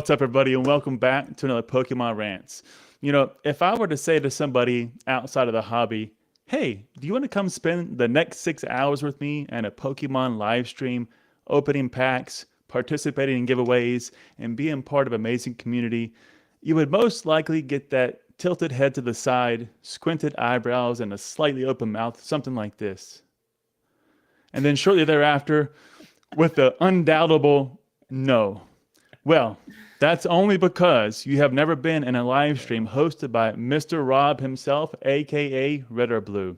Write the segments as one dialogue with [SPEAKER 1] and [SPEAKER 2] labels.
[SPEAKER 1] What's up, everybody, and welcome back to another Pokemon Rants. If I were to say to somebody outside of the hobby, hey, do you want to come spend the next 6 hours with me and a Pokemon live stream, opening packs, participating in giveaways, and being part of an amazing community, you would most likely get that tilted head to the side, squinted eyebrows, and a slightly open mouth, something like this. And then shortly thereafter, with the undoubtable no. Well, that's only because you have never been in a live stream hosted by Mr. Rob himself, aka Red or Blue.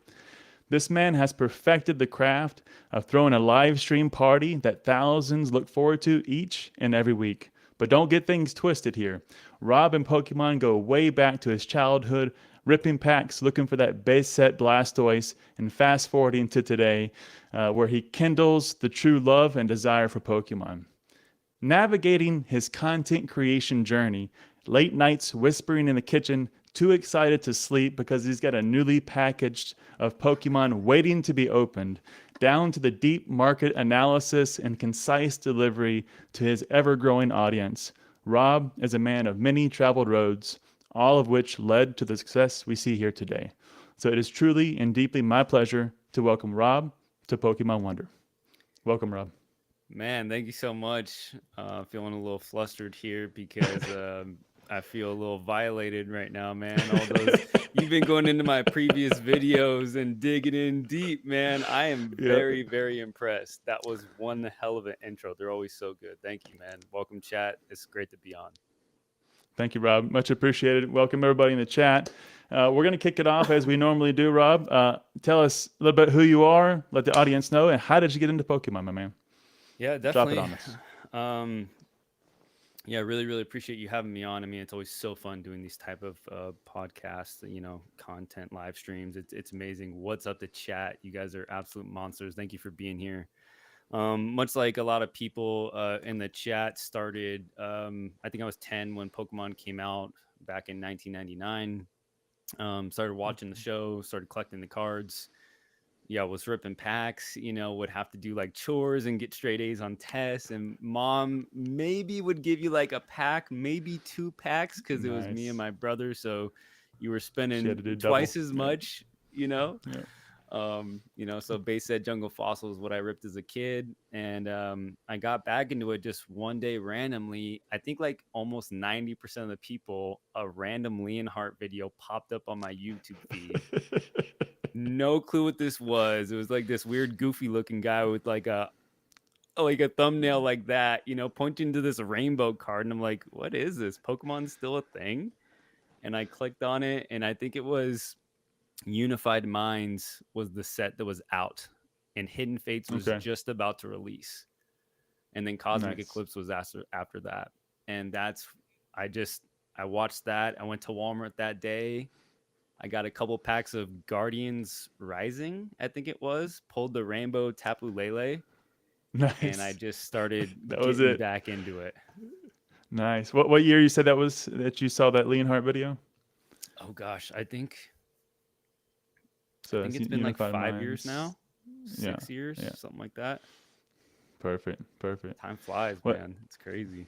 [SPEAKER 1] This man has perfected the craft of throwing a live stream party that thousands look forward to each and every week. But don't get things twisted here. Rob and Pokemon go way back to his childhood, ripping packs, looking for that base set Blastoise, and fast forwarding to today, where he kindles the true love and desire for Pokemon. Navigating his content creation journey, late nights whispering in the kitchen, too excited to sleep because he's got a newly packaged of Pokemon waiting to be opened, down to the deep market analysis and concise delivery to his ever-growing audience. Rob is a man of many traveled roads, all of which led to the success we see here today. So it is truly and deeply my pleasure to welcome Rob to Pokemon Wonder. Welcome, Rob.
[SPEAKER 2] Man, thank you so much. Feeling a little flustered here because I feel a little violated right now, man. All those you've been going into my previous videos and digging in deep, man. I am very, very impressed. That was one hell of an intro. They're always so good. Thank you, man. Welcome, chat. It's great to be on.
[SPEAKER 1] Thank you, Rob. Much appreciated. Welcome everybody in the chat. We're going to kick it off as we normally do, Rob. Tell us a little bit who you are, let the audience know, and how did you get into Pokemon, my man?
[SPEAKER 2] Yeah,
[SPEAKER 1] Drop it
[SPEAKER 2] definitely.
[SPEAKER 1] on us.
[SPEAKER 2] Yeah, really, really appreciate you having me on. I mean, it's always so fun doing these type of podcasts, content, live streams. It's amazing. What's up, the chat? You guys are absolute monsters. Thank you for being here. Much like a lot of people in the chat started, I think I was 10 when Pokemon came out back in 1999. Started watching the show, started collecting the cards. Yeah, was ripping packs, would have to do like chores and get straight A's on tests. And mom maybe would give you like a pack, maybe 2 packs, because it was me and
[SPEAKER 1] Nice.
[SPEAKER 2] my brother. So you were
[SPEAKER 1] She had
[SPEAKER 2] spending
[SPEAKER 1] to do double.
[SPEAKER 2] twice as
[SPEAKER 1] Yeah.
[SPEAKER 2] much, you know.
[SPEAKER 1] Yeah.
[SPEAKER 2] So base set Jungle Fossil is what I ripped as a kid. And I got back into it just one day randomly. I think like almost 90% of the people, a random Leonhardt video popped up on my YouTube feed. No clue what this was. It was like this weird goofy looking guy with like a thumbnail like that, pointing to this rainbow card. And I'm like, what is this? Pokemon's still a thing? And I clicked on it, and I think it was Unified Minds was the set that was out, and Hidden Fates was
[SPEAKER 1] Okay.
[SPEAKER 2] just about to release. And then Cosmic
[SPEAKER 1] Nice.
[SPEAKER 2] Eclipse was after that. And I watched that. I went to Walmart that day. I got a couple packs of Guardians Rising, I think it was, pulled the Rainbow Tapu Lele, and I
[SPEAKER 1] Nice.
[SPEAKER 2] just started
[SPEAKER 1] That was
[SPEAKER 2] getting
[SPEAKER 1] it.
[SPEAKER 2] back into it.
[SPEAKER 1] Nice. What year you said that you saw that Leonhardt video?
[SPEAKER 2] Oh gosh, I think
[SPEAKER 1] So it's
[SPEAKER 2] it's been like
[SPEAKER 1] Unified
[SPEAKER 2] 5 years
[SPEAKER 1] Minds.
[SPEAKER 2] now,
[SPEAKER 1] Yeah.
[SPEAKER 2] 6 years,
[SPEAKER 1] Yeah.
[SPEAKER 2] something like that.
[SPEAKER 1] Perfect. Perfect.
[SPEAKER 2] Time flies,
[SPEAKER 1] What?
[SPEAKER 2] man. It's crazy.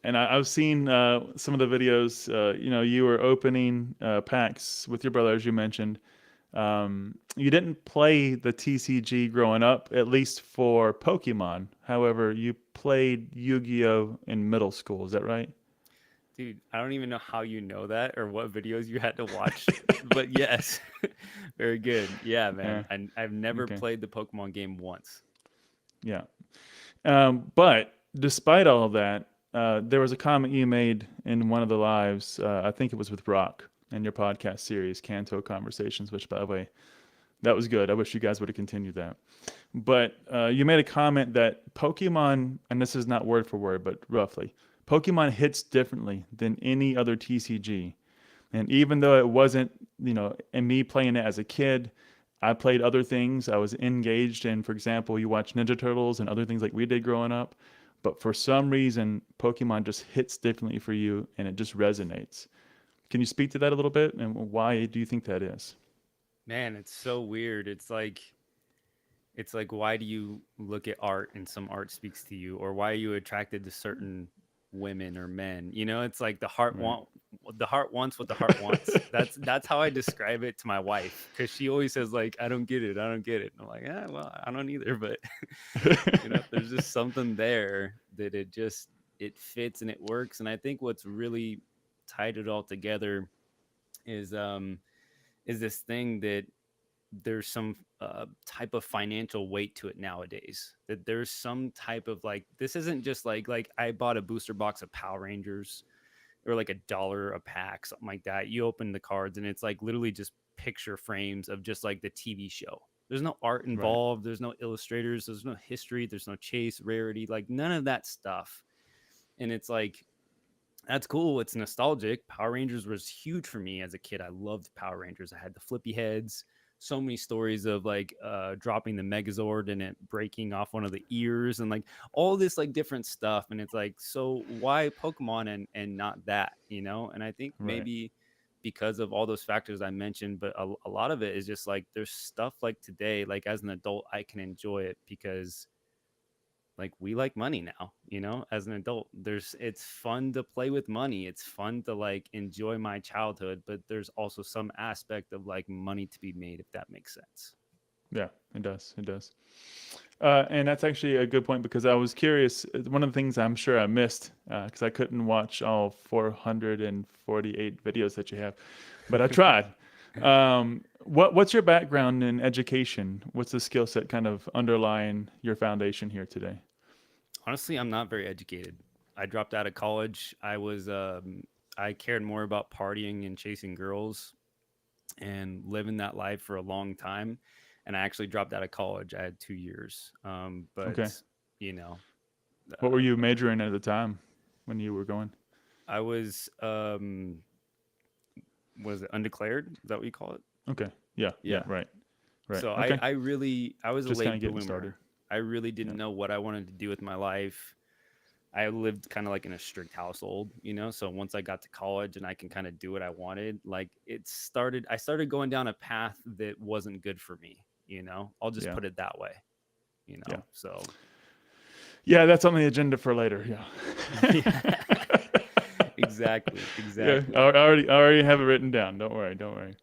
[SPEAKER 1] And I've seen some of the videos. You were opening packs with your brother, as you mentioned. You didn't play the TCG growing up, at least for Pokemon. However, you played Yu-Gi-Oh in middle school. Is that right?
[SPEAKER 2] Dude, I don't even know how you know that or what videos you had to watch, but yes, very good. Yeah, man.
[SPEAKER 1] Yeah.
[SPEAKER 2] I've never
[SPEAKER 1] Okay.
[SPEAKER 2] played the Pokemon game once.
[SPEAKER 1] Yeah. But despite all of that, there was a comment you made in one of the lives. I think it was with Rock in your podcast series, Kanto Conversations, which, by the way, that was good. I wish you guys would have continued that. But you made a comment that Pokemon, and this is not word for word, but roughly, Pokemon hits differently than any other TCG. And even though it wasn't, and me playing it as a kid, I played other things. I was engaged in, for example, you watch Ninja Turtles and other things like we did growing up. But for some reason, Pokemon just hits differently for you and it just resonates. Can you speak to that a little bit? And why do you think that is?
[SPEAKER 2] Man, it's so weird. It's like why do you look at art and some art speaks to you, or why are you attracted to certain women or men. You know, it's like
[SPEAKER 1] Right.
[SPEAKER 2] the heart wants what the heart wants. That's how I describe it to my wife, because she always says like, I don't get it, I don't get it. And I'm like, yeah, well, I don't either, but there's just something there that it fits and it works. And I think what's really tied it all together is this thing that there's some type of financial weight to it nowadays, that there's some type of like, this isn't just like I bought a booster box of Power Rangers, or like $1 a pack, something like that. You open the cards and it's like literally just picture frames of just like the TV show. There's no art
[SPEAKER 1] Right.
[SPEAKER 2] involved, there's no illustrators, there's no history, there's no chase, rarity, like none of that stuff. And it's like, that's cool. It's nostalgic. Power Rangers was huge for me as a kid. I loved Power Rangers. I had the flippy heads. So many stories of like dropping the Megazord and it breaking off one of the ears, and like all this like different stuff. And it's like, so why Pokemon and not that, And I think
[SPEAKER 1] Right.
[SPEAKER 2] maybe because of all those factors I mentioned, but a lot of it is just like there's stuff like today, like as an adult, I can enjoy it because like we like money now, as an adult. It's fun to play with money, it's fun to like enjoy my childhood, but there's also some aspect of like money to be made, if that makes sense.
[SPEAKER 1] Yeah, it does. It does. And that's actually a good point because I was curious. One of the things I'm sure I missed because I couldn't watch all 448 videos that you have, but I tried. What's your background in education? What's the skill set kind of underlying your foundation here today?
[SPEAKER 2] Honestly, I'm not very educated. I dropped out of college. I cared more about partying and chasing girls and living that life for a long time. And I actually dropped out of college. I had 2 years. But
[SPEAKER 1] Okay.
[SPEAKER 2] you know,
[SPEAKER 1] What were
[SPEAKER 2] uh,
[SPEAKER 1] you majoring at the time when you were going?
[SPEAKER 2] I was it undeclared? Is that what you call it?
[SPEAKER 1] Okay. Yeah. Yeah.
[SPEAKER 2] Yeah.
[SPEAKER 1] Right. Right.
[SPEAKER 2] So
[SPEAKER 1] Okay.
[SPEAKER 2] I was a
[SPEAKER 1] Just kind of
[SPEAKER 2] late
[SPEAKER 1] getting started.
[SPEAKER 2] bloomer. I really
[SPEAKER 1] Yeah.
[SPEAKER 2] didn't know what I wanted to do with my life. I lived kind of like in a strict household, So once I got to college and I can kind of do what I wanted, like I started going down a path that wasn't good for me. I'll just
[SPEAKER 1] Yeah.
[SPEAKER 2] put it that way,
[SPEAKER 1] Yeah.
[SPEAKER 2] So
[SPEAKER 1] Yeah. That's on the agenda for later. Yeah.
[SPEAKER 2] yeah, exactly,
[SPEAKER 1] Yeah. I
[SPEAKER 2] exactly.
[SPEAKER 1] already have it written down. Don't worry. Don't worry.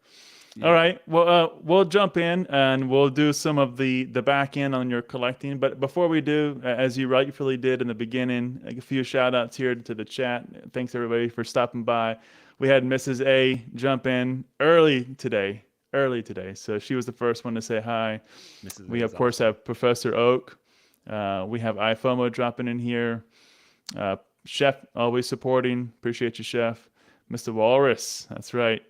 [SPEAKER 1] All
[SPEAKER 2] Yeah.
[SPEAKER 1] right. Well, we'll jump in and we'll do some of the back end on your collecting. But before we do, as you rightfully did in the beginning, a few shout outs here to the chat. Thanks everybody for stopping by. We had Mrs. A jump in early today. Early today. So she was the first one to say hi.
[SPEAKER 2] Mrs. A
[SPEAKER 1] We, of
[SPEAKER 2] is
[SPEAKER 1] course,
[SPEAKER 2] awesome.
[SPEAKER 1] have Professor Oak. We have iFomo dropping in here. Uh, Chef, always supporting. Appreciate you, Chef. Mr. Walrus. That's right.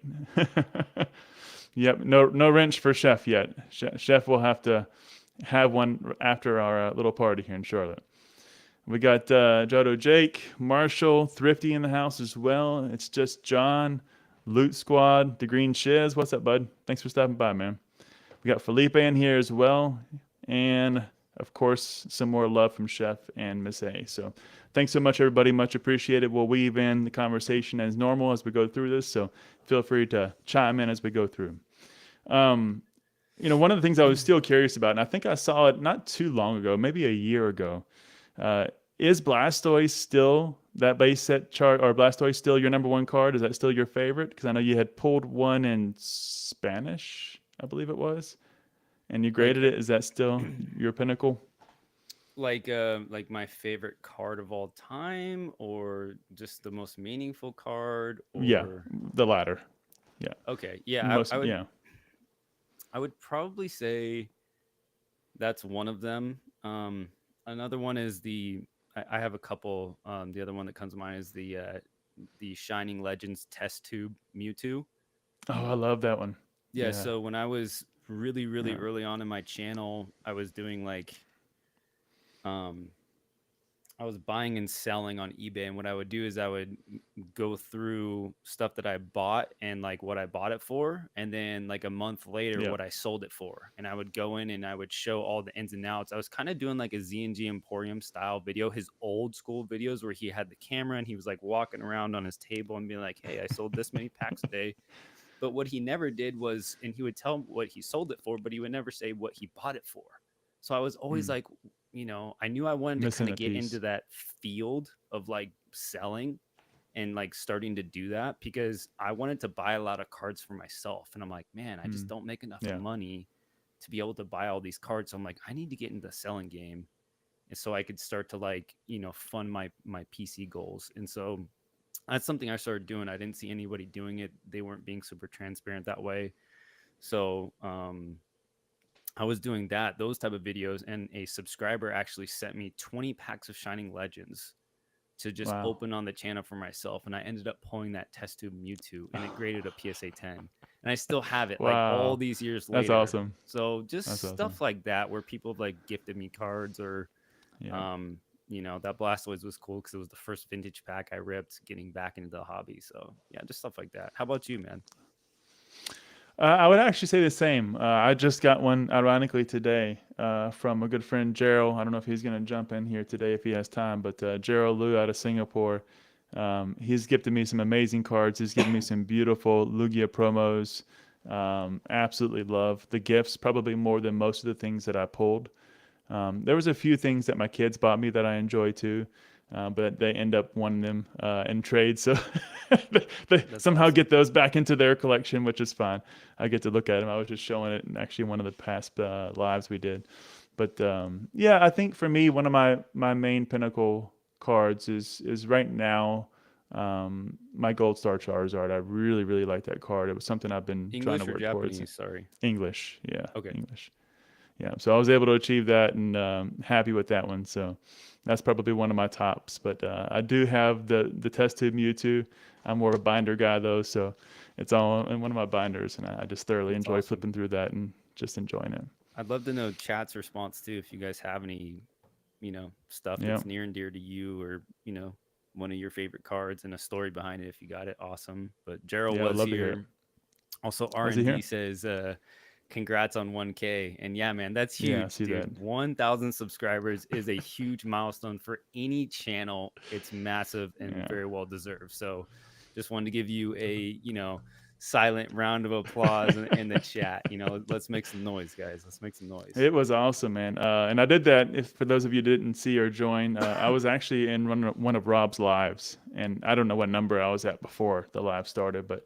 [SPEAKER 1] Yep. No wrench for Chef yet. Chef will have to have one after our little party here in Charlotte. We got Jodo Jake, Marshall, Thrifty in the house as well. It's just John, Loot Squad, the Green Shiz. What's up, bud? Thanks for stopping by, man. We got Felipe in here as well. And of course, some more love from Chef and Miss A. So thanks so much, everybody. Much appreciated. We'll weave in the conversation as normal as we go through this. So feel free to chime in as we go through. Um, one of the things I was still curious about, and I think I saw it not too long ago, maybe a year ago, uh, is Blastoise still that base set chart, or Blastoise still your number one card? Is that still your favorite? Because I know you had pulled one in Spanish, I believe it was, and you
[SPEAKER 2] Like
[SPEAKER 1] graded it. Is that still your pinnacle?
[SPEAKER 2] like my favorite card of all time, or just the most meaningful card,
[SPEAKER 1] Yeah,
[SPEAKER 2] or
[SPEAKER 1] the latter. Yeah,
[SPEAKER 2] okay, yeah,
[SPEAKER 1] most. Yeah.
[SPEAKER 2] I would probably say that's one of them. Another one is I have a couple. The other one that comes to mind is the Shining Legends test tube Mewtwo.
[SPEAKER 1] Oh, I love that one.
[SPEAKER 2] Yeah,
[SPEAKER 1] Yeah.
[SPEAKER 2] so when I was really, really
[SPEAKER 1] Yeah.
[SPEAKER 2] early on in my channel, I was doing like um I was buying and selling on eBay, and what I would do is I would go through stuff that I bought and like what I bought it for, and then like a month later
[SPEAKER 1] Yeah.
[SPEAKER 2] what I sold it for, and I would go in and I would show all the ins and outs. I was kind of doing like a Z&G Emporium style video, his old school videos where he had the camera and he was like walking around on his table and being like, "Hey, I sold this many packs a day." But what he never did was, and he would tell what he sold it for, but he would never say what he bought it for. So I was always
[SPEAKER 1] Mm.
[SPEAKER 2] like, I knew I wanted to kind
[SPEAKER 1] Missing
[SPEAKER 2] of
[SPEAKER 1] a
[SPEAKER 2] get into
[SPEAKER 1] piece.
[SPEAKER 2] that field of like selling and like starting to do that because I wanted to buy a lot of cards for myself. And I'm like, man, I just
[SPEAKER 1] Mm,
[SPEAKER 2] don't make enough
[SPEAKER 1] yeah.
[SPEAKER 2] money to be able to buy all these cards. So I'm like, I need to get into the selling game. And so I could start to like, fund my PC goals. And so that's something I started doing. I didn't see anybody doing it. They weren't being super transparent that way. So I was doing those type of videos, and a subscriber actually sent me 20 packs of Shining Legends to just
[SPEAKER 1] Wow.
[SPEAKER 2] open on the channel for myself. And I ended up pulling that test tube Mewtwo, and it graded a PSA 10. And I still have it like all
[SPEAKER 1] Wow.
[SPEAKER 2] these years
[SPEAKER 1] That's
[SPEAKER 2] later.
[SPEAKER 1] awesome.
[SPEAKER 2] So
[SPEAKER 1] That's
[SPEAKER 2] just
[SPEAKER 1] awesome.
[SPEAKER 2] stuff like that where people have like gifted me cards or,
[SPEAKER 1] Yeah.
[SPEAKER 2] um, that Blastoise was cool because it was the first vintage pack I ripped getting back into the hobby. So yeah, just stuff like that. How about you, man?
[SPEAKER 1] I would actually say the same. I just got one, ironically, today from a good friend, Gerald. I don't know if he's going to jump in here today if he has time, but Gerald Liu out of Singapore. He's gifted me some amazing cards. He's given me some beautiful Lugia promos. Absolutely love the gifts, probably more than most of the things that I pulled. There was a few things that my kids bought me that I enjoy too, but they end up wanting them in trade, so they
[SPEAKER 2] That's
[SPEAKER 1] somehow
[SPEAKER 2] awesome.
[SPEAKER 1] get those back into their collection, which is fine. I get to look at them. I was just showing it in actually one of the past lives we did, but yeah, I think for me, one of my main pinnacle cards is right now. My Gold Star Charizard. I really, really like that card. It was something I've been trying to
[SPEAKER 2] English or
[SPEAKER 1] work towards.
[SPEAKER 2] Japanese? Sorry.
[SPEAKER 1] English, yeah,
[SPEAKER 2] Okay.
[SPEAKER 1] English. Yeah, so I was able to achieve that and happy with that one. So that's probably one of my tops. But I do have the test tube Mewtwo. I'm more of a binder guy though, so it's all in one of my binders, and I just thoroughly
[SPEAKER 2] That's
[SPEAKER 1] enjoy
[SPEAKER 2] awesome.
[SPEAKER 1] flipping through that and just enjoying it.
[SPEAKER 2] I'd love to know chat's response too. If you guys have any, stuff
[SPEAKER 1] Yeah,
[SPEAKER 2] that's near and dear to you, or one of your favorite cards and a story behind it. If you got it, awesome. But Gerald
[SPEAKER 1] yeah, I'd
[SPEAKER 2] was
[SPEAKER 1] love to hear it.
[SPEAKER 2] here. Also,
[SPEAKER 1] Was he
[SPEAKER 2] R&D
[SPEAKER 1] here?
[SPEAKER 2] says, congrats on 1K. And yeah, man, that's
[SPEAKER 1] Yeah, I
[SPEAKER 2] huge,
[SPEAKER 1] see that.
[SPEAKER 2] dude. 1,000 subscribers is a huge milestone for any channel. It's massive and
[SPEAKER 1] Yeah.
[SPEAKER 2] very well deserved. So just wanted to give you a, silent round of applause in the chat. Let's make some noise, guys. Let's make some noise.
[SPEAKER 1] It was awesome, man. And I did that. If for those of you didn't see or join, I was actually in one of Rob's lives, and I don't know what number I was at before the live started, but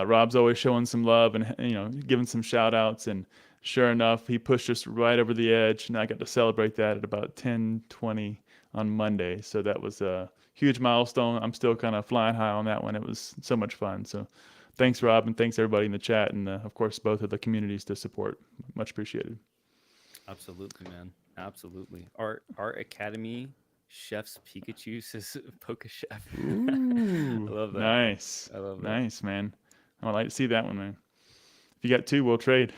[SPEAKER 1] Rob's always showing some love and giving some shout outs. And sure enough, he pushed us right over the edge, and I got to celebrate that at about 10:20 on Monday. So that was a huge milestone. I'm still kind of flying high on that one. It was so much fun. So thanks, Rob, and thanks everybody in the chat, and of course both of the communities to support. Much appreciated.
[SPEAKER 2] Absolutely, man. Absolutely. Our Academy Chef's Pikachu says Poke Chef. I
[SPEAKER 1] Ooh,
[SPEAKER 2] love that.
[SPEAKER 1] nice,
[SPEAKER 2] I love that.
[SPEAKER 1] nice, man. I would like to see that one, man. If you got two, we'll trade.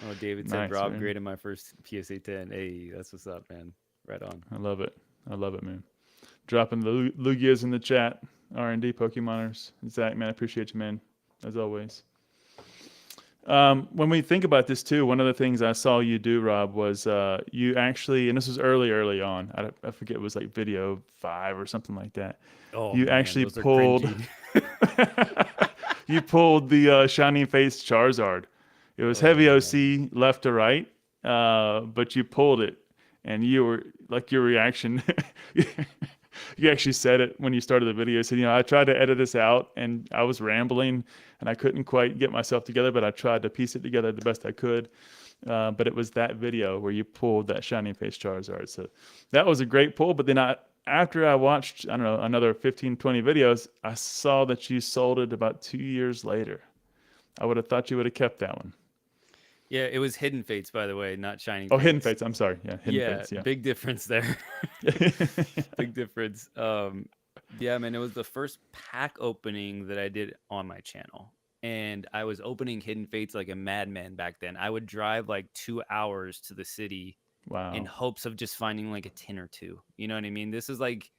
[SPEAKER 2] Oh, David said
[SPEAKER 1] Nice,
[SPEAKER 2] Rob
[SPEAKER 1] man.
[SPEAKER 2] graded my first PSA 10. Hey, that's what's up, man. Right on.
[SPEAKER 1] I love it. I love it, man. Dropping the Lugias in the chat. R&D Pokemoners. Zach, man, I appreciate you, man. As always. When we think about this too, one of the things I saw you do, Rob, was you actually, and this was early on. I forget it was like video 5 or something like that.
[SPEAKER 2] Oh
[SPEAKER 1] You
[SPEAKER 2] man,
[SPEAKER 1] actually
[SPEAKER 2] those are
[SPEAKER 1] pulled,
[SPEAKER 2] cringy.
[SPEAKER 1] you pulled the shiny face Charizard. It was
[SPEAKER 2] Oh
[SPEAKER 1] heavy
[SPEAKER 2] man.
[SPEAKER 1] OC left to right, but you pulled it, and you were like your reaction. You actually said it when you started the video. You said, I tried to edit this out, and I was rambling, and I couldn't quite get myself together, but I tried to piece it together the best I could. But it was that video where you pulled that shiny face Charizard. So that was a great pull. But then after I watched, I don't know, another 15, 20 videos, I saw that you sold it about 2 years later. I would have thought you would have kept that one.
[SPEAKER 2] Yeah, it was Hidden Fates, by the way, not Shining
[SPEAKER 1] Oh, Hidden
[SPEAKER 2] Fates.
[SPEAKER 1] Fates. I'm sorry. Yeah, Hidden
[SPEAKER 2] Yeah,
[SPEAKER 1] Fates. Yeah.
[SPEAKER 2] big difference there. Big difference. Yeah, man, it was the first pack opening that I did on my channel. And I was opening Hidden Fates like a madman back then. I would drive like 2 hours to the city in
[SPEAKER 1] Wow.
[SPEAKER 2] hopes of just finding like a tin or two. You know what I mean? This is like,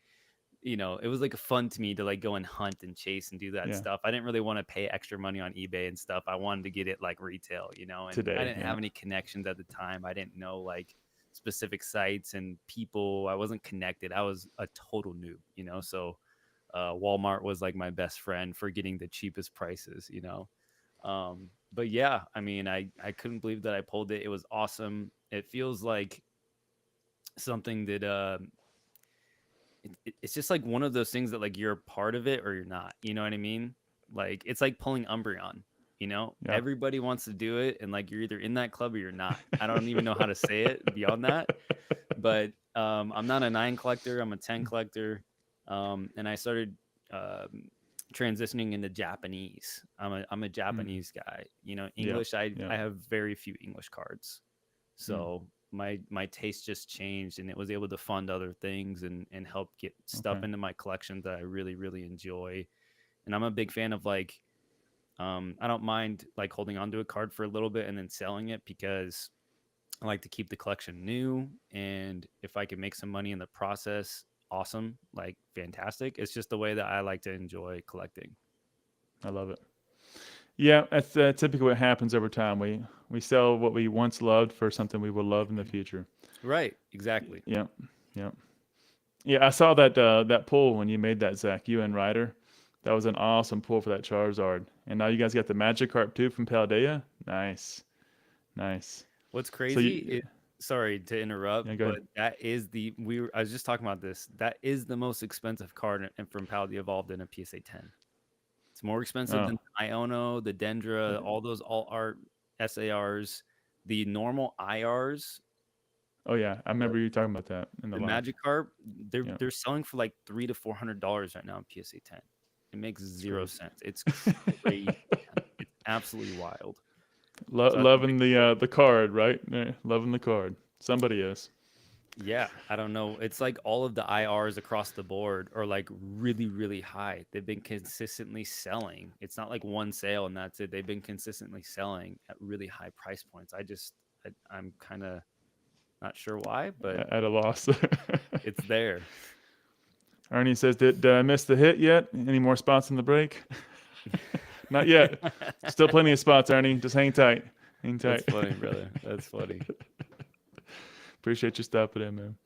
[SPEAKER 2] it was like fun to me to like go and hunt and chase and do that
[SPEAKER 1] Yeah.
[SPEAKER 2] stuff. I didn't really want to pay extra money on eBay and stuff. I wanted to get it like retail, and I
[SPEAKER 1] Today.
[SPEAKER 2] didn't
[SPEAKER 1] Yeah.
[SPEAKER 2] have any connections at the time. I didn't know like specific sites and people. I wasn't connected. I was a total noob. So Walmart was like my best friend for getting the cheapest prices. But yeah, I mean, I couldn't believe that I pulled it. It was awesome. It feels like something that it's just like one of those things that like you're a part of it or you're not. You know what I mean? Like it's like pulling Umbreon. You know,
[SPEAKER 1] Yeah.
[SPEAKER 2] everybody wants to do it, and like you're either in that club or you're not. I don't even know how to say it beyond that. But I'm not a 9 collector. I'm a 10 collector, and I started transitioning into Japanese. I'm a
[SPEAKER 1] Mm.
[SPEAKER 2] Japanese guy. You know,
[SPEAKER 1] Yeah.
[SPEAKER 2] English. I
[SPEAKER 1] Yeah.
[SPEAKER 2] I have very few English cards,
[SPEAKER 1] Mm.
[SPEAKER 2] so my taste just changed, and it was able to fund other things and help get stuff
[SPEAKER 1] Okay.
[SPEAKER 2] into my collection that I really enjoy. And I'm a big fan of like I don't mind like holding onto a card for a little bit and then selling it because I like to keep the collection new. And if I can make some money in the process, awesome, like fantastic. It's just the way that I like to enjoy collecting.
[SPEAKER 1] I love it. Yeah, that's typically what happens over time. We sell what we once loved for something we will love in the future.
[SPEAKER 2] Right, exactly.
[SPEAKER 1] Yeah. Yeah. Yeah, I saw that that pull when you made that, Zach. You and Ryder. That was an awesome pull for that Charizard. And now you guys got the Magikarp too from Paldea. Nice, nice.
[SPEAKER 2] What's
[SPEAKER 1] So
[SPEAKER 2] crazy
[SPEAKER 1] you,
[SPEAKER 2] is, sorry to interrupt,
[SPEAKER 1] yeah, go
[SPEAKER 2] but
[SPEAKER 1] ahead.
[SPEAKER 2] that is I was just talking about this. That is the most expensive card from Pal the Evolved in a PSA 10. It's more expensive
[SPEAKER 1] Oh,
[SPEAKER 2] than the Iono, the Dendra, all those all art SARs, the normal IRs,
[SPEAKER 1] oh yeah, I
[SPEAKER 2] the,
[SPEAKER 1] remember you talking about that in the
[SPEAKER 2] the
[SPEAKER 1] live.
[SPEAKER 2] Magikarp. They're
[SPEAKER 1] Yeah,
[SPEAKER 2] they're selling for like $300 to $400 right now in PSA 10. It makes
[SPEAKER 1] it's
[SPEAKER 2] zero
[SPEAKER 1] crazy.
[SPEAKER 2] sense. It's crazy, man. It's absolutely wild. So that's a big
[SPEAKER 1] Loving
[SPEAKER 2] pull.
[SPEAKER 1] the card, right? Loving the card. Somebody is.
[SPEAKER 2] Yeah, I don't know. It's like all of the IRs across the board are like really high. They've been consistently selling. It's not like one sale and that's it. They've been consistently selling at really high price points. I'm kind of not sure why, but
[SPEAKER 1] At a loss.
[SPEAKER 2] it's there.
[SPEAKER 1] Ernie says, did I miss the hit yet? Any more spots in the break? Not yet. Still plenty of spots, Ernie. Just hang tight. Hang
[SPEAKER 2] That's
[SPEAKER 1] tight.
[SPEAKER 2] funny, brother. That's funny.
[SPEAKER 1] Appreciate you stopping in, man.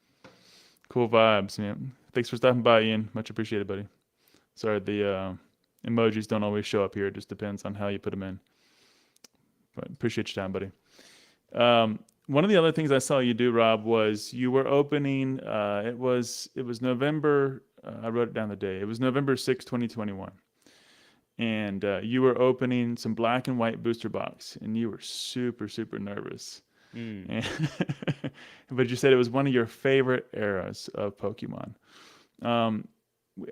[SPEAKER 1] Cool vibes, man. Thanks for stopping by, Ian. Much appreciated, buddy. Sorry, the emojis don't always show up here. It just depends on how you put them in. But appreciate your time, buddy. One of the other things I saw you do, Rob, was you were opening. It was November. I wrote it down the day. It was November 6, 2021, and you were opening some black and white booster box, and you were super nervous.
[SPEAKER 2] Mm.
[SPEAKER 1] And but you said it was one of your favorite eras of Pokemon. Um,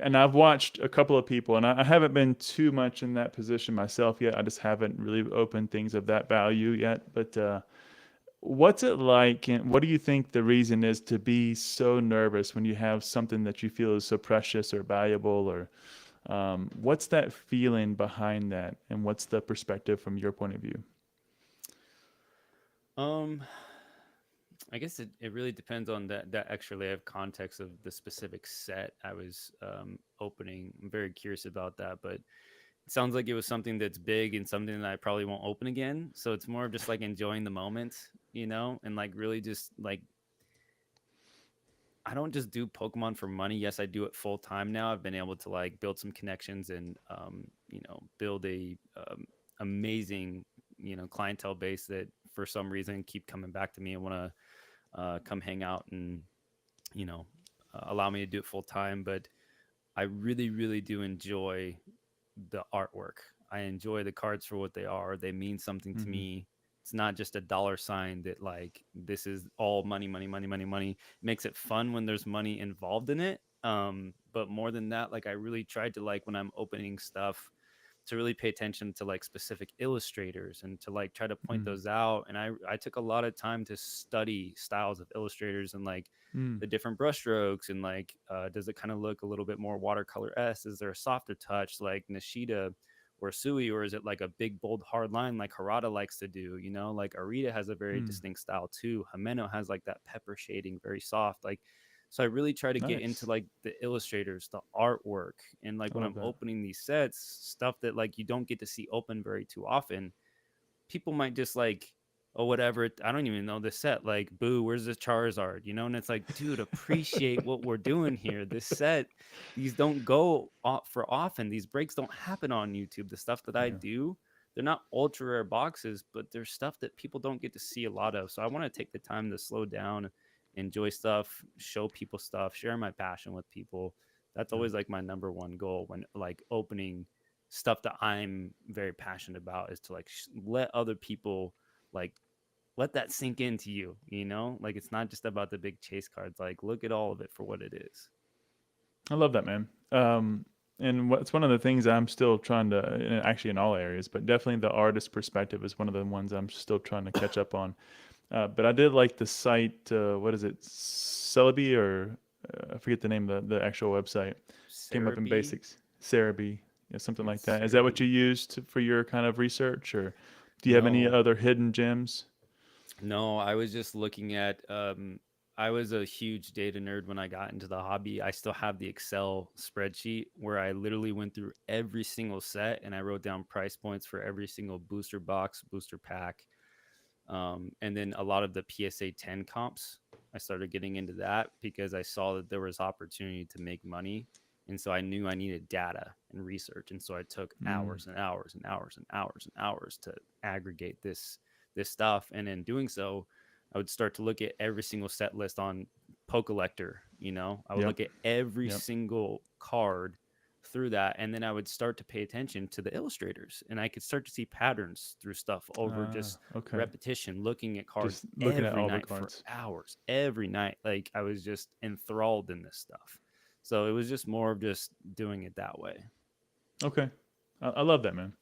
[SPEAKER 1] and I've watched a couple of people, and I haven't been too much in that position myself yet. I just haven't really opened things of that value yet. But what's it like, and what do you think the reason is to be so nervous when you have something that you feel is so precious or valuable, or what's that feeling behind that, and what's the perspective from your point of view?
[SPEAKER 2] Um, I guess it really depends on that extra layer of context of the specific set I was opening. I'm very curious about that, but it sounds like it was something that's big and something that I probably won't open again. So it's more of just like enjoying the moment, and like really just like I don't just do Pokemon for money. Yes, I do it full time now. I've been able to like build some connections and build a amazing clientele base that for some reason keep coming back to me and want to come hang out and you know allow me to do it full time. But I really do enjoy the artwork. I enjoy the cards for what they are. They mean something to
[SPEAKER 1] Mm-hmm.
[SPEAKER 2] me. It's not just a dollar sign that like this is all money. It makes it fun when there's money involved in it. But more than that, like I really tried to like when I'm opening stuff to really pay attention to like specific illustrators and to like try to point
[SPEAKER 1] Mm-hmm.
[SPEAKER 2] those out. And I took a lot of time to study styles of illustrators and like
[SPEAKER 1] Mm.
[SPEAKER 2] the different brushstrokes and like does it kind of look a little bit more watercolor s, is there a softer touch like Nishida or Sui, or is it like a big bold hard line like Harada likes to do, like Arita has a very
[SPEAKER 1] Mm.
[SPEAKER 2] distinct style too. Hameno has like that pepper shading, very soft, like so I really try to get into
[SPEAKER 1] Nice.
[SPEAKER 2] like the illustrators, the artwork, and like
[SPEAKER 1] I
[SPEAKER 2] when
[SPEAKER 1] love
[SPEAKER 2] I'm
[SPEAKER 1] that.
[SPEAKER 2] opening these sets, stuff that like you don't get to see open very too often. People might just like, oh, whatever. I don't even know this set. Like, boo, where's this Charizard? And it's like, dude, appreciate what we're doing here. This set, these don't go off for often. These breaks don't happen on YouTube. The stuff that I
[SPEAKER 1] Yeah.
[SPEAKER 2] do, they're not ultra rare boxes, but there's stuff that people don't get to see a lot of. So I want to take the time to slow down, enjoy stuff, show people stuff, share my passion with people. That's always like my number one goal when like opening stuff that I'm very passionate about, is to like let other people like let that sink into you, you know? Like it's not just about the big chase cards. Like look at all of it for what it is.
[SPEAKER 1] I love that, man. And what's one of the things I'm still trying to, actually in all areas, but definitely the artist perspective is one of the ones I'm still trying to catch up on. But I did like the site, what is it, Celebi, or I forget the name of the actual website. Came up in
[SPEAKER 2] Cerebi?
[SPEAKER 1] basics. Cerebi, yeah, something like
[SPEAKER 2] It's
[SPEAKER 1] that. Is that what
[SPEAKER 2] Cerebi.
[SPEAKER 1] you used for your kind of research, or do you have any
[SPEAKER 2] No,
[SPEAKER 1] other hidden gems?
[SPEAKER 2] no, I was just looking at I was a huge data nerd when I got into the hobby. I still have the Excel spreadsheet where I literally went through every single set and I wrote down price points for every single booster box, booster pack. And then a lot of the PSA 10 comps, I started getting into that because I saw that there was opportunity to make money. And so I knew I needed data and research. And so I took
[SPEAKER 1] Mm.
[SPEAKER 2] hours and hours and hours and hours and hours to aggregate this stuff. And in doing so, I would start to look at every single set list on Pokelector. You know, I would
[SPEAKER 1] Yep.
[SPEAKER 2] look at every
[SPEAKER 1] Yep.
[SPEAKER 2] single card through that, and then I would start to pay attention to the illustrators, and I could start to see patterns through stuff over just
[SPEAKER 1] Okay.
[SPEAKER 2] repetition, looking at cards
[SPEAKER 1] Just looking at
[SPEAKER 2] every
[SPEAKER 1] all the
[SPEAKER 2] night for
[SPEAKER 1] cards.
[SPEAKER 2] hours, every night. Like I was just enthralled in this stuff. So it was just more of just doing it that way.
[SPEAKER 1] Okay. I love that, man.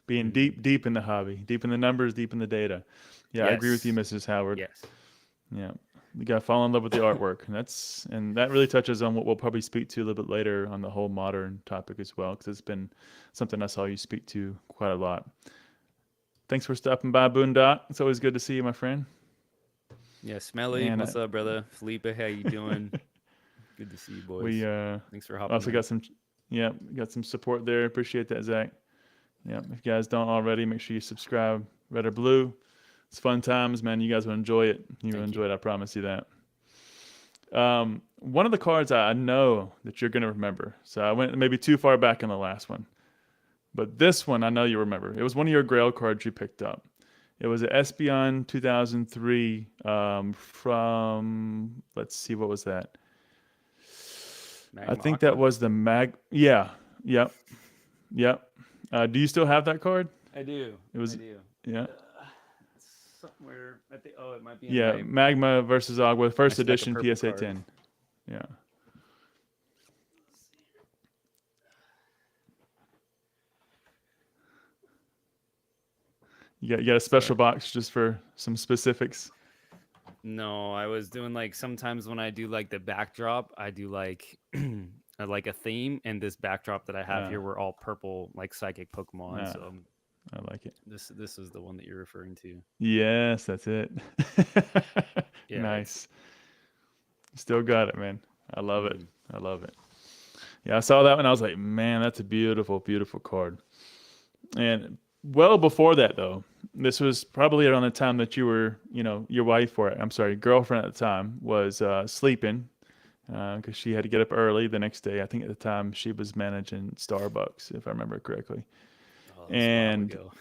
[SPEAKER 1] Being
[SPEAKER 2] Hmm.
[SPEAKER 1] deep in the hobby, deep in the numbers, deep in the data. Yeah, I agree with you,
[SPEAKER 2] Yes.
[SPEAKER 1] Mrs. Howard.
[SPEAKER 2] Yes.
[SPEAKER 1] Yeah, you gotta fall in love with the artwork, and that really touches on what we'll probably speak to a little bit later on the whole modern topic as well, because it's been something I saw you speak to quite a lot. Thanks for stopping by, Boondock. It's always good to see you, my friend.
[SPEAKER 2] Yeah. Smelly,
[SPEAKER 1] And
[SPEAKER 2] what's up, brother? Felipe, how you doing? Good to see you,
[SPEAKER 1] we
[SPEAKER 2] boys. Thanks for hopping
[SPEAKER 1] also
[SPEAKER 2] in.
[SPEAKER 1] got some, yeah, got some support there. Appreciate that, Zach. Yeah, if you guys don't already, make sure you subscribe. Red or blue. It's fun times, man. You guys will enjoy it. You will
[SPEAKER 2] Thank you.
[SPEAKER 1] enjoy it. I promise you that. One of the cards I know that you're gonna remember. So I went maybe too far back in the last one, but this one I know you remember. It was one of your Grail cards you picked up. It was an Espeon 2003 from, let's see, what was that? I
[SPEAKER 2] Magma
[SPEAKER 1] think that
[SPEAKER 2] Aqua.
[SPEAKER 1] was the mag. Yeah, yep, yep. Do you still have that card?
[SPEAKER 2] I do.
[SPEAKER 1] It
[SPEAKER 2] I
[SPEAKER 1] was,
[SPEAKER 2] do.
[SPEAKER 1] yeah,
[SPEAKER 2] Somewhere. I think. Oh, it might be in
[SPEAKER 1] yeah. Magma versus Agua,
[SPEAKER 2] my
[SPEAKER 1] first
[SPEAKER 2] stack of
[SPEAKER 1] edition
[SPEAKER 2] purple
[SPEAKER 1] PSA
[SPEAKER 2] cards.
[SPEAKER 1] 10. Yeah. You got a special
[SPEAKER 2] Sorry.
[SPEAKER 1] box just for some specifics.
[SPEAKER 2] No, I was doing like sometimes when I do like the backdrop, I do like like a theme, and this backdrop that I have
[SPEAKER 1] Uh,
[SPEAKER 2] here were all purple like psychic Pokemon.
[SPEAKER 1] uh,
[SPEAKER 2] So
[SPEAKER 1] I like it.
[SPEAKER 2] this is the one that you're referring to.
[SPEAKER 1] Yes, that's it.
[SPEAKER 2] Yeah, it's
[SPEAKER 1] Nice. Still got it, man. I love it.
[SPEAKER 2] mhm.
[SPEAKER 1] I love it. Yeah, I saw that one. I was like, man, that's a beautiful, beautiful card. And well before that, though, this was probably around the time that you were, your wife, or I'm sorry, girlfriend at the time, was sleeping because she had to get up early the next day. I think at the time she was managing Starbucks, if I remember correctly.
[SPEAKER 2] Oh, that's a while
[SPEAKER 1] And
[SPEAKER 2] ago.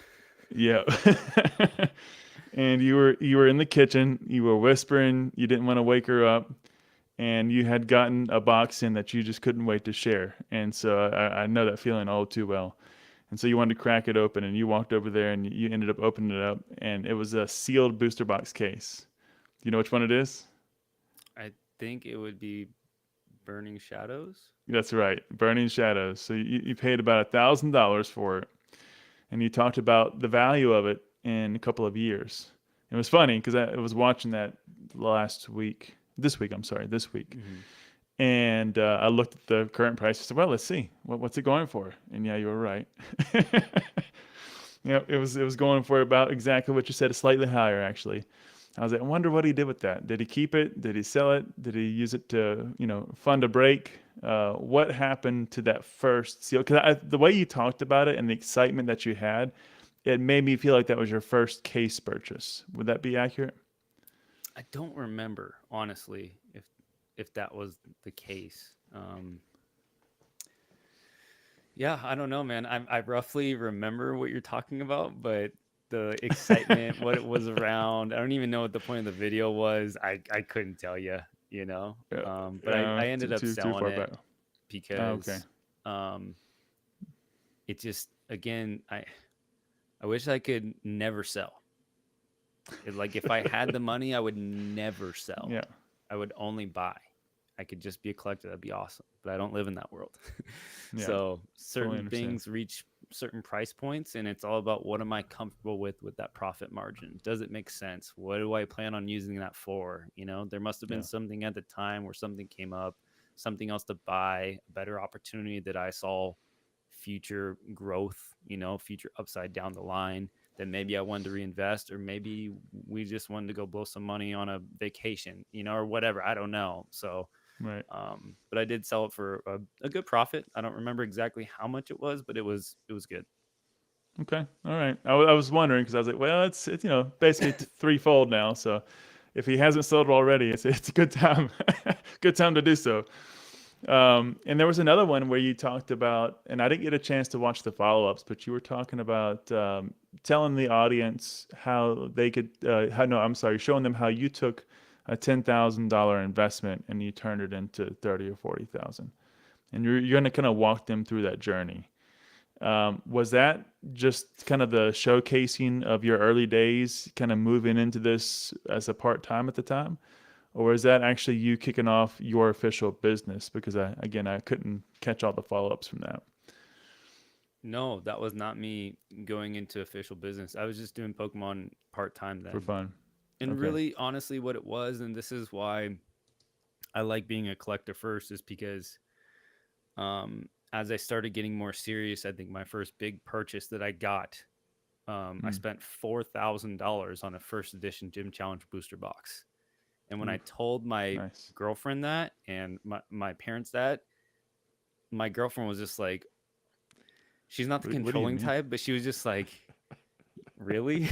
[SPEAKER 1] yeah. And you were in the kitchen, you were whispering, you didn't want to wake her up, and you had gotten a box in that you just couldn't wait to share. And so I know that feeling all too well. And so you wanted to crack it open, and you walked over there, and you ended up opening it up, and it was a sealed booster box case. Do you know which one it is?
[SPEAKER 2] I think it would be Burning Shadows.
[SPEAKER 1] That's right, Burning Shadows. So you paid about $1,000 for it, and you talked about the value of it in a couple of years. It was funny because I was watching that this week, I'm sorry, this week.
[SPEAKER 2] Hmm.
[SPEAKER 1] And I looked at the current price. I said, well, let's see. What's it going for? And yeah, you were right. Yeah, it was going for about exactly what you said, slightly higher, actually. I was like, I wonder what he did with that. Did he keep it? Did he sell it? Did he use it to, fund a break? What happened to that first seal? Because the way you talked about it and the excitement that you had, it made me feel like that was your first case purchase. Would that be accurate?
[SPEAKER 2] I don't remember honestly if that was the case. Yeah, I don't know, man. I roughly remember what you're talking about, but the excitement, what it was around, I don't even know what the point of the video was. I couldn't tell you, you know.
[SPEAKER 1] Yeah,
[SPEAKER 2] But I ended up
[SPEAKER 1] too
[SPEAKER 2] selling
[SPEAKER 1] far back.
[SPEAKER 2] it
[SPEAKER 1] Oh, okay.
[SPEAKER 2] because it just again I wish I could never sell. Like if I had the money, I would never sell.
[SPEAKER 1] Yeah,
[SPEAKER 2] I would only buy. I could just be a collector. That'd be awesome. But I don't live in that world.
[SPEAKER 1] yeah,
[SPEAKER 2] So
[SPEAKER 1] fully
[SPEAKER 2] certain
[SPEAKER 1] understand.
[SPEAKER 2] things reach certain price points, and it's all about what am I comfortable with that profit margin? Does it make sense? What do I plan on using that for? You know, there must have been
[SPEAKER 1] Yeah,
[SPEAKER 2] something at the time where something came up, something else to buy, a better opportunity that I saw future growth, you know, future upside down the line that maybe I wanted to reinvest, or maybe we just wanted to go blow some money on a vacation, you know, or whatever. I don't know. So,
[SPEAKER 1] right.
[SPEAKER 2] but I did sell it for a good profit. I don't remember exactly how much it was, but it was good.
[SPEAKER 1] Okay, all right. I was wondering because I was like, well, it's basically threefold now. So if he hasn't sold it already, it's a good time, good time to do so. And there was another one where you talked about, and I didn't get a chance to watch the follow ups, but you were talking about telling the audience how they could, how no, I'm sorry, showing them how you took a $10,000 investment and you turned it into 30 or 40,000, and you're going to kind of walk them through that journey. Was that just kind of the showcasing of your early days, kind of moving into this as a part time at the time? Or is that actually you kicking off your official business? Because I couldn't catch all the follow ups from that
[SPEAKER 2] No, that was not me going into official business. I was just doing Pokemon part time
[SPEAKER 1] for
[SPEAKER 2] then.
[SPEAKER 1] fun.
[SPEAKER 2] And
[SPEAKER 1] Okay.
[SPEAKER 2] really, honestly, what it was, and this is why I like being a collector first, is because as I started getting more serious, I think my first big purchase that I got, I
[SPEAKER 1] Hmm.
[SPEAKER 2] spent $4,000 on a first edition Gym Challenge booster box. And when I
[SPEAKER 1] Oof.
[SPEAKER 2] told my
[SPEAKER 1] Nice.
[SPEAKER 2] girlfriend that and my parents that, my girlfriend was just like, she's not the
[SPEAKER 1] What do you
[SPEAKER 2] controlling
[SPEAKER 1] mean?
[SPEAKER 2] type, but she was just like, really?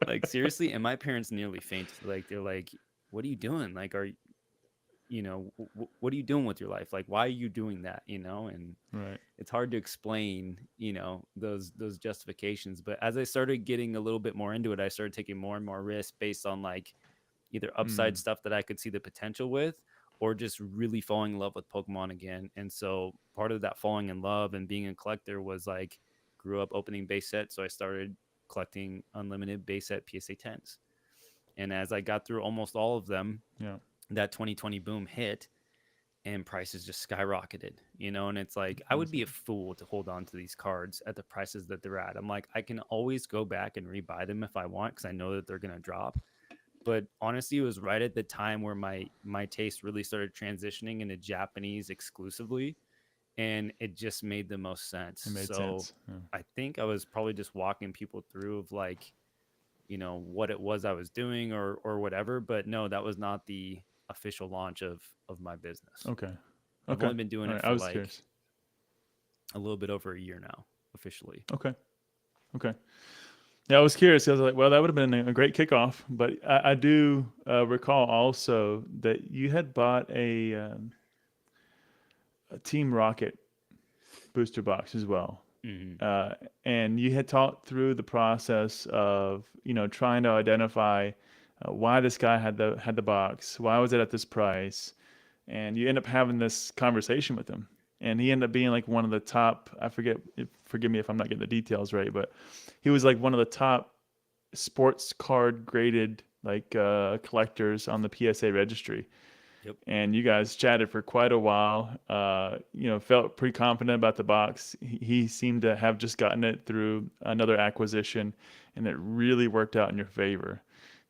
[SPEAKER 2] Like, seriously? And my parents nearly fainted. Like, they're like, what are you doing? Like, what are you doing with your life? Like, why are you doing that? You know? And
[SPEAKER 1] Right.
[SPEAKER 2] it's hard to explain, those justifications. But as I started getting a little bit more into it, I started taking more and more risks based on like either upside
[SPEAKER 1] Mm.
[SPEAKER 2] stuff that I could see the potential with, or just really falling in love with Pokemon again. And so part of that falling in love and being a collector was like grew up opening base sets. So I started collecting unlimited base set PSA 10s. And as I got through almost all of them,
[SPEAKER 1] Yeah.
[SPEAKER 2] that 2020 boom hit and prices just skyrocketed, and it's like I would be a
[SPEAKER 1] Insane.
[SPEAKER 2] fool to hold on to these cards at the prices that they're at. I'm like, I can always go back and rebuy them if I want because I know that they're going to drop. But honestly, it was right at the time where my taste really started transitioning into Japanese exclusively, and it just made the most sense.
[SPEAKER 1] It made
[SPEAKER 2] So
[SPEAKER 1] sense. Yeah.
[SPEAKER 2] I think I was probably just walking people through of like, what it was I was doing or whatever. But no, that was not the official launch of my business.
[SPEAKER 1] Okay.
[SPEAKER 2] I've
[SPEAKER 1] Okay.
[SPEAKER 2] only been doing
[SPEAKER 1] All
[SPEAKER 2] it
[SPEAKER 1] right. I
[SPEAKER 2] for
[SPEAKER 1] was
[SPEAKER 2] like
[SPEAKER 1] curious.
[SPEAKER 2] a little bit over a year now, officially.
[SPEAKER 1] Okay. Okay. Yeah, I was curious. I was like, well, that would have been a great kickoff. But I do recall also that you had bought a Team Rocket booster box as well.
[SPEAKER 2] Hmm.
[SPEAKER 1] uh, and you had talked through the process of trying to identify why this guy had the box, why was it at this price, and you end up having this conversation with him, and he ended up being like one of the top. I forget. Forgive me if I'm not getting the details right, but he was like one of the top sports card graded like collectors on the PSA registry,
[SPEAKER 2] Yep.
[SPEAKER 1] and you guys chatted for quite a while. Felt pretty confident about the box. He seemed to have just gotten it through another acquisition, and it really worked out in your favor.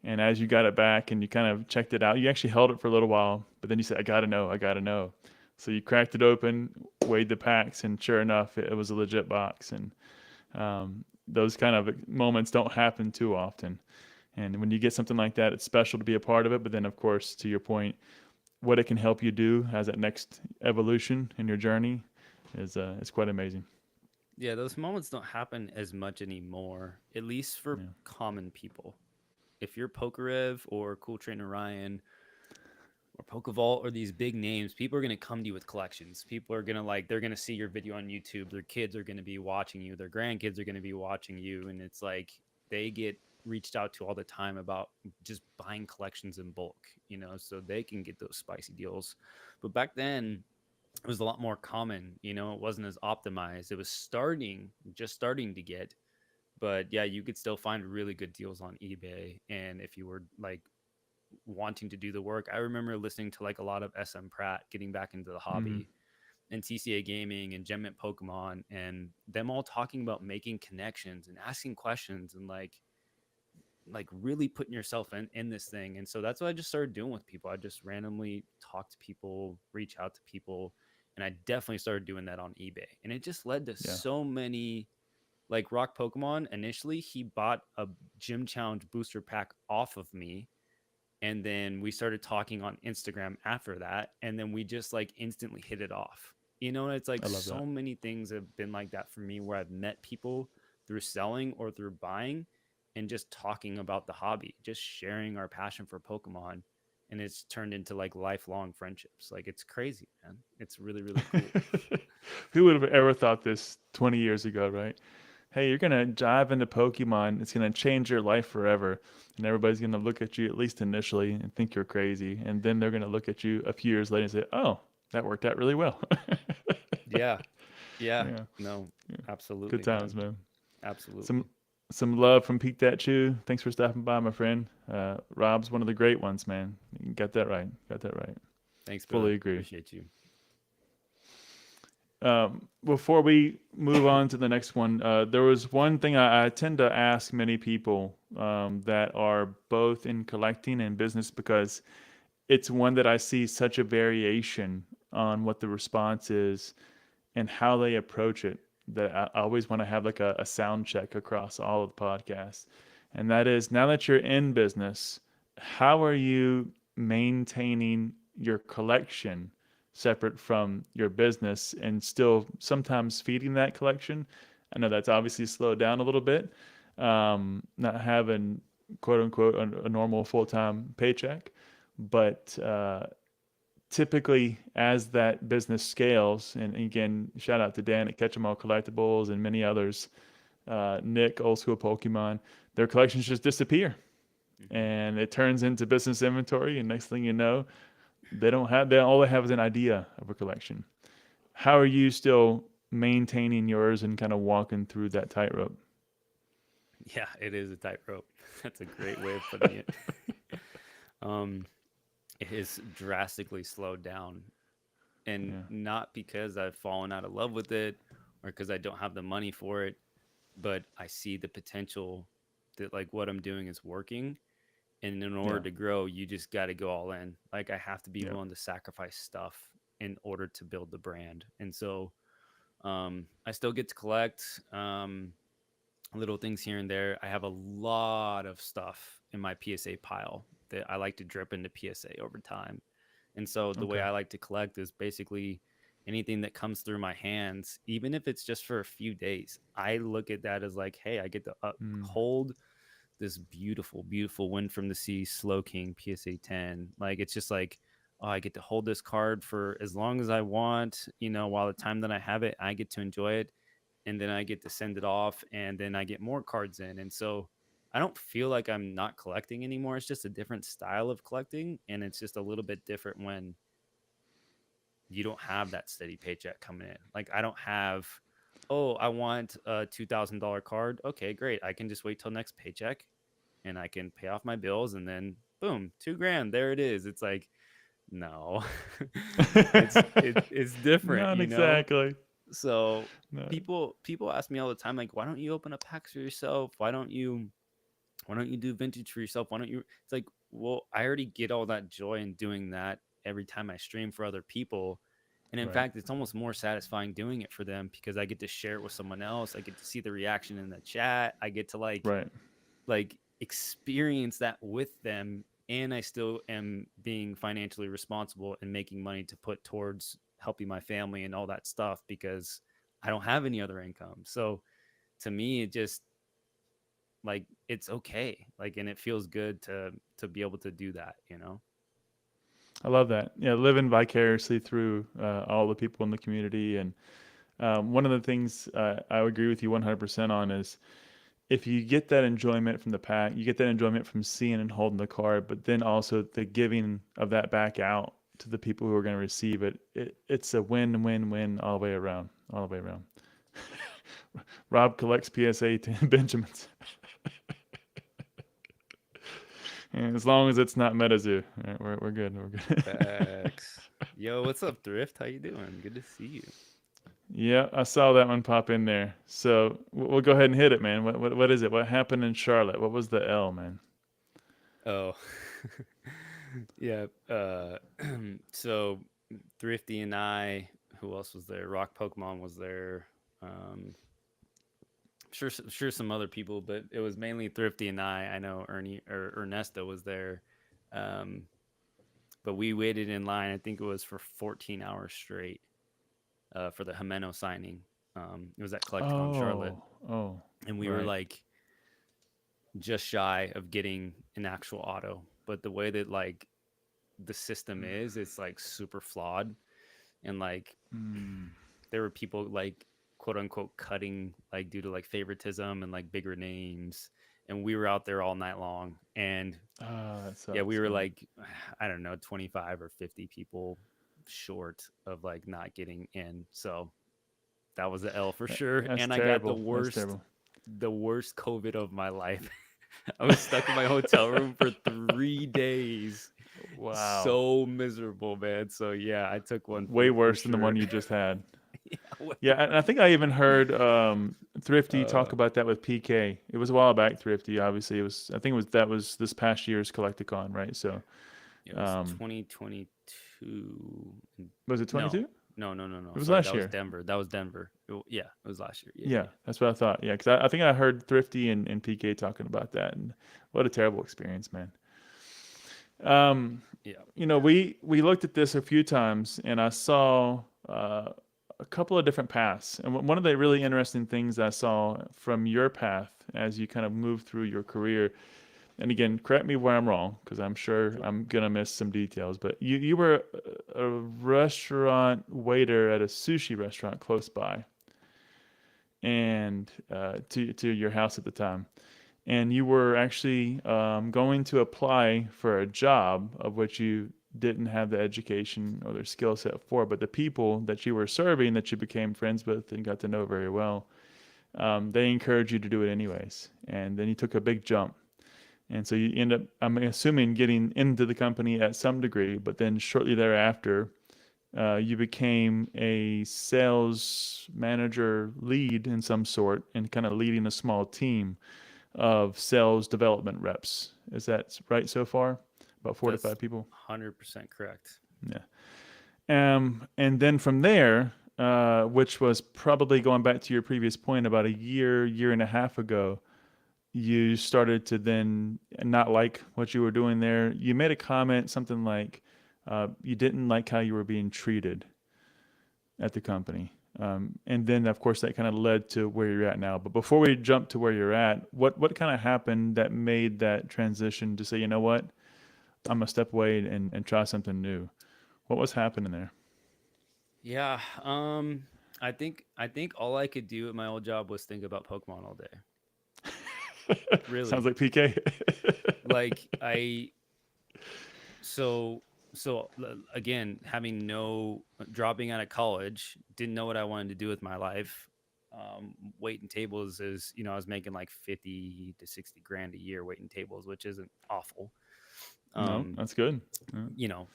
[SPEAKER 1] And as you got it back and you kind of checked it out, you actually held it for a little while, but then you said, "I gotta know, I gotta know." So you cracked it open, weighed the packs, and sure enough, it was a legit box. And those kind of moments don't happen too often. And when you get something like that, it's special to be a part of it. But then, of course, to your point, what it can help you do as that next evolution in your journey is quite amazing.
[SPEAKER 2] Yeah, those moments don't happen as much anymore, at least for
[SPEAKER 1] Yeah.
[SPEAKER 2] common people. If you're Pokerev or Cool Trainer Ryan, or Pokevault or these big names, people are going to come to you with collections. People are going to like, they're going to see your video on YouTube. Their kids are going to be watching you. Their grandkids are going to be watching you. And it's like they get reached out to all the time about just buying collections in bulk, you know, so they can get those spicy deals. But back then, it was a lot more common, you know, it wasn't as optimized. It was just starting to get, but yeah, you could still find really good deals on eBay. And if you were like wanting to do the work, I remember listening to like a lot of SM Pratt getting back into the
[SPEAKER 1] Mm-hmm.
[SPEAKER 2] hobby, and TCA Gaming and Gem Mint Pokemon, and them all talking about making connections and asking questions and like really putting yourself in this thing. And so that's what I just started doing with people. I just randomly talk to people, reach out to people, and I definitely started doing that on eBay. And it just led to
[SPEAKER 1] Yeah.
[SPEAKER 2] so many, like Rock Pokemon. Initially, he bought a gym challenge booster pack off of me, and then we started talking on Instagram after that, and then we just like instantly hit it off. You know, it's like
[SPEAKER 1] I love that.
[SPEAKER 2] so many things have been like that for me, where I've met people through selling or through buying and just talking about the hobby, just sharing our passion for Pokemon, and it's turned into like lifelong friendships. Like it's crazy, man. It's really really cool.
[SPEAKER 1] Who would have ever thought this 20 years ago, right? Hey, you're gonna dive into Pokemon. It's gonna change your life forever, and everybody's gonna look at you at least initially and think you're crazy, and then they're gonna look at you a few years later and say, "Oh, that worked out really well."
[SPEAKER 2] Yeah. Yeah.
[SPEAKER 1] Yeah,
[SPEAKER 2] No,
[SPEAKER 1] yeah. Good
[SPEAKER 2] absolutely,
[SPEAKER 1] times,
[SPEAKER 2] man.
[SPEAKER 1] man. Some
[SPEAKER 2] Absolutely.
[SPEAKER 1] some love from Peak That Chew. Thanks for stopping by, my friend. Rob's one of the great ones, man. You got that right. Got that right.
[SPEAKER 2] Thanks, brother.
[SPEAKER 1] Fully agree.
[SPEAKER 2] Appreciate you.
[SPEAKER 1] Before we move on to the next one, there was one thing I tend to ask many people that are both in collecting and business, because it's one that I see such a variation on what the response is and how they approach it, that I always want to have like a sound check across all of the podcasts. And that is, now that you're in business, how are you maintaining your collection separate from your business and still sometimes feeding that collection? I know that's obviously slowed down a little bit, not having quote unquote a normal full time paycheck, but typically as that business scales, and again, shout out to Dan at Catch 'em All Collectibles and many others, Nick, Old School Pokemon, their collections just disappear
[SPEAKER 2] Hmm.
[SPEAKER 1] and it turns into business inventory. And next thing you know, they all they have is an idea of a collection. How are you still maintaining yours and kind of walking through that tightrope?
[SPEAKER 2] Yeah, it is a tightrope. That's a great way of putting it. um, it has drastically slowed down, and
[SPEAKER 1] Yeah,
[SPEAKER 2] not because I've fallen out of love with it or because I don't have the money for it, but I see the potential that like what I'm doing is working. And in order
[SPEAKER 1] yeah,
[SPEAKER 2] to grow, you just got to go all in. Like I have to be
[SPEAKER 1] yeah,
[SPEAKER 2] willing to sacrifice stuff in order to build the brand. And so I still get to collect little things here and there. I have a lot of stuff in my PSA pile that I like to drip into PSA over time. And so the way
[SPEAKER 1] okay,
[SPEAKER 2] I like to collect is basically anything that comes through my hands, even if it's just for a few days. I look at that as like, hey, I get to
[SPEAKER 1] mm,
[SPEAKER 2] hold this beautiful, beautiful Wind from the Sea Slow King PSA 10. Like it's just like, oh, I get to hold this card for as long as I want, you know, while the time that I have it, I get to enjoy it. And then I get to send it off, and then I get more cards in. And so I don't feel like I'm not collecting anymore. It's just a different style of collecting. And it's just a little bit different when you don't have that steady paycheck coming in. Like I don't have, oh, I want a $2,000 card. Okay, great. I can just wait till next paycheck and I can pay off my bills, and then boom, 2 grand. There it is. It's like, no, it's different,
[SPEAKER 1] not
[SPEAKER 2] you know?
[SPEAKER 1] exactly.
[SPEAKER 2] So
[SPEAKER 1] No,
[SPEAKER 2] people ask me all the time, like, why don't you open a packs for yourself? Why don't you do vintage for yourself? Why don't you? It's like, well, I already get all that joy in doing that every time I stream for other people. And in
[SPEAKER 1] right,
[SPEAKER 2] fact, it's almost more satisfying doing it for them because I get to share it with someone else. I get to see the reaction in the chat. I get to
[SPEAKER 1] right.
[SPEAKER 2] like experience that with them, and I still am being financially responsible and making money to put towards helping my family and all that stuff because I don't have any other income. So to me, it just like it's okay. Like and it feels good to be able to do that, you know?
[SPEAKER 1] I love that. Yeah, living vicariously through all the people in the community. And one of the things I would agree with you 100% on is if you get that enjoyment from the pack, you get that enjoyment from seeing and holding the card, but then also the giving of that back out to the people who are going to receive it. It's a win, win, win all the way around. All the way around. Rob collects PSA 10 Benjamins. And as long as it's not MetaZoo, right, we're good. We're good.
[SPEAKER 2] Facts. Yo, what's up, Thrift? How you doing? Good to see you.
[SPEAKER 1] Yeah, I saw that one pop in there. So we'll go ahead and hit it, man. What is it? What happened in Charlotte? What was the L, man?
[SPEAKER 2] Oh, yeah. So Thrifty and I, who else was there? Rock Pokemon was there. Sure, some other people, but it was mainly Thrifty and I. I know Ernie or Ernesto was there, um, but we waited in line. I think it was for 14 hours straight for the Jimeno signing. It was at Collecticon Charlotte,
[SPEAKER 1] Oh,
[SPEAKER 2] and we were
[SPEAKER 1] right.
[SPEAKER 2] like just shy of getting an actual auto. But the way that like the system is, it's like super flawed, and like
[SPEAKER 1] Mm.
[SPEAKER 2] there were people like quote unquote cutting like due to like favoritism and like bigger names, and we were out there all night long, and
[SPEAKER 1] That
[SPEAKER 2] yeah, we
[SPEAKER 1] sucks,
[SPEAKER 2] were
[SPEAKER 1] man.
[SPEAKER 2] like I don't know 25 or 50 people short of like not getting in. So that was the L for sure.
[SPEAKER 1] That's
[SPEAKER 2] And I got
[SPEAKER 1] terrible. That's terrible.
[SPEAKER 2] the worst COVID of my life. I was stuck in my hotel room for 3 days.
[SPEAKER 1] Wow.
[SPEAKER 2] So miserable, man. So yeah, I took one
[SPEAKER 1] Way
[SPEAKER 2] for
[SPEAKER 1] worse than the one
[SPEAKER 2] sure.
[SPEAKER 1] you just had.
[SPEAKER 2] Yeah, way
[SPEAKER 1] Yeah, and I
[SPEAKER 2] worse.
[SPEAKER 1] think I even heard Thrifty talk
[SPEAKER 2] Uh,
[SPEAKER 1] about that with PK. It was a while back, Thrifty. Obviously, it was. I think it was that was this past year's Collecticon, right? So,
[SPEAKER 2] it was
[SPEAKER 1] um,
[SPEAKER 2] 2022.
[SPEAKER 1] was it
[SPEAKER 2] No,
[SPEAKER 1] 22?
[SPEAKER 2] no.
[SPEAKER 1] It was
[SPEAKER 2] Sorry,
[SPEAKER 1] last
[SPEAKER 2] that was
[SPEAKER 1] year.
[SPEAKER 2] Denver. That was Denver. Yeah, it was last year.
[SPEAKER 1] Yeah,
[SPEAKER 2] Yeah.
[SPEAKER 1] that's what I thought. Yeah, because I think I heard Thrifty and PK talking about that, and what a terrible experience, man. Um,
[SPEAKER 2] Yeah.
[SPEAKER 1] we looked at this a few times, and I saw a couple of different paths. And one of the really interesting things I saw from your path as you kind of move through your career, and again, correct me where I'm wrong, because I'm sure
[SPEAKER 2] Sure.
[SPEAKER 1] I'm gonna miss some details. But you were a restaurant waiter at a sushi restaurant close by, and to your house at the time, and you were actually going to apply for a job of which you didn't have the education or the skill set for, but the people that you were serving that you became friends with and got to know very well, they encouraged you to do it anyways. And then you took a big jump. And so you end up, I'm assuming, getting into the company at some degree, but then shortly thereafter, you became a sales manager lead in some sort and kind of leading a small team of sales development reps. Is that right so far? About four to
[SPEAKER 2] That's
[SPEAKER 1] five people?
[SPEAKER 2] 100% correct.
[SPEAKER 1] Yeah. And then from there, which was probably going back to your previous point about a year and a half ago, you started to then not like what you were doing there. You made a comment, something like you didn't like how you were being treated at the company. And then, of course, that kind of led to where you're at now. But before we jump to where you're at, what kind of happened that made that transition to say, you know what, I'm gonna step away and try something new? What was happening there?
[SPEAKER 2] Yeah. I think all I could do at my old job was think about Pokemon all day.
[SPEAKER 1] Sounds
[SPEAKER 2] Really.
[SPEAKER 1] like PK.
[SPEAKER 2] Like I so again, having no dropping out of college, didn't know what I wanted to do with my life. Waiting tables is, I was making like 50 to 60 grand a year waiting tables, which isn't awful.
[SPEAKER 1] No,
[SPEAKER 2] Um,
[SPEAKER 1] that's good. Yeah.
[SPEAKER 2] you know,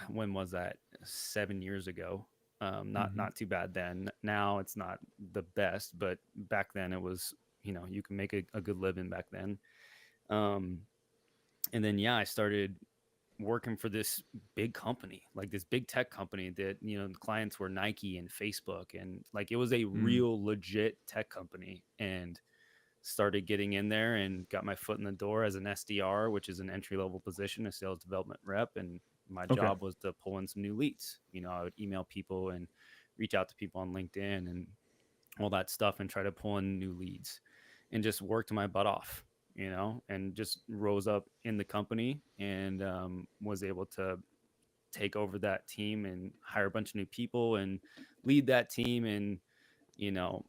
[SPEAKER 2] when was that? 7 years ago.
[SPEAKER 1] Mm-hmm.
[SPEAKER 2] Not too bad then. Now it's not the best, but back then it was, you can make a good living back then. Um, and then yeah, I started working for this big company, like this big tech company that, the clients were Nike and Facebook, and like it was a
[SPEAKER 1] Mm.
[SPEAKER 2] real legit tech company. And started getting in there and got my foot in the door as an SDR, which is an entry level position, a sales development rep. And my
[SPEAKER 1] Okay.
[SPEAKER 2] job was to pull in some new leads. I would email people and reach out to people on LinkedIn and all that stuff and try to pull in new leads, and just worked my butt off, and just rose up in the company, and was able to take over that team and hire a bunch of new people and lead that team. And you know,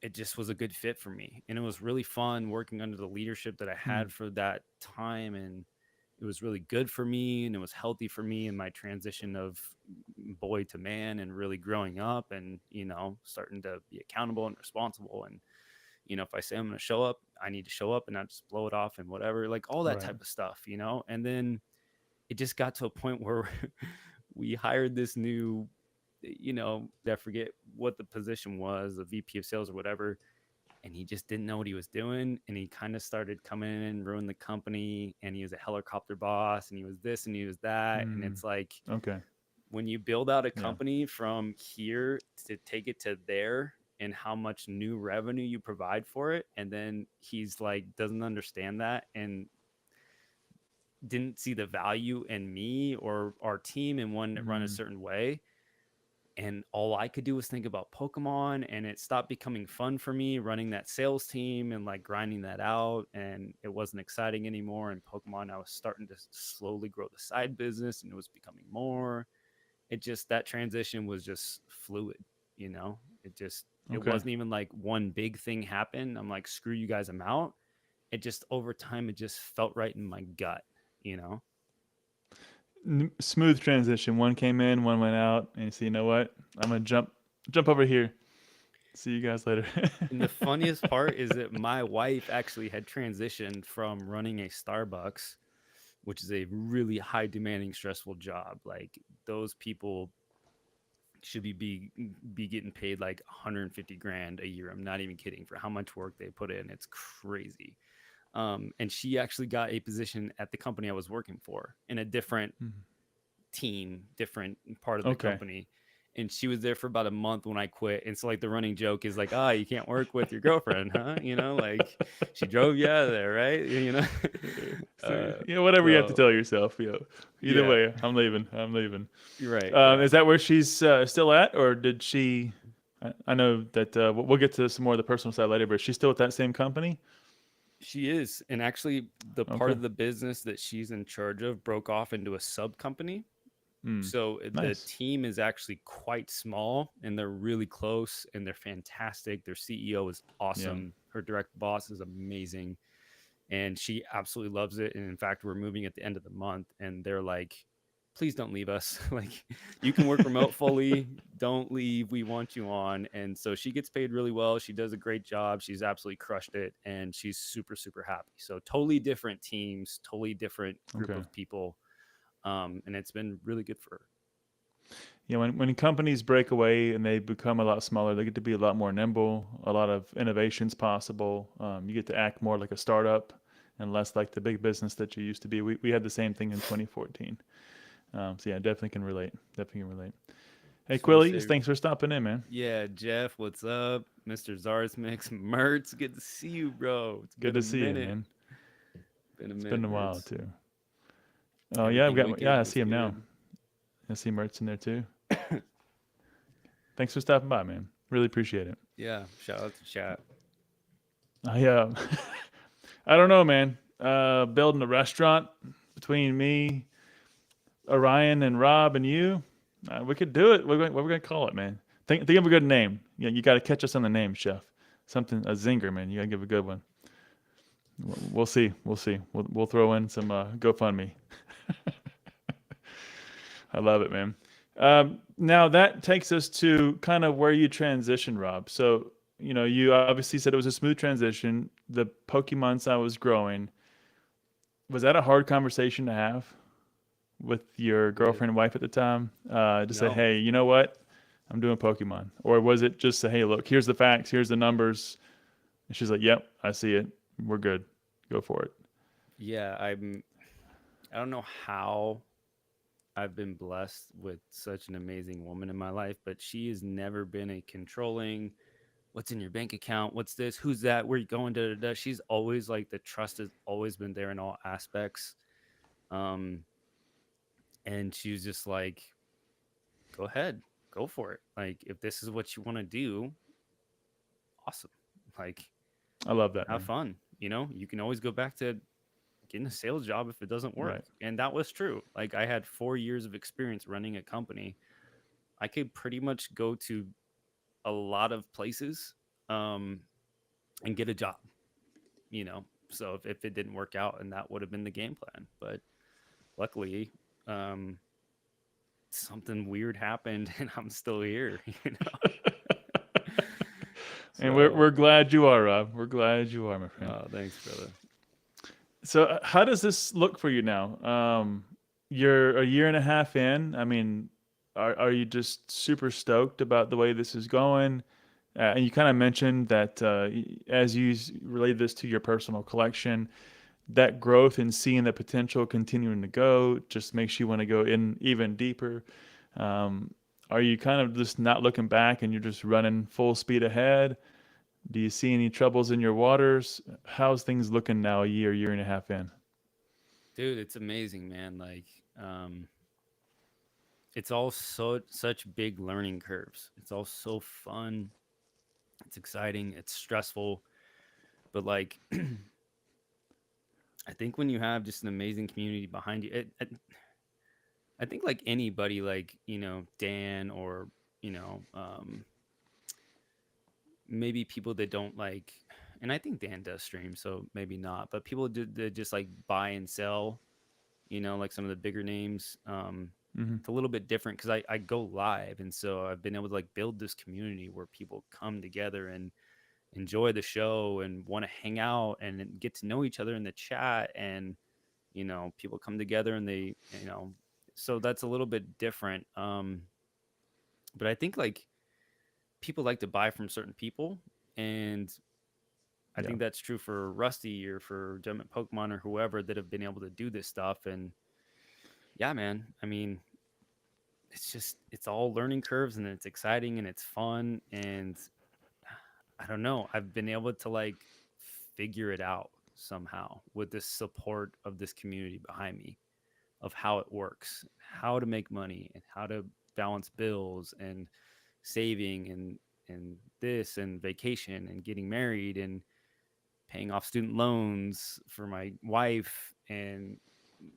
[SPEAKER 2] it just was a good fit for me, and it was really fun working under the leadership that I
[SPEAKER 1] Mm,
[SPEAKER 2] had for that time. And it was really good for me, and it was healthy for me in my transition of boy to man, and really growing up, and you know, starting to be accountable and responsible. And you know, if I say I'm going to show up, I need to show up and not just blow it off and whatever, like all that
[SPEAKER 1] right.
[SPEAKER 2] type of stuff, you know. And then it just got to a point where we hired this new, you know, I forget what the position was, the VP of sales or whatever, and he just didn't know what he was doing, and he kind of started coming in and ruin the company, and he was a helicopter boss, and he was this and he was that. And
[SPEAKER 1] Mm,
[SPEAKER 2] it's like,
[SPEAKER 1] okay.
[SPEAKER 2] when you build out a
[SPEAKER 1] Yeah.
[SPEAKER 2] company from here to take it to there, and how much new revenue you provide for it, and then he's like doesn't understand that, and didn't see the value in me or our team and wanted it run a
[SPEAKER 1] Mm,
[SPEAKER 2] certain way. And all I could do was think about Pokemon, and it stopped becoming fun for me running that sales team and like grinding that out, and it wasn't exciting anymore. And Pokemon, I was starting to slowly grow the side business, and it was becoming more. It just, that transition was just fluid, you know. It
[SPEAKER 1] okay.
[SPEAKER 2] wasn't even like one big thing happened, I'm like, screw you guys, I'm out. It just, over time, it just felt right in my gut, you know.
[SPEAKER 1] Smooth transition. One came in, one went out, and you see, you know what? I'm gonna jump over here. See you guys later.
[SPEAKER 2] And the funniest part is that my wife actually had transitioned from running a Starbucks, which is a really high demanding, stressful job. Like, those people should be getting paid like 150 grand a year. I'm not even kidding, for how much work they put in. It's crazy. And she actually got a position at the company I was working for in a different
[SPEAKER 1] Mm,
[SPEAKER 2] team, different part of the
[SPEAKER 1] okay.
[SPEAKER 2] company. And she was there for about a month when I quit. And so, like, the running joke is like, ah, you can't work with your girlfriend, huh? You know, like, she drove you out of there, right? You know?
[SPEAKER 1] So whatever you have to
[SPEAKER 2] So
[SPEAKER 1] tell yourself. Either
[SPEAKER 2] yeah,
[SPEAKER 1] way, I'm leaving. I'm leaving.
[SPEAKER 2] you're right. Yeah.
[SPEAKER 1] Is that where she's still at, or did she? I know that we'll get to some more of the personal side later, but she's still at that same company.
[SPEAKER 2] She is. And actually, the part
[SPEAKER 1] Okay.
[SPEAKER 2] of the business that she's in charge of broke off into a sub company.
[SPEAKER 1] Mm,
[SPEAKER 2] So the
[SPEAKER 1] nice.
[SPEAKER 2] team is actually quite small, and they're really close, and they're fantastic. Their CEO is
[SPEAKER 1] Yeah.
[SPEAKER 2] awesome. Her direct boss is amazing, and she absolutely loves it. And in fact, we're moving at the end of the month, and they're like, please don't leave us. Like, you can work remote fully. Don't leave. We want you on. And so she gets paid really well. She does a great job. She's absolutely crushed it, and she's super, super happy. So totally different teams, totally different group
[SPEAKER 1] Okay.
[SPEAKER 2] of people. And it's been really good for her.
[SPEAKER 1] Yeah, when companies break away and they become a lot smaller, they get to be a lot more nimble. A lot of innovations possible. You get to act more like a startup and less like the big business that you used to be. We had the same thing in 2014. So yeah, definitely can relate. Definitely can relate. Hey,
[SPEAKER 2] Just want to
[SPEAKER 1] Quilly,
[SPEAKER 2] say,
[SPEAKER 1] thanks for stopping in, man.
[SPEAKER 2] yeah, Jeff, what's up? Mr. Zars Mix, Mertz, good to see you, bro. It's
[SPEAKER 1] Good
[SPEAKER 2] been a
[SPEAKER 1] to see you,
[SPEAKER 2] minute.
[SPEAKER 1] man.
[SPEAKER 2] Been a
[SPEAKER 1] It's been
[SPEAKER 2] minute,
[SPEAKER 1] a while
[SPEAKER 2] Mertz.
[SPEAKER 1] too. Oh yeah,
[SPEAKER 2] Everything
[SPEAKER 1] yeah,
[SPEAKER 2] wicked.
[SPEAKER 1] I
[SPEAKER 2] What's
[SPEAKER 1] see him now.
[SPEAKER 2] good?
[SPEAKER 1] I see Mertz in there too. Thanks for stopping by, man. Really appreciate it.
[SPEAKER 2] Yeah, shout out to chat.
[SPEAKER 1] I I don't know, man. Building a restaurant between me, Orion, and Rob, and you. We could do it. What we gonna call it, man? Think of a good name. Yeah, you got to catch us on the name, chef. Something a zinger, man. You gotta give a good one. We'll see. We'll see. We'll throw in some GoFundMe. I love it, man. Now that takes us to kind of where you transition, Rob. So you obviously said it was a smooth transition. The Pokemon side was growing. Was that a hard conversation to have with your
[SPEAKER 2] With
[SPEAKER 1] girlfriend and wife at the time? To say,
[SPEAKER 2] no,
[SPEAKER 1] hey, you know what? I'm doing Pokemon. Or was it just say, hey, look, here's the facts, here's the numbers. And she's like, yep, I see it. We're good. Go for it.
[SPEAKER 2] yeah, I don't know how I've been blessed with such an amazing woman in my life, but she has never been a controlling, what's in your bank account, what's this, who's that, where you going, da, da, da. She's always like, the trust has always been there in all aspects. Um, and she was just like, go ahead, go for it. Like, if this is what you want to do, awesome. Like,
[SPEAKER 1] I love that,
[SPEAKER 2] have
[SPEAKER 1] man.
[SPEAKER 2] fun. You know, you can always go back to getting a sales job if it doesn't work.
[SPEAKER 1] Right.
[SPEAKER 2] And that was true. Like I had 4 years of experience running a company. I could pretty much go to a lot of places um, and get a job, you know. So if it didn't work out, and that would have been the game plan. But luckily, um, something weird happened, and I'm still here, you know.
[SPEAKER 1] And we're
[SPEAKER 2] So,
[SPEAKER 1] glad you are, Rob. We're glad you are, my friend.
[SPEAKER 2] thanks, brother.
[SPEAKER 1] So, how does this look for you now? You're a year and a half in. I mean, are you just super stoked about the way this is going? And you kind of mentioned that as you relate this to your personal collection, that growth and seeing the potential continuing to go just makes you want to go in even deeper. Um, are you kind of just not looking back and you're just running full speed ahead? Do you see any troubles in your waters? How's things looking now, a year and a half in?
[SPEAKER 2] Dude, it's amazing, man. Like, it's all such big learning curves. It's all so fun. It's exciting. It's stressful, but like, I think when you have just an amazing community behind you, I think like anybody, like you know Dan or you know maybe people that don't like, and I think Dan does stream, so maybe not, but people that just like buy and sell, you know, like some of the bigger names.
[SPEAKER 1] Hmm.
[SPEAKER 2] It's a little bit different because I go live, and so I've been able to like build this community where people come together and enjoy the show and want to hang out and get to know each other in the chat, and you know people come together and they, you know, so that's a little bit different. But I think like people like to buy from certain people, and I
[SPEAKER 1] Yeah.
[SPEAKER 2] think that's true for Rusty or for Gem Pokemon or whoever that have been able to do this stuff. And yeah, man, I mean, it's just it's all learning curves, and it's exciting and it's fun, and I don't know, I've been able to like figure it out somehow with the support of this community behind me, of how it works, how to make money, and how to balance bills and saving and this and vacation and getting married and paying off student loans for my wife and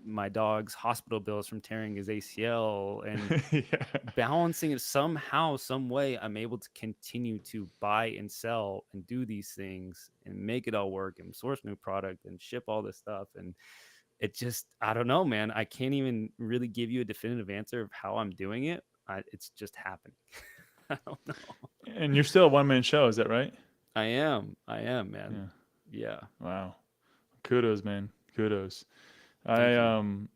[SPEAKER 2] my dog's hospital bills from tearing his ACL, and
[SPEAKER 1] Yeah.
[SPEAKER 2] balancing it somehow, some way. I'm able to continue to buy and sell and do these things and make it all work and source new product and ship all this stuff. And it just, I don't know, man. I can't even really give you a definitive answer of how I'm doing it. It's just happening. I don't know.
[SPEAKER 1] And you're still a one man show, is that right?
[SPEAKER 2] I am, man.
[SPEAKER 1] Yeah.
[SPEAKER 2] Yeah.
[SPEAKER 1] Wow. Kudos, man. Kudos. I
[SPEAKER 2] Thank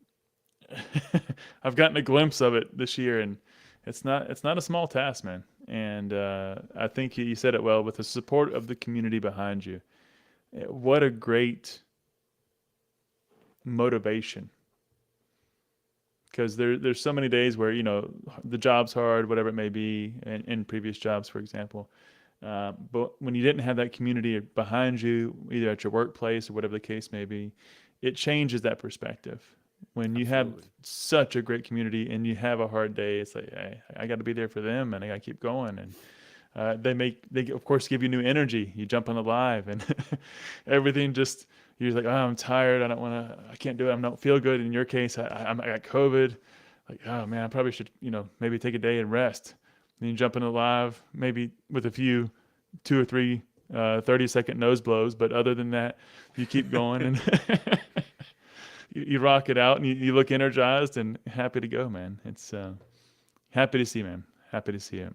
[SPEAKER 2] you.
[SPEAKER 1] I've gotten a glimpse of it this year, and it's not a small task, man. And I think you said it well with the support of the community behind you. What a great motivation, because there's so many days where the job's hard, whatever it may be, in previous jobs, for example. But when you didn't have that community behind you, either at your workplace or whatever the case may be, it changes that perspective. When you have
[SPEAKER 2] Absolutely.
[SPEAKER 1] such a great community and you have a hard day, it's like, hey, I got to be there for them, and I got to keep going. And they of course give you new energy. You jump on the live, and everything just you're like, oh, I'm tired. I can't do it. I don't feel good. In your case, I got COVID. Like, oh man, I probably should, maybe take a day and rest. Then you jump in the live, maybe with a few 2 or 3 30-second nose blows, but other than that, you keep going and you rock it out, and you look energized and happy to go, man. It's happy to see, man. Happy to see it.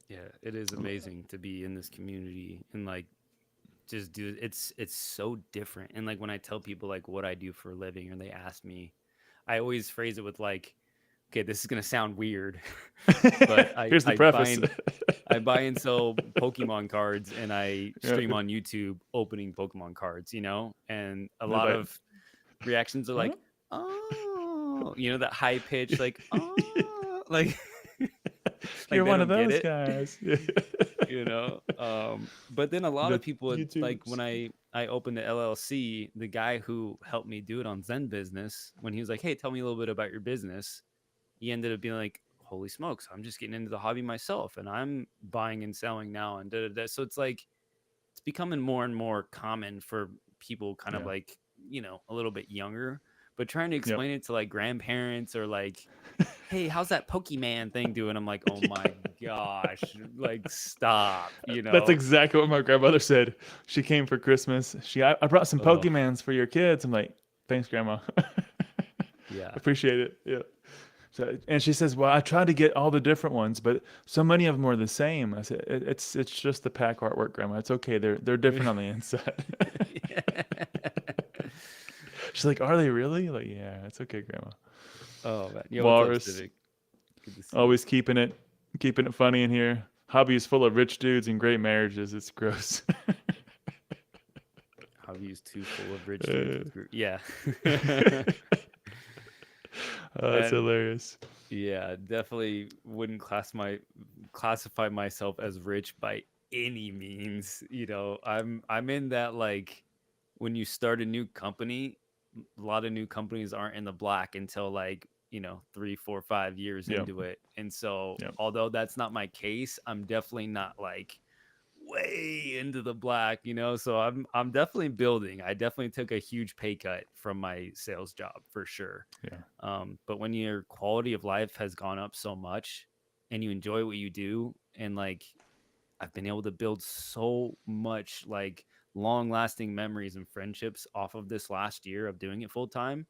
[SPEAKER 2] Yeah, it is amazing to be in this community and like just do it's so different. And like when I tell people like what I do for a living or they ask me, I always phrase it with like, okay, this is gonna sound weird, but
[SPEAKER 1] Here's the preface.
[SPEAKER 2] I buy and sell Pokemon cards, and I
[SPEAKER 1] Yeah.
[SPEAKER 2] stream on YouTube opening Pokemon cards, you know? And a
[SPEAKER 1] They're
[SPEAKER 2] lot
[SPEAKER 1] like,
[SPEAKER 2] of reactions are
[SPEAKER 1] huh?
[SPEAKER 2] like, oh, you know, that high pitch, like, oh, like, like
[SPEAKER 1] You're
[SPEAKER 2] they
[SPEAKER 1] one of
[SPEAKER 2] don't get
[SPEAKER 1] those
[SPEAKER 2] it,
[SPEAKER 1] guys.
[SPEAKER 2] you know. But then a lot
[SPEAKER 1] The
[SPEAKER 2] of people like
[SPEAKER 1] YouTubers.
[SPEAKER 2] when I opened the LLC, the guy who helped me do it on Zen Business, when he was like, hey, tell me a little bit about your business, he ended up being like, holy smokes, I'm just getting into the hobby myself, and I'm buying and selling now, and da, da, da. So it's like it's becoming more and more common for people kind of
[SPEAKER 1] Yeah.
[SPEAKER 2] like a little bit younger, but trying to
[SPEAKER 1] Yep.
[SPEAKER 2] explain it to like grandparents or like, hey, how's that Pokemon thing doing? I'm like, oh my gosh, like stop,
[SPEAKER 1] That's exactly what my grandmother said. She came for Christmas. I brought some
[SPEAKER 2] Oh,
[SPEAKER 1] Pokemans for your kids. I'm like, thanks, Grandma.
[SPEAKER 2] yeah.
[SPEAKER 1] Appreciate it. Yeah. So, and she says, well, I tried to get all the different ones, but so many of them are the same. I said, it's just the pack artwork, Grandma. It's okay. They're different on the inside. She's like, are they really? Like, yeah, it's okay, Grandma.
[SPEAKER 2] Oh man. Yo, what's up,
[SPEAKER 1] Walrus,
[SPEAKER 2] Civic? Good to see you.
[SPEAKER 1] always keeping it funny in here. Hobby is full of rich dudes and great marriages. It's gross.
[SPEAKER 2] Hobby is too full of rich dudes. Yeah.
[SPEAKER 1] That's
[SPEAKER 2] And
[SPEAKER 1] hilarious.
[SPEAKER 2] yeah, definitely wouldn't classify myself as rich by any means. I'm in that, like, when you start a new company, a lot of new companies aren't in the black until like 3, 4, 5 years
[SPEAKER 1] Yep.
[SPEAKER 2] into it. And so
[SPEAKER 1] Yep.
[SPEAKER 2] although that's not my case, I'm definitely not like way into the black, so I'm definitely building. I definitely took a huge pay cut from my sales job for sure.
[SPEAKER 1] Yeah.
[SPEAKER 2] But when your quality of life has gone up so much and you enjoy what you do, and like I've been able to build so much like long lasting memories and friendships off of this last year of doing it full time,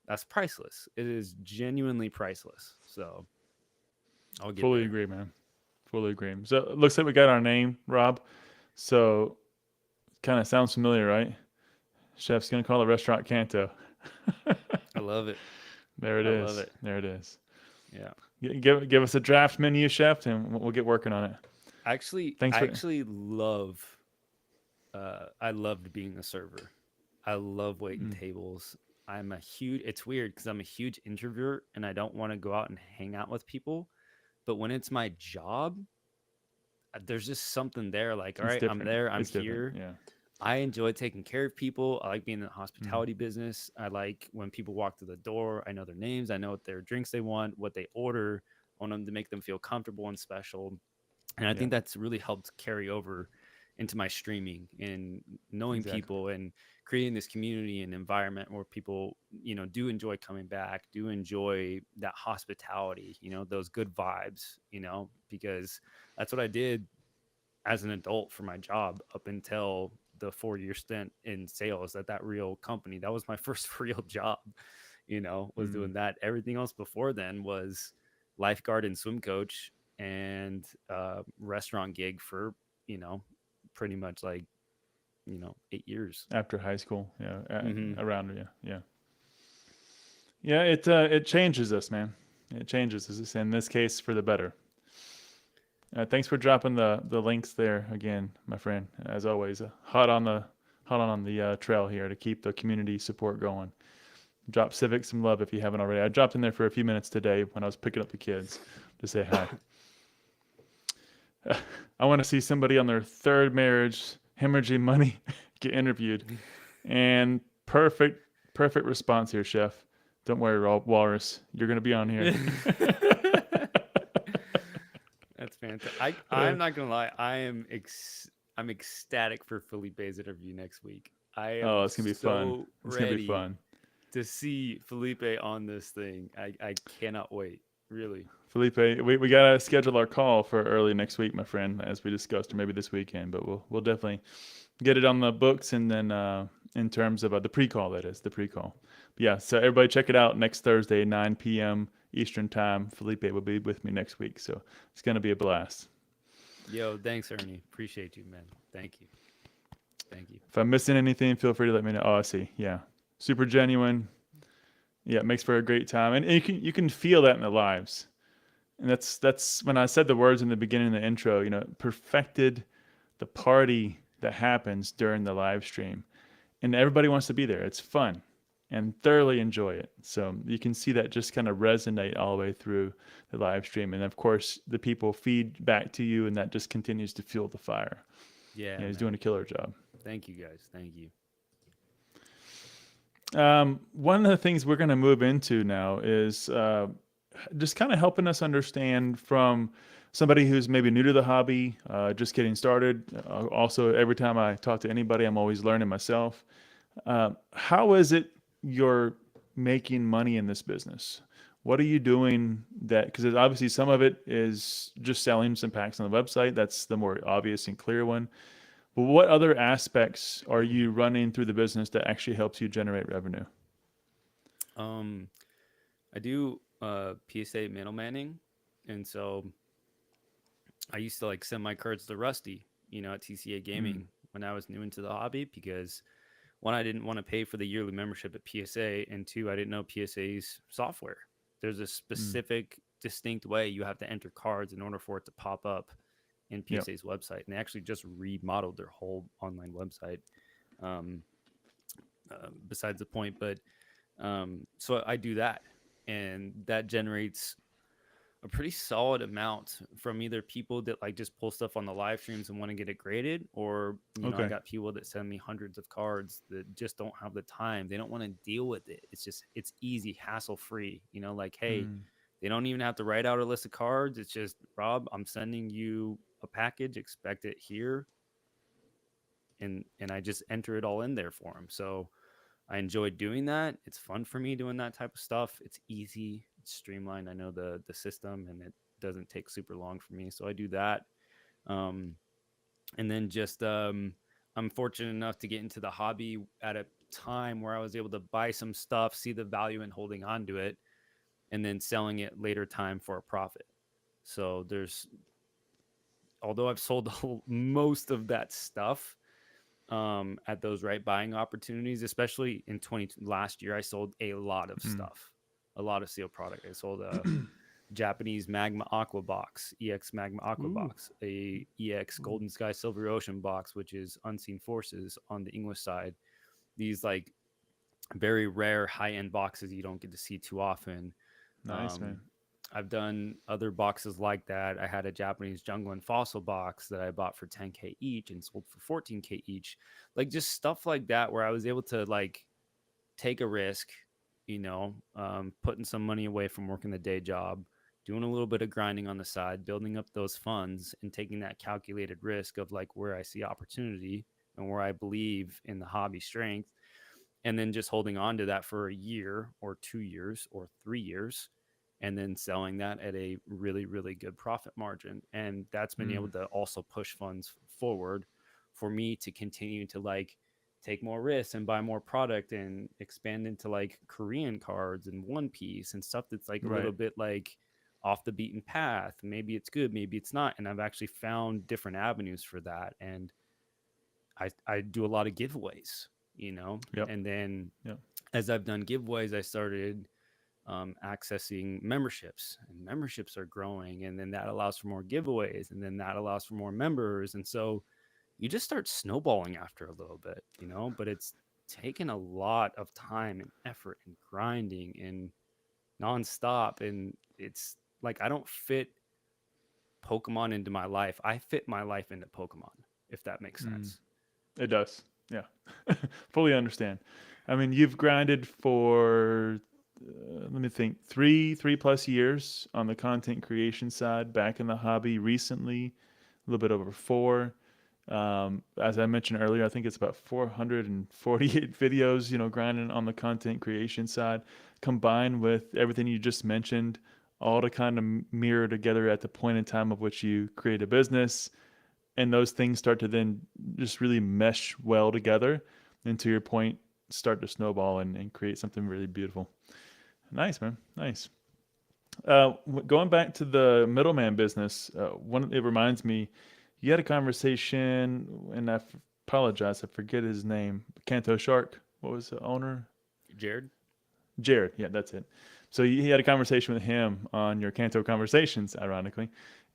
[SPEAKER 2] that's priceless. It is genuinely priceless. So I'll get
[SPEAKER 1] Fully
[SPEAKER 2] there.
[SPEAKER 1] agree, man. Fully agree. So it looks like we got our name, Rob. So kind of sounds familiar, right? Chef's gonna call the restaurant Canto.
[SPEAKER 2] I love it.
[SPEAKER 1] There it
[SPEAKER 2] I love
[SPEAKER 1] is.
[SPEAKER 2] it.
[SPEAKER 1] There it is.
[SPEAKER 2] Yeah.
[SPEAKER 1] Give us a draft menu, chef, and we'll get working on it.
[SPEAKER 2] Actually,
[SPEAKER 1] Thanks
[SPEAKER 2] I
[SPEAKER 1] for.
[SPEAKER 2] actually love I loved being a server. I love waiting
[SPEAKER 1] Mm,
[SPEAKER 2] tables. It's weird because I'm a huge introvert and I don't want to go out and hang out with people. But when it's my job, there's just something there. Like, all
[SPEAKER 1] it's
[SPEAKER 2] right, I'm
[SPEAKER 1] different.
[SPEAKER 2] there, I'm
[SPEAKER 1] It's different.
[SPEAKER 2] here.
[SPEAKER 1] Yeah.
[SPEAKER 2] I enjoy taking care of people. I like being in the
[SPEAKER 1] Mm,
[SPEAKER 2] hospitality business. I like when people walk through the door, I know their names, I know what their drinks they want, what they order. I want them to make them feel comfortable and special. And I
[SPEAKER 1] yeah.
[SPEAKER 2] think that's really helped carry over into my streaming and knowing
[SPEAKER 1] Exactly.
[SPEAKER 2] people and creating this community and environment where people, do enjoy coming back, do enjoy that hospitality, those good vibes, because that's what I did as an adult for my job up until the 4 year stint in sales at that real company. That was my first real job, was
[SPEAKER 1] Mm,
[SPEAKER 2] doing that. Everything else before then was lifeguard and swim coach and restaurant gig for, you know, pretty much like, 8 years.
[SPEAKER 1] after high school, yeah,
[SPEAKER 2] Hmm.
[SPEAKER 1] around yeah, yeah, yeah. It changes us, man. It changes us in this case for the better. Thanks for dropping the links there again, my friend. As always, hot on the trail here to keep the community support going. Drop Civic some love if you haven't already. I dropped in there for a few minutes today when I was picking up the kids to say hi. I want to see somebody on their third marriage hemorrhaging money get interviewed. And perfect response here, Chef. Don't worry, Walrus. You're gonna be on here.
[SPEAKER 2] That's fantastic. I'm not gonna lie. I'm ecstatic for Felipe's interview next week. I
[SPEAKER 1] Oh,
[SPEAKER 2] am
[SPEAKER 1] it's gonna be fun.
[SPEAKER 2] so
[SPEAKER 1] It's gonna be
[SPEAKER 2] ready
[SPEAKER 1] fun.
[SPEAKER 2] to see Felipe on this thing. I cannot wait. Really.
[SPEAKER 1] Felipe, we gotta schedule our call for early next week, my friend, as we discussed, or maybe this weekend. But we'll definitely get it on the books, and then in terms of the pre-call, that is the pre-call. But yeah, so everybody check it out next Thursday, 9 p.m. Eastern time. Felipe will be with me next week, so it's gonna be a blast.
[SPEAKER 2] Yo, thanks, Ernie. Appreciate you, man. Thank you. Thank you.
[SPEAKER 1] If I'm missing anything, feel free to let me know. Oh, I see. Yeah, super genuine. Yeah, it makes for a great time, and you can feel that in the lives. And that's when I said the words in the beginning of the intro. Perfected the party that happens during the live stream, and everybody wants to be there. It's fun, and thoroughly enjoy it. So you can see that just kind of resonate all the way through the live stream, and of course the people feed back to you, and that just continues to fuel the fire.
[SPEAKER 2] Yeah,
[SPEAKER 1] Yeah, he's
[SPEAKER 2] man.
[SPEAKER 1] doing a killer job.
[SPEAKER 2] Thank you, guys. Thank you.
[SPEAKER 1] One of the things we're going to move into now is just kind of helping us understand from somebody who's maybe new to the hobby, just getting started. Also, every time I talk to anybody, I'm always learning myself. How is it you're making money in this business? What are you doing that, because obviously some of it is just selling some packs on the website. That's the more obvious and clear one. But what other aspects are you running through the business that actually helps you generate revenue?
[SPEAKER 2] Um, I do PSA middlemaning, and so I used to like send my cards to Rusty, at TCA
[SPEAKER 1] Mm,
[SPEAKER 2] Gaming when I was new into the hobby because one, I didn't want to pay for the yearly membership at PSA, and two, I didn't know PSA's software. There's a
[SPEAKER 1] mm,
[SPEAKER 2] specific, distinct way you have to enter cards in order for it to pop up in
[SPEAKER 1] yep.
[SPEAKER 2] PSA's website, and they actually just remodeled their whole online website. Um, Besides the point, but so I do that, and that generates a pretty solid amount from either people that like just pull stuff on the live streams and want to get it graded, or I
[SPEAKER 1] Okay.
[SPEAKER 2] got people that send me hundreds of cards that just don't have the time. They don't want to deal with it. It's easy, hassle free. Like, hey,
[SPEAKER 1] Mm,
[SPEAKER 2] they don't even have to write out a list of cards. It's just, Rob, I'm sending you a package. Expect it here, and I just enter it all in there for them. So I enjoy doing that. It's fun for me doing that type of stuff. It's easy, it's streamlined. I know the system, and it doesn't take super long for me. So I do that. Um, and then just I'm fortunate enough to get into the hobby at a time where I was able to buy some stuff, see the value in holding on to it, and then selling it later time for a profit. So there's, although I've sold most of that stuff, at those right buying opportunities, especially in 20 last year, I sold a lot of
[SPEAKER 1] mm,
[SPEAKER 2] stuff, a lot of seal product. I sold a Japanese Magma Aqua box, EX Magma Aqua
[SPEAKER 1] ooh,
[SPEAKER 2] box, a EX
[SPEAKER 1] ooh,
[SPEAKER 2] Golden Sky Silver Ocean box, which is Unseen Forces on the English side. These like very rare high end boxes you don't get to see too often.
[SPEAKER 1] nice,
[SPEAKER 2] Um,
[SPEAKER 1] man.
[SPEAKER 2] I've done other boxes like that. I had a Japanese jungle and fossil box that I bought for 10K each and sold for 14K each. Like just stuff like that where I was able to like take a risk, putting some money away from working the day job, doing a little bit of grinding on the side, building up those funds and taking that calculated risk of like where I see opportunity and where I believe in the hobby strength, and then just holding on to that for a year or 2 years or 3 years, and then selling that at a really really good profit margin. And that's been able
[SPEAKER 1] Mm,
[SPEAKER 2] to also push funds forward for me to continue to like take more risks and buy more product and expand into like Korean cards and One Piece and stuff that's like a little
[SPEAKER 1] right.
[SPEAKER 2] bit like off the beaten path. Maybe it's good, maybe it's not, and I've actually found different avenues for that. And I do a lot of giveaways,
[SPEAKER 1] Yep.
[SPEAKER 2] and then
[SPEAKER 1] Yep.
[SPEAKER 2] as I've done giveaways, I started accessing memberships, and memberships are growing, and then that allows for more giveaways, and then that allows for more members, and so you just start snowballing after a little bit, but it's taken a lot of time and effort and grinding and nonstop, and it's like I don't fit Pokemon into my life. I fit my life into Pokemon, if that makes
[SPEAKER 1] Mm,
[SPEAKER 2] sense.
[SPEAKER 1] it does. Yeah. Fully understand. I mean, you've grinded for, let me think, three plus years on the content creation side, back in the hobby recently, a little bit over four. As I mentioned earlier, I think it's about 448 videos, grinding on the content creation side, combined with everything you just mentioned, all to kind of mirror together at the point in time of which you create a business. And those things start to then just really mesh well together. And to your point, start to snowball and create something really beautiful. Nice, man. Nice. Going back to the middleman business, it reminds me, you had a conversation, and apologize, I forget his name. Kanto Shark. What was the owner?
[SPEAKER 2] Jared?
[SPEAKER 1] Jared. Yeah, that's it. So he had a conversation with him on your Kanto Conversations, ironically.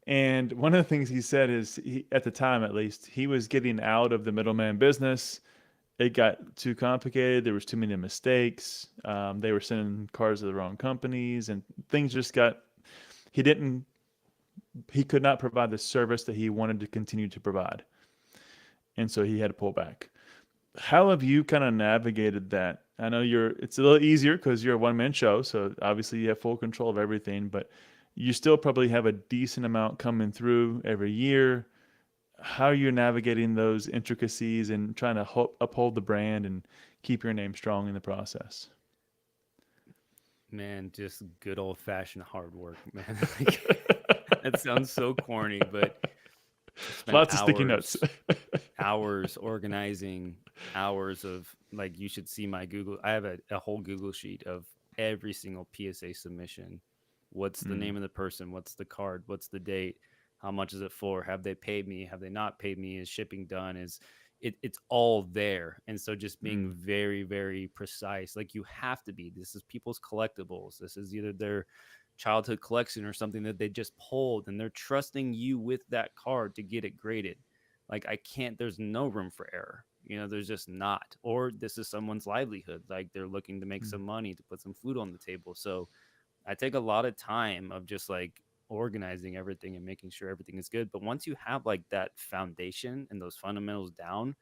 [SPEAKER 1] And one of the things he said is, at the time at least, he was getting out of the middleman business. It got too complicated. There was too many mistakes. They were sending cars to the wrong companies, and things just got. He didn't. He could not provide the service that he wanted to continue to provide, and so he had to pull back. How have you kind of navigated that? I know it's a little easier because you're a one man show, so obviously you have full control of everything, but you still probably have a decent amount coming through every year. How are you navigating those intricacies and trying to uphold the brand and keep your name strong in the process.
[SPEAKER 2] Man, just good old fashioned hard work, man. Like that sounds so corny, but I spent
[SPEAKER 1] Lots of sticky notes.
[SPEAKER 2] hours organizing, hours of like you should see my Google. I have a whole Google sheet of every single PSA submission. What's the
[SPEAKER 1] Mm,
[SPEAKER 2] name of the person? What's the card? What's the date? How much is it for? Have they paid me? Have they not paid me? Is shipping done? It's all there. And so just being
[SPEAKER 1] mm,
[SPEAKER 2] very, very precise, like you have to be. This is people's collectibles. This is either their childhood collection or something that they just pulled and they're trusting you with that card to get it graded. Like I can't, there's no room for error. There's just not. Or this is someone's livelihood. Like they're looking to make
[SPEAKER 1] mm,
[SPEAKER 2] some money to put some food on the table. So I take a lot of time of just like organizing everything and making sure everything is good. But once you have like that foundation and those fundamentals down,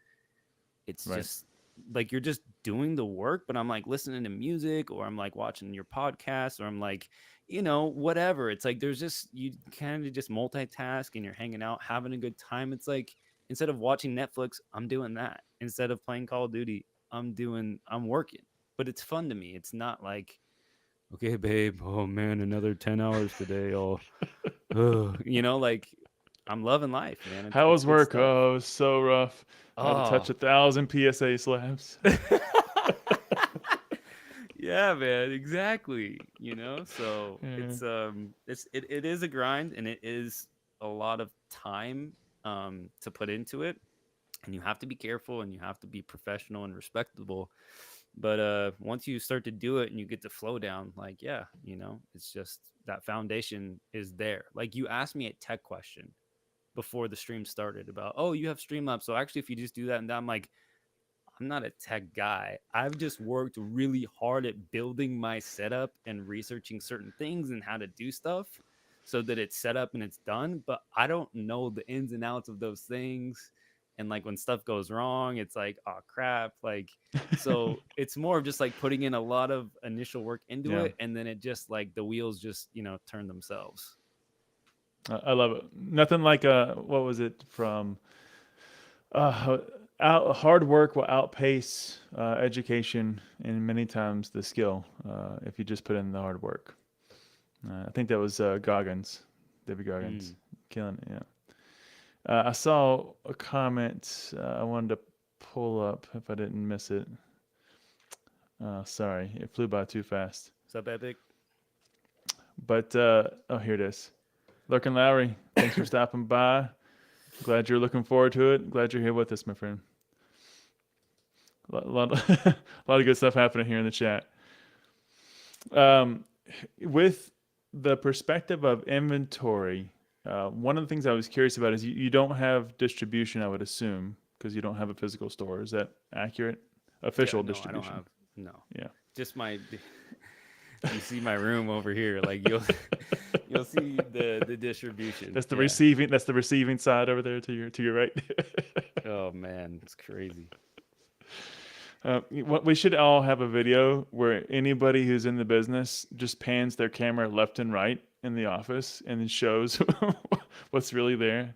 [SPEAKER 2] it's
[SPEAKER 1] right.
[SPEAKER 2] just like you're just doing the work, but I'm like listening to music or I'm like watching your podcast or I'm like, whatever. It's like there's just you kind of just multitask and you're hanging out, having a good time. It's like instead of watching Netflix, I'm doing that. Instead of playing Call of Duty, I'm working. But it's fun to me. It's not like, okay, babe, oh man, another 10 hours today. Like I'm loving life, man.
[SPEAKER 1] How
[SPEAKER 2] It's
[SPEAKER 1] was
[SPEAKER 2] good
[SPEAKER 1] work?
[SPEAKER 2] stuff.
[SPEAKER 1] Oh, so rough. I had to touch
[SPEAKER 2] Oh,
[SPEAKER 1] 1,000 PSA slabs.
[SPEAKER 2] yeah, man, exactly. So
[SPEAKER 1] Yeah.
[SPEAKER 2] it is a grind and it is a lot of time to put into it, and you have to be careful and you have to be professional and respectable. But once you start to do it and you get to flow down, like yeah, it's just that foundation is there. Like you asked me a tech question before the stream started about, oh, you have Streamlabs, so actually if you just do that and that, I'm like, I'm not a tech guy. I've just worked really hard at building my setup and researching certain things and how to do stuff so that it's set up and it's done. But I don't know the ins and outs of those things. And like when stuff goes wrong, it's like, oh crap. Like, so it's more of just like putting in a lot of initial work into
[SPEAKER 1] Yeah.
[SPEAKER 2] it. And then it just like the wheels just, turn themselves.
[SPEAKER 1] I love it. Nothing like what was it from? Uh, hard work will outpace education, and many times the skill. If you just put in the hard work. I think that was Goggins, David Goggins,
[SPEAKER 2] Mm.
[SPEAKER 1] killing it. Yeah. I saw a comment I wanted to pull up if I didn't miss it. Sorry, it flew by too fast.
[SPEAKER 2] What's up, Epic?
[SPEAKER 1] But oh, here it is. Lurkin Lowry, thanks for stopping by. Glad you're looking forward to it. Glad you're here with us, my friend. A lot, a lot of good stuff happening here in the chat. Um, with the perspective of inventory, one of the things I was curious about is you don't have distribution, I would assume, because you don't have a physical store. Is that accurate?
[SPEAKER 2] Yeah,
[SPEAKER 1] Official
[SPEAKER 2] no, I don't
[SPEAKER 1] distribution.
[SPEAKER 2] have, no.
[SPEAKER 1] Yeah.
[SPEAKER 2] Just my you see my room over here, like you'll see the distribution.
[SPEAKER 1] That's the
[SPEAKER 2] Yeah.
[SPEAKER 1] receiving. That's the receiving side over there to your right.
[SPEAKER 2] Oh man, it's crazy.
[SPEAKER 1] We should all have a video where anybody who's in the business just pans their camera left and right in the office and then shows what's really there.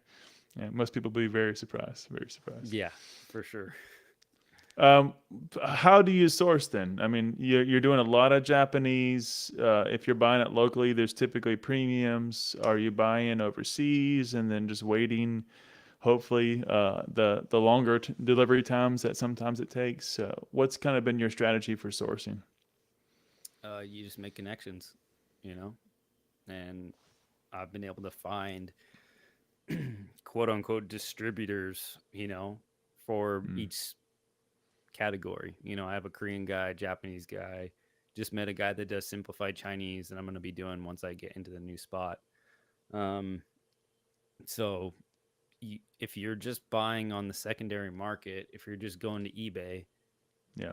[SPEAKER 1] Yeah, most people be very surprised. Very surprised.
[SPEAKER 2] Yeah, for sure.
[SPEAKER 1] Um, how do you source then? I mean, you're doing a lot of Japanese. If you're buying it locally, there's typically premiums. Are you buying overseas and then just waiting? Hopefully, the longer delivery times that sometimes it takes. What's kind of been your strategy for sourcing?
[SPEAKER 2] You just make connections, you know, and I've been able to find quote unquote distributors, for
[SPEAKER 1] Mm,
[SPEAKER 2] each category. I have a Korean guy, Japanese guy. Just met a guy that does simplified Chinese, and I'm going to be doing once I get into the new spot. Um, so if you're just buying on the secondary market, if you're just going to eBay
[SPEAKER 1] yeah,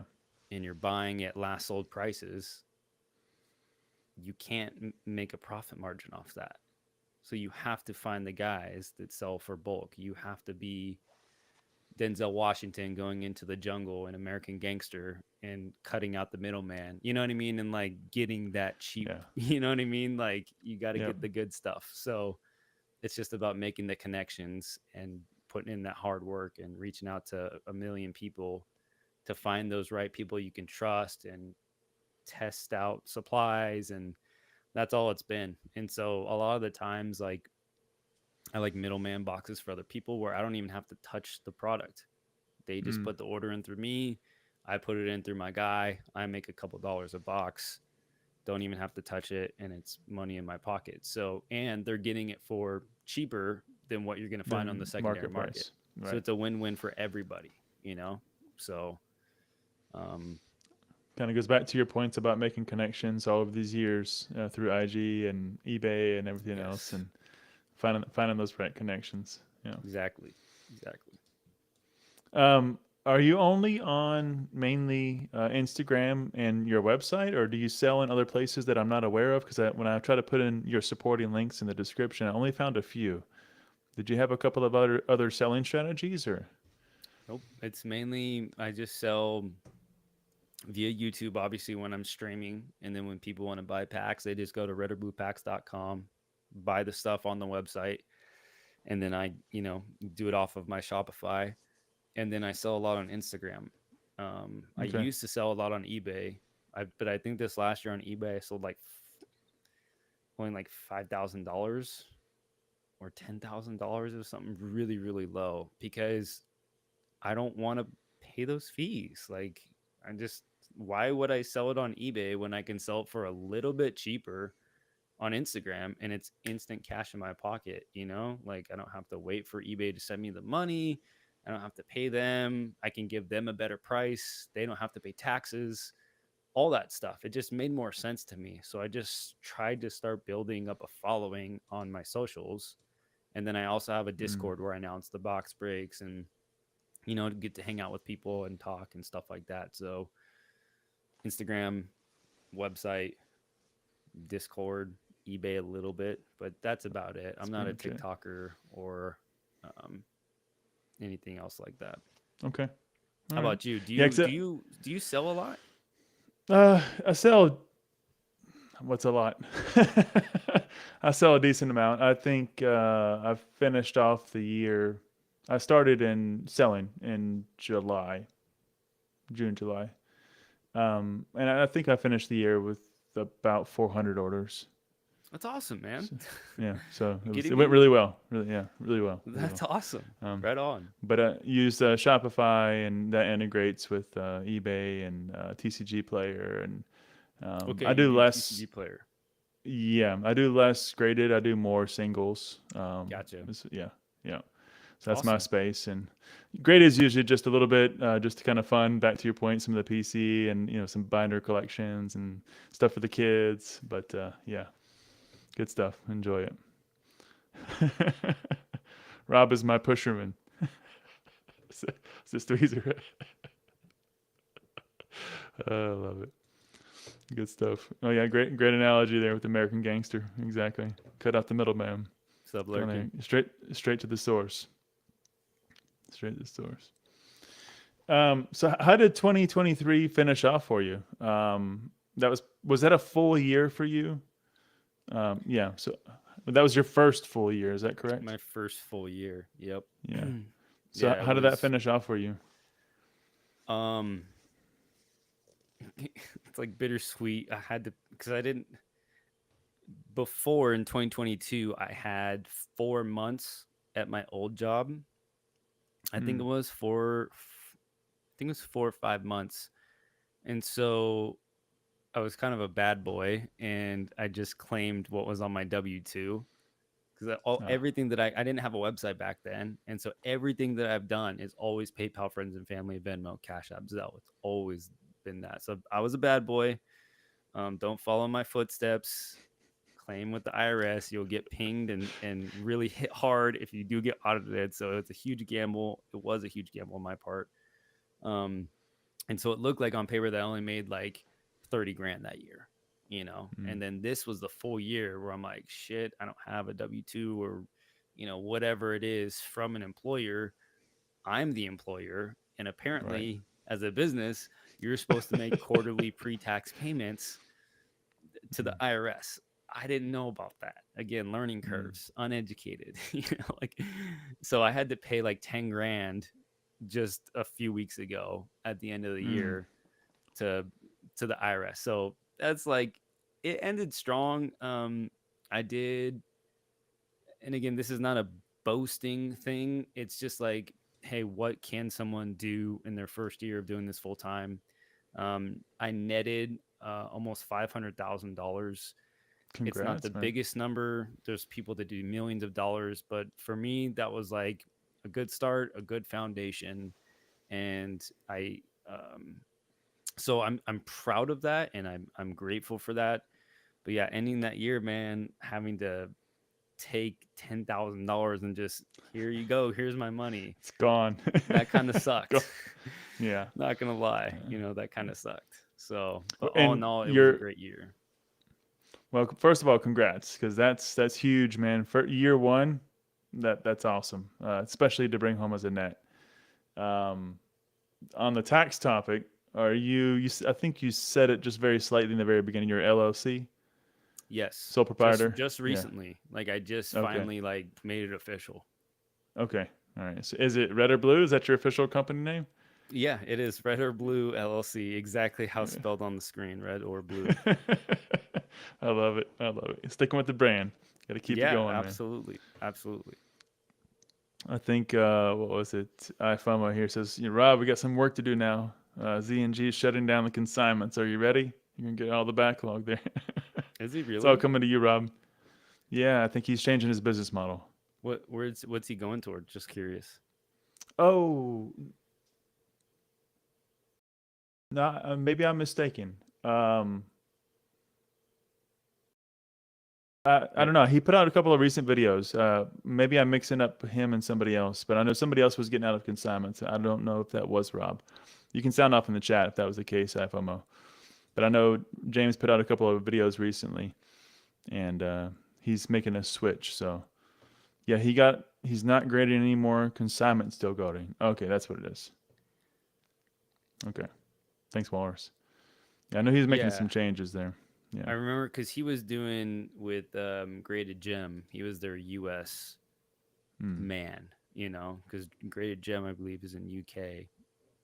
[SPEAKER 2] and you're buying at last sold prices, you can't make a profit margin off that. So you have to find the guys that sell for bulk. You have to be Denzel Washington going into the jungle and American Gangster and cutting out the middleman. You know what I mean? And like getting that cheap,
[SPEAKER 1] yeah,
[SPEAKER 2] you know what I mean? Like you got to
[SPEAKER 1] yeah.
[SPEAKER 2] get the good stuff. So it's just about making the connections and putting in that hard work and reaching out to a million people to find those right people you can trust and test out supplies, and that's all it's been. And so a lot of the times, like, I like middleman boxes for other people where I don't even have to touch the product. They just
[SPEAKER 1] Mm.
[SPEAKER 2] put the order in through me. I put it in through my guy. I make a couple dollars a box. Don't even have to touch it, and it's money in my pocket. So, and they're getting it for cheaper than what you're going to find on the
[SPEAKER 1] Then
[SPEAKER 2] secondary
[SPEAKER 1] market
[SPEAKER 2] market.
[SPEAKER 1] price.
[SPEAKER 2] So
[SPEAKER 1] Right.
[SPEAKER 2] it's a win-win for everybody, you know? So, um,
[SPEAKER 1] Kind of goes back to your points about making connections all over these years through IG and eBay and everything else,
[SPEAKER 2] yes,
[SPEAKER 1] and finding those right connections. Yeah.
[SPEAKER 2] exactly. Exactly.
[SPEAKER 1] Are you only on mainly Instagram and your website, or do you sell in other places that I'm not aware of? Because when I try to put in your supporting links in the description, I only found a few. Did you have a couple of other selling strategies, or?
[SPEAKER 2] Nope. It's mainly, I just sell via YouTube, obviously, when I'm streaming. And then when people want to buy packs, they just go to redorbluepacks.com, buy the stuff on the website. And then I, do it off of my Shopify. And then I sell a lot on Instagram. I
[SPEAKER 1] Okay.
[SPEAKER 2] used to sell a lot on eBay. But I think this last year on eBay, I sold like only like $5,000 or $10,000 or something really, really low, because I don't want to pay those fees. Like, I just, why would I sell it on eBay when I can sell it for a little bit cheaper on Instagram and it's instant cash in my pocket? Like, I don't have to wait for eBay to send me the money. I don't have to pay them. I can give them a better price. They don't have to pay taxes, all that stuff. It just made more sense to me. So I just tried to start building up a following on my socials. And then I also have a
[SPEAKER 1] Mm.
[SPEAKER 2] Discord where I announce the box breaks and to get to hang out with people and talk and stuff like that. So Instagram, website, Discord, eBay a little bit, but that's about it.
[SPEAKER 1] That's
[SPEAKER 2] I'm not
[SPEAKER 1] pretty
[SPEAKER 2] a
[SPEAKER 1] much it.
[SPEAKER 2] TikToker or um, anything else like that.
[SPEAKER 1] Okay. All
[SPEAKER 2] How
[SPEAKER 1] right.
[SPEAKER 2] about you? Do
[SPEAKER 1] Yeah.
[SPEAKER 2] you do you do you sell a lot?
[SPEAKER 1] I sell. What's a lot? I sell a decent amount. I think I've finished off the year. I started in selling in June, July. And I think I finished the year with about 400 orders.
[SPEAKER 2] That's awesome, man.
[SPEAKER 1] So, yeah, so
[SPEAKER 2] You
[SPEAKER 1] it
[SPEAKER 2] kidding
[SPEAKER 1] went
[SPEAKER 2] me?
[SPEAKER 1] really well. Really, yeah, really well, really
[SPEAKER 2] That's
[SPEAKER 1] well.
[SPEAKER 2] awesome.
[SPEAKER 1] Um,
[SPEAKER 2] Right on.
[SPEAKER 1] but I use Shopify, and that integrates with eBay and TCG Player, and
[SPEAKER 2] Okay,
[SPEAKER 1] I
[SPEAKER 2] you
[SPEAKER 1] do
[SPEAKER 2] do
[SPEAKER 1] less.
[SPEAKER 2] TCG player.
[SPEAKER 1] Yeah, I do less graded. I do more singles.
[SPEAKER 2] Gotcha.
[SPEAKER 1] Yeah, yeah. So that's my
[SPEAKER 2] Awesome.
[SPEAKER 1] space, and graded is usually just a little bit, just kind of fun. Back to your point, some of the PC and some binder collections and stuff for the kids. But yeah, good stuff. Enjoy it. Rob is my pusherman. Sister Weezer. I love it. Good stuff. Oh yeah, great analogy there with American Gangster. Exactly. Cut out the middleman.
[SPEAKER 2] Sub
[SPEAKER 1] Kind
[SPEAKER 2] lurking.
[SPEAKER 1] of straight to the source. Straight to the source. So how did 2023 finish off for you? That was that a full year for you? Yeah. So that was your first full year. Is that
[SPEAKER 2] My
[SPEAKER 1] correct?
[SPEAKER 2] first full year. Yep.
[SPEAKER 1] Yeah. So
[SPEAKER 2] Yeah, it
[SPEAKER 1] how did that
[SPEAKER 2] was.
[SPEAKER 1] finish off for you?
[SPEAKER 2] Um, it's like bittersweet. I had to, because I didn't, before in 2022, I had 4 months at my old job. I think it
[SPEAKER 1] Mm.
[SPEAKER 2] was I think it was 4 or 5 months. And so I was kind of a bad boy and I just claimed what was on my W-2, because
[SPEAKER 1] Ah,
[SPEAKER 2] everything that I didn't have a website back then. And so everything that I've done is always PayPal, friends and family, Venmo, Cash App, Zelle. It's always been that. So I was a bad boy. Don't follow my footsteps. Claim with the IRS. You'll get pinged and really hit hard if you do get audited. So it's a huge gamble. It was a huge gamble on my part. Um, and so it looked like on paper that I only made like 30 grand that year,
[SPEAKER 1] mm.
[SPEAKER 2] and then this was the full year where I'm like, shit, I don't have a W-2 or, whatever it is from an employer. I'm the employer. And
[SPEAKER 1] Right.
[SPEAKER 2] apparently, as a business, you're supposed to make quarterly pre-tax payments to the
[SPEAKER 1] Mm.
[SPEAKER 2] IRS. I didn't know about that. Again, learning
[SPEAKER 1] Mm.
[SPEAKER 2] curves, uneducated, like, so I had to pay like 10 grand just a few weeks ago at the end of the
[SPEAKER 1] Mm,
[SPEAKER 2] year to the IRS. So that's like it ended strong. I did, and again, this is not a boasting thing. It's just like, hey, what can someone do in their first year of doing this full time? I netted almost $500,000. It's not the
[SPEAKER 1] congrats, man.
[SPEAKER 2] biggest number. There's people that do millions of dollars, but for me, that was like a good start, a good foundation, and um, so I'm proud of that, and I'm grateful for that. But yeah, ending that year, man, having to take $10,000 and just here you go, here's my money.
[SPEAKER 1] It's gone.
[SPEAKER 2] That kind of
[SPEAKER 1] Go.
[SPEAKER 2] sucked.
[SPEAKER 1] Yeah.
[SPEAKER 2] Not gonna lie, that kind of sucked. So, but all in
[SPEAKER 1] And
[SPEAKER 2] all, it was a
[SPEAKER 1] you're
[SPEAKER 2] great year.
[SPEAKER 1] well. First of all, congrats, because that's huge, man. For year one, that's awesome, especially to bring home as a net. Um, on the tax topic, are you? I think you said it just very slightly in the very beginning. You're LLC,
[SPEAKER 2] Yes,
[SPEAKER 1] sole
[SPEAKER 2] just
[SPEAKER 1] proprietor.
[SPEAKER 2] just
[SPEAKER 1] Yeah.
[SPEAKER 2] recently, like I just
[SPEAKER 1] Okay.
[SPEAKER 2] finally like made it official.
[SPEAKER 1] Okay. All right. So is it Red or Blue? Is that your official company name?
[SPEAKER 2] Yeah, it is Red or Blue LLC, exactly how spelled on the screen, red or blue.
[SPEAKER 1] I love it. I love it. Sticking with the brand. Got to keep it
[SPEAKER 2] Yeah,
[SPEAKER 1] going, man.
[SPEAKER 2] absolutely, absolutely.
[SPEAKER 1] I think what was it? iFOMO here says, Rob, we got some work to do now. Z&G is shutting down the consignments. Are you ready? You're gonna get all the backlog there.
[SPEAKER 2] Is he
[SPEAKER 1] It's all
[SPEAKER 2] really?
[SPEAKER 1] coming to you, Rob. Yeah, I think he's changing his business model.
[SPEAKER 2] What's he going toward? Just curious.
[SPEAKER 1] Oh, no, maybe I'm mistaken. I
[SPEAKER 2] Yep.
[SPEAKER 1] don't know. He put out a couple of recent videos. Maybe I'm mixing up him and somebody else, but I know somebody else was getting out of consignments. I don't know if that was Rob. You can sound off in the chat if that was the case, FOMO. But I know James put out a couple of videos recently, and he's making a switch. So yeah, he's not grading anymore. Consignment still grading. Okay, that's what it is. Okay, thanks, Walrus. Yeah, I know he's making
[SPEAKER 2] Yeah,
[SPEAKER 1] some changes there. Yeah.
[SPEAKER 2] I remember because he was doing with Graded Gem. He was their U.S.
[SPEAKER 1] Hmm.
[SPEAKER 2] man, because Graded Gem, I believe, is in UK.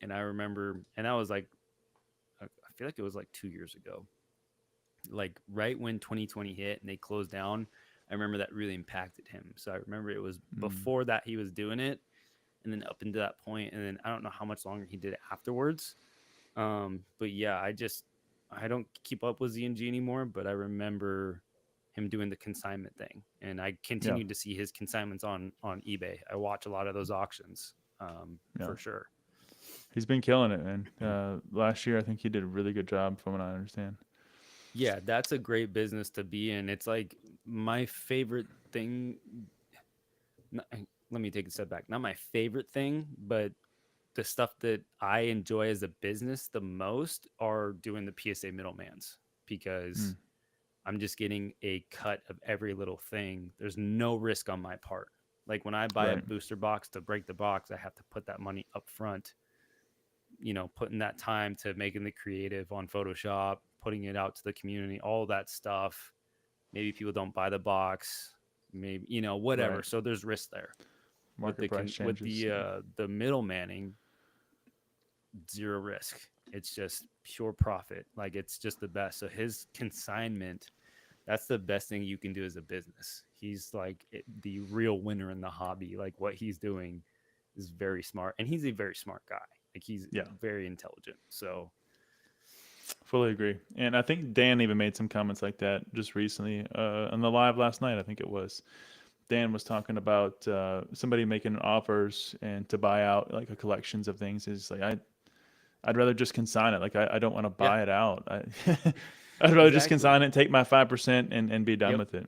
[SPEAKER 2] And I remember, and that was like, I feel like it was like 2 years ago, like right when 2020 hit and they closed down. I remember that really impacted him. So I remember it was
[SPEAKER 1] Hmm.
[SPEAKER 2] before that he was doing it, and then up into that point, and then I don't know how much longer he did it afterwards. But yeah, I don't keep up with ZNG anymore, but I remember him doing the consignment thing, and I
[SPEAKER 1] Yeah.
[SPEAKER 2] continued to see his consignments on eBay. I watch a lot of those auctions,
[SPEAKER 1] Yeah.
[SPEAKER 2] for sure.
[SPEAKER 1] He's been killing it, man. Last year, I think he did a really good job, from what I understand.
[SPEAKER 2] Yeah, that's a great business to be in. It's like my favorite thing. Let me take a step back. Not my favorite thing, but the stuff that I enjoy as a business the most are doing the PSA middlemans
[SPEAKER 1] Hmm.
[SPEAKER 2] because I'm just getting a cut of every little thing. There's no risk on my part. Like when I buy a
[SPEAKER 1] Right.
[SPEAKER 2] booster box to break the box, I have to put that money up front, putting that time to making the creative on Photoshop, putting it out to the community, all that stuff. Maybe people don't buy the box, maybe, whatever.
[SPEAKER 1] Right.
[SPEAKER 2] So there's risk there. With
[SPEAKER 1] Market price
[SPEAKER 2] with
[SPEAKER 1] changes. Yeah.
[SPEAKER 2] the middlemaning, zero risk. It's just pure profit. Like it's just the best. So his consignment, that's the best thing you can do as a business. He's like the real winner in the hobby. Like what he's doing is very smart, and he's a very smart guy. Like he's
[SPEAKER 1] Yeah.
[SPEAKER 2] very intelligent. So
[SPEAKER 1] Fully agree. And I think Dan even made some comments like that just recently on the live last night. I think it was. Dan was talking about somebody making offers and to buy out like a collections of things. Is like I'd rather just consign it. Like I don't want to
[SPEAKER 2] yeah,
[SPEAKER 1] buy it out. I'd rather just
[SPEAKER 2] exactly.
[SPEAKER 1] consign it, take my 5% and be done
[SPEAKER 2] Yep.
[SPEAKER 1] with it.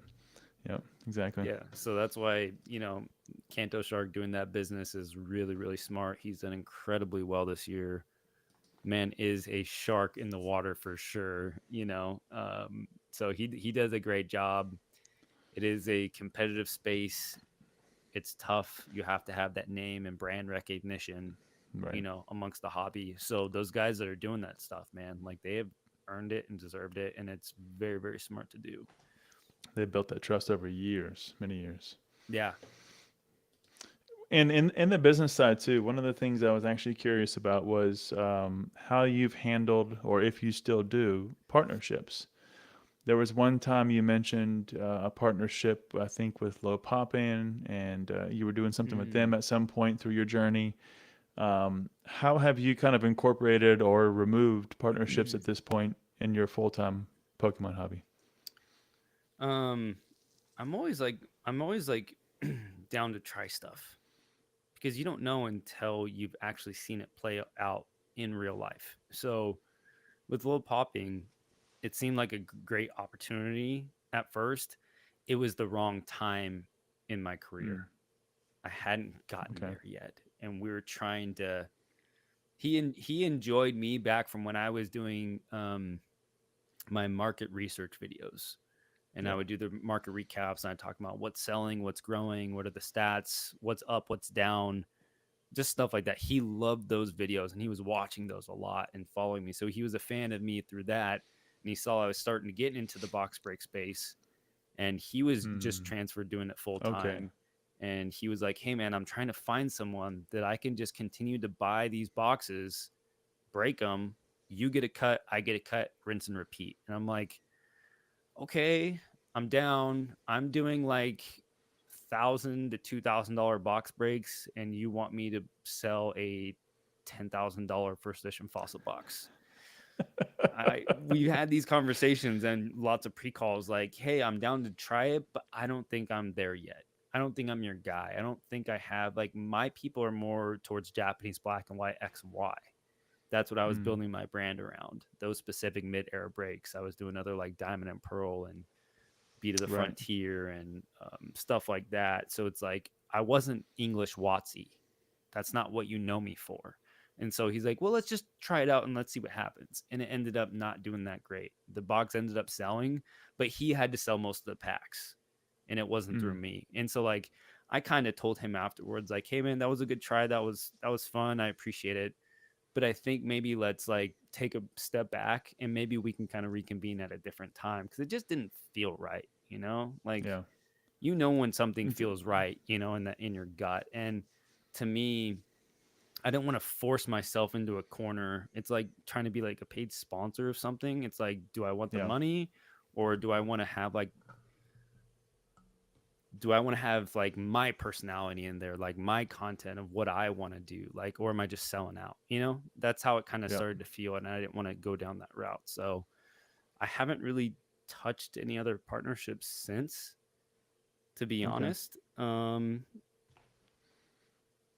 [SPEAKER 1] Yep, exactly.
[SPEAKER 2] Yeah. So that's why, Kanto Shark doing that business is really, really smart. He's done incredibly well this year. Man is a shark in the water for sure. So he does a great job. It is a competitive space. It's tough. You have to have that name and brand recognition,
[SPEAKER 1] Right.
[SPEAKER 2] amongst the hobby. So those guys that are doing that stuff, man, like they have earned it and deserved it, and it's very, very smart to do.
[SPEAKER 1] They built that trust over years, many years.
[SPEAKER 2] Yeah.
[SPEAKER 1] And in the business side too, one of the things I was actually curious about was how you've handled, or if you still do, partnerships. There was one time you mentioned a partnership, I think, with Low Poppin, and you were doing something with them
[SPEAKER 2] Mm.
[SPEAKER 1] at some point through your journey. How have you kind of incorporated or removed partnerships at this point in your full time Pokemon hobby?
[SPEAKER 2] um, I'm always like down to try stuff because you don't know until you've actually seen it play out in real life. So with low popping, it seemed like a great opportunity at first. It was the wrong time in my career.
[SPEAKER 1] Mm,
[SPEAKER 2] I hadn't gotten
[SPEAKER 1] okay.
[SPEAKER 2] there yet, and we were trying to. He enjoyed me back from when I was doing my market research videos, and I
[SPEAKER 1] Yep.
[SPEAKER 2] would do the market recaps and I talk about what's selling, what's growing, what are the stats, what's up, what's down, just stuff like that. He loved those videos and he was watching those a lot and following me. So he was a fan of me through that. And he saw I was starting to get into the box break space and he was just
[SPEAKER 1] Mm,
[SPEAKER 2] transferred doing it full
[SPEAKER 1] okay.
[SPEAKER 2] time. And he was like, "Hey man, I'm trying to find someone that I can just continue to buy these boxes, break them. You get a cut, I get a cut, rinse and repeat." And I'm like, "Okay, I'm down. I'm doing like $1,000 to $2,000 box breaks, and you want me to sell a $10,000 first edition fossil box." I We had these conversations and lots of pre-calls like, "Hey, I'm down to try it, but I don't think I'm there yet. I don't think I'm your guy. I don't think I have like my people are more towards Japanese black and white X and Y." That's what I was
[SPEAKER 1] Mm,
[SPEAKER 2] building my brand around. Those specific mid-air breaks. I was doing other like Diamond and Pearl and Beat of the
[SPEAKER 1] right.
[SPEAKER 2] Frontier and stuff like that. So it's like I wasn't English Watsy. That's not what you know me for. And so he's like, "Well, let's just try it out and let's see what happens." And it ended up not doing that great. The box ended up selling, but he had to sell most of the packs and it wasn't through
[SPEAKER 1] Mm,
[SPEAKER 2] me. And so like I kind of told him afterwards, like, "Hey man, that was a good try. That was fun. I appreciate it. But I think maybe let's like take a step back and maybe we can kind of reconvene at a different time because it just didn't feel right, you know? Like
[SPEAKER 1] yeah.
[SPEAKER 2] you know when something
[SPEAKER 1] It's,
[SPEAKER 2] feels right, you know, in your gut. And to me, I didn't want to force myself into a corner. It's like trying to be like a paid sponsor of something. It's like, do I want the
[SPEAKER 1] yeah.
[SPEAKER 2] money or do I want to have like my personality in there, like my content of what I want to do, like, or am I just selling out? You know, that's how it kind of
[SPEAKER 1] Yeah.
[SPEAKER 2] started to feel, and I didn't want to go down that route. So I haven't really touched any other partnerships since, to be
[SPEAKER 1] Okay.
[SPEAKER 2] honest.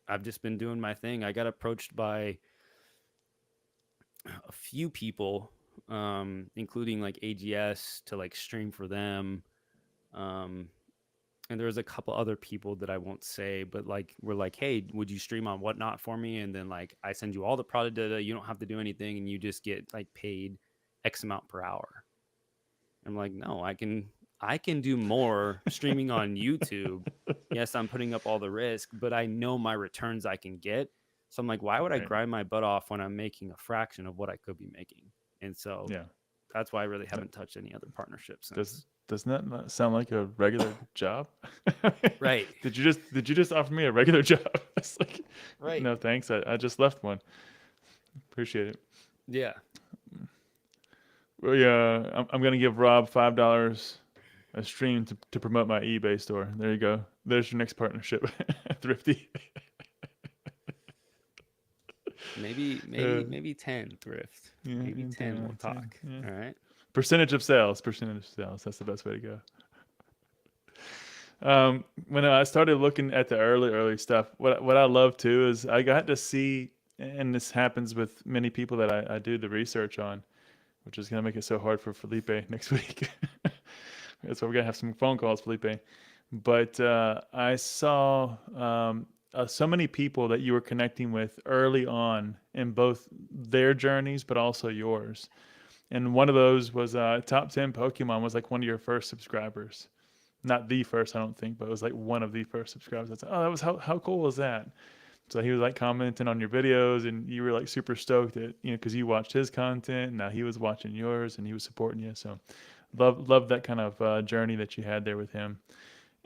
[SPEAKER 2] I've just been doing my thing. I got approached by a few people, including like AGS to like stream for them. Um, and there was a couple other people that I won't say, but like we're like, "Hey, would you stream on whatnot for me?" And then like I send you all the product data. You don't have to do anything, and you just get like paid X amount per hour. I'm like, no, I can do more streaming on YouTube. Yes, I'm putting up all the risk, but I know my returns I can get. So I'm like, why would I
[SPEAKER 1] Right.
[SPEAKER 2] grind my butt off when I'm making a fraction of what I could be making? And so
[SPEAKER 1] Yeah.
[SPEAKER 2] that's why I really
[SPEAKER 1] That-
[SPEAKER 2] haven't touched any other partnerships
[SPEAKER 1] Does
[SPEAKER 2] since.
[SPEAKER 1] doesn't that not sound like a regular job?
[SPEAKER 2] Right.
[SPEAKER 1] Did you just offer me a regular job? It's like,
[SPEAKER 2] Right.
[SPEAKER 1] no thanks. I just left one. Appreciate it.
[SPEAKER 2] Yeah.
[SPEAKER 1] Well, yeah, I'm gonna give Rob $5 a stream to promote my eBay store. There you go. There's your next partnership. Thrifty.
[SPEAKER 2] Maybe,
[SPEAKER 1] Uh,
[SPEAKER 2] maybe, maybe 10 thrift.
[SPEAKER 1] yeah,
[SPEAKER 2] Maybe 10 we'll
[SPEAKER 1] 10.
[SPEAKER 2] talk.
[SPEAKER 1] Yeah.
[SPEAKER 2] All right.
[SPEAKER 1] Percentage of sales. Percentage of sales. That's the best way to go. When I started looking at the early stuff, what I love too is I got to see, and this happens with many people that I do the research on, which is gonna make it so hard for Felipe next week. That's why we're gonna have some phone calls, Felipe. But I saw so many people that you were connecting with early on in both their journeys, but also yours. And one of those was Top 10 Pokemon was like one of your first subscribers. Not the first, I don't think, but it was like one of the first subscribers. I was like, oh, that was how cool was that? So he was like commenting on your videos, and you were like super stoked at because you watched his content. And now he was watching yours, and he was supporting you. So love that kind of journey that you had there with him.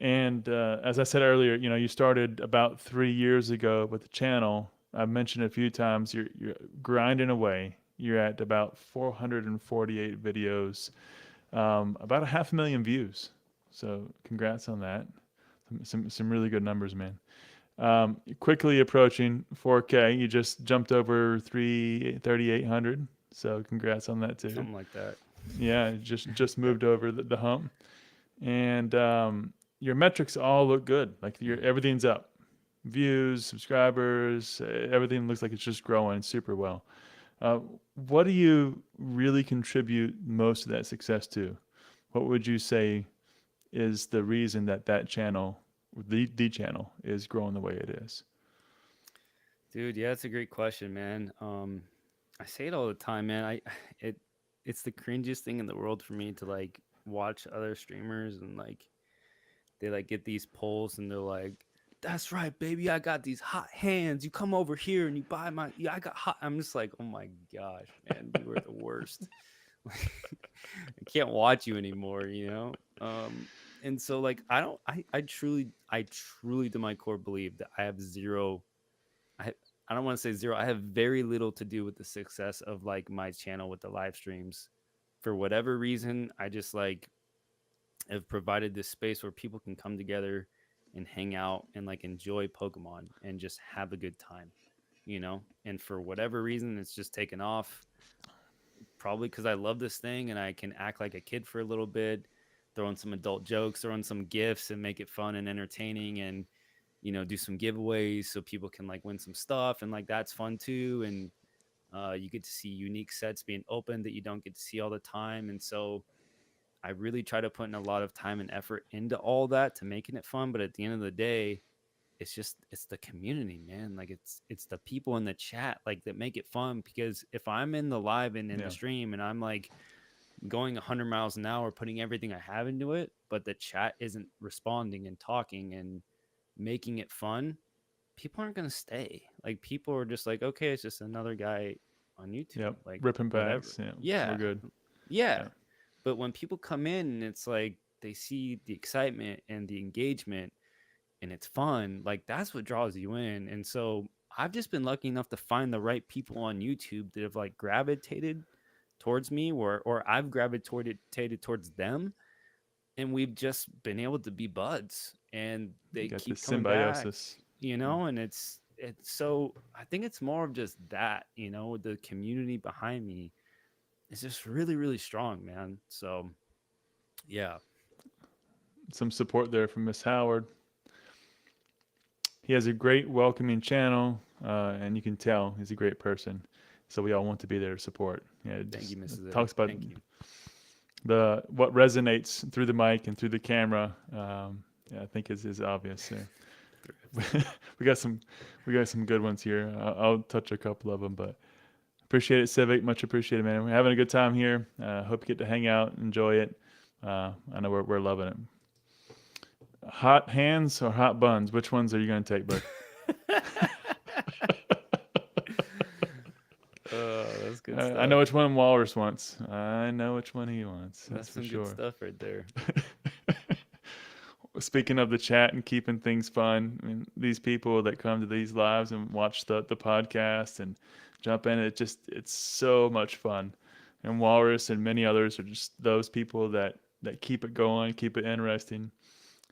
[SPEAKER 1] And as I said earlier, you started about 3 years ago with the channel. I've mentioned a few times you're grinding away. You're at about 448 videos, about a 500,000 views. So congrats on that. Some really good numbers, man. Quickly approaching 4K. You just jumped over 3,800. So congrats on that too.
[SPEAKER 2] Something like that.
[SPEAKER 1] Yeah, just moved over the hump, and your metrics all look good. Like everything's up, views, subscribers, everything looks like it's just growing super well. Uh, what do you really contribute most of that success to? What would you say is the reason that channel, the channel, is growing the way it is?
[SPEAKER 2] Dude, yeah, that's a great question, man. I say it all the time, man. It it's the cringiest thing in the world for me to like watch other streamers and like they like get these polls and they're like, "That's right, baby. I got these hot hands. You come over here and you buy my. Yeah, I got hot." I'm just like, oh my gosh, man, you are the worst. I can't watch you anymore, you know. And so like I don't. I truly to my core believe that I have zero. I I don't want to say zero. I have very little to do with the success of like my channel with the live streams. For whatever reason, I just like have provided this space where people can come together and hang out and like enjoy Pokemon and just have a good time, you know? And for whatever reason, it's just taken off. Probably because I love this thing and I can act like a kid for a little bit, throw in some adult jokes, throw in some gifts and make it fun and entertaining and, do some giveaways so people can like win some stuff. And like that's fun too. And you get to see unique sets being opened that you don't get to see all the time. And so, I really try to put in a lot of time and effort into all that to making it fun. But at the end of the day, it's the community, man. Like it's the people in the chat like that make it fun. Because if I'm in the live and in the
[SPEAKER 1] Yeah.
[SPEAKER 2] stream and I'm like going 100 miles an hour, putting everything I have into it, but the chat isn't responding and talking and making it fun, people aren't gonna stay. Like people are just like, okay, it's just another guy on YouTube,
[SPEAKER 1] Yep.
[SPEAKER 2] like
[SPEAKER 1] Ripping
[SPEAKER 2] whatever.
[SPEAKER 1] packs. Yeah. We're
[SPEAKER 2] Yeah,
[SPEAKER 1] good.
[SPEAKER 2] yeah.
[SPEAKER 1] Yeah.
[SPEAKER 2] But when people come in and it's like they see the excitement and the engagement and it's fun, like that's what draws you in. And so I've just been lucky enough to find the right people on YouTube that have like gravitated towards me or I've gravitated towards them and we've just been able to be buds and
[SPEAKER 1] You
[SPEAKER 2] they
[SPEAKER 1] got this
[SPEAKER 2] keep coming back,
[SPEAKER 1] symbiosis. Yeah.
[SPEAKER 2] and it's so I think it's more of just that, the community behind me is just really, really strong, man. So yeah.
[SPEAKER 1] Some support there from Miss Howard. He has a great welcoming channel, and you can tell he's a great person. So we all want to be there to support. Yeah, it
[SPEAKER 2] Thank
[SPEAKER 1] just
[SPEAKER 2] you,
[SPEAKER 1] it
[SPEAKER 2] Mrs. A.
[SPEAKER 1] talks about
[SPEAKER 2] Thank you.
[SPEAKER 1] the what resonates through the mic and through the camera. Yeah, I think is obvious. we got some we got some good ones here. I'll touch a couple of them, but appreciate it, Civic. Much appreciated, man. We're having a good time here. Hope you get to hang out, enjoy it. I know we're loving it. Hot hands or hot buns? Which ones are you going to take, bud?
[SPEAKER 2] That's good
[SPEAKER 1] I know
[SPEAKER 2] stuff.
[SPEAKER 1] which one Walrus wants. I know which one he wants. That's
[SPEAKER 2] That's
[SPEAKER 1] for
[SPEAKER 2] some good
[SPEAKER 1] sure.
[SPEAKER 2] stuff right there.
[SPEAKER 1] Speaking of the chat and keeping things fun, I mean, these people that come to these lives and watch the podcast and jump in, it's so much fun. And Walrus and many others are just those people that keep it going, keep it interesting.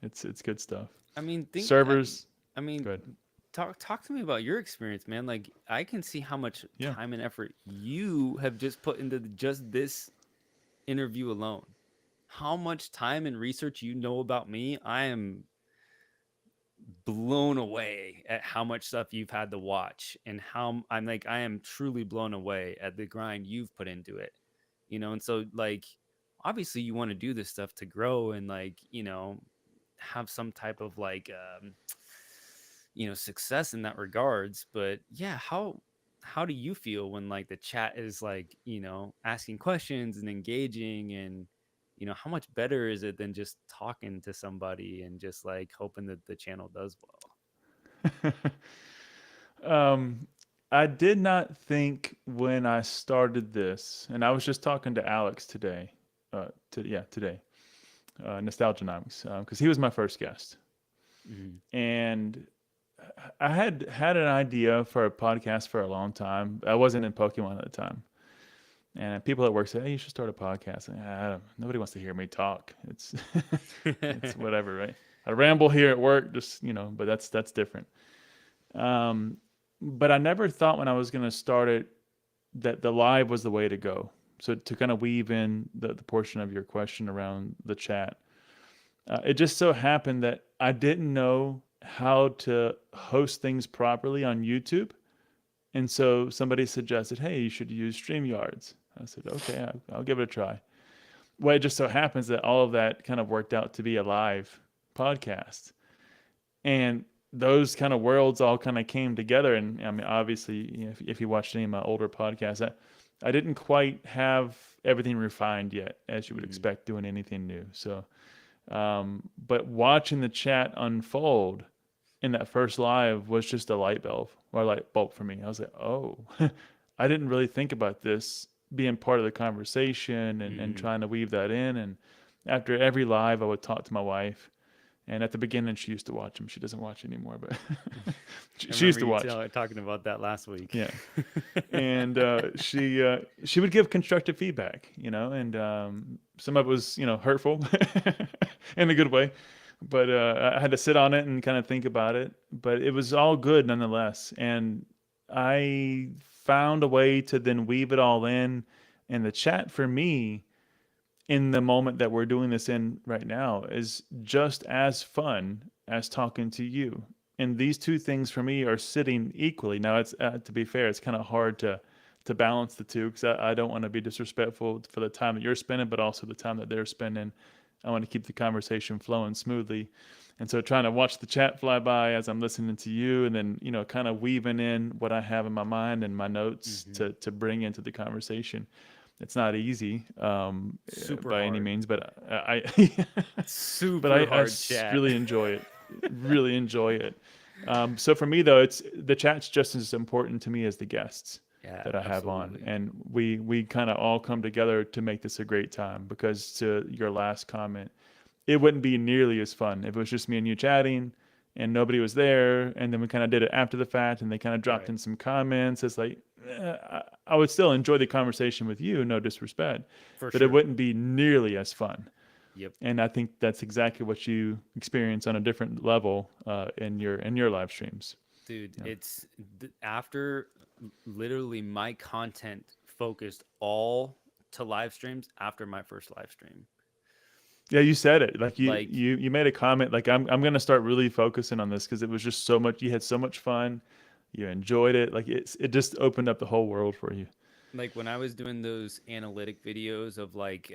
[SPEAKER 1] It's good stuff.
[SPEAKER 2] I mean,
[SPEAKER 1] Servers,
[SPEAKER 2] I mean,
[SPEAKER 1] good.
[SPEAKER 2] talk to me about your experience, man. Like, I can see how much
[SPEAKER 1] Yeah.
[SPEAKER 2] time and effort you have just put into just this interview alone. How much time and research you know about me. I am blown away at how much stuff you've had to watch and how I am truly blown away at the grind you've put into it. And so like obviously you want to do this stuff to grow and like, have some type of like success in that regards. But yeah, how do you feel when like the chat is like, asking questions and engaging and how much better is it than just talking to somebody and just like hoping that the channel does well?
[SPEAKER 1] um, I did not think when I started this, and I was just talking to Alex today. Yeah, today. Nostalgianomics, because he was my first guest,
[SPEAKER 2] Mhm.
[SPEAKER 1] and I had an idea for a podcast for a long time. I wasn't in Pokemon at the time, and people at work said, "Hey, you should start a podcast." And nobody wants to hear me talk. It's it's whatever, right? I ramble here at work, just but that's different. Um, but I never thought when I was going to start it that the live was the way to go. So to kind of weave in the portion of your question around the chat, it just so happened that I didn't know how to host things properly on YouTube. And so somebody suggested, hey, you should use StreamYards. I said, okay, I'll give it a try. Well, it just so happens that all of that kind of worked out to be a live podcast. And those kind of worlds all kind of came together. And I mean, obviously, if you watched any of my older podcasts, I didn't quite have everything refined yet, as you would
[SPEAKER 2] Mhm.
[SPEAKER 1] expect doing anything new. So, but watching the chat unfold in that first live was just a light bulb for me. I was like, oh, I didn't really think about this being part of the conversation and
[SPEAKER 2] Mhm.
[SPEAKER 1] trying to weave that in. And after every live, I would talk to my wife. And at the beginning, she used to watch them. She doesn't watch anymore, but
[SPEAKER 2] I
[SPEAKER 1] she used
[SPEAKER 2] remember
[SPEAKER 1] to
[SPEAKER 2] you
[SPEAKER 1] watch.
[SPEAKER 2] talking about that last week.
[SPEAKER 1] Yeah, and she would give constructive feedback, and some of it was hurtful in a good way, but I had to sit on it and kind of think about it. But it was all good nonetheless, and I found a way to then weave it all in. And the chat for me in the moment that we're doing this in right now is just as fun as talking to you. And these two things for me are sitting equally. Now, it's to be fair, it's kind of hard to balance the two because I don't want to be disrespectful for the time that you're spending, but also the time that they're spending. I want to keep the conversation flowing smoothly. And so trying to watch the chat fly by as I'm listening to you and then, kind of weaving in what I have in my mind and my notes
[SPEAKER 2] Mhm.
[SPEAKER 1] to bring into the conversation. It's not easy
[SPEAKER 2] Super
[SPEAKER 1] by any
[SPEAKER 2] hard.
[SPEAKER 1] means, but but
[SPEAKER 2] Super
[SPEAKER 1] I
[SPEAKER 2] hard chat.
[SPEAKER 1] really enjoy it. Really enjoy it. So for me though, it's the chat's just as important to me as the guests
[SPEAKER 2] Yeah,
[SPEAKER 1] that I have on,
[SPEAKER 2] absolutely.
[SPEAKER 1] and we kind of all come together to make this a great time. Because to your last comment, it wouldn't be nearly as fun if it was just me and you chatting and nobody was there and then we kind of did it after the fact and they kind of dropped
[SPEAKER 2] Right.
[SPEAKER 1] in some comments. It's like I would still enjoy the conversation with you, no disrespect,
[SPEAKER 2] For
[SPEAKER 1] but it
[SPEAKER 2] sure.
[SPEAKER 1] wouldn't be nearly as fun.
[SPEAKER 2] Yep.
[SPEAKER 1] And I think that's exactly what you experience on a different level in your live streams.
[SPEAKER 2] Dude,
[SPEAKER 1] Yeah.
[SPEAKER 2] it's after literally my content focused all to live streams after my first live stream.
[SPEAKER 1] Yeah, you said it. Like
[SPEAKER 2] Like,
[SPEAKER 1] you made a comment like I'm gonna start really focusing on this because it was just so much. You had so much fun. You enjoyed it. Like it just opened up the whole world for you.
[SPEAKER 2] when I was doing those analytic videos of like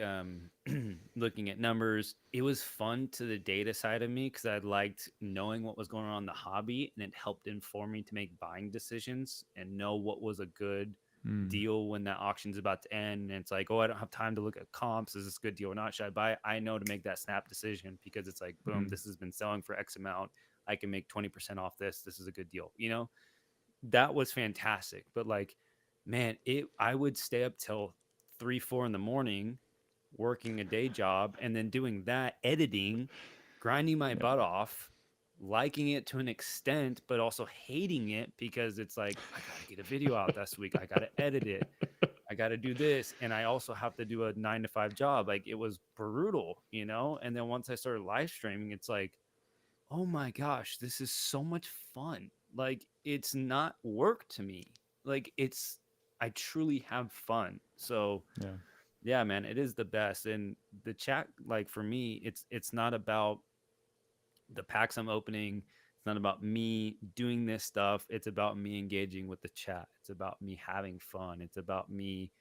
[SPEAKER 2] looking at numbers, it was fun to the data side of me because I liked knowing what was going on in the hobby, and it helped inform me to make buying decisions and know what was a good
[SPEAKER 1] Mm,
[SPEAKER 2] deal when that auction's about to end. And it's like, oh, I don't have time to look at comps. Is this a good deal or not? Should I buy it? I know to make that snap decision because it's like, boom,
[SPEAKER 1] mm,
[SPEAKER 2] this has been selling for X amount. I can make 20% off this. This is a good deal. That was fantastic. But like, man, I would stay up till 3, 4 in the morning working a day job and then doing that, editing, grinding my
[SPEAKER 1] yeah,
[SPEAKER 2] butt off, liking it to an extent, but also hating it because it's like, I gotta get a video out this week. I gotta edit it. I gotta do this. And I also have to do a 9 to 5 job. Like it was brutal. And then once I started live streaming, it's like, oh my gosh, this is so much fun. Like it's not work to me. Like I truly have fun. So
[SPEAKER 1] yeah,
[SPEAKER 2] yeah, man, it is the best. And the chat, like for me, it's not about the packs I'm opening. It's not about me doing this stuff. It's about me engaging with the chat. It's about me having fun. It's about me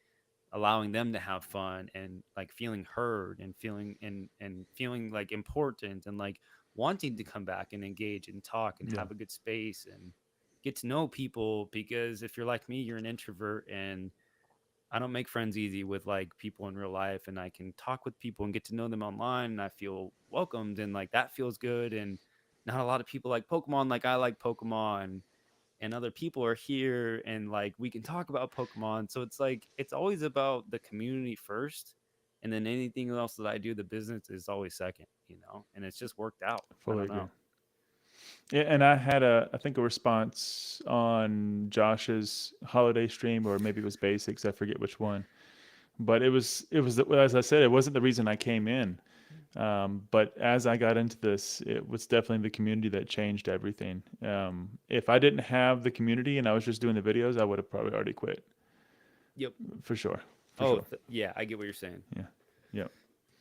[SPEAKER 2] allowing them to have fun and like feeling heard and feeling like important and like wanting to come back and engage and talk and
[SPEAKER 1] yeah,
[SPEAKER 2] have a good space and get to know people. Because if you're like me, you're an introvert, and I don't make friends easy with like people in real life, and I can talk with people and get to know them online, and I feel welcomed, and like that feels good. And not a lot of people like Pokemon like I like Pokemon, and other people are here, and like we can talk about Pokemon. So it's like it's always about the community first, and then anything else that I do, the business is always second, and it's just worked out. I
[SPEAKER 1] Fully
[SPEAKER 2] don't
[SPEAKER 1] agree.
[SPEAKER 2] know.
[SPEAKER 1] Yeah, and I had I think a response on Josh's holiday stream, or maybe it was Basics. I forget which one, but it was as I said, it wasn't the reason I came in. But as I got into this, it was definitely the community that changed everything. If I didn't have the community and I was just doing the videos, I would have probably already quit
[SPEAKER 2] Yep.
[SPEAKER 1] for sure. For
[SPEAKER 2] Oh,
[SPEAKER 1] sure.
[SPEAKER 2] yeah, I get what you're saying.
[SPEAKER 1] Yeah. Yeah.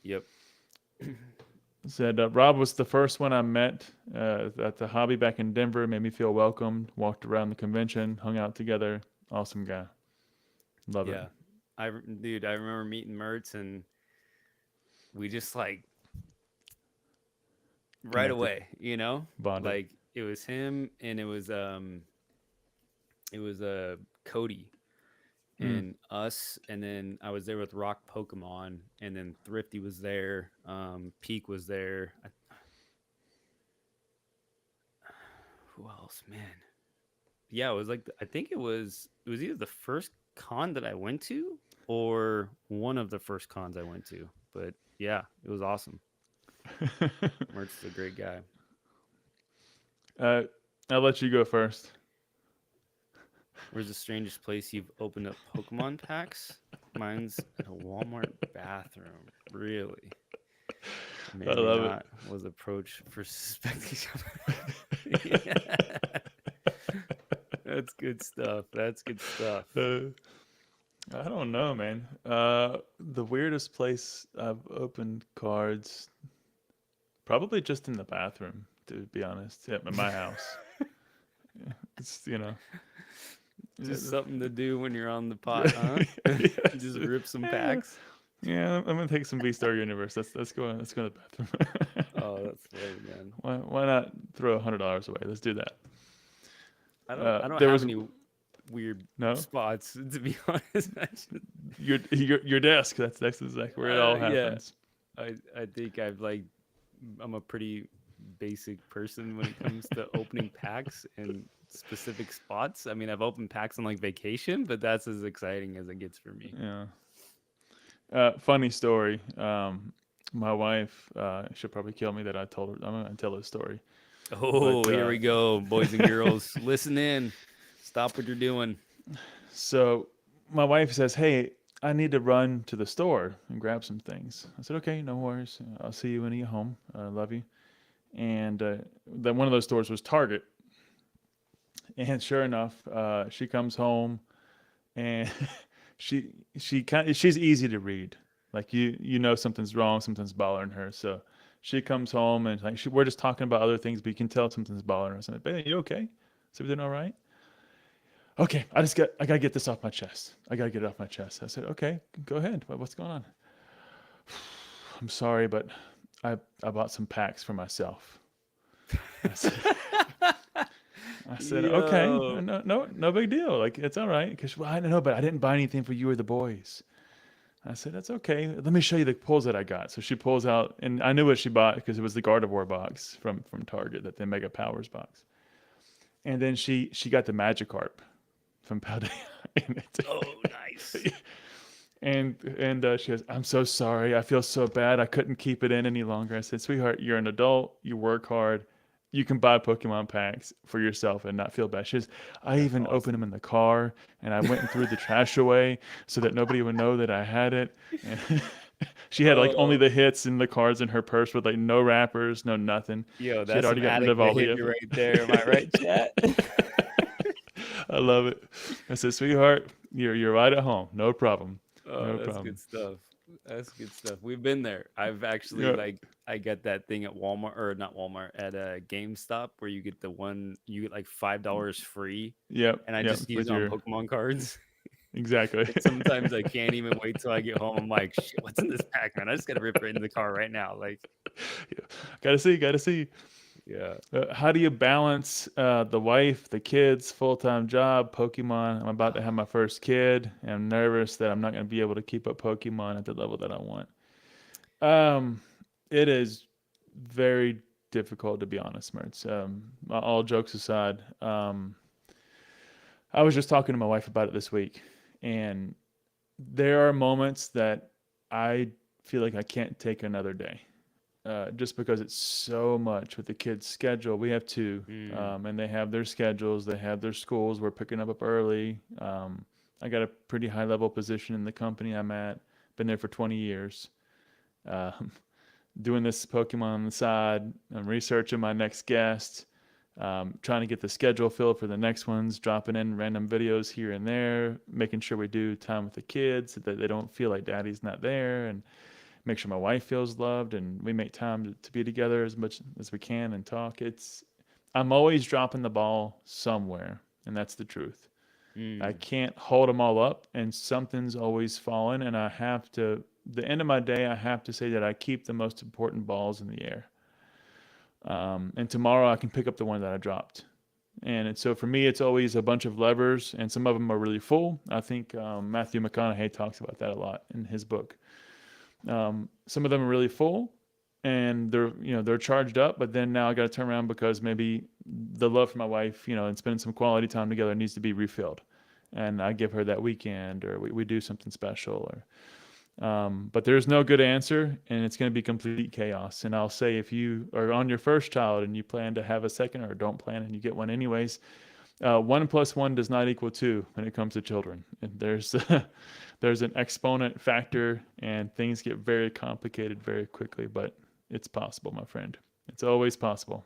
[SPEAKER 2] Yep.
[SPEAKER 1] Said Rob was the first one I met at the hobby back in Denver. Made me feel welcomed. Walked around the convention, hung out together. Awesome guy. Love it.
[SPEAKER 2] Yeah. Dude, I remember meeting Mertz, and we just like right
[SPEAKER 1] Connected,
[SPEAKER 2] away,
[SPEAKER 1] bonded.
[SPEAKER 2] like it was him, and it was Cody
[SPEAKER 1] Mm.
[SPEAKER 2] and us, and then I was there with Rock Pokemon, and then Thrifty was there, Peak was there. Who else, man? Yeah, it was like I think it was either the first con that I went to or one of the first cons I went to. But yeah, it was awesome. Mertz is a great guy.
[SPEAKER 1] I'll let you go first.
[SPEAKER 2] Where's the strangest place you've opened up Pokemon packs? Mine's at a Walmart bathroom. Really? May
[SPEAKER 1] I
[SPEAKER 2] or may
[SPEAKER 1] love
[SPEAKER 2] not was approached for suspecting something. That's good stuff. That's good stuff.
[SPEAKER 1] I don't know, man. The weirdest place I've opened cards, probably just in the bathroom, to be honest, at my house. Yeah, it's
[SPEAKER 2] Just something to do when you're on the pot, huh?
[SPEAKER 1] yes.
[SPEAKER 2] Just rip some
[SPEAKER 1] Yeah,
[SPEAKER 2] packs.
[SPEAKER 1] yeah. I'm gonna take some V-Star Universe. Let's go. Let's go to the bathroom.
[SPEAKER 2] Oh, that's funny, man.
[SPEAKER 1] Why not throw $100 away? Let's do that.
[SPEAKER 2] I don't
[SPEAKER 1] There
[SPEAKER 2] have
[SPEAKER 1] was
[SPEAKER 2] any weird
[SPEAKER 1] no
[SPEAKER 2] spots, to be honest.
[SPEAKER 1] your desk. That's exactly where it all
[SPEAKER 2] Yeah.
[SPEAKER 1] happens.
[SPEAKER 2] I think I'm a pretty basic person when it comes to opening packs and specific spots. I mean, I've opened packs on like vacation, but that's as exciting as it gets for me.
[SPEAKER 1] Yeah. Funny story. My wife, she'll probably kill me that I told her. I'm gonna tell this story.
[SPEAKER 2] Oh,
[SPEAKER 1] But
[SPEAKER 2] here we go, boys and girls. Listen in. Stop what you're doing.
[SPEAKER 1] so my wife says, "Hey, I need to run to the store and grab some things." I said, "Okay, no worries. I'll see you when you get home. I love you." And then one of those stores was Target. And sure enough, she comes home, and she's easy to read. Like you know something's wrong, something's bothering her. So she comes home and like we're just talking about other things, but you can tell something's bothering her. So I'm like, "Babe, you okay? Is everything all right?" "Okay, I gotta get this off my chest. I gotta get it off my chest." I said, "Okay, go ahead. What's going on?" "I'm sorry, but I bought some packs for myself." I said, I said, "Okay,
[SPEAKER 2] Yo.
[SPEAKER 1] no big deal. Like it's all right." Because well, I don't know, but I didn't buy anything for you or the boys. I said, "That's okay. Let me show you the pulls that I got." So she pulls out, and I knew what she bought because it was the Gardevoir box from Target, that the Mega Powers box. And then she got the Magikarp from Paldea. And
[SPEAKER 2] Oh, nice.
[SPEAKER 1] she goes, "I'm so sorry. I feel so bad. I couldn't keep it in any longer." I said, "Sweetheart, you're an adult. You work hard. You can buy Pokemon packs for yourself and not feel bad." She goes, "I
[SPEAKER 2] That's
[SPEAKER 1] even opened them
[SPEAKER 2] awesome.
[SPEAKER 1] in the car, and I went and threw the trash away so that nobody would know that I had it." And she had like only
[SPEAKER 2] Oh,
[SPEAKER 1] the hits and the cards in her purse with like no wrappers, no nothing.
[SPEAKER 2] yo,
[SPEAKER 1] She had
[SPEAKER 2] that's some
[SPEAKER 1] already gotten rid
[SPEAKER 2] addict
[SPEAKER 1] of all the
[SPEAKER 2] behavior
[SPEAKER 1] effort.
[SPEAKER 2] right there. Am I right, chat?
[SPEAKER 1] I love it. I said, "Sweetheart, you're right at home. No problem.
[SPEAKER 2] Oh,
[SPEAKER 1] No
[SPEAKER 2] that's good
[SPEAKER 1] problem."
[SPEAKER 2] stuff. That's good stuff. We've been there. I've actually
[SPEAKER 1] Yeah.
[SPEAKER 2] I get that thing at Walmart, or not Walmart, at a GameStop, where you get you get like $5 free,
[SPEAKER 1] Yep.
[SPEAKER 2] and I
[SPEAKER 1] Yep.
[SPEAKER 2] just use
[SPEAKER 1] With
[SPEAKER 2] it on
[SPEAKER 1] your
[SPEAKER 2] Pokemon cards.
[SPEAKER 1] exactly.
[SPEAKER 2] And sometimes I can't even wait till I get home. I'm like, shit, what's in this pack, man? I just gotta rip it into the car right now. Like,
[SPEAKER 1] Yeah. Gotta see. Gotta see.
[SPEAKER 2] yeah.
[SPEAKER 1] How do you balance the wife, the kids, full-time job, Pokemon? I'm about to have my first kid, and I'm nervous that I'm not going to be able to keep up Pokemon at the level that I want. Um, it is very difficult, to be honest, Mertz. All jokes aside, I was just talking to my wife about it this week, and there are moments that I feel like I can't take another day. Just because it's so much with the kids' schedule. We have two,
[SPEAKER 2] Mm.
[SPEAKER 1] and they have their schedules, they have their schools. We're picking up early. I got a pretty high level position in the company I'm at. Been there for 20 years. Um, Doing this Pokemon on the side. I'm researching my next guest. Trying to get the schedule filled for the next ones, dropping in random videos here and there, making sure we do time with the kids so that they don't feel like daddy's not there, and make sure my wife feels loved, and we make time to be together as much as we can and talk. I'm always dropping the ball somewhere, and that's the truth. I
[SPEAKER 2] Mm.
[SPEAKER 1] can't hold them all up, and something's always falling, and I have to, the end of my day, I have to say that I keep the most important balls in the air. And tomorrow I can pick up the one that I dropped. And so for me, it's always a bunch of levers, and some of them are really full. I think Matthew McConaughey talks about that a lot in his book. Some of them are really full, and they're charged up. But then now I got to turn around because maybe the love for my wife, and spending some quality time together needs to be refilled, and I give her that weekend, or we do something special, or but there's no good answer, and it's going to be complete chaos. And I'll say, if you are on your first child and you plan to have a second, or don't plan and you get one anyways, 1 plus 1 does not equal 2 when it comes to children. And there's an exponent factor, and things get very complicated very quickly. But it's possible, my friend. It's always possible.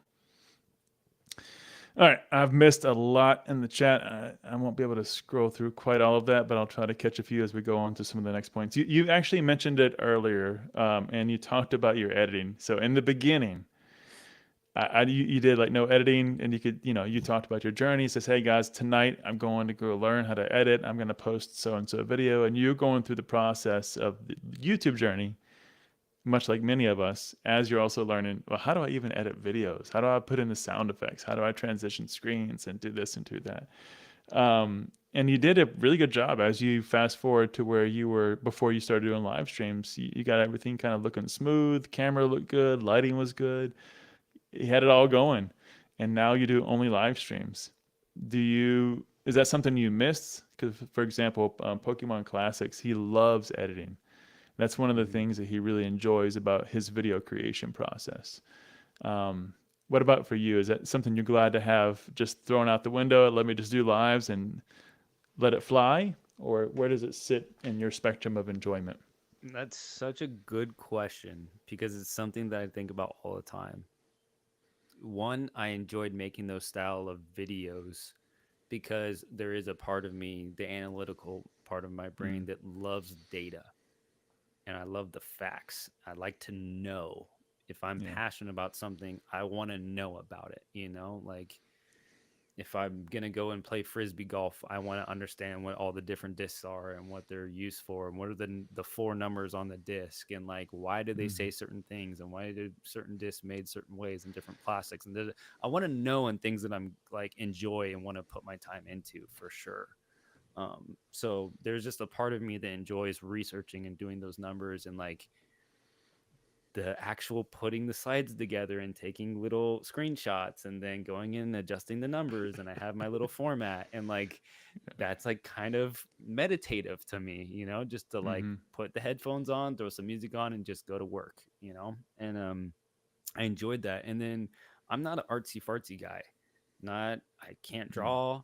[SPEAKER 1] All right, I've missed a lot in the chat. I won't be able to scroll through quite all of that, but I'll try to catch a few as we go on to some of the next points. You actually mentioned it earlier, and you talked about your editing. So in the beginning, you did like no editing, and you talked about your journey. Says, hey guys, tonight I'm going to go learn how to edit. I'm going to post so and so video, and you're going through the process of the YouTube journey, much like many of us, as you're also learning, well, how do I even edit videos? How do I put in the sound effects? How do I transition screens and do this and do that? And you did a really good job as you fast forward to where you were before you started doing live streams. You got everything kind of looking smooth, camera looked good, lighting was good. You had it all going. And now you do only live streams. Is that something you missed? Because, for example, Pokemon Classics, he loves editing. That's one of the
[SPEAKER 2] Mm.
[SPEAKER 1] things that he really enjoys about his video creation process. What about for you? Is that something you're glad to have just thrown out the window? Let me just do lives and let it fly? Or where does it sit in your spectrum of enjoyment?
[SPEAKER 2] That's such a good question because it's something that I think about all the time. One, I enjoyed making those style of videos because there is a part of me, the analytical part of my brain,
[SPEAKER 1] Mm,
[SPEAKER 2] that loves data, and I love the facts. I like to know. If I'm
[SPEAKER 1] yeah.
[SPEAKER 2] passionate about something, I want to know about it, like if I'm gonna go and play frisbee golf, I want to understand what all the different discs are and what they're used for, and what are the four numbers on the disc, and like why do they
[SPEAKER 1] Mm,
[SPEAKER 2] say certain things, and why do certain discs made certain ways and different plastics, and I want to know, and things that I'm like enjoy and want to put my time into for sure. So there's just a part of me that enjoys researching and doing those numbers, and like the actual putting the slides together and taking little screenshots and then going in and adjusting the numbers, and I have my little format, and like that's like kind of meditative to me, just to like
[SPEAKER 1] mm-hmm.
[SPEAKER 2] put the headphones on, throw some music on, and just go to work, and I enjoyed that. And then I'm not an artsy fartsy guy. Not I can't
[SPEAKER 1] Mm,
[SPEAKER 2] draw,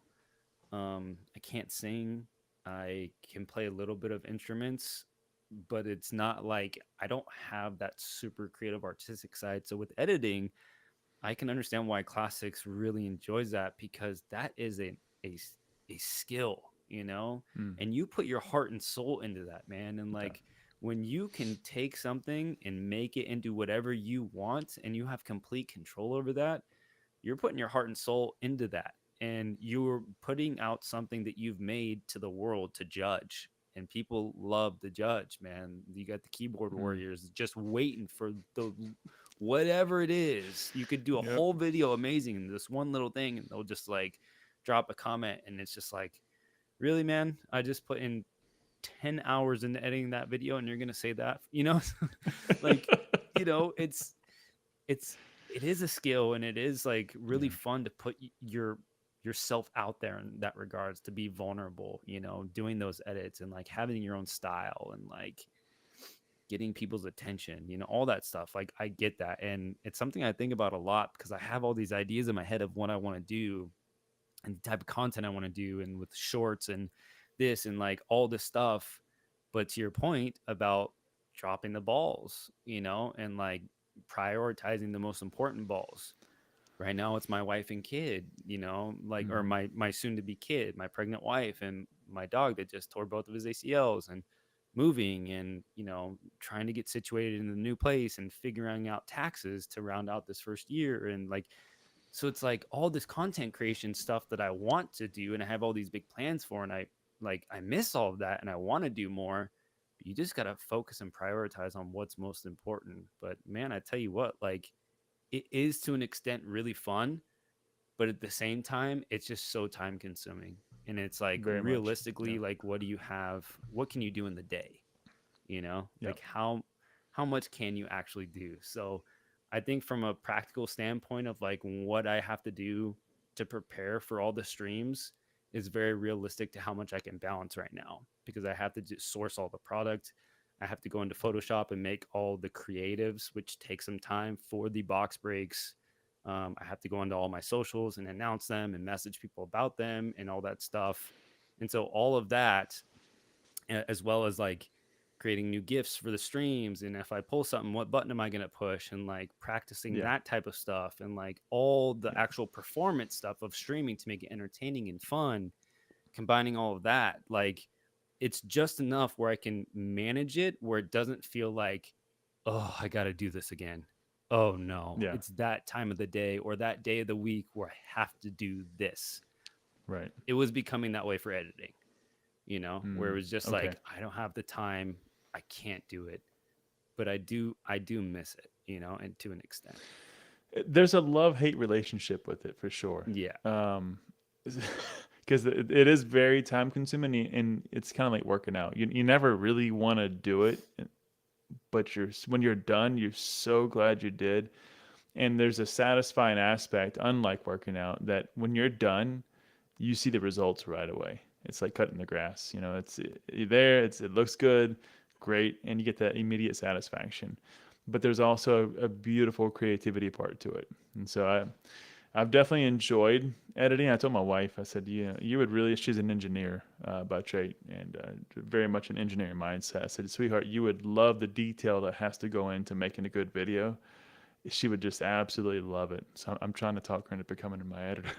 [SPEAKER 2] I can't sing. I can play a little bit of instruments, but it's not like I don't have that super creative artistic side. So with editing, I can understand why classics really enjoys that, because that is a, a skill,
[SPEAKER 1] mm,
[SPEAKER 2] and you put your heart and soul into that, man. And
[SPEAKER 1] yeah.
[SPEAKER 2] like when you can take something and make it into whatever you want, and you have complete control over that, you're putting your heart and soul into that, and you're putting out something that you've made to the world to judge, and people love the judge, man. You got the keyboard
[SPEAKER 1] Mm,
[SPEAKER 2] warriors just waiting for the whatever it is. You could do a
[SPEAKER 1] yep.
[SPEAKER 2] whole video amazing in this one little thing, and they'll just like drop a comment, and it's just like, really, man, I just put in 10 hours into editing that video, and you're gonna say that, like, it's it is a skill, and it is like really
[SPEAKER 1] Yeah.
[SPEAKER 2] fun to put yourself out there in that regards, to be vulnerable, doing those edits and like having your own style, and like getting people's attention, all that stuff. Like I get that. And it's something I think about a lot because I have all these ideas in my head of what I want to do and the type of content I want to do and with shorts and this and like all this stuff. But to your point about dropping the balls, and like prioritizing the most important balls. Right now it's my wife and kid, like or
[SPEAKER 1] Mm.
[SPEAKER 2] my soon to be kid, my pregnant wife and my dog that just tore both of his ACLs and moving and, trying to get situated in the new place and figuring out taxes to round out this first year and like so it's like all this content creation stuff that I want to do and I have all these big plans for and I miss all of that and I want to do more. But you just got to focus and prioritize on what's most important. But man, I tell you what, like it is to an extent really fun, but at the same time, it's just so time consuming. And it's like
[SPEAKER 1] Very much. Yeah.
[SPEAKER 2] realistically, like what do you have? What can you do in the day?
[SPEAKER 1] Yeah.
[SPEAKER 2] Like how much can you actually do? So I think from a practical standpoint of like what I have to do to prepare for all the streams is very realistic to how much I can balance right now because I have to just source all the product. I have to go into Photoshop and make all the creatives, which takes some time for the box breaks. I have to go into all my socials and announce them and message people about them and all that stuff. And so all of that, as well as like creating new gifts for the streams. And if I pull something, what button am I going to push? And like practicing
[SPEAKER 1] Yeah.
[SPEAKER 2] that type of stuff and like all the
[SPEAKER 1] Yeah.
[SPEAKER 2] actual performance stuff of streaming to make it entertaining and fun, combining all of that, like it's just enough where I can manage it where it doesn't feel like, oh, I got to do this again. Oh no,
[SPEAKER 1] Yeah.
[SPEAKER 2] it's that time of the day or that day of the week where I have to do this.
[SPEAKER 1] Right.
[SPEAKER 2] It was becoming that way for editing, where it
[SPEAKER 1] Mm.
[SPEAKER 2] was just
[SPEAKER 1] Okay.
[SPEAKER 2] like, I don't have the time. I can't do it, but I do miss it, and to an extent.
[SPEAKER 1] There's a love-hate relationship with it for sure.
[SPEAKER 2] Yeah.
[SPEAKER 1] Because it is very time consuming and it's kind of like working out. You never really want to do it, but when you're done, you're so glad you did. And there's a satisfying aspect, unlike working out, that when you're done, you see the results right away. It's like cutting the grass. It's you're there. It looks good, great, and you get that immediate satisfaction. But there's also a beautiful creativity part to it, and so I've definitely enjoyed editing. I told my wife, I said, you would really. She's an engineer by trade and very much an engineering mindset. I said, sweetheart, you would love the detail that has to go into making a good video. She would just absolutely love it. So I'm trying to talk her into becoming my editor.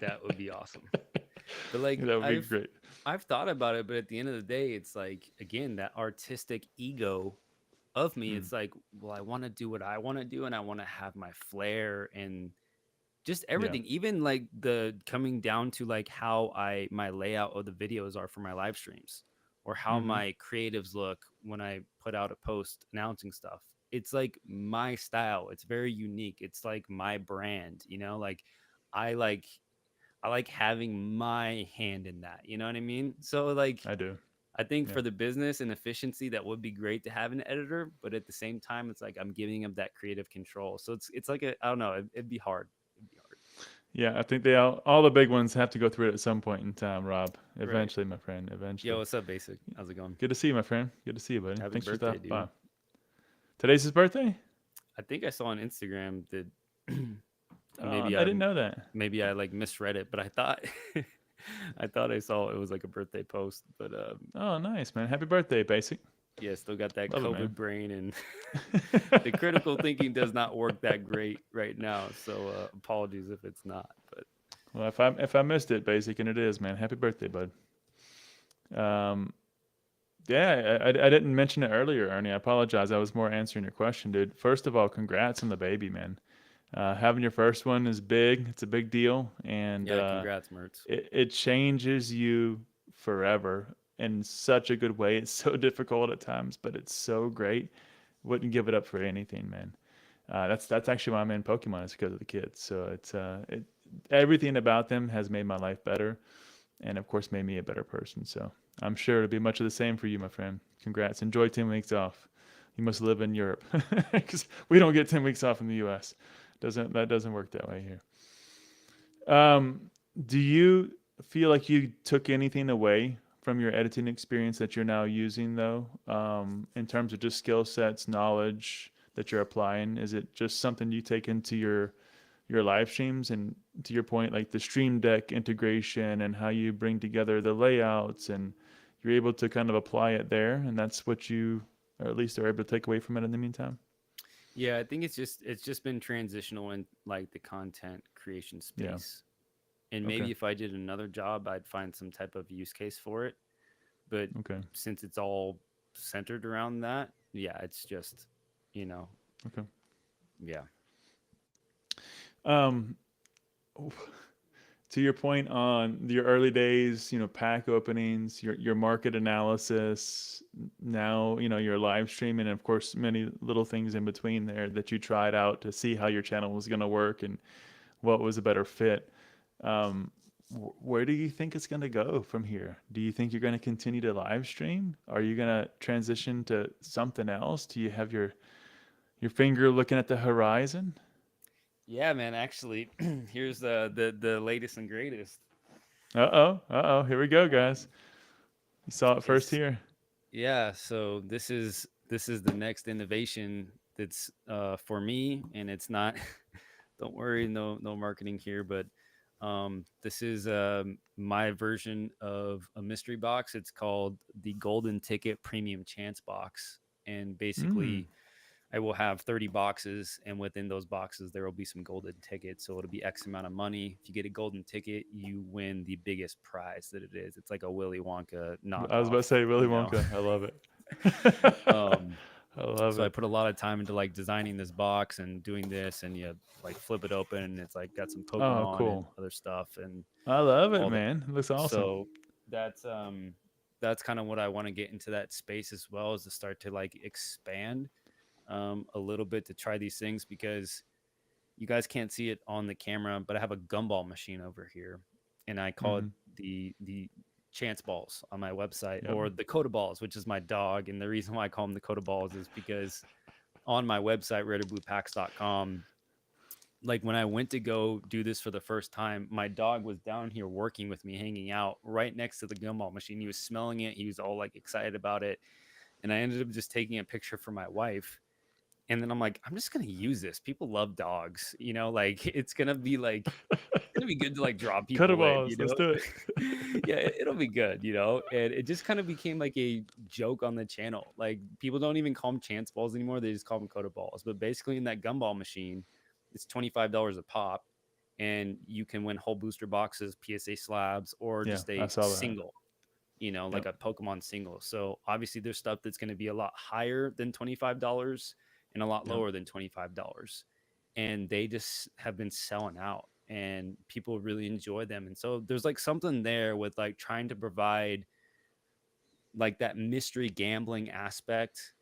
[SPEAKER 2] That would be awesome. But like
[SPEAKER 1] That would be
[SPEAKER 2] I've
[SPEAKER 1] great.
[SPEAKER 2] I've thought about it, but at the end of the day, it's like again that artistic ego of me.
[SPEAKER 1] Mm.
[SPEAKER 2] It's like, well, I want to do what I want to do, and I want to have my flair and just
[SPEAKER 1] Yeah.
[SPEAKER 2] everything. Even like the coming down to like how my layout of the videos are for my live streams, or how
[SPEAKER 1] Mm-hmm.
[SPEAKER 2] my creatives look when I put out a post announcing stuff. It's like my style. It's very unique. It's like my brand. Like I like I like having my hand in that. You know what I mean? So like
[SPEAKER 1] I do.
[SPEAKER 2] I think
[SPEAKER 1] Yeah.
[SPEAKER 2] for the business and efficiency that would be great to have an editor, but at the same time it's like I'm giving them that creative control. So it's like I don't know, it'd be hard. It'd be hard.
[SPEAKER 1] Yeah. I think all the big ones have to go through it at some point in time, Rob.
[SPEAKER 2] Right.
[SPEAKER 1] Eventually, my friend.
[SPEAKER 2] Yo,
[SPEAKER 1] Eventually.
[SPEAKER 2] what's up, Basic? How's it going?
[SPEAKER 1] Good to see you, my friend. Good to see you, buddy.
[SPEAKER 2] Happy
[SPEAKER 1] Thanks for
[SPEAKER 2] birthday,
[SPEAKER 1] stopping
[SPEAKER 2] dude.
[SPEAKER 1] by. Today's his birthday?
[SPEAKER 2] I think I saw on Instagram that
[SPEAKER 1] Oh,
[SPEAKER 2] maybe
[SPEAKER 1] I didn't know that.
[SPEAKER 2] maybe I like misread it, but I thought I thought I saw it was like a birthday post, but
[SPEAKER 1] Oh, nice, man. Happy birthday, Basic.
[SPEAKER 2] yeah, still got that
[SPEAKER 1] Love it,
[SPEAKER 2] COVID
[SPEAKER 1] man.
[SPEAKER 2] brain and the critical thinking does not work that great right now. So apologies if it's not, but
[SPEAKER 1] Well, if I missed it, Basic, and it is, man. Happy birthday, bud. Um, yeah, I didn't mention it earlier, Ernie. I apologize. I was more answering your question, dude. First of all, congrats on the baby, man. Having your first one is big. It's a big deal, and
[SPEAKER 2] yeah, congrats, Mertz.
[SPEAKER 1] it changes you forever in such a good way. It's so difficult at times, but it's so great. Wouldn't give it up for anything, man. That's actually why I'm in Pokemon is because of the kids. So everything about them has made my life better, and of course made me a better person. So I'm sure it'll be much of the same for you, my friend. Congrats. Enjoy 10 weeks off. You must live in Europe because we don't get 10 weeks off in the U.S. That doesn't work that way here. Do you feel like you took anything away from your editing experience that you're now using though, in terms of just skill sets, knowledge that you're applying? Is it just something you take into your live streams, and to your point, like the stream deck integration and how you bring together the layouts, and you're able to kind of apply it there, and that's what you, or at least are able to take away from it in the meantime?
[SPEAKER 2] Yeah, I think it's just been transitional in like the content creation
[SPEAKER 1] Yeah.
[SPEAKER 2] space. And
[SPEAKER 1] Okay.
[SPEAKER 2] maybe if I did another job, I'd find some type of use case for it. But
[SPEAKER 1] Okay.
[SPEAKER 2] since it's all centered around that, yeah, it's just, you know,
[SPEAKER 1] Okay.
[SPEAKER 2] yeah.
[SPEAKER 1] um to your point on your early days, pack openings, your market analysis, now, your live streaming, and of course, many little things in between there that you tried out to see how your channel was going to work and what was a better fit. Um, where do you think it's going to go from here? Do you think you're going to continue to live stream? Are you going to transition to something else? Do you have your finger looking at the horizon?
[SPEAKER 2] Yeah, man, actually, here's the latest and greatest.
[SPEAKER 1] Uh oh, here we go, guys. You saw it first
[SPEAKER 2] It's
[SPEAKER 1] here.
[SPEAKER 2] Yeah, so this is the next innovation that's for me, and it's not. Don't worry, no marketing here, but this is my version of a mystery box. It's called the Golden Ticket Premium Chance Box, and
[SPEAKER 1] Mm.
[SPEAKER 2] basically, I will have 30 boxes, and within those boxes, there will be some golden tickets. So it'll be X amount of money. If you get a golden ticket, you win the biggest prize that it is. It's like a Willy Wonka
[SPEAKER 1] I was about
[SPEAKER 2] knockoff,
[SPEAKER 1] to say Willy
[SPEAKER 2] you know.
[SPEAKER 1] Wonka. I love it.
[SPEAKER 2] um,
[SPEAKER 1] I love
[SPEAKER 2] so I
[SPEAKER 1] it.
[SPEAKER 2] put a lot of time into like designing this box and doing this, and you like flip it open, and it's like got some
[SPEAKER 1] Oh,
[SPEAKER 2] Pokemon and
[SPEAKER 1] cool.
[SPEAKER 2] other stuff, and
[SPEAKER 1] I love it,
[SPEAKER 2] all that.
[SPEAKER 1] man. It looks awesome.
[SPEAKER 2] So that's um that's kind of what I want to get into that space as well, is to start to like expand a little bit to try these things, because you guys can't see it on the camera, but I have a gumball machine over here, and I call it
[SPEAKER 1] Hmm.
[SPEAKER 2] the chance balls on my website,
[SPEAKER 1] Yep.
[SPEAKER 2] or the Coda balls, which is my dog. And the reason why I call them the Coda balls is because on my website, rarebluepacks.com, like when I went to go do this for the first time, my dog was down here working with me, hanging out right next to the gumball machine. He was smelling it. He was all like excited about it. And I ended up just taking a picture for my wife. And then I'm like, I'm just gonna use this. People love dogs, like it's gonna be like it's gonna be good to like draw
[SPEAKER 1] Cutter
[SPEAKER 2] people in,
[SPEAKER 1] balls. Let's do it.
[SPEAKER 2] Yeah, it'll be good, and it just kind of became like a joke on the channel. Like people don't even call them chance balls anymore, they just call them Coda balls. But basically in that gumball machine, it's $25 a pop, and you can win whole booster boxes, PSA slabs, or
[SPEAKER 1] Yeah,
[SPEAKER 2] just
[SPEAKER 1] I
[SPEAKER 2] a
[SPEAKER 1] saw that.
[SPEAKER 2] single, like
[SPEAKER 1] Yep.
[SPEAKER 2] a Pokemon single. So obviously there's stuff that's going to be a lot higher than $25 and a lot
[SPEAKER 1] Yep.
[SPEAKER 2] lower than $25. And they just have been selling out, and people really enjoy them. And so there's like something there with like trying to provide like that mystery gambling aspect,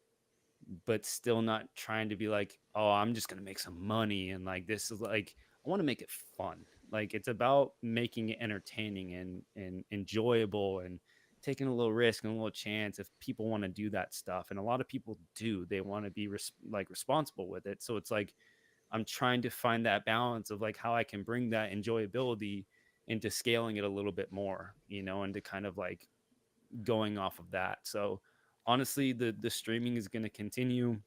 [SPEAKER 2] but still not trying to be like, oh, I'm just going to make some money. And like, this is like, I want to make it fun. Like it's about making it entertaining and enjoyable, and taking a little risk and a little chance if people want to do that stuff. And a lot of people do, they want to be like responsible with it. So it's like, I'm trying to find that balance of like how I can bring that enjoyability into scaling it a little bit more, and to kind of like going off of that. So honestly, the streaming is going to continue.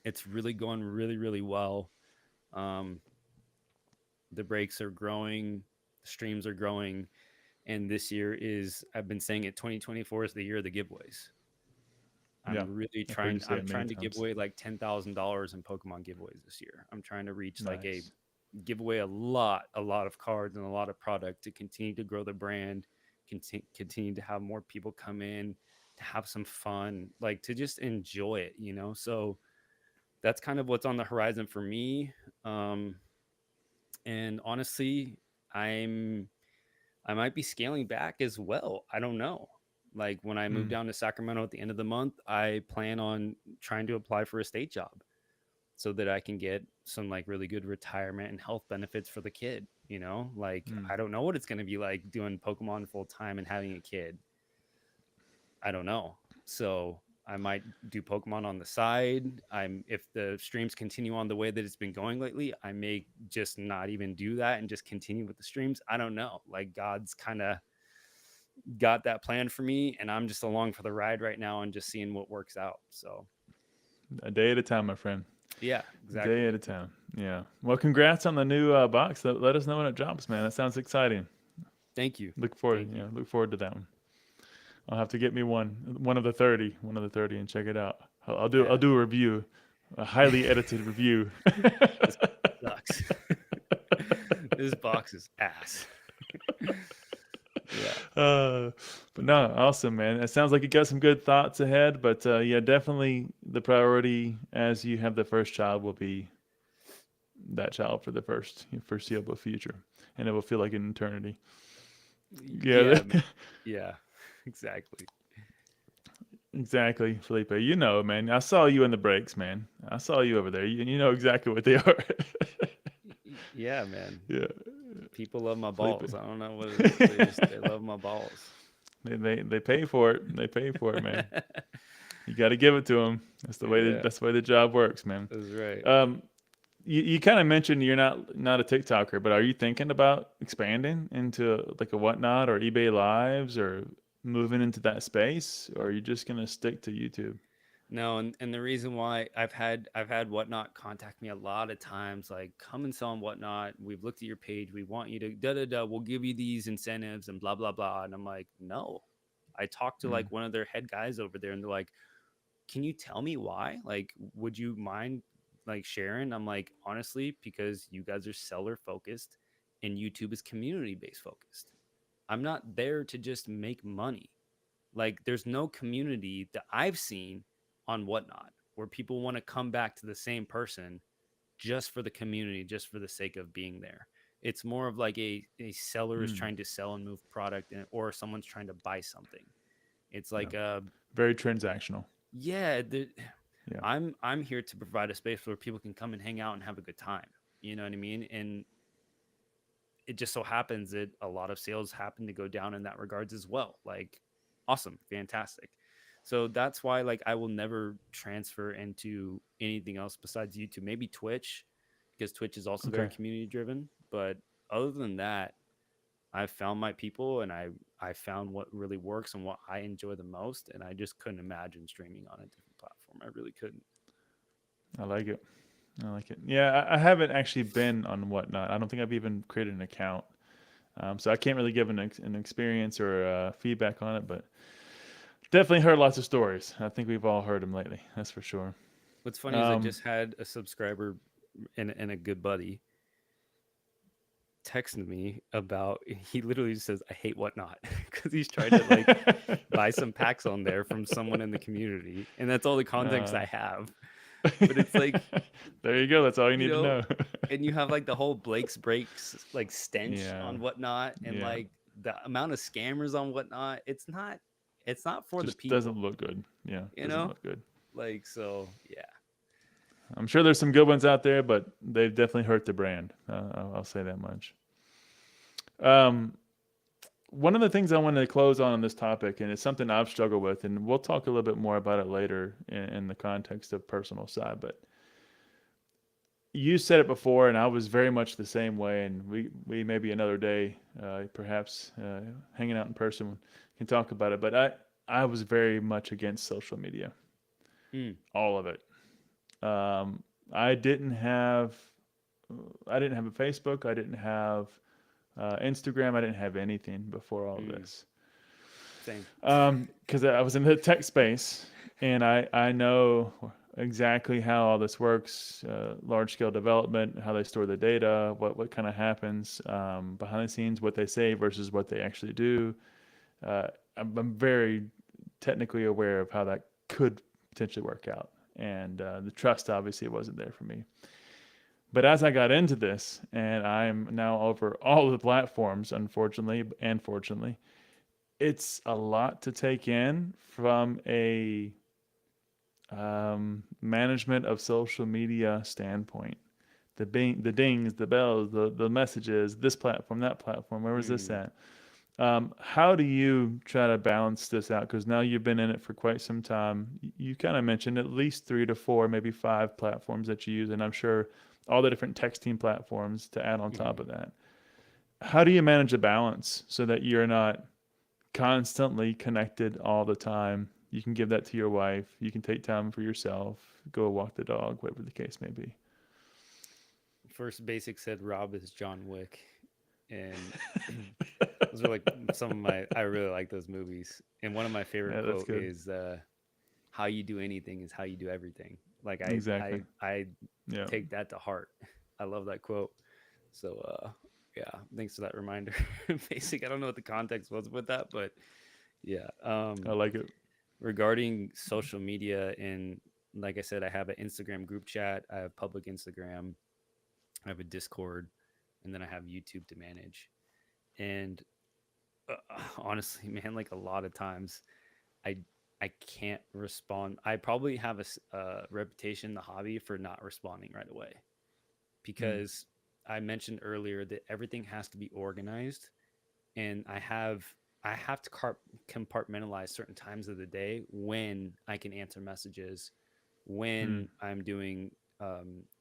[SPEAKER 2] It's really going really, really well. Um, the breaks are growing, the streams are growing, and this year is, I've been saying it, 2024 is the year of the giveaways.
[SPEAKER 1] Yeah.
[SPEAKER 2] I'm really
[SPEAKER 1] I've heard you
[SPEAKER 2] trying.
[SPEAKER 1] say
[SPEAKER 2] I'm
[SPEAKER 1] it many
[SPEAKER 2] trying to give
[SPEAKER 1] times.
[SPEAKER 2] away like $10,000 in Pokemon giveaways this year. I'm trying to reach like a
[SPEAKER 1] Nice.
[SPEAKER 2] give away a lot of cards and a lot of product to continue to grow the brand, continue to have more people come in, to have some fun, like to just enjoy it. So that's kind of what's on the horizon for me. Um, and honestly, I'm I might be scaling back as well. I don't know. Like when I move
[SPEAKER 1] Mm.
[SPEAKER 2] down to Sacramento at the end of the month, I plan on trying to apply for a state job so that I can get some like really good retirement and health benefits for the kid. Like
[SPEAKER 1] Mm.
[SPEAKER 2] I don't know what it's going to be like doing Pokemon full time and having a kid. I don't know. So I might do Pokemon on the side. If the streams continue on the way that it's been going lately, I may just not even do that and just continue with the streams. I don't know. Like God's kind of got that planned for me, and I'm just along for the ride right now and just seeing what works out. So
[SPEAKER 1] A day at a time, my friend.
[SPEAKER 2] yeah,
[SPEAKER 1] Day
[SPEAKER 2] exactly.
[SPEAKER 1] at a time. Yeah. Well, congrats on the new box. Let us know when it drops, man. That sounds exciting.
[SPEAKER 2] Thank you.
[SPEAKER 1] Look forward.
[SPEAKER 2] Thank you.
[SPEAKER 1] Look forward to that one. I'll have to get me one of the 30, and check it out. I'll
[SPEAKER 2] Yeah.
[SPEAKER 1] do a review, a highly edited review.
[SPEAKER 2] This sucks. This box is ass. Yeah.
[SPEAKER 1] But no, awesome, man. It sounds like you got some good thoughts ahead. But yeah, definitely the priority as you have the first child will be that child for the foreseeable future, and it will feel like an eternity. Yeah,
[SPEAKER 2] Yeah, man. Yeah. Exactly.
[SPEAKER 1] exactly, Felipe. You know, man. I saw you in the breaks, man. I saw you over there. You know exactly what they are.
[SPEAKER 2] Yeah, man.
[SPEAKER 1] Yeah,
[SPEAKER 2] People love my
[SPEAKER 1] Felipe.
[SPEAKER 2] balls. I don't know what it is. They love my balls.
[SPEAKER 1] They pay for it. They pay for it, man. You got to give it to them.
[SPEAKER 2] Yeah,
[SPEAKER 1] That's the way the job works, man.
[SPEAKER 2] that's right.
[SPEAKER 1] Um, you kind of mentioned you're not a TikToker, but are you thinking about expanding into like a Whatnot or eBay Lives or moving into that space, or are you just gonna stick to YouTube?
[SPEAKER 2] No, and the reason why I've had Whatnot contact me a lot of times, like come and sell on Whatnot. We've looked at your page. We want you to da da da. We'll give you these incentives and blah blah blah. And I'm like, no. I talked to
[SPEAKER 1] Mm,
[SPEAKER 2] like one of their head guys over there, and they're like, can you tell me why? Like, would you mind like sharing? I'm like, honestly, because you guys are seller focused and YouTube is community based focused. I'm not there to just make money. Like, there's no community that I've seen on Whatnot where people want to come back to the same person just for the community, just for the sake of being there. It's more of like a seller is
[SPEAKER 1] mm,
[SPEAKER 2] trying to sell and move product, or someone's trying to buy something. It's
[SPEAKER 1] yeah,
[SPEAKER 2] like
[SPEAKER 1] very transactional.
[SPEAKER 2] yeah,
[SPEAKER 1] Yeah,
[SPEAKER 2] I'm here to provide a space where people can come and hang out and have a good time. You know what I mean? And it just so happens that a lot of sales happen to go down in that regards as well. Like, awesome, fantastic. So that's why like I will never transfer into anything else besides YouTube. Maybe Twitch, because Twitch is also very
[SPEAKER 1] okay,
[SPEAKER 2] community driven. But other than that, I've found my people, and I found what really works and what I enjoy the most. And I just couldn't imagine streaming on a different platform. I really couldn't.
[SPEAKER 1] I like it. I like it. Yeah, I haven't actually been on Whatnot. I don't think I've even created an account, so I can't really give an experience or feedback on it. But definitely heard lots of stories. I think we've all heard them lately. That's for sure.
[SPEAKER 2] What's funny is I
[SPEAKER 1] Um,
[SPEAKER 2] just had a subscriber and a good buddy texted me about, he literally just says I hate Whatnot because he's trying to like buy some packs on there from someone in the community, and that's all the context
[SPEAKER 1] uh,
[SPEAKER 2] I have. But it's like,
[SPEAKER 1] there you go. That's all you
[SPEAKER 2] you
[SPEAKER 1] need to
[SPEAKER 2] know,
[SPEAKER 1] know.
[SPEAKER 2] and you have like the whole Blake's Breaks like stench
[SPEAKER 1] Yeah,
[SPEAKER 2] on Whatnot, and
[SPEAKER 1] yeah.
[SPEAKER 2] like the amount of scammers on Whatnot. It's not for the
[SPEAKER 1] Just
[SPEAKER 2] people,
[SPEAKER 1] doesn't look good. Yeah,
[SPEAKER 2] you
[SPEAKER 1] doesn't
[SPEAKER 2] know.
[SPEAKER 1] look good.
[SPEAKER 2] Like, so yeah.
[SPEAKER 1] I'm sure there's some good ones out there, but they've definitely hurt the brand. I'll say that much. Um, one of the things I wanted to close on this topic, and it's something I've struggled with, and we'll talk a little bit more about it later in the context of personal side, but you said it before, and I was very much the same way. And we maybe another day, perhaps hanging out in person, can talk about it. But I was very much against social media,
[SPEAKER 2] Mm,
[SPEAKER 1] all of it. Um, I didn't have I didn't have a Facebook. I didn't have Instagram. I didn't have anything before all of
[SPEAKER 2] mm,
[SPEAKER 1] this.
[SPEAKER 2] same.
[SPEAKER 1] Because I was in the tech space, and I know exactly how all this works, large scale development, how they store the data, what kind of happens behind the scenes, what they say versus what they actually do. Uh, I'm very technically aware of how that could potentially work out, and the trust obviously wasn't there for me. But as I got into this, and I'm now over all the platforms, unfortunately and fortunately, it's a lot to take in from a management of social media standpoint. The dings, the bells, the messages, this platform, that platform, where was this
[SPEAKER 2] Mm,
[SPEAKER 1] at? How do you try to balance this out? Because now you've been in it for quite some time. You kind of mentioned at least 3 to 4, maybe 5 platforms that you use, and I'm sure all the different texting platforms to add on top
[SPEAKER 2] mhm.
[SPEAKER 1] of that. How do you manage a balance so that you're not constantly connected all the time. You can give that to your wife. You can take time for yourself, go walk the dog, whatever the case may be.
[SPEAKER 2] First Basic said Rob is John Wick, and those are like some of my. I really like those movies, and one of my favorite
[SPEAKER 1] Yeah, that's
[SPEAKER 2] quote
[SPEAKER 1] good.
[SPEAKER 2] is, "How you do anything is how you do everything." Like
[SPEAKER 1] Exactly.
[SPEAKER 2] I
[SPEAKER 1] Yeah.
[SPEAKER 2] take that to heart. I love that quote. So yeah, thanks for that reminder. Basic. I don't know what the context was with that, but yeah.
[SPEAKER 1] I like it.
[SPEAKER 2] Regarding social media, and like I said, I have an Instagram group chat. I have public Instagram. I have a Discord, and then I have YouTube to manage. And honestly, man, like a lot of times, I I can't respond. I probably have a reputation in the hobby for not responding right away,
[SPEAKER 1] Mm.
[SPEAKER 2] because I mentioned earlier that everything has to be organized, and I have to compartmentalize certain times of the day when I can answer messages,
[SPEAKER 1] Mm.
[SPEAKER 2] when I'm doing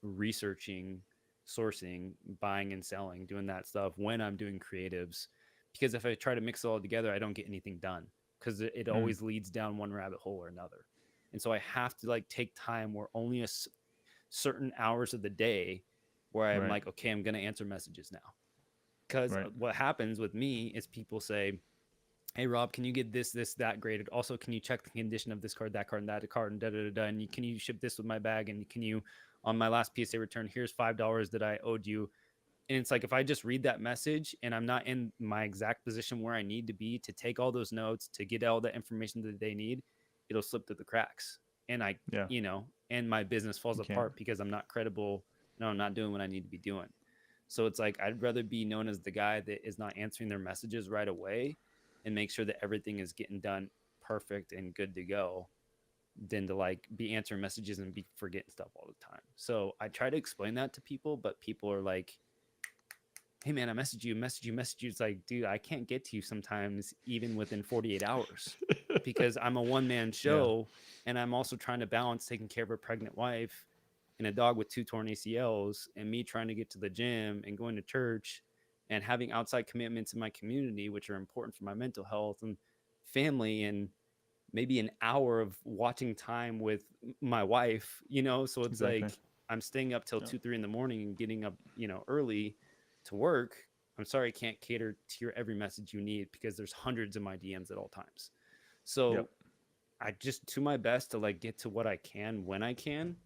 [SPEAKER 2] researching, sourcing, buying and selling, doing that stuff, when I'm doing creatives. Because if I try to mix it all together, I don't get anything done, because it
[SPEAKER 1] Mm.
[SPEAKER 2] always leads down one rabbit hole or another. And so I have to like take time where only certain hours of the day where I'm
[SPEAKER 1] Right.
[SPEAKER 2] like, okay, I'm going to answer messages now. Because
[SPEAKER 1] Right.
[SPEAKER 2] what happens with me is people say, hey Rob, can you get this that graded? Also, can you check the condition of this card, that card, and that card, and da da da da? And can you ship this with my bag? And can you, on my last PSA return, here's $5 that I owed you. And it's like, if I just read that message and I'm not in my exact position where I need to be to take all those notes, to get all the information that they need, it'll slip through the cracks. And
[SPEAKER 1] Yeah.
[SPEAKER 2] and my business falls
[SPEAKER 1] You can't.
[SPEAKER 2] apart because I'm not credible. No, I'm not doing what I need to be doing. So it's like, I'd rather be known as the guy that is not answering their messages right away and make sure that everything is getting done perfect and good to go, than to like be answering messages and be forgetting stuff all the time. So I try to explain that to people, but people are like, hey man, I message you. It's like, dude, I can't get to you sometimes even within 48 hours, because I'm a one-man
[SPEAKER 1] Yeah.
[SPEAKER 2] show, and I'm also trying to balance taking care of a pregnant wife and a dog with two torn ACLs, and me trying to get to the gym and going to church and having outside commitments in my community, which are important for my mental health and family, and maybe an hour of watching time with my wife, so it's
[SPEAKER 1] Exactly.
[SPEAKER 2] like I'm staying up till
[SPEAKER 1] Yeah.
[SPEAKER 2] 2 3 in the morning and getting up early to work. I'm sorry, I can't cater to your every message you need, because there's hundreds of my DMs at all times.
[SPEAKER 1] Yep.
[SPEAKER 2] So I just do my best to like get to what I can when I can,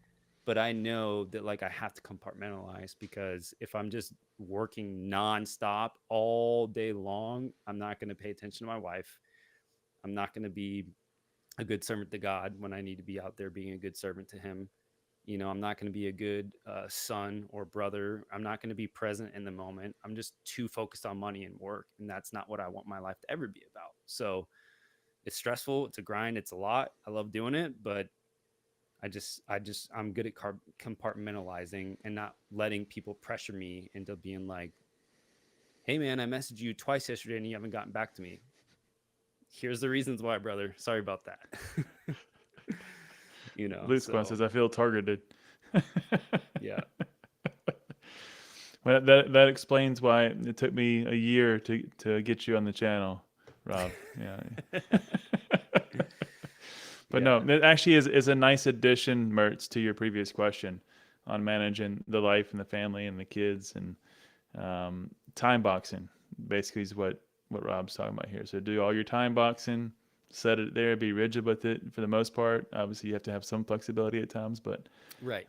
[SPEAKER 2] but I know that like I have to compartmentalize, because if I'm just working nonstop all day long, I'm not going to pay attention to my wife. I'm not going to be a good servant to God when I need to be out there being a good servant to Him. I'm not going to be a good son or brother. I'm not going to be present in the moment. I'm just too focused on money and work. And that's not what I want my life to ever be about. So it's stressful. It's a grind. It's a lot. I love doing it, but I'm good at compartmentalizing and not letting people pressure me into being like, hey man, I messaged you twice yesterday and you haven't gotten back to me. Here's the reasons why, brother. Sorry about that.
[SPEAKER 1] Blue Squad
[SPEAKER 2] So
[SPEAKER 1] says I feel targeted.
[SPEAKER 2] yeah.
[SPEAKER 1] Well, that explains why it took me a year to get you on the channel, Rob. Yeah. But no,
[SPEAKER 2] Yeah.
[SPEAKER 1] it actually is a nice addition, Mertz, to your previous question on managing the life and the family and the kids and time boxing. Basically, is what Rob's talking about here. So do all your time boxing, set it there, be rigid with it for the most part. Obviously, you have to have some flexibility at times, but
[SPEAKER 2] Right.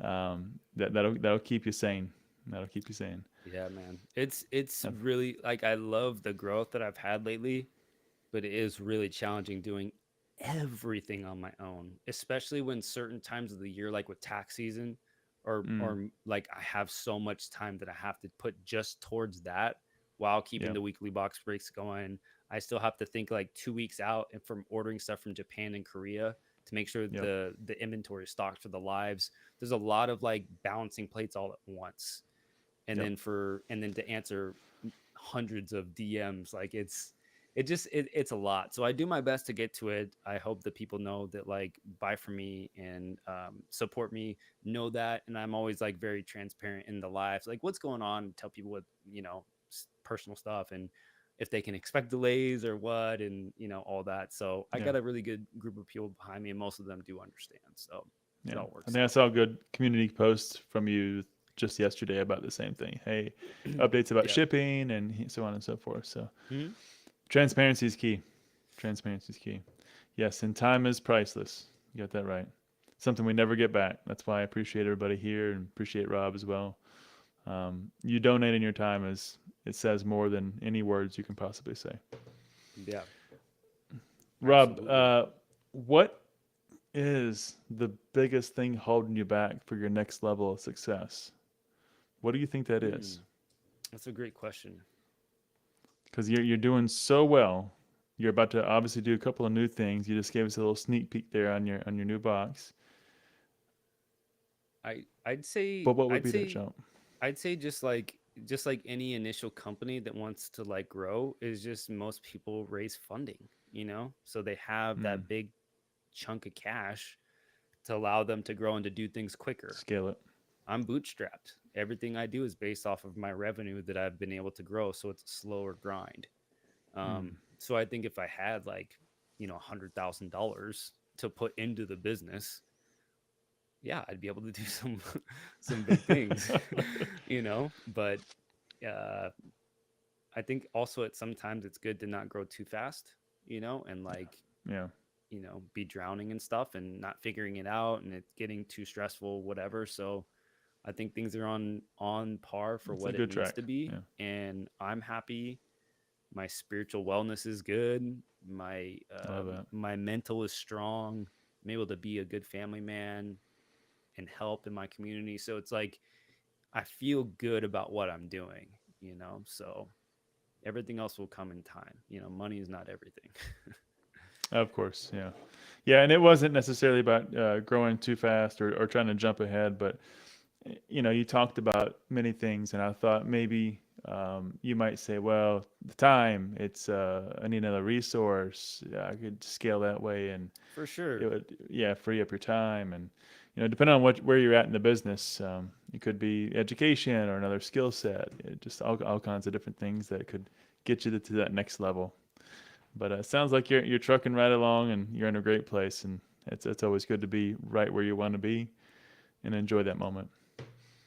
[SPEAKER 1] that'll keep you sane. That'll keep you sane.
[SPEAKER 2] Yeah, man. It's
[SPEAKER 1] Yep.
[SPEAKER 2] really like, I love the growth that I've had lately, but it is really challenging doing everything on my own, especially when certain times of the year, like with tax season,
[SPEAKER 1] Mm,
[SPEAKER 2] or like I have so much time that I have to put just towards that while keeping
[SPEAKER 1] yep.
[SPEAKER 2] the weekly box breaks going. I still have to think like 2 weeks out and from ordering stuff from Japan and Korea to make sure
[SPEAKER 1] Yep.
[SPEAKER 2] the inventory is stocked for the lives. There's a lot of like balancing plates all at once. And
[SPEAKER 1] Yep.
[SPEAKER 2] then to answer hundreds of DMs, like it's a lot. So I do my best to get to it. I hope that people know that like buy from me and support me, know that. And I'm always like very transparent in the lives, like what's going on, tell people what, personal stuff. And if they can expect delays or what, and all that. So I
[SPEAKER 1] Yeah.
[SPEAKER 2] got a really good group of people behind me, and most of them do understand. So it
[SPEAKER 1] Yeah.
[SPEAKER 2] all
[SPEAKER 1] I
[SPEAKER 2] works
[SPEAKER 1] think I
[SPEAKER 2] out.
[SPEAKER 1] saw a good community post from you just yesterday about the same thing. Hey, updates about
[SPEAKER 2] Yeah.
[SPEAKER 1] shipping and so on and so forth. So
[SPEAKER 2] Mhm.
[SPEAKER 1] transparency is key. Transparency is key. Yes, and time is priceless. You got that right. Something we never get back. That's why I appreciate everybody here and appreciate Rob as well. You donating your time is it says more than any words you can possibly say.
[SPEAKER 2] Yeah,
[SPEAKER 1] Rob,
[SPEAKER 2] absolutely.
[SPEAKER 1] what is the biggest thing holding you back for your next level of success? What do you think that
[SPEAKER 2] Hmm.
[SPEAKER 1] is?
[SPEAKER 2] That's a great question.
[SPEAKER 1] Because you're doing so well. You're about to obviously do a couple of new things. You just gave us a little sneak peek there on your new box.
[SPEAKER 2] I'd say
[SPEAKER 1] But what would
[SPEAKER 2] I'd
[SPEAKER 1] be that
[SPEAKER 2] say
[SPEAKER 1] jump?
[SPEAKER 2] I'd say just like any initial company that wants to like grow is just most people raise funding. So they have
[SPEAKER 1] Mm,
[SPEAKER 2] that big chunk of cash to allow them to grow and to do things quicker.
[SPEAKER 1] scale it.
[SPEAKER 2] I'm bootstrapped. Everything I do is based off of my revenue that I've been able to grow, so it's a slower grind.
[SPEAKER 1] Mm,
[SPEAKER 2] So I think if I had like, $100,000 to put into the business, yeah, I'd be able to do some some big things, But uh, I think also at sometimes it's good to not grow too fast, and like
[SPEAKER 1] yeah,
[SPEAKER 2] be drowning and stuff and not figuring it out and it's getting too stressful, whatever. So I think things are on par for
[SPEAKER 1] it's a
[SPEAKER 2] what it
[SPEAKER 1] good
[SPEAKER 2] needs
[SPEAKER 1] track.
[SPEAKER 2] to be,
[SPEAKER 1] Yeah,
[SPEAKER 2] and I'm happy. My spiritual wellness is good. My
[SPEAKER 1] love that.
[SPEAKER 2] my mental is strong. I'm able to be a good family man and help in my community. So it's like I feel good about what I'm doing. So everything else will come in time. Money is not everything.
[SPEAKER 1] Of course, yeah, yeah. And it wasn't necessarily about growing too fast or trying to jump ahead, but you talked about many things, and I thought maybe you might say, well, the time, it's I need another resource. Yeah, I could scale that way, and
[SPEAKER 2] For
[SPEAKER 1] it
[SPEAKER 2] sure.
[SPEAKER 1] would, yeah, free up your time, and depending on where you're at in the business, it could be education or another skill set, just all kinds of different things that could get you to that next level. But it sounds like you're trucking right along, and you're in a great place, and it's always good to be right where you want to be and enjoy that moment.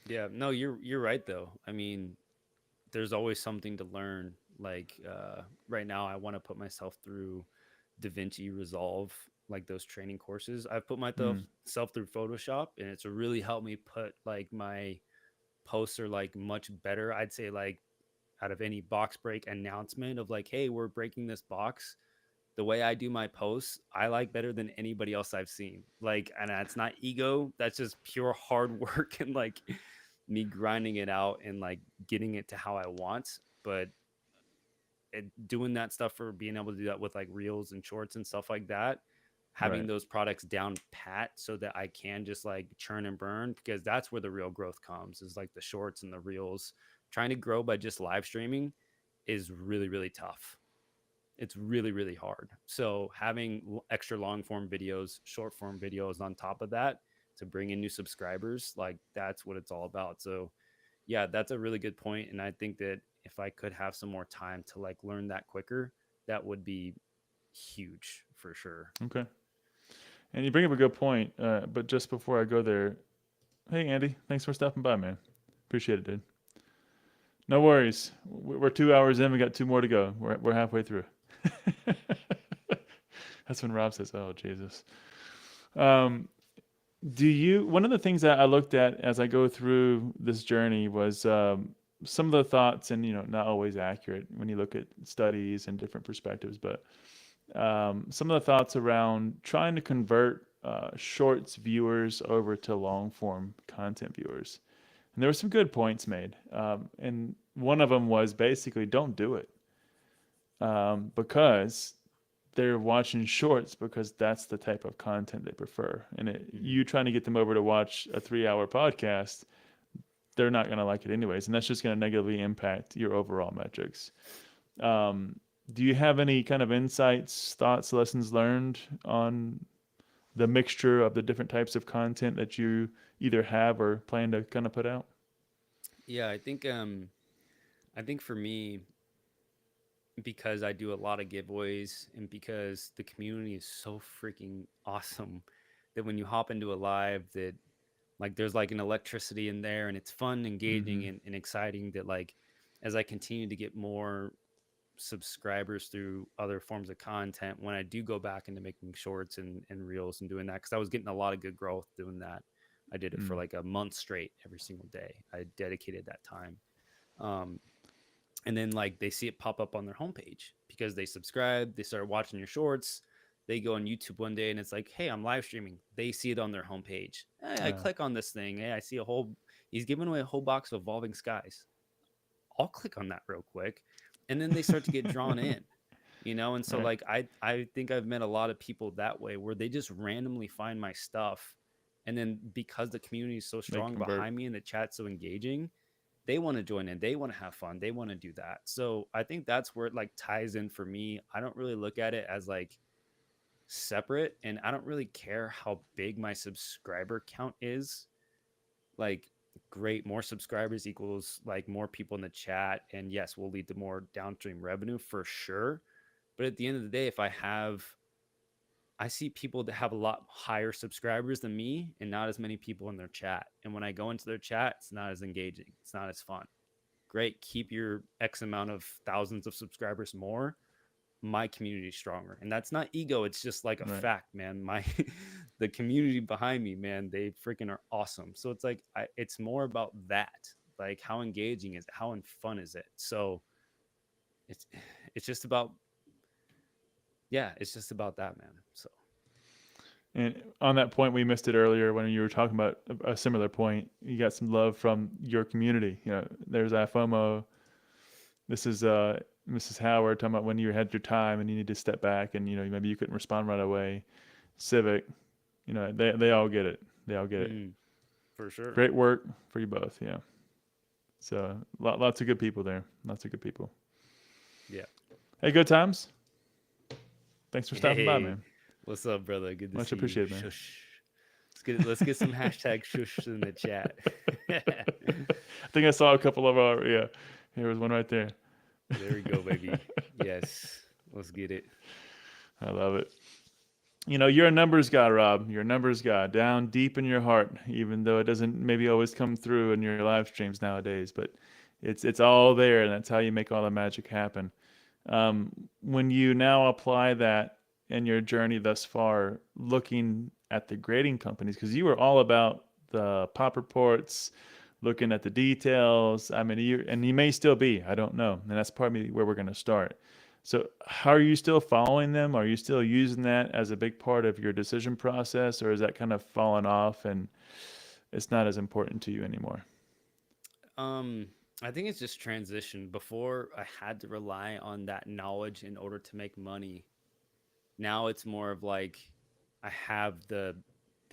[SPEAKER 2] Yeah, no, you're right though. I mean, there's always something to learn. Like right now I want to put myself through DaVinci Resolve, like those training courses. I've put myself
[SPEAKER 1] Mm,
[SPEAKER 2] self through Photoshop, and it's really helped me put like my posts are like much better. I'd say like out of any box break announcement of like, hey, we're breaking this box. The way I do my posts, I like better than anybody else I've seen. Like, and that's not ego. That's just pure hard work and like me grinding it out and like getting it to how I want. But doing that stuff for being able to do that with like reels and shorts and stuff like that, having
[SPEAKER 1] right.
[SPEAKER 2] those products down pat so that I can just like churn and burn, because that's where the real growth comes, is like the shorts and the reels. Trying to grow by just live streaming is really, really tough. It's really, really hard. So having extra long form videos, short form videos on top of that to bring in new subscribers, like that's what it's all about. So yeah, that's a really good point. And I think that if I could have some more time to like learn that quicker, that would be huge for sure.
[SPEAKER 1] Okay. And you bring up a good point. But just before I go there, hey Andy, thanks for stopping by, man. Appreciate it, dude. No worries. We're 2 hours in. We got two more to go. We're halfway through. That's when Rob says, "Oh Jesus." Um, do you? One of the things that I looked at as I go through this journey was some of the thoughts, and not always accurate when you look at studies and different perspectives, but some of the thoughts around trying to convert shorts viewers over to long form content viewers. And there were some good points made. And one of them was basically don't do it because they're watching shorts because that's the type of content they prefer. And
[SPEAKER 2] Mm-hmm.
[SPEAKER 1] you trying to get them over to watch a 3 hour podcast, they're not going to like it anyways. And that's just going to negatively impact your overall metrics. Um, do you have any kind of insights, thoughts, lessons learned on the mixture of the different types of content that you either have or plan to kind of put out?
[SPEAKER 2] Yeah, I think for me, because I do a lot of giveaways and because the community is so freaking awesome that when you hop into a live that like there's like an electricity in there and it's fun, engaging,
[SPEAKER 1] Mm-hmm.
[SPEAKER 2] and exciting that like as I continue to get more subscribers through other forms of content, when I do go back into making shorts and reels and doing that, because I was getting a lot of good growth doing that. I did it for
[SPEAKER 1] Mm.
[SPEAKER 2] like a month straight every single day. I dedicated that time. Um, and then like they see it pop up on their homepage because they subscribe, they start watching your shorts, they go on YouTube one day and it's like, hey, I'm live streaming. They see it on their homepage. Hey, I click on this thing. Hey, I see a whole, he's giving away a whole box of Evolving Skies. I'll click on that real quick. And then they start to get drawn in, you know? And so
[SPEAKER 1] Right.
[SPEAKER 2] like I think I've met a lot of people that way where they just randomly find my stuff. And then because the community is so
[SPEAKER 1] They
[SPEAKER 2] strong
[SPEAKER 1] convert.
[SPEAKER 2] behind me and the chat's so engaging, they want to join in, they want to have fun, they want to do that. So I think that's where it like ties in for me. I don't really look at it as like separate, and I don't really care how big my subscriber count is. Like, great, more subscribers equals like more people in the chat, and yes, will lead to more downstream revenue for sure. But at the end of the day, if I see people that have a lot higher subscribers than me and not as many people in their chat, and when I go into their chat, it's not as engaging, it's not as fun. Great, keep your X amount of thousands of subscribers more. My community stronger, and that's not ego, it's just like a
[SPEAKER 1] Right.
[SPEAKER 2] fact, man. My the community behind me, man, they freaking are awesome. So it's like it's more about that, like how engaging is it, how fun is it. So it's it's just about, yeah, it's just about that, man. So
[SPEAKER 1] And on that point, we missed it earlier when you were talking about a similar point. You got some love from your community. You know, there's FOMO. This is Mrs. Howard talking about when you had your time and you need to step back and you know maybe you couldn't respond right away. Civic, you know, they all get it. They all get it.
[SPEAKER 2] mm, for sure.
[SPEAKER 1] Great work for you both. Yeah. So lots of good people there. Lots of good people.
[SPEAKER 2] Yeah.
[SPEAKER 1] Hey, good times. Thanks for stopping by,
[SPEAKER 2] Hey,
[SPEAKER 1] man.
[SPEAKER 2] what's up, brother? Good to
[SPEAKER 1] Much
[SPEAKER 2] see you.
[SPEAKER 1] appreciated, man.
[SPEAKER 2] Shush. Let's get some hashtag shush in the chat.
[SPEAKER 1] I think I saw a couple of our yeah. Here was one right there.
[SPEAKER 2] There we go, baby. Yes, let's get it.
[SPEAKER 1] I love it. You know, you're a numbers guy, Rob. You're a numbers guy down deep in your heart, even though it doesn't maybe always come through in your live streams nowadays. But it's all there, and that's how you make all the magic happen. When you now apply that in your journey thus far, looking at the grading companies, because you were all about the pop reports, looking at the details. I mean, you may still be. I don't know, and that's probably where we're going to start. So, how are you still following them? Are you still using that as a big part of your decision process, or is that kind of fallen off and it's not as important to you anymore?
[SPEAKER 2] Um, I think it's just transition. Before I had to rely on that knowledge in order to make money. Now it's more of like I have the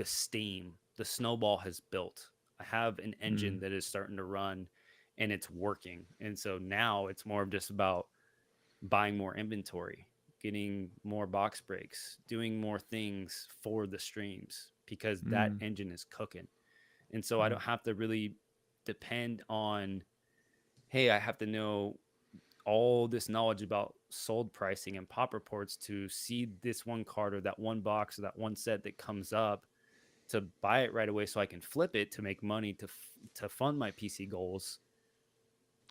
[SPEAKER 2] steam, the snowball has built. I have an engine
[SPEAKER 1] Mm,
[SPEAKER 2] that is starting to run and it's working. And so now it's more of just about buying more inventory, getting more box breaks, doing more things for the streams because that
[SPEAKER 1] mm,
[SPEAKER 2] engine is cooking. And so I
[SPEAKER 1] mm,
[SPEAKER 2] don't have to really depend on, hey, I have to know all this knowledge about sold pricing and pop reports to see this one card or that one box or that one set that comes up to buy it right away so I can flip it to make money to fund my PC goals.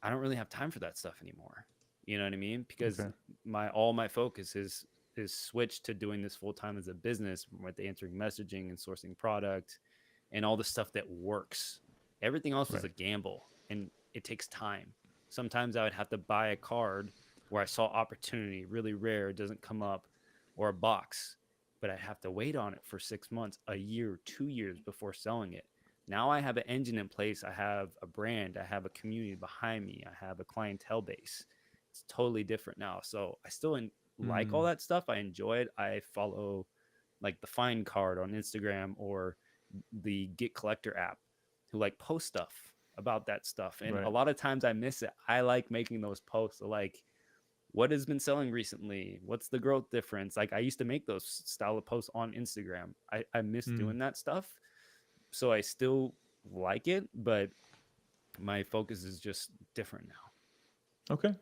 [SPEAKER 2] I don't really have time for that stuff anymore. You know what I mean? Because
[SPEAKER 1] okay.
[SPEAKER 2] my all my focus is switched to doing this full time as a business with answering messaging and sourcing product and all the stuff that works. Everything else was
[SPEAKER 1] Right.
[SPEAKER 2] a gamble and it takes time. Sometimes I would have to buy a card where I saw opportunity, really rare, it doesn't come up, or a box, but I'd have to wait on it for 6 months, a year, 2 years before selling it. Now I have an engine in place. I have a brand. I have a community behind me. I have a clientele base. It's totally different now. So I still like all
[SPEAKER 1] Mm,
[SPEAKER 2] that stuff. I enjoy it. I follow like the Find Card on Instagram or the Get Collector app who like post stuff about that stuff. And a
[SPEAKER 1] right.
[SPEAKER 2] lot of times I miss it. I like making those posts. So like, what has been selling recently? What's the growth difference? Like I used to make those style of posts on Instagram. I miss
[SPEAKER 1] Mm,
[SPEAKER 2] doing that stuff. So I still like it, but my focus is just different now.
[SPEAKER 1] okay.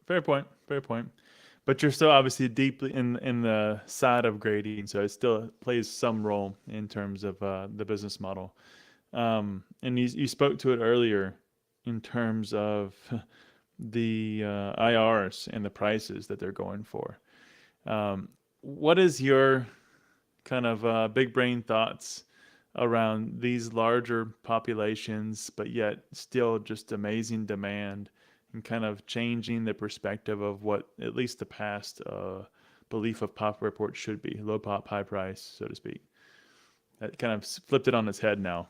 [SPEAKER 1] Fair point. Fair point. But you're still obviously deeply in the side of grading, so it still plays some role in terms of the business model. And you spoke to it earlier in terms of the IRs and the prices that they're going for. What is your kind of big brain thoughts around these larger populations, but yet still just amazing demand and kind of changing the perspective of what at least the past belief of pop reports should be low pop, high price, so to speak. That kind of flipped it on its head now.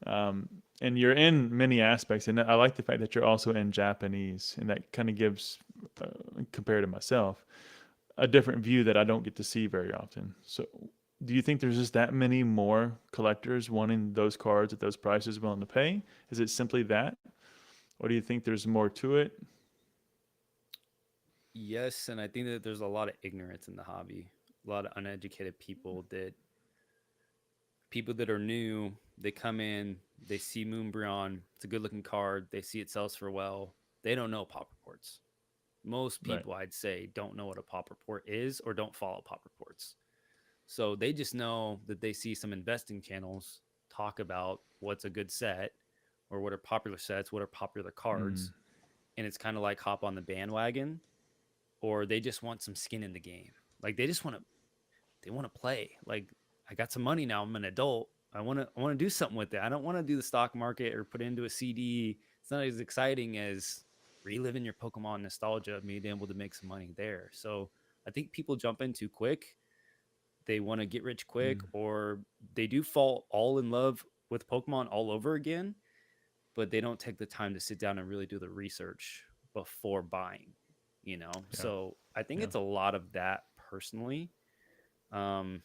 [SPEAKER 1] And you're in many aspects, and I like the fact that you're also in Japanese, and that kind of gives, compared to myself, a different view that I don't get to see very often. So, do you think there's just that many more collectors wanting those cards at those prices willing to pay? Is it simply that, or do you think there's more to it?
[SPEAKER 2] Yes, and I think that there's a lot of ignorance in the hobby. A lot of uneducated people that are new, they come in, they see Moonbryon, it's a good looking card, they see it sells for well. They don't know pop reports. Most
[SPEAKER 1] Right.
[SPEAKER 2] people, I'd say, don't know what a pop report is or don't follow pop reports. So they just know that they see some investing channels talk about what's a good set or what are popular sets, what are popular
[SPEAKER 1] Mm,
[SPEAKER 2] cards. And it's kind of like hop on the bandwagon, or they just want some skin in the game. Like they want to play. Like, I got some money now. I'm an adult. I want to do something with it. I don't want to do the stock market or put it into a CD. It's not as exciting as reliving your Pokemon nostalgia of being able to make some money there. So I think people jump in too quick. They want to get rich quick,
[SPEAKER 1] mm,
[SPEAKER 2] or they do fall all in love with Pokemon all over again, but they don't take the time to sit down and really do the research before buying, you know?
[SPEAKER 1] yeah.
[SPEAKER 2] So I think
[SPEAKER 1] Yeah.
[SPEAKER 2] it's a lot of that personally. Um,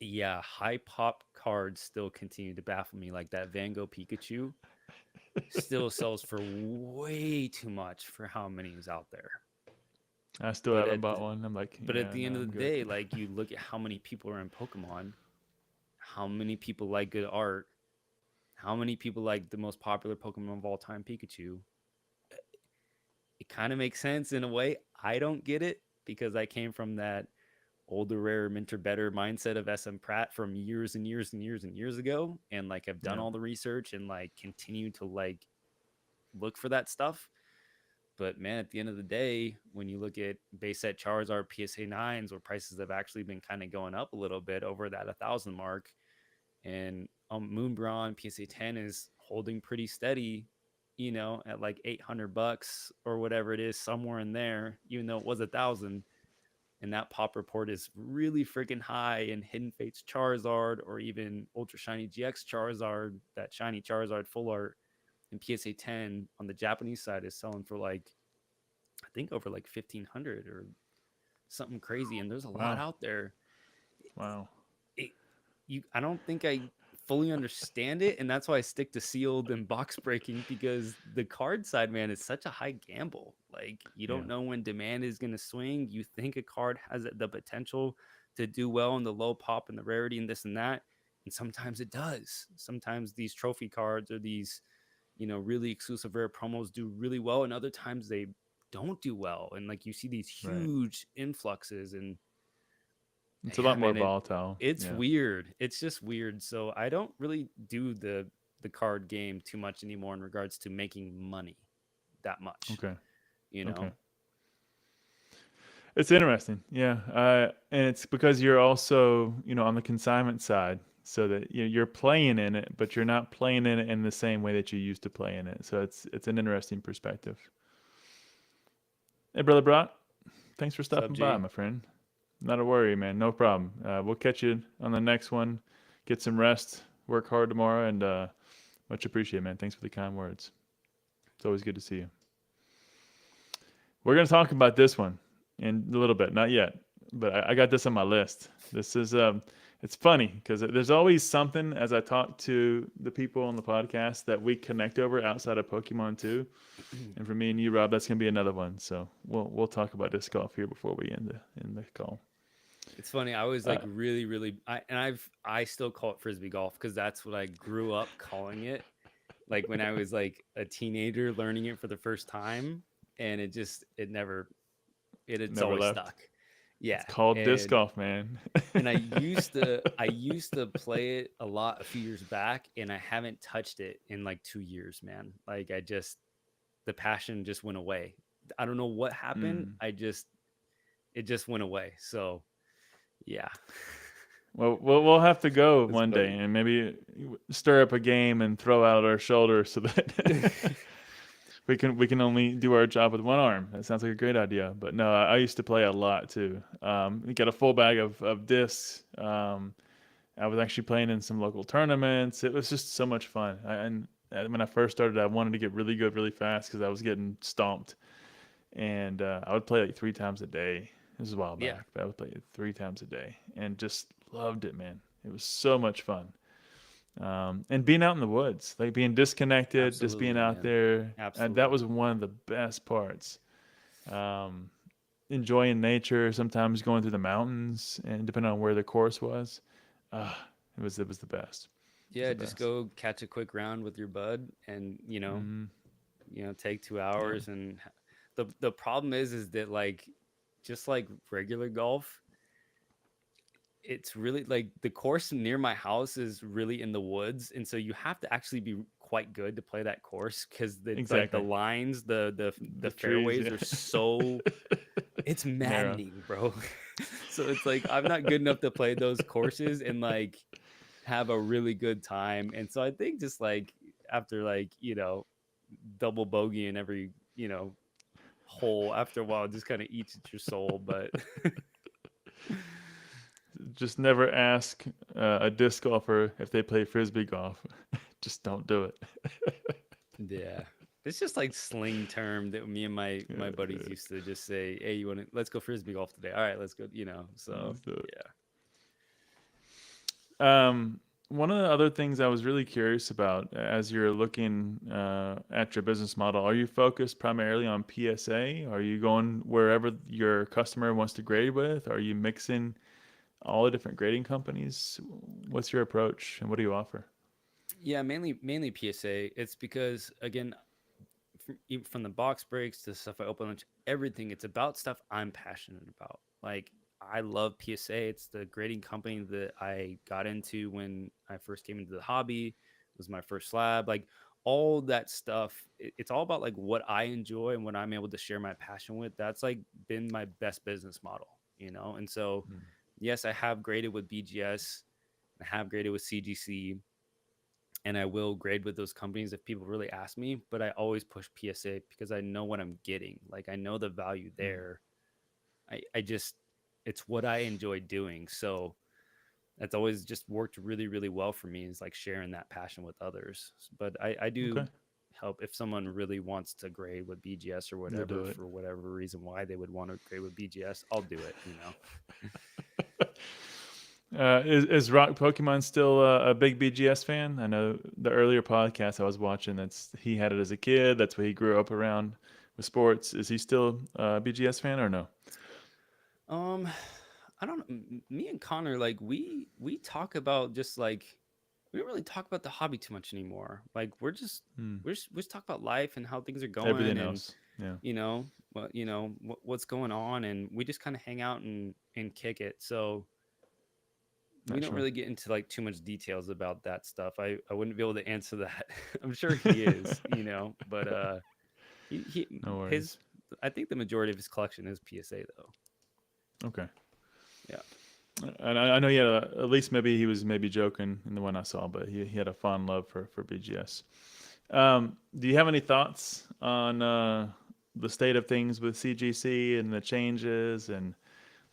[SPEAKER 2] yeah, high pop cards still continue to baffle me. Like that Van Gogh Pikachu still sells for way too much for how many is out there.
[SPEAKER 1] I still
[SPEAKER 2] But
[SPEAKER 1] haven't
[SPEAKER 2] at
[SPEAKER 1] bought
[SPEAKER 2] the
[SPEAKER 1] one. I'm like,
[SPEAKER 2] but at
[SPEAKER 1] yeah,
[SPEAKER 2] the
[SPEAKER 1] no,
[SPEAKER 2] end of
[SPEAKER 1] I'm
[SPEAKER 2] the
[SPEAKER 1] good.
[SPEAKER 2] day, like you look at how many people are in Pokemon, how many people like good art, how many people like the most popular Pokemon of all time, Pikachu. It kind of makes sense in a way. I don't get it because I came from that older, rare, minter, better mindset of SM Pratt from years and years and years and years ago. And like I've done
[SPEAKER 1] Yeah.
[SPEAKER 2] all the research and like continue to like look for that stuff. But man, at the end of the day, when you look at base set Charizard PSA 9s, where prices have actually been kind of going up a little bit over that 1,000 mark, and Moonbron PSA 10 is holding pretty steady, at like $800 or whatever it is, somewhere in there, even though it was 1,000. And that pop report is really freaking high. And Hidden Fates Charizard, or even Ultra Shiny GX Charizard, that shiny Charizard full art in PSA 10 on the Japanese side is selling for like, I think over like 1,500 or something crazy. And there's a lot
[SPEAKER 1] Wow.
[SPEAKER 2] out there.
[SPEAKER 1] Wow.
[SPEAKER 2] it, I don't think I fully understand it, and that's why I stick to sealed and box breaking, because the card side, man, is such a high gamble. Like, you
[SPEAKER 1] Yeah.
[SPEAKER 2] don't know when demand is going to swing. You think a card has the potential to do well in the low pop and the rarity and this and that, and sometimes it does. Sometimes these trophy cards or these, really exclusive rare promos do really well, and other times they don't do well, and like you see these
[SPEAKER 1] Right.
[SPEAKER 2] huge influxes. And
[SPEAKER 1] It's a
[SPEAKER 2] yeah,
[SPEAKER 1] lot more
[SPEAKER 2] man,
[SPEAKER 1] volatile.
[SPEAKER 2] it's
[SPEAKER 1] Yeah.
[SPEAKER 2] weird. It's just weird. So I don't really do the card game too much anymore in regards to making money that much,
[SPEAKER 1] Okay.
[SPEAKER 2] you
[SPEAKER 1] Okay.
[SPEAKER 2] know.
[SPEAKER 1] It's interesting. Yeah. And it's because you're also, on the consignment side, so that you're playing in it, but you're not playing in it in the same way that you used to play in it. So it's an interesting perspective. Hey, brother Brock, thanks for
[SPEAKER 2] Sub
[SPEAKER 1] stopping by,
[SPEAKER 2] G.
[SPEAKER 1] my friend. Not a worry, man. No problem. We'll catch you on the next one. Get some rest. Work hard tomorrow, and much appreciated, man. Thanks for the kind words. It's always good to see you. We're gonna talk about this one in a little bit. Not yet, but I got this on my list. This is it's funny because there's always something as I talk to the people on the podcast that we connect over outside of Pokemon too. And for me and you, Rob, that's gonna be another one. So we'll talk about disc golf here before we end the call.
[SPEAKER 2] It's funny. I was like
[SPEAKER 1] Uh,
[SPEAKER 2] really, really, I still call it frisbee golf because that's what I grew up calling it. Like when I was like a teenager learning it for the first time, and it's
[SPEAKER 1] Never
[SPEAKER 2] always
[SPEAKER 1] left.
[SPEAKER 2] stuck. Yeah.
[SPEAKER 1] It's called disc
[SPEAKER 2] And
[SPEAKER 1] golf, man.
[SPEAKER 2] I used to play it a lot a few years back, and I haven't touched it in like 2 years, man. Like the passion just went away. I don't know what happened.
[SPEAKER 1] Mm.
[SPEAKER 2] It just went away. So yeah.
[SPEAKER 1] Well, we'll have to go
[SPEAKER 2] Let's
[SPEAKER 1] one
[SPEAKER 2] go.
[SPEAKER 1] day and maybe stir up a game and throw out our shoulders so that we can only do our job with one arm. That sounds like a great idea. But no, I used to play a lot too. We got a full bag of discs. I was actually playing in some local tournaments. It was just so much fun. And when I first started, I wanted to get really good really fast because I was getting stomped. And I would play like 3 times a day. This is a while
[SPEAKER 2] Yeah,
[SPEAKER 1] back, but I would play it 3 times a day and just loved it, man. It was so much fun. And being out in the woods, like being disconnected, just being
[SPEAKER 2] absolutely,
[SPEAKER 1] out
[SPEAKER 2] man.
[SPEAKER 1] there, and that
[SPEAKER 2] Absolutely.
[SPEAKER 1] was one of the best parts. Um, Enjoying nature, sometimes going through the mountains, and depending on where the course was, uh, it was the best. It was
[SPEAKER 2] Yeah,
[SPEAKER 1] the
[SPEAKER 2] just
[SPEAKER 1] best.
[SPEAKER 2] go catch a quick round with your bud, and
[SPEAKER 1] Mm,
[SPEAKER 2] take two
[SPEAKER 1] yeah.
[SPEAKER 2] hours. And the problem is that, like, just like regular golf, it's really like the course near my house is really in the woods, and so you have to actually be quite good to play that course, because it's like the
[SPEAKER 1] Exactly.
[SPEAKER 2] lines, the
[SPEAKER 1] The trees,
[SPEAKER 2] fairways
[SPEAKER 1] yeah.
[SPEAKER 2] are so, it's
[SPEAKER 1] Narrow.
[SPEAKER 2] maddening, bro. So it's like I'm not good enough to play those courses and like have a really good time. And so I think just like after, like, double bogey in every, hole, after a while it just kind of eats at your soul. But
[SPEAKER 1] Just never ask a disc golfer if they play frisbee golf. Just don't do it.
[SPEAKER 2] yeah, it's just like sling term that me and my buddies used to just say, hey, let's go frisbee golf today. All right, let's go, so
[SPEAKER 1] Let's do it.
[SPEAKER 2] yeah.
[SPEAKER 1] One of the other things I was really curious about as you're looking at your business model, are you focused primarily on PSA? Are you going wherever your customer wants to grade with? Are you mixing all the different grading companies? What's your approach and what do you offer?
[SPEAKER 2] Yeah, mainly PSA. It's because, again, even from the box breaks to the stuff I open lunch, everything, it's about stuff I'm passionate about. Like, I love PSA. It's the grading company that I got into when I first came into the hobby. It was my first slab. Like, all that stuff, it's all about like what I enjoy and what I'm able to share my passion with. That's like been my best business model. And so,
[SPEAKER 1] Mm.
[SPEAKER 2] yes, I have graded with BGS, I have graded with CGC, and I will grade with those companies if people really ask me, but I always push PSA because I know what I'm getting. Like, I know the value
[SPEAKER 1] Mm.
[SPEAKER 2] there. I just, it's what I enjoy doing. So that's always just worked really, really well for me, is like sharing that passion with others. But I do
[SPEAKER 1] Okay,
[SPEAKER 2] help if someone really wants to grade with BGS or
[SPEAKER 1] you'll
[SPEAKER 2] whatever,
[SPEAKER 1] do it.
[SPEAKER 2] for whatever reason why they would want to grade with BGS. I'll do it.
[SPEAKER 1] Is Rock Pokemon still a big BGS fan? I know the earlier podcast I was watching, he had it as a kid. That's what he grew up around with sports. Is he still a BGS fan or no?
[SPEAKER 2] Um, I don't know. Me and Connor, like, we talk about just like, we don't really talk about the hobby too much anymore. Like,
[SPEAKER 1] Hmm.
[SPEAKER 2] we just talk about life and how things are going,
[SPEAKER 1] Everything
[SPEAKER 2] and
[SPEAKER 1] else, yeah,
[SPEAKER 2] what's going on, and we just kind of hang out and kick it. So we
[SPEAKER 1] not
[SPEAKER 2] don't
[SPEAKER 1] sure.
[SPEAKER 2] really get into like too much details about that stuff. I wouldn't be able to answer that. I'm sure he is, but he
[SPEAKER 1] No
[SPEAKER 2] his
[SPEAKER 1] worries.
[SPEAKER 2] I think the majority of his collection is PSA though.
[SPEAKER 1] Okay.
[SPEAKER 2] Yeah.
[SPEAKER 1] And I know he had at least maybe he was maybe joking in the one I saw, but he had a fond love for BGS. Do you have any thoughts on the state of things with CGC and the changes and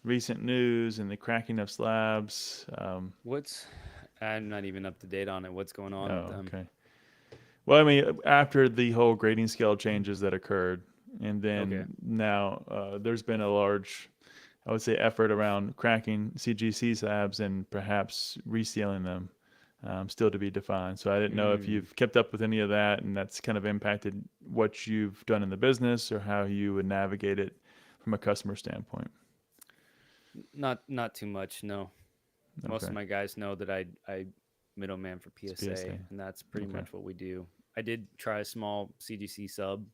[SPEAKER 1] recent news and the cracking of slabs?
[SPEAKER 2] What's I'm not even up to date on it. What's going on with
[SPEAKER 1] Oh,
[SPEAKER 2] them?
[SPEAKER 1] okay. Well, I mean, after the whole grading scale changes that occurred, and
[SPEAKER 2] Okay.
[SPEAKER 1] then now there's been a large, I would say, effort around cracking CGC slabs and perhaps resealing them, still to be defined. So I didn't know if
[SPEAKER 2] Mm,
[SPEAKER 1] you've kept up with any of that, and that's kind of impacted what you've done in the business or how you would navigate it from a customer standpoint.
[SPEAKER 2] not too much. No. Most
[SPEAKER 1] Okay,
[SPEAKER 2] of my guys know that I middleman for
[SPEAKER 1] it's
[SPEAKER 2] PSA,
[SPEAKER 1] PSA.
[SPEAKER 2] and that's pretty
[SPEAKER 1] Okay.
[SPEAKER 2] much what we do. I did try a small CGC sub,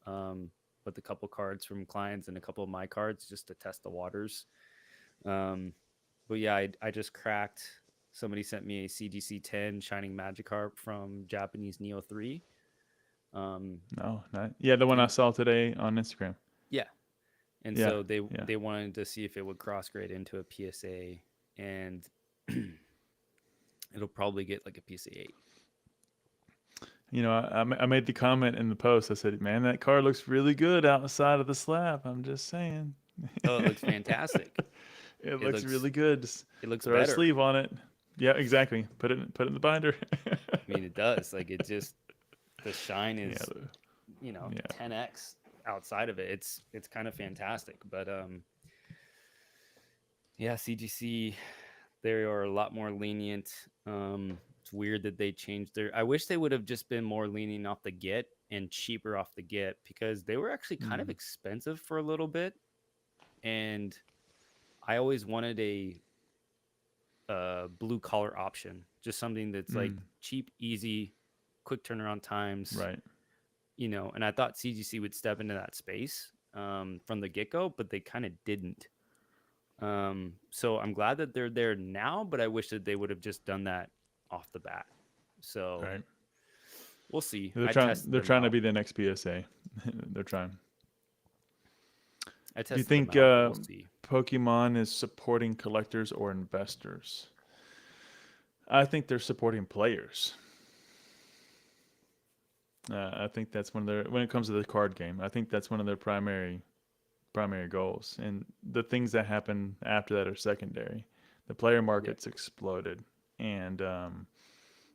[SPEAKER 2] um, with a couple cards from clients and a couple of my cards just to test the waters. Um, but yeah, I just cracked. Somebody sent me a CGC 10 Shining Magikarp from Japanese Neo 3.
[SPEAKER 1] No, not yeah. The one I
[SPEAKER 2] And
[SPEAKER 1] saw today on Instagram.
[SPEAKER 2] yeah, and
[SPEAKER 1] Yeah,
[SPEAKER 2] so they
[SPEAKER 1] yeah.
[SPEAKER 2] they wanted to see if it would cross grade into a PSA, and it'll probably get like a PSA 8.
[SPEAKER 1] I made the comment in the post. I said, "Man, that card looks really good outside of the slab." I'm just saying.
[SPEAKER 2] Oh, it looks fantastic.
[SPEAKER 1] It
[SPEAKER 2] It
[SPEAKER 1] looks
[SPEAKER 2] looks
[SPEAKER 1] really good. Just
[SPEAKER 2] it looks
[SPEAKER 1] throw a
[SPEAKER 2] better.
[SPEAKER 1] sleeve on it. Yeah, exactly. Put it in the binder.
[SPEAKER 2] I mean, it does. Like it just the shine
[SPEAKER 1] Yeah,
[SPEAKER 2] is,
[SPEAKER 1] yeah.
[SPEAKER 2] 10x outside of it. It's kind of fantastic. But yeah, CGC, they are a lot more lenient. It's weird that they changed their. I wish they would have just been more lenient off the get and cheaper off the get, because they were actually kind of
[SPEAKER 1] Mm,
[SPEAKER 2] expensive for a little bit, and I always wanted a blue collar option, just something that's like
[SPEAKER 1] mm,
[SPEAKER 2] cheap, easy, quick turnaround times,
[SPEAKER 1] right.
[SPEAKER 2] and I thought CGC would step into that space from the get go, but they kind of didn't. So I'm glad that they're there now, but I wish that they would have just done that off the bat. So
[SPEAKER 1] Right.
[SPEAKER 2] we'll see.
[SPEAKER 1] They're
[SPEAKER 2] I
[SPEAKER 1] trying.
[SPEAKER 2] tested
[SPEAKER 1] They're
[SPEAKER 2] them
[SPEAKER 1] trying to
[SPEAKER 2] out.
[SPEAKER 1] be the next PSA. They're trying.
[SPEAKER 2] I
[SPEAKER 1] Do you
[SPEAKER 2] tested them
[SPEAKER 1] think
[SPEAKER 2] out, but we'll see.
[SPEAKER 1] Pokemon is supporting collectors or investors? I think they're supporting players. I think that's one of their when it comes to the card game. I think that's one of their primary goals, and the things that happen after that are secondary. The player
[SPEAKER 2] Yep.
[SPEAKER 1] market's exploded, and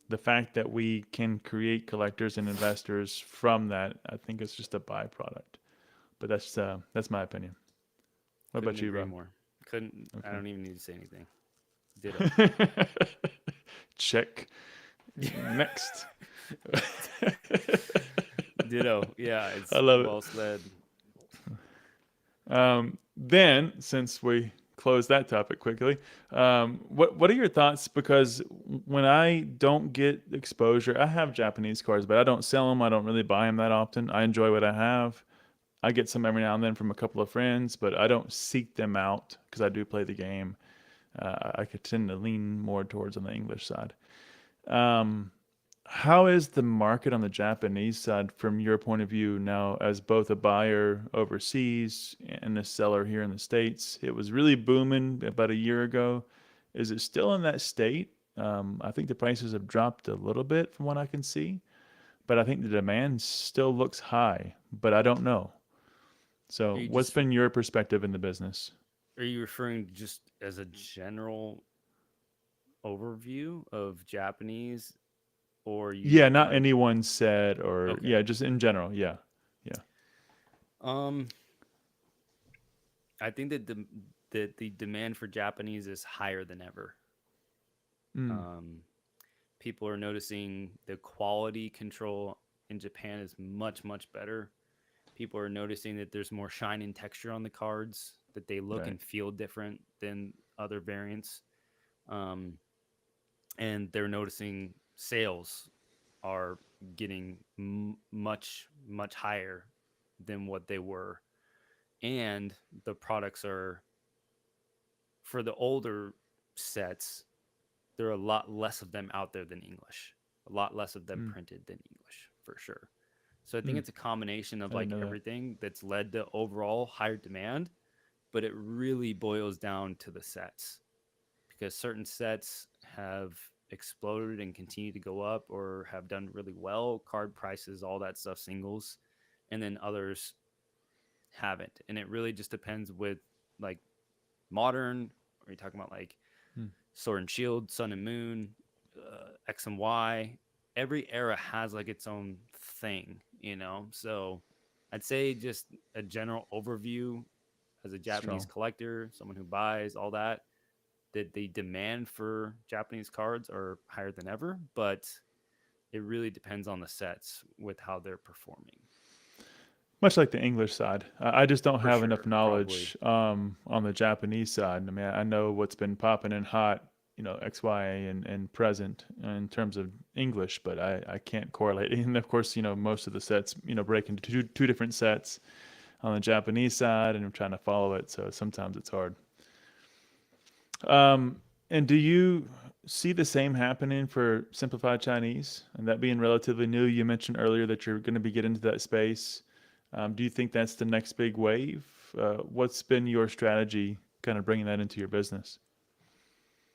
[SPEAKER 1] the fact that we can create collectors and investors from that, I think it's just a byproduct. But that's my opinion. What
[SPEAKER 2] Couldn't
[SPEAKER 1] about you,
[SPEAKER 2] agree
[SPEAKER 1] Rob?
[SPEAKER 2] more. Couldn't. I
[SPEAKER 1] Okay.
[SPEAKER 2] don't even need to say anything. Ditto.
[SPEAKER 1] Check. Next.
[SPEAKER 2] Ditto. Yeah,
[SPEAKER 1] I
[SPEAKER 2] it's
[SPEAKER 1] love it.
[SPEAKER 2] well said.
[SPEAKER 1] Then, since we close that topic quickly, what are your thoughts? Because when I don't get exposure, I have Japanese cards, but I don't sell them. I don't really buy them that often. I enjoy what I have. I get some every now and then from a couple of friends, but I don't seek them out because I do play the game. I could tend to lean more towards on the English side. Um, how is the market on the Japanese side from your point of view now, as both a buyer overseas and a seller here in the States? It was really booming about a year ago. Is it still in that state? I think the prices have dropped a little bit from what I can see, but I think the demand still looks high, but I don't know.
[SPEAKER 2] Are
[SPEAKER 1] So,
[SPEAKER 2] you
[SPEAKER 1] what's
[SPEAKER 2] just
[SPEAKER 1] been your perspective in the business?
[SPEAKER 2] are you referring just as a general overview of Japanese, or
[SPEAKER 1] Yeah,
[SPEAKER 2] you
[SPEAKER 1] not
[SPEAKER 2] like
[SPEAKER 1] anyone said, or
[SPEAKER 2] okay.
[SPEAKER 1] yeah, just in general. Yeah, yeah.
[SPEAKER 2] Um I think that the demand for Japanese is higher than ever.
[SPEAKER 1] Mm,
[SPEAKER 2] Um People are noticing the quality control in Japan is much better. People are noticing that there's more shine and texture on the cards, that they look
[SPEAKER 1] right.
[SPEAKER 2] and feel different than other variants. Um and they're noticing sales are getting much higher than what they were, and the products are, for the older sets, there are a lot less of them out there than English, a lot less of them
[SPEAKER 1] Mm,
[SPEAKER 2] printed than English, for sure. So I think
[SPEAKER 1] mm.
[SPEAKER 2] it's a combination of
[SPEAKER 1] I didn't
[SPEAKER 2] like
[SPEAKER 1] know that.
[SPEAKER 2] everything that's led to overall higher demand, but it really boils down to the sets, because certain sets have exploded and continue to go up or have done really well, card prices, all that stuff, singles, and then others haven't. And it really just depends with like modern, are you talking about like
[SPEAKER 1] Mm,
[SPEAKER 2] Sword and Shield, Sun and Moon, X and Y? Every era has like its own thing. So I'd say just a general overview as a Japanese
[SPEAKER 1] strong.
[SPEAKER 2] collector, someone who buys all that, that the demand for Japanese cards are higher than ever, but it really depends on the sets with how they're performing.
[SPEAKER 1] Much like the English side, I just don't
[SPEAKER 2] For
[SPEAKER 1] have enough
[SPEAKER 2] sure, probably.
[SPEAKER 1] knowledge on the Japanese side. I mean, I know what's been popping and hot, XYA and present in terms of English, but I can't correlate. And of course, most of the sets, break into two different sets. on the Japanese side, and I'm trying to follow it. So sometimes it's hard. Um, and do you see the same happening for simplified Chinese and that being relatively new? You mentioned earlier that you're going to be getting into that space. Do you think that's the next big wave? What's been your strategy kind of bringing that into your business?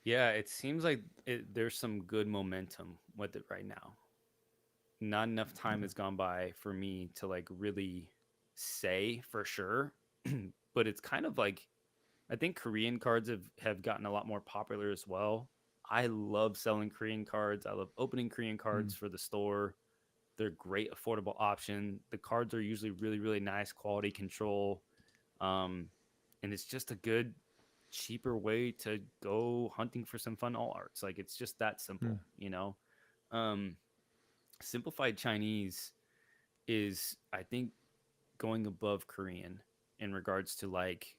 [SPEAKER 2] Yeah, it seems like there's some good momentum with it right now. Not enough time has gone by for me to like really say for sure, but it's kind of like I think Korean cards have gotten a lot more popular as well. I love selling Korean cards. I love opening Korean
[SPEAKER 1] Mm,
[SPEAKER 2] cards for the store. They're great affordable option. The cards are usually really really nice quality control. Um and it's just a good cheaper way to go hunting for some fun all arts. Like it's just that
[SPEAKER 1] mm,
[SPEAKER 2] simple, you know. Um Simplified Chinese is I think going above Korean in regards to like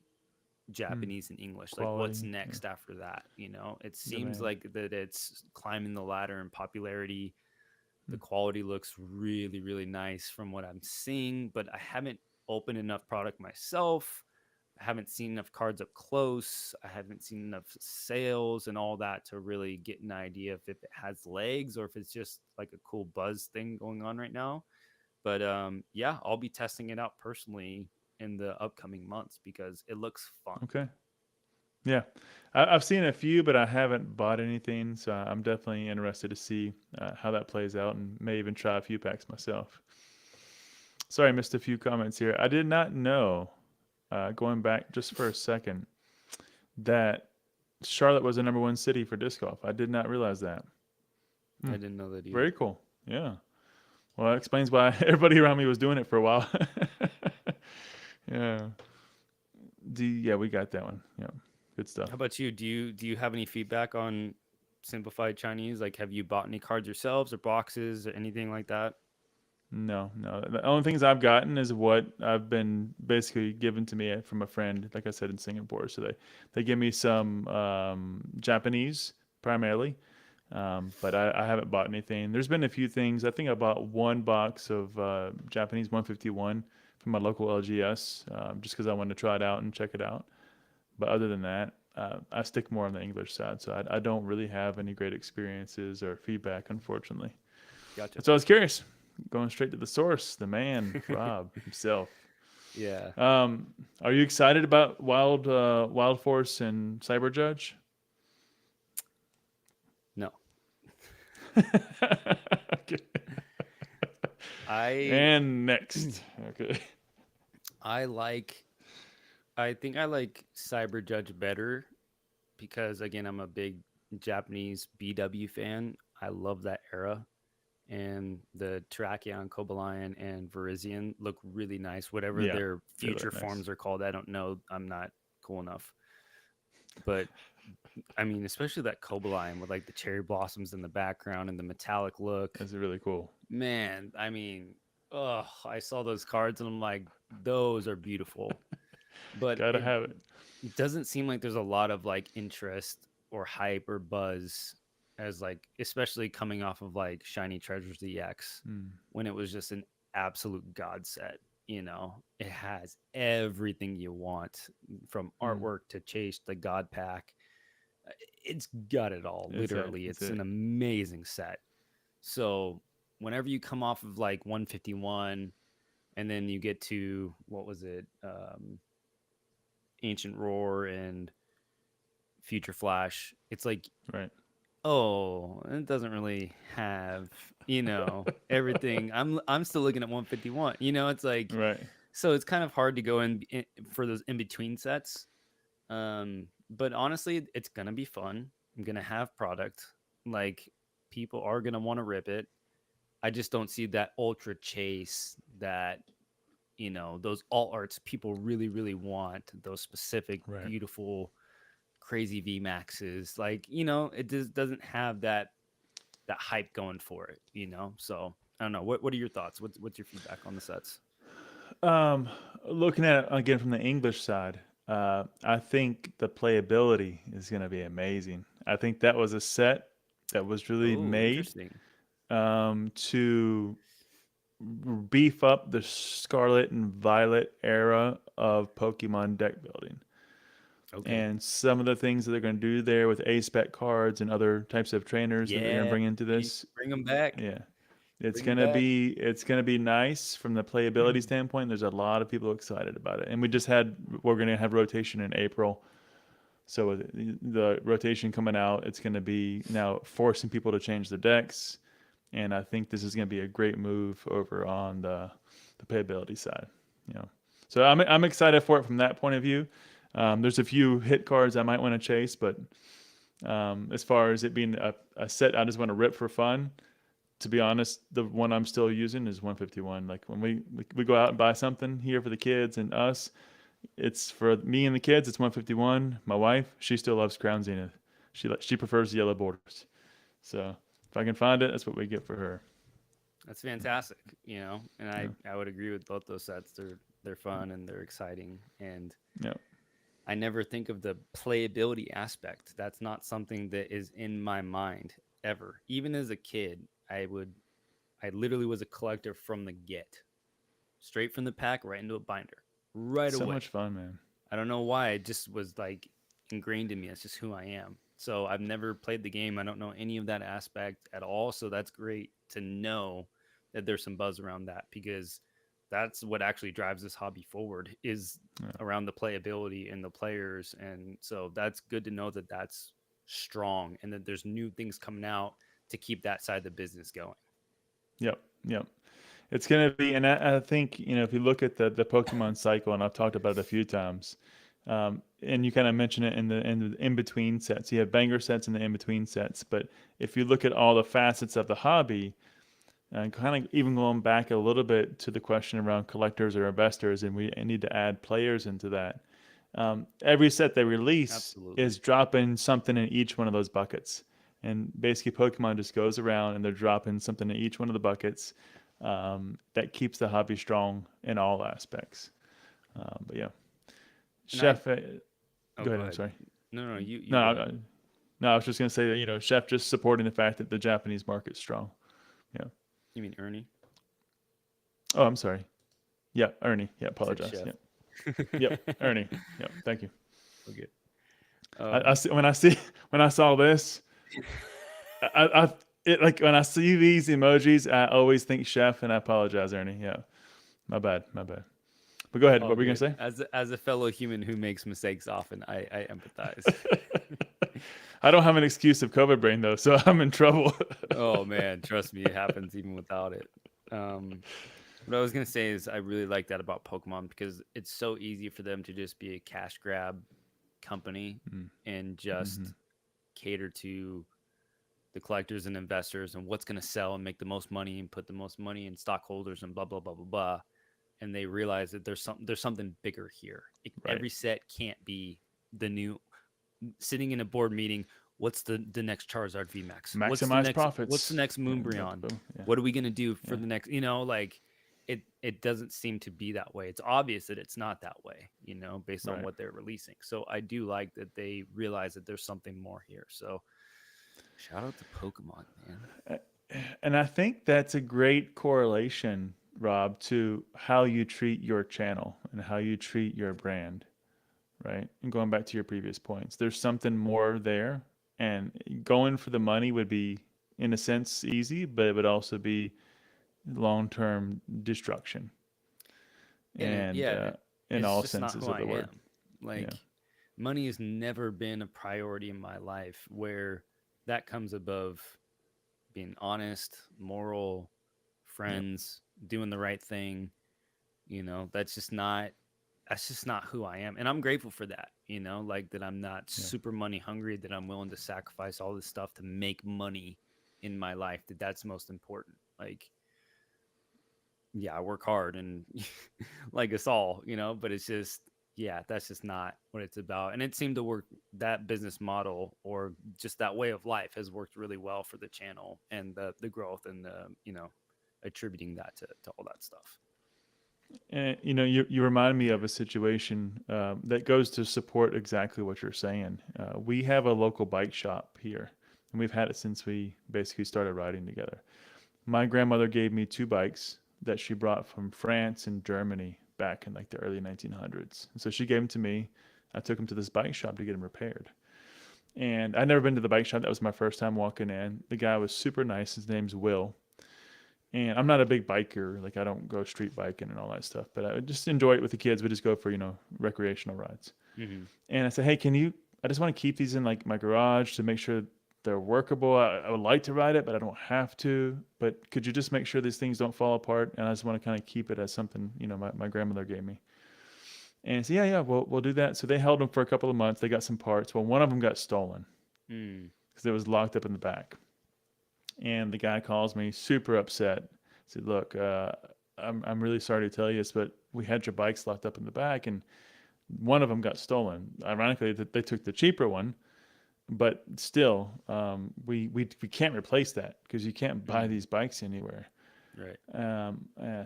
[SPEAKER 1] mm.
[SPEAKER 2] Japanese and English. Like what's
[SPEAKER 1] Quality, yeah.
[SPEAKER 2] next after that, you know? It seems
[SPEAKER 1] Demand.
[SPEAKER 2] like that it's climbing the ladder in popularity. The
[SPEAKER 1] Mm,
[SPEAKER 2] quality looks really really nice from what I'm seeing, but I haven't opened enough product myself. I haven't seen enough cards up close. I haven't seen enough sales and all that to really get an idea if it has legs or if it's just like a cool buzz thing going on right now. But yeah, I'll be testing it out personally in the upcoming months because it looks fun.
[SPEAKER 1] okay. Yeah. I've seen a few, but I haven't bought anything. So I'm definitely interested to see how that plays out and may even try a few packs myself. Sorry, I missed a few comments here. I did not know, going back just for a second, that Charlotte was the number one city for disc golf. I did not realize that.
[SPEAKER 2] I
[SPEAKER 1] Hmm.
[SPEAKER 2] didn't know that either.
[SPEAKER 1] Very cool. Yeah. Well, that explains why everybody around me was doing it for a while. Yeah. Yeah, we got that one. Yeah. Good stuff.
[SPEAKER 2] How about you? Do you have any feedback on simplified Chinese? Like, have you bought any cards yourselves or boxes or anything like that?
[SPEAKER 1] No, no. The only things I've gotten is what I've been basically given to me from a friend, like I said, in Singapore. So they give me some Japanese primarily, but I haven't bought anything. There's been a few things. I think I bought one box of Japanese 151 from my local LGS, just because I wanted to try it out and check it out. But other than that, I stick more on the English side. So I don't really have any great experiences or feedback, unfortunately.
[SPEAKER 2] Gotcha.
[SPEAKER 1] So I was curious, going straight to the source, the man, Rob himself.
[SPEAKER 2] Yeah.
[SPEAKER 1] Are you excited about Wild Force and Cyber Judge?
[SPEAKER 2] No.
[SPEAKER 1] Okay.
[SPEAKER 2] I
[SPEAKER 1] And next, okay.
[SPEAKER 2] I like I think I like Cyber Judge better because again I'm a big Japanese BW fan. I love that era. And the Terrakion, Cobalion, and Virizion look really nice. Whatever
[SPEAKER 1] Yeah,
[SPEAKER 2] their
[SPEAKER 1] they
[SPEAKER 2] future
[SPEAKER 1] look nice.
[SPEAKER 2] forms are called, I don't know. I'm not cool enough. But I mean, especially that Cobalion with like the cherry blossoms in the background and the metallic look.
[SPEAKER 1] That's really cool.
[SPEAKER 2] Man, I mean, oh, I saw those cards and I'm like, those are beautiful. But
[SPEAKER 1] Gotta
[SPEAKER 2] it
[SPEAKER 1] have it.
[SPEAKER 2] doesn't seem like there's a lot of like interest or hype or buzz as like especially coming off of like Shiny Treasures EX
[SPEAKER 1] Mm,
[SPEAKER 2] when it was just an absolute god set. You know, it has everything you want from
[SPEAKER 1] mm.
[SPEAKER 2] artwork to chase the god pack. It's got it all.
[SPEAKER 1] It's it.
[SPEAKER 2] Literally,
[SPEAKER 1] It's
[SPEAKER 2] it's an
[SPEAKER 1] it.
[SPEAKER 2] amazing set. So whenever you come off of like 151 and then you get to what was it Ancient Roar and Future Flash, it's like,
[SPEAKER 1] Right.
[SPEAKER 2] oh, it doesn't really have, everything. I'm still looking at 151. It's like
[SPEAKER 1] Right.
[SPEAKER 2] so it's kind of hard to go in for those in between sets. But honestly, it's gonna be fun. I'm gonna have product. Like people are gonna want to rip it. I just don't see that ultra chase that those alt arts people really really want. Those specific
[SPEAKER 1] Right.
[SPEAKER 2] beautiful crazy V maxes. Like, it just doesn't have that hype going for it, So I don't know. What are your thoughts? What's your feedback on the sets?
[SPEAKER 1] Um, Looking at it again from the English side, I think the playability is going to be amazing. I think that was a set that was really
[SPEAKER 2] Oh,
[SPEAKER 1] made
[SPEAKER 2] interesting.
[SPEAKER 1] to beef up the Scarlet and Violet era of Pokemon deck building.
[SPEAKER 2] Okay.
[SPEAKER 1] And some of the things that they're going to do there with A-Spec cards and other types of trainers that they're going to
[SPEAKER 2] Yeah,
[SPEAKER 1] bring into
[SPEAKER 2] baby.
[SPEAKER 1] this,
[SPEAKER 2] Bring them back.
[SPEAKER 1] yeah, it's
[SPEAKER 2] Bring them
[SPEAKER 1] gonna
[SPEAKER 2] back.
[SPEAKER 1] be it's gonna be nice from the playability standpoint. There's a lot of people excited about it, and we're gonna have rotation in April. So with the rotation coming out, it's gonna be now forcing people to change their decks, and I think this is gonna be a great move over on the playability side. You know, so I'm excited for it from that point of view. There's a few hit cards I might want to chase, but as far as it being a set I just want to rip for fun, to be honest, the one I'm still using is 151. Like when we go out and buy something here for the kids and us, it's for me and the kids. It's 151. My wife, she still loves Crown Zenith. She prefers the yellow borders. So if I can find it, that's what we get for her.
[SPEAKER 2] That's fantastic, and
[SPEAKER 1] Yeah,
[SPEAKER 2] I would agree with both those sets. They're fun and they're exciting, and
[SPEAKER 1] yeah,
[SPEAKER 2] I never think of the playability aspect. That's not something that is in my mind ever. Even as a kid, I literally was a collector from the get, straight from the pack right into a binder, right
[SPEAKER 1] so
[SPEAKER 2] away.
[SPEAKER 1] much fun, man.
[SPEAKER 2] I don't know why. It just was like ingrained in me. It's just who I am. So I've never played the game. I don't know any of that aspect at all. So that's great to know that there's some buzz around that, because that's what actually drives this hobby forward, is
[SPEAKER 1] Yeah,
[SPEAKER 2] around the playability and the players. And so that's good to know that that's strong and that there's new things coming out to keep that side of the business going.
[SPEAKER 1] yep, yep. It's gonna be, and I think if you look at the Pokemon cycle, and I've talked about it a few times, and you kind of mention it in the in between sets. You have banger sets and the in between sets, but if you look at all the facets of the hobby, and kind of even going back a little bit to the question around collectors or investors, and we need to add players into that. Every set they release
[SPEAKER 2] Absolutely.
[SPEAKER 1] is dropping something in each one of those buckets. And basically, Pokemon just goes around and they're dropping something in each one of the buckets that keeps the hobby strong in all aspects. But yeah,
[SPEAKER 2] And I,
[SPEAKER 1] Chef,
[SPEAKER 2] oh,
[SPEAKER 1] go
[SPEAKER 2] go
[SPEAKER 1] ahead. I'm
[SPEAKER 2] ahead.
[SPEAKER 1] sorry.
[SPEAKER 2] No, you
[SPEAKER 1] No,
[SPEAKER 2] go ahead.
[SPEAKER 1] no, I was just gonna say that Chef just supporting the fact that the Japanese market's strong. Yeah.
[SPEAKER 2] You mean Ernie?
[SPEAKER 1] Oh, I'm sorry. Yeah, Ernie. Yeah,
[SPEAKER 2] I said
[SPEAKER 1] apologize.
[SPEAKER 2] chef.
[SPEAKER 1] Yeah. Yep, Ernie. Yep, thank you.
[SPEAKER 2] Okay.
[SPEAKER 1] I see, when I saw this, I it like when I see these emojis, I always think Chef, and I apologize, Ernie. Yeah, my bad. But go ahead.
[SPEAKER 2] All
[SPEAKER 1] What were you
[SPEAKER 2] good.
[SPEAKER 1] gonna
[SPEAKER 2] As a fellow human who makes mistakes often, I empathize.
[SPEAKER 1] say? I don't have an excuse of COVID brain though, so I'm in trouble.
[SPEAKER 2] Oh man, trust me, it happens even without it. What I was gonna say is I really like that about Pokemon, because it's so easy for them to just be a cash grab company and
[SPEAKER 1] Mm-hmm.
[SPEAKER 2] just cater to the collectors and investors and what's gonna sell and make the most money and put the most money in stockholders and blah blah blah blah blah. And they realize that there's something bigger here.
[SPEAKER 1] Right.
[SPEAKER 2] Every set can't be the new, sitting in a board meeting. What's the next Charizard VMAX?
[SPEAKER 1] Maximize
[SPEAKER 2] What's the
[SPEAKER 1] profits.
[SPEAKER 2] next
[SPEAKER 1] Yeah, boom,
[SPEAKER 2] Moonbreon?
[SPEAKER 1] boom. Yeah,
[SPEAKER 2] What are we gonna do for
[SPEAKER 1] yeah,
[SPEAKER 2] the next? Like it doesn't seem to be that way. It's obvious that it's not that way, based on
[SPEAKER 1] right.
[SPEAKER 2] what they're releasing. So I do like that they realize that there's something more here. So shout out to Pokemon, man.
[SPEAKER 1] And I think that's a great correlation, Rob, to how you treat your channel and how you treat your brand, right? And going back to your previous points, there's something more there. And going for the money would be, in a sense, easy, but it would also be long term destruction. And
[SPEAKER 2] Yeah,
[SPEAKER 1] in
[SPEAKER 2] it's
[SPEAKER 1] all
[SPEAKER 2] just not
[SPEAKER 1] senses
[SPEAKER 2] who
[SPEAKER 1] of
[SPEAKER 2] I
[SPEAKER 1] the word.
[SPEAKER 2] am.
[SPEAKER 1] Yeah.
[SPEAKER 2] Like, money has never been a priority in my life, where that comes above being honest, moral,
[SPEAKER 1] Yep.
[SPEAKER 2] friends, doing the right thing. That's just not who I am. And I'm grateful for that, like that I'm not
[SPEAKER 1] Yeah.
[SPEAKER 2] super money hungry, that I'm willing to sacrifice all this stuff to make money in my life, that's most important. Like, yeah, I work hard and like us all, but it's just, yeah, that's just not what it's about. And it seemed to work. That business model, or just that way of life, has worked really well for the channel and the growth and attributing that to all that stuff.
[SPEAKER 1] And you remind me of a situation that goes to support exactly what you're saying. We have a local bike shop here, and we've had it since we basically started riding together. My grandmother gave me two bikes that she brought from France and Germany back in like the early 1900s. And so she gave them to me. I took them to this bike shop to get them repaired. And I'd never been to the bike shop. That was my first time walking in. The guy was super nice. His name's Will. And I'm not a big biker. Like I don't go street biking and all that stuff, but I just enjoy it with the kids. We just go for, recreational rides.
[SPEAKER 2] Mm-hmm.
[SPEAKER 1] And I said, hey, I just want to keep these in like my garage to make sure they're workable. I would like to ride it, but I don't have to. But could you just make sure these things don't fall apart? And I just want to kind of keep it as something, my grandmother gave me. And so, yeah, we'll do that. So they held them for a couple of months. They got some parts. Well, one of them got stolen because it was locked up in the back. And the guy calls me super upset. Said, look, I'm really sorry to tell you this, but we had your bikes locked up in the back and one of them got stolen. Ironically, they took the cheaper one, but still, we can't replace that because you can't buy these bikes anywhere.
[SPEAKER 2] Right.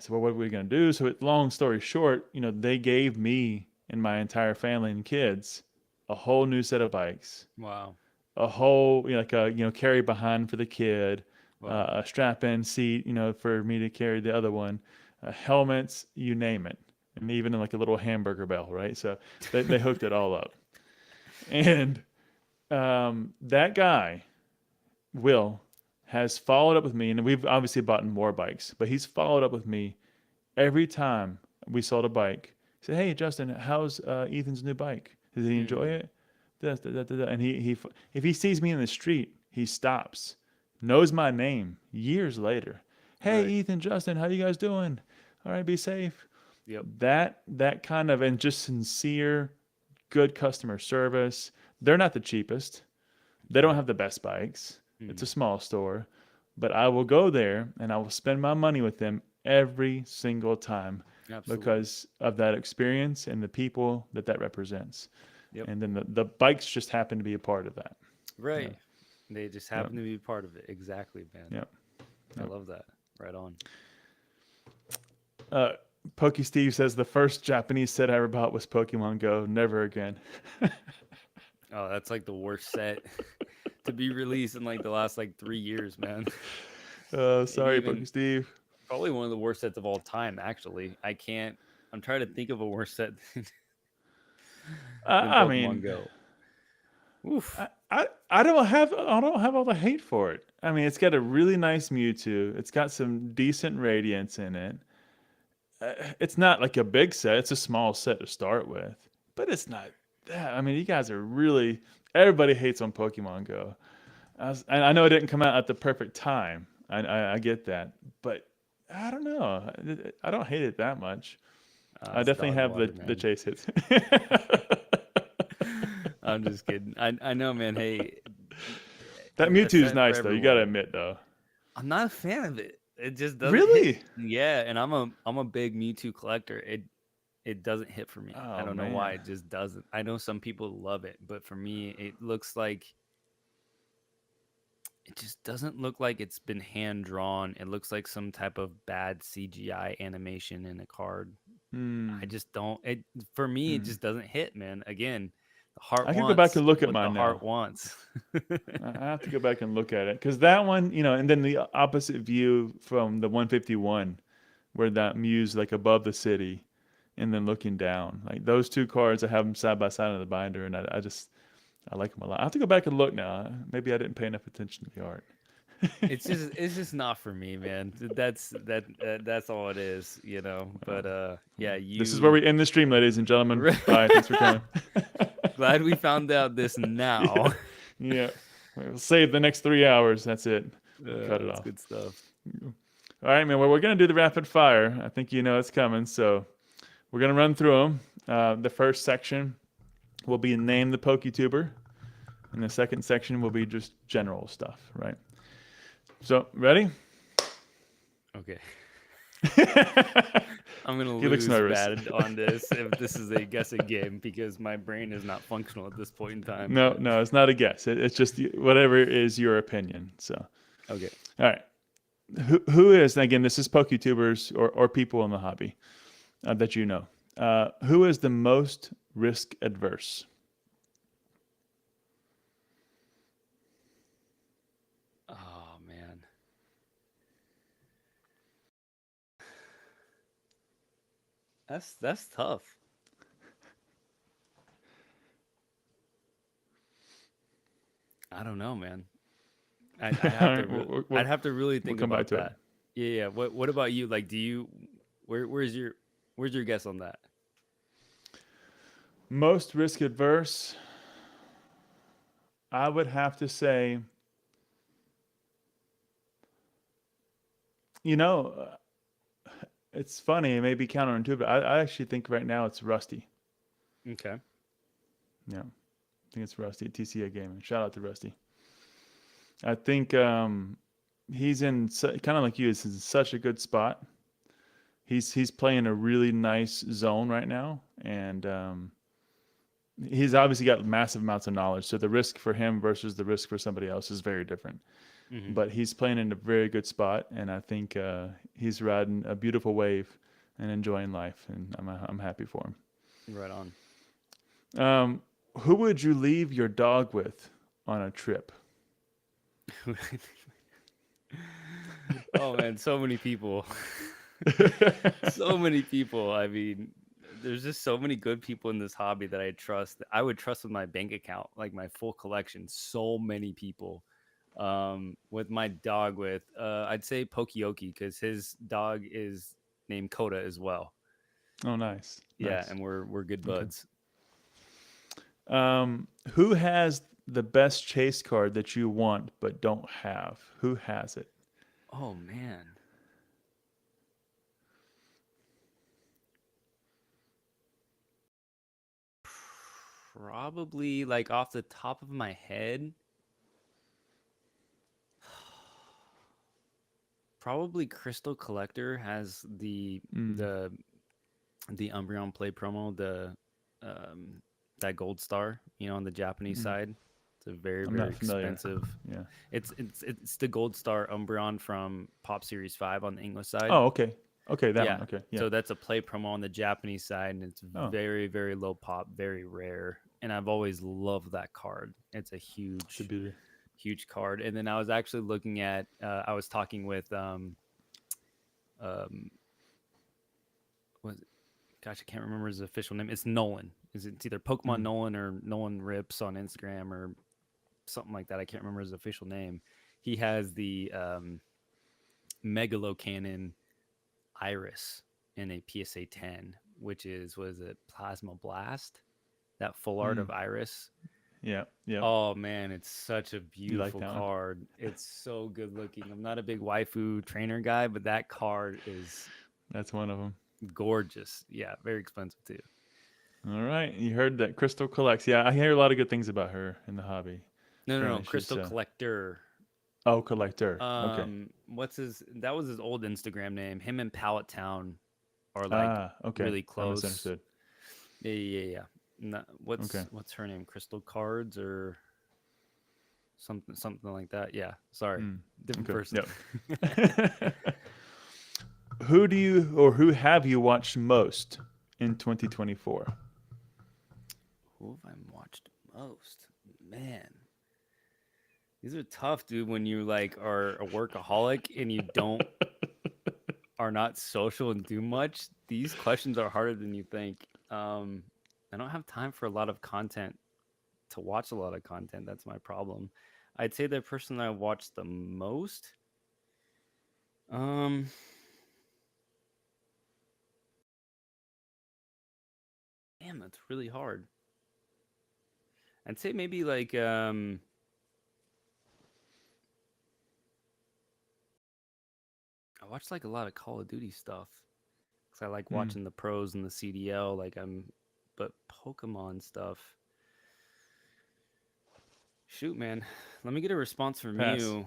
[SPEAKER 1] So what are we going to do? So long story short, they gave me and my entire family and kids a whole new set of bikes.
[SPEAKER 2] Wow.
[SPEAKER 1] A whole, like a, carry behind for the kid,
[SPEAKER 2] Wow.
[SPEAKER 1] a strap-in seat, for me to carry the other one, helmets, you name it. And even like a little hamburger bell, right? So they hooked it all up. And that guy, Will, has followed up with me, and we've obviously bought more bikes, but he's followed up with me every time we sold a bike. He said, hey, Justin, how's Ethan's new bike? Did he enjoy it? And he if he sees me in the street, he stops, knows my name years later. Hey,
[SPEAKER 2] Right.
[SPEAKER 1] Ethan, Justin, how you guys doing? All right, be safe.
[SPEAKER 2] Yep.
[SPEAKER 1] That kind of, and just sincere, good customer service. They're not the cheapest. They don't have the best bikes. It's a small store, but I will go there and I will spend my money with them every single time.
[SPEAKER 2] Absolutely.
[SPEAKER 1] Because of that experience and the people that represents.
[SPEAKER 2] Yep.
[SPEAKER 1] And then the bikes just happen to be a part of that.
[SPEAKER 2] Right.
[SPEAKER 1] Yeah.
[SPEAKER 2] They just happen to be part of it. Exactly, man.
[SPEAKER 1] Yep.
[SPEAKER 2] I love that. Right on.
[SPEAKER 1] Pokey Steve says the first Japanese set I ever bought was Pokemon Go. Never again.
[SPEAKER 2] Oh, that's like the worst set to be released in like the last like 3 years, man.
[SPEAKER 1] Sorry,
[SPEAKER 2] even-
[SPEAKER 1] Pokey Steve.
[SPEAKER 2] Probably one of the worst sets of all time, actually. I'm trying to think of a worse set than
[SPEAKER 1] I
[SPEAKER 2] Pokemon
[SPEAKER 1] mean,
[SPEAKER 2] Go. Oof.
[SPEAKER 1] I don't have all the hate for it. I mean, it's got a really nice Mewtwo. It's got some decent Radiance in it. It's not like a big set. It's a small set to start with, but it's not that. I mean, you guys are really. Everybody hates on Pokemon Go. And I know it didn't come out at the perfect time. I get that, but I don't know. I don't hate it that much. I definitely have the chase hits.
[SPEAKER 2] I'm just kidding. I know, man. Hey,
[SPEAKER 1] That Mewtwo's nice though. You gotta admit though.
[SPEAKER 2] I'm not a fan of it. It just doesn't
[SPEAKER 1] Really?
[SPEAKER 2] hit. Yeah, and I'm a big Mewtwo collector. It doesn't hit for me. I don't know why. It just doesn't. I know some people love it, but for me, it looks like it just doesn't look like it's been hand drawn. It looks like some type of bad CGI animation in a card. I just don't. It for me, it just doesn't hit, man. Again, the heart.
[SPEAKER 1] I can go back and look at
[SPEAKER 2] what
[SPEAKER 1] mine
[SPEAKER 2] the
[SPEAKER 1] now.
[SPEAKER 2] heart wants.
[SPEAKER 1] I have to go back and look at it because that one, and then the opposite view from the 151, where that Mew's like above the city, and then looking down. Like those two cards, I have them side by side in the binder, and I like them a lot. I have to go back and look now. Maybe I didn't pay enough attention to the art.
[SPEAKER 2] it's just not for me, man. That's all it is, But yeah,
[SPEAKER 1] This is where we end the stream, ladies and gentlemen. Bye. Thanks for coming.
[SPEAKER 2] Glad we found out this now.
[SPEAKER 1] Yeah. We'll save the next 3 hours. That's it. Cut it off.
[SPEAKER 2] Good stuff.
[SPEAKER 1] All right, man. Well, we're going to do the rapid fire. I think you know it's coming. So we're going to run through them. The first section will be name the PokeTuber. And the second section will be just general stuff, right? So, ready?
[SPEAKER 2] Okay. I'm going to
[SPEAKER 1] He looks
[SPEAKER 2] lose
[SPEAKER 1] nervous.
[SPEAKER 2] bad on this if this is a guessing game because my brain is not functional at this point in time.
[SPEAKER 1] No, it's not a guess. It's just whatever is your opinion. So,
[SPEAKER 2] okay.
[SPEAKER 1] All right. Who is, again, this is PokeTubers or people in the hobby that you know. Who is the most risk adverse?
[SPEAKER 2] Oh, man. That's tough. I don't know, man. I'd
[SPEAKER 1] All
[SPEAKER 2] have to
[SPEAKER 1] right,
[SPEAKER 2] I'd have to really
[SPEAKER 1] we'll
[SPEAKER 2] think
[SPEAKER 1] come back
[SPEAKER 2] about
[SPEAKER 1] to it.
[SPEAKER 2] that. Yeah, yeah. What about you? Like, do you where's your guess on that?
[SPEAKER 1] Most risk adverse, I would have to say, you know, it's funny, it may be counterintuitive, but I actually think right now it's Rusty.
[SPEAKER 2] Okay.
[SPEAKER 1] Yeah, I think it's Rusty at TCA Gaming. Shout out to Rusty. I think he's in kind of like you. He's in such a good spot. He's playing a really nice zone right now, and he's obviously got massive amounts of knowledge. So the risk for him versus the risk for somebody else is very different.
[SPEAKER 2] Hmm.
[SPEAKER 1] But he's playing in a very good spot, and I think he's riding a beautiful wave and enjoying life, and I'm happy for
[SPEAKER 2] Right on.
[SPEAKER 1] him. Who would you leave your dog with on a trip?
[SPEAKER 2] Oh man, so many people. So many people. I mean, there's just so many good people in this hobby that I trust. I would trust with my bank account, like my full collection. So many people. With my dog, I'd say Pokioki because his dog is named Coda as well.
[SPEAKER 1] Oh, nice,
[SPEAKER 2] Yeah,
[SPEAKER 1] nice.
[SPEAKER 2] and we're good
[SPEAKER 1] Okay.
[SPEAKER 2] buds.
[SPEAKER 1] Who has the best chase card that you want but don't have? Who has it?
[SPEAKER 2] Oh man. Probably like off the top of my head, probably Crystal Collector has
[SPEAKER 1] Mm,
[SPEAKER 2] the Umbreon Play promo, the um that gold star, on the Japanese
[SPEAKER 1] mm.
[SPEAKER 2] side. It's a very,
[SPEAKER 1] I'm
[SPEAKER 2] very
[SPEAKER 1] not familiar.
[SPEAKER 2] expensive.
[SPEAKER 1] Yeah.
[SPEAKER 2] It's the gold star Umbreon from Pop Series 5 on the English side.
[SPEAKER 1] Oh, okay. Okay, that
[SPEAKER 2] Yeah.
[SPEAKER 1] one. Okay, yeah.
[SPEAKER 2] So that's a play promo on the Japanese side, and it's
[SPEAKER 1] Oh,
[SPEAKER 2] very, very low pop, very rare. And I've always loved that card. It's a
[SPEAKER 1] it's a
[SPEAKER 2] huge,
[SPEAKER 1] beauty.
[SPEAKER 2] huge card. And then I was actually looking at, I was talking with, um, was it? Gosh, I can't remember his official name. It's Nolan. It's either Pokemon
[SPEAKER 1] Mm,
[SPEAKER 2] Nolan or Nolan Rips on Instagram or something like that. I can't remember his official name. He has the Megalo Cannon Iris in a PSA 10, which is, was it Plasma Blast? That full art
[SPEAKER 1] mm.
[SPEAKER 2] of Iris.
[SPEAKER 1] Yeah, yeah.
[SPEAKER 2] Oh man, it's such a
[SPEAKER 1] You like
[SPEAKER 2] beautiful
[SPEAKER 1] that one?
[SPEAKER 2] card. It's so good looking. I'm not a big waifu trainer guy, but that card is
[SPEAKER 1] That's one of them.
[SPEAKER 2] gorgeous. Yeah, very expensive too.
[SPEAKER 1] All right, you heard that Crystal collects. Yeah, I hear a lot of good things about her in the hobby.
[SPEAKER 2] No, no, no.
[SPEAKER 1] Apparently, she's
[SPEAKER 2] Crystal Collector.
[SPEAKER 1] oh, collector. Okay.
[SPEAKER 2] What's his? That was his old Instagram name. Him and Pallet Town are like
[SPEAKER 1] Ah, okay.
[SPEAKER 2] really
[SPEAKER 1] I
[SPEAKER 2] close.
[SPEAKER 1] misunderstood.
[SPEAKER 2] Yeah, yeah, yeah. No,
[SPEAKER 1] Okay.
[SPEAKER 2] what's her name? Crystal Cards or something like that. Yeah. Sorry,
[SPEAKER 1] Mm,
[SPEAKER 2] different
[SPEAKER 1] okay.
[SPEAKER 2] person.
[SPEAKER 1] Yep. Who do you or who have you watched most in 2024?
[SPEAKER 2] Who have I watched most? Man, these are tough, dude. When you like are a workaholic and you don't are not social and do much, these questions are harder than you think. I don't have time for a lot of content to watch a lot of content. That's my problem. I'd say the person that I watched the most. Um, Damn, that's really hard. I'd say maybe like I watched like a lot of Call of Duty stuff because I like
[SPEAKER 1] Mm,
[SPEAKER 2] watching the pros and the CDL. But Pokemon stuff. Shoot, man, let me get a response from
[SPEAKER 1] pass.
[SPEAKER 2] you.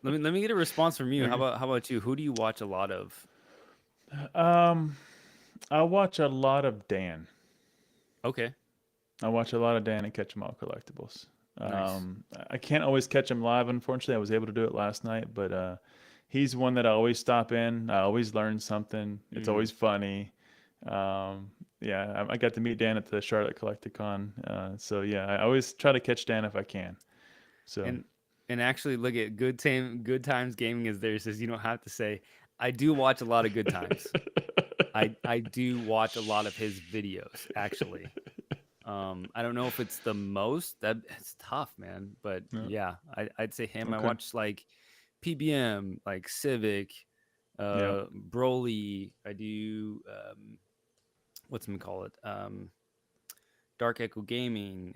[SPEAKER 2] Let me get a response from you.
[SPEAKER 1] Okay.
[SPEAKER 2] How about you? Who do you watch a lot of?
[SPEAKER 1] Um, I watch a lot of Dan.
[SPEAKER 2] Okay,
[SPEAKER 1] I watch a lot of Dan and Catch 'em All collectibles.
[SPEAKER 2] nice.
[SPEAKER 1] I can't always catch him live, unfortunately. I was able to do it last night, but he's one that I always stop in. I always learn something. It's
[SPEAKER 2] Mm.
[SPEAKER 1] always funny. Yeah, I got to meet Dan at the Charlotte Collecticon. So yeah, I always try to catch Dan if I can. So
[SPEAKER 2] And actually, look at Good Times Gaming is there. Says you don't have to say. I do watch a lot of Good Times. I do watch a lot of his videos actually. I don't know if it's the most. That it's tough, man. But
[SPEAKER 1] Yeah.
[SPEAKER 2] yeah, I'd say him. I
[SPEAKER 1] Okay.
[SPEAKER 2] watch like PBM, like Civic,
[SPEAKER 1] Yeah.
[SPEAKER 2] Broly. I do what's him call it? Dark Echo Gaming.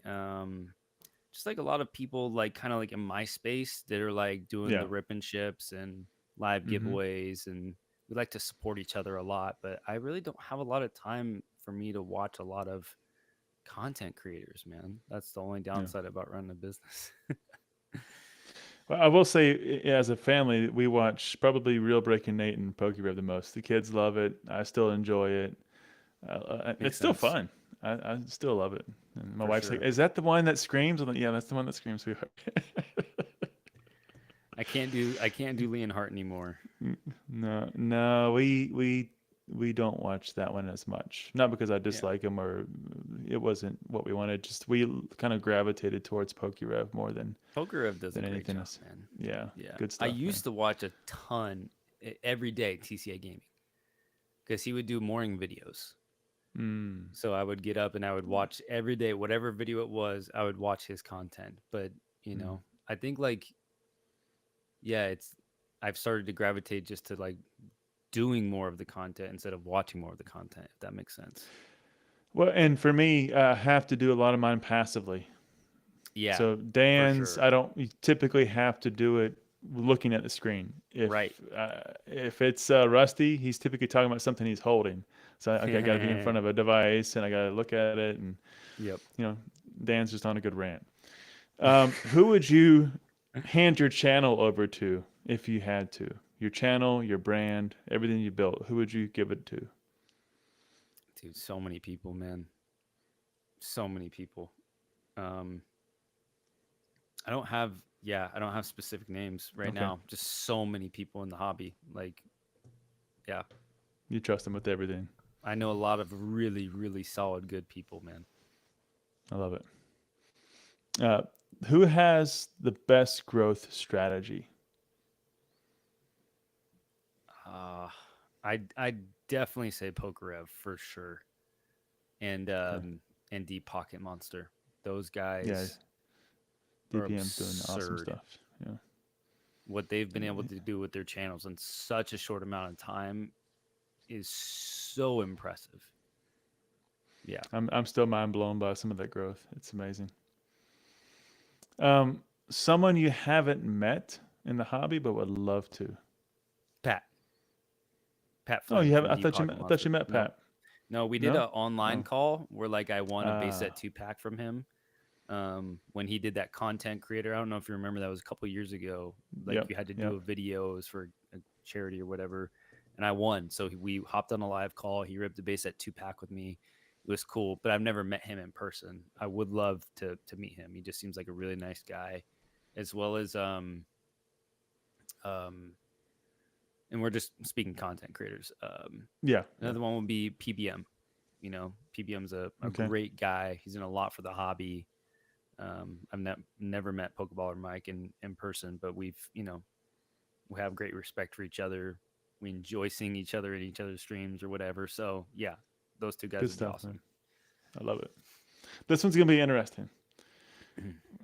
[SPEAKER 2] Just like a lot of people like kind of like in my space that are like doing
[SPEAKER 1] Yeah.
[SPEAKER 2] the rip and ships and live
[SPEAKER 1] Mm-hmm.
[SPEAKER 2] giveaways, and we like to support each other a lot. But I really don't have a lot of time for me to watch a lot of content creators, man. That's the only
[SPEAKER 1] Yeah.
[SPEAKER 2] downside about running a business.
[SPEAKER 1] Well, I will say, as a family, we watch probably Real Breaking Nate and PokeRev the most. The kids love it. I still enjoy it. It's
[SPEAKER 2] Makes
[SPEAKER 1] still
[SPEAKER 2] sense.
[SPEAKER 1] fun. I still love it. And my
[SPEAKER 2] For
[SPEAKER 1] wife's like,
[SPEAKER 2] sure.
[SPEAKER 1] "Is that the one that screams?" I'm like, "Yeah, that's the one that screams, sweetheart."
[SPEAKER 2] I can't do Leonhardt anymore.
[SPEAKER 1] No, no, we don't watch that one as much. Not because I
[SPEAKER 2] Yeah.
[SPEAKER 1] dislike him or it wasn't what we wanted. Just we kind of gravitated towards PokeRev more
[SPEAKER 2] Pokerev does a
[SPEAKER 1] than
[SPEAKER 2] great
[SPEAKER 1] anything
[SPEAKER 2] job,
[SPEAKER 1] else.
[SPEAKER 2] man.
[SPEAKER 1] Yeah,
[SPEAKER 2] Yeah.
[SPEAKER 1] good
[SPEAKER 2] I
[SPEAKER 1] stuff, man.
[SPEAKER 2] used to watch a ton every day TCA gaming because he would do morning videos.
[SPEAKER 1] Mm,
[SPEAKER 2] So I would get up and I would watch every day, whatever video it was, I would watch his content. But,
[SPEAKER 1] mm.
[SPEAKER 2] I think like, yeah, I've started to gravitate just to like doing more of the content instead of watching more of the content, if that makes sense.
[SPEAKER 1] Well, and for me, I have to do a lot of mine passively.
[SPEAKER 2] Yeah,
[SPEAKER 1] So
[SPEAKER 2] for
[SPEAKER 1] Dan's,
[SPEAKER 2] sure.
[SPEAKER 1] I don't typically have to do it looking at the screen.
[SPEAKER 2] Right.
[SPEAKER 1] If it's Rusty, he's typically talking about something he's holding. So okay, I got to be in front of a device and I got to look at it, and
[SPEAKER 2] Yep.
[SPEAKER 1] you know, Dan's just on a good rant. Who would you hand your channel over to if you had to? Your channel, your brand, everything you built. Who would you give it to?
[SPEAKER 2] Dude, so many people, man. So many people. Um, I don't have specific names right
[SPEAKER 1] Okay,
[SPEAKER 2] now. Just so many people in the hobby. Like, yeah,
[SPEAKER 1] you trust them with everything.
[SPEAKER 2] I know a lot of really, really solid, good people, man.
[SPEAKER 1] I love it. Uh, who has the best growth strategy?
[SPEAKER 2] Uh, I definitely say Pokerev for sure, and
[SPEAKER 1] Okay.
[SPEAKER 2] Deep Pocket Monster. Those
[SPEAKER 1] Yeah,
[SPEAKER 2] guys are
[SPEAKER 1] DPM's doing awesome
[SPEAKER 2] absurd.
[SPEAKER 1] stuff. Yeah.
[SPEAKER 2] What they've been able
[SPEAKER 1] Yeah.
[SPEAKER 2] to do with their channels in such a short amount of time is so impressive. Yeah,
[SPEAKER 1] I'm still mind blown by some of that growth. It's amazing. Someone you haven't met in the hobby but would love to.
[SPEAKER 2] Pat Pat
[SPEAKER 1] Oh, you
[SPEAKER 2] Flint
[SPEAKER 1] haven't?
[SPEAKER 2] from Deep Pocket
[SPEAKER 1] I thought you
[SPEAKER 2] Monster.
[SPEAKER 1] met
[SPEAKER 2] Nope.
[SPEAKER 1] Pat.
[SPEAKER 2] No, we did
[SPEAKER 1] No.
[SPEAKER 2] an online
[SPEAKER 1] Oh.
[SPEAKER 2] call where like I won a base
[SPEAKER 1] Uh.
[SPEAKER 2] set 2-pack from him. When he did that content creator, I don't know if you remember, that was a couple years ago. Like
[SPEAKER 1] Yep.
[SPEAKER 2] you had to do
[SPEAKER 1] Yep.
[SPEAKER 2] a video, it was for a charity or whatever, and I won. So we hopped on a live call. He ripped a base set 2-pack with me. It was cool, but I've never met him in person. I would love to meet him. He just seems like a really nice guy, as well as um and we're just speaking content creators.
[SPEAKER 1] Yeah. Yeah.
[SPEAKER 2] Another one would be PBM. PBM's a
[SPEAKER 1] Okay.
[SPEAKER 2] great guy. He's in a lot for the hobby. I've never met Pokeballer Mike in person, but we have great respect for each other. We enjoy seeing each other in each other's streams or whatever. So yeah, those two guys
[SPEAKER 1] Good
[SPEAKER 2] would be
[SPEAKER 1] stuff, man.
[SPEAKER 2] awesome.
[SPEAKER 1] I love it. This one's gonna be interesting.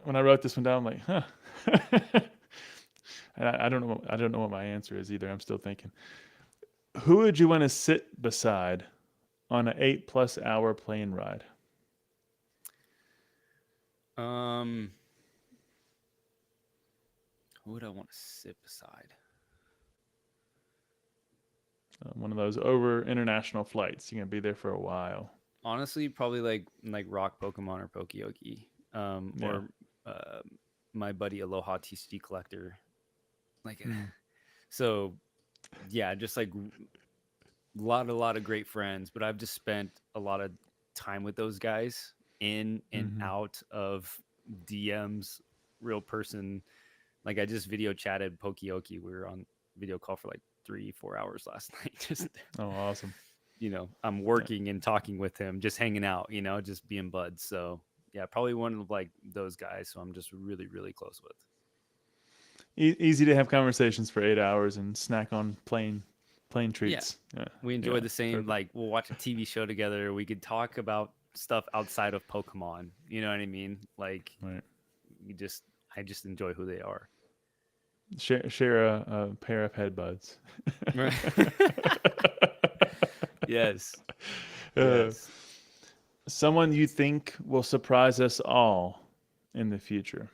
[SPEAKER 1] When I wrote this one down, I'm like, huh. And I don't know. I don't know what my answer is either. I'm still thinking. Who would you want to sit beside on an 8+ hour plane ride?
[SPEAKER 2] um, who would I want to sit beside?
[SPEAKER 1] One of those over international flights. You're gonna be there for a while.
[SPEAKER 2] Honestly, probably like Rock Pokemon or Pokeyoki,
[SPEAKER 1] Yeah.
[SPEAKER 2] or uh, my buddy Aloha TCG Collector. Like,
[SPEAKER 1] Mm.
[SPEAKER 2] so yeah, just like a lot of great friends, but I've just spent a lot of time with those guys in and
[SPEAKER 1] Mm-hmm.
[SPEAKER 2] out of DMs, real person. Like I just video chatted Pokeyoki. We were on video call for like 3-4 hours last night. Just
[SPEAKER 1] Oh, awesome.
[SPEAKER 2] I'm
[SPEAKER 1] Yeah.
[SPEAKER 2] working and talking with him, just hanging out, just being buds. So yeah, probably one of like those guys who I'm just really, really close with.
[SPEAKER 1] Easy to have conversations for 8 hours and snack on plane Plain
[SPEAKER 2] Yeah,
[SPEAKER 1] treats. Yeah.
[SPEAKER 2] we enjoy
[SPEAKER 1] Yeah.
[SPEAKER 2] the same.
[SPEAKER 1] Perfect.
[SPEAKER 2] Like we'll watch a TV show together. We could talk about stuff outside of Pokemon. You know what I mean? Like
[SPEAKER 1] Right.
[SPEAKER 2] you just, I just enjoy who they are.
[SPEAKER 1] Share a pair of headbuds.
[SPEAKER 2] Right. Yes.
[SPEAKER 1] uh,
[SPEAKER 2] Yes.
[SPEAKER 1] someone you think will surprise us all in the future.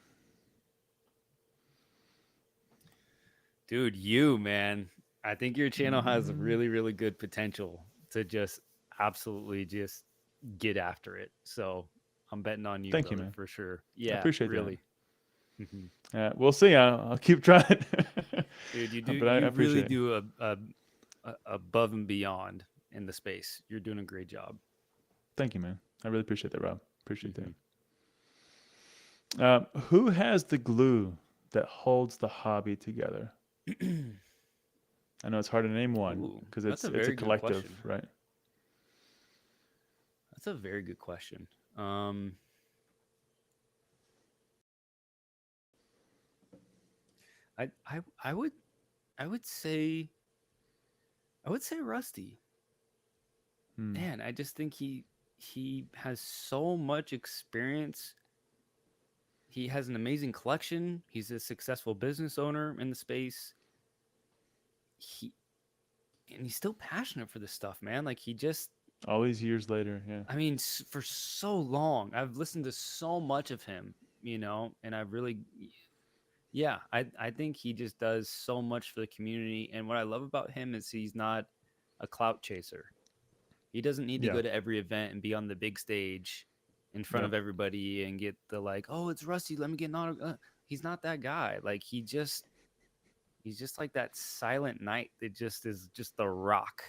[SPEAKER 2] Dude, you, man. I think your channel has
[SPEAKER 1] Mm,
[SPEAKER 2] really, really good potential to just absolutely just get after it. So I'm betting on you,
[SPEAKER 1] thank you,
[SPEAKER 2] brother,
[SPEAKER 1] man.
[SPEAKER 2] for sure.
[SPEAKER 1] I
[SPEAKER 2] Yeah,
[SPEAKER 1] appreciate that.
[SPEAKER 2] really. Mhm.
[SPEAKER 1] We'll see. I'll keep trying.
[SPEAKER 2] Dude,
[SPEAKER 1] But I
[SPEAKER 2] you really
[SPEAKER 1] appreciate it.
[SPEAKER 2] do above and beyond in the space. You're doing a great job.
[SPEAKER 1] Thank you, man. I really appreciate that, Rob. Appreciate
[SPEAKER 2] Hmm.
[SPEAKER 1] that. Who has the glue that holds the hobby together? I know it's hard to name one
[SPEAKER 2] Ooh,
[SPEAKER 1] because
[SPEAKER 2] that's a
[SPEAKER 1] it's a
[SPEAKER 2] very good
[SPEAKER 1] collective,
[SPEAKER 2] question.
[SPEAKER 1] right?
[SPEAKER 2] That's a very good question. Um, I I I would I would say I would say Rusty.
[SPEAKER 1] Hmm.
[SPEAKER 2] Man, I just think he has so much experience. He has an amazing collection. He's a successful business owner in the space. He and he's still passionate for this stuff, man. Like he just,
[SPEAKER 1] All these years later, yeah.
[SPEAKER 2] I mean, for so long, I've listened to so much of him, and I really, yeah, I think he just does so much for the community. And what I love about him is he's not a clout chaser. He doesn't need to
[SPEAKER 1] Yeah.
[SPEAKER 2] go to every event and be on the big stage in front
[SPEAKER 1] Yep.
[SPEAKER 2] of everybody and get the like, oh, it's Rusty, let me get an autograph. He's not that guy. Like he's just like that silent knight that just is just the rock.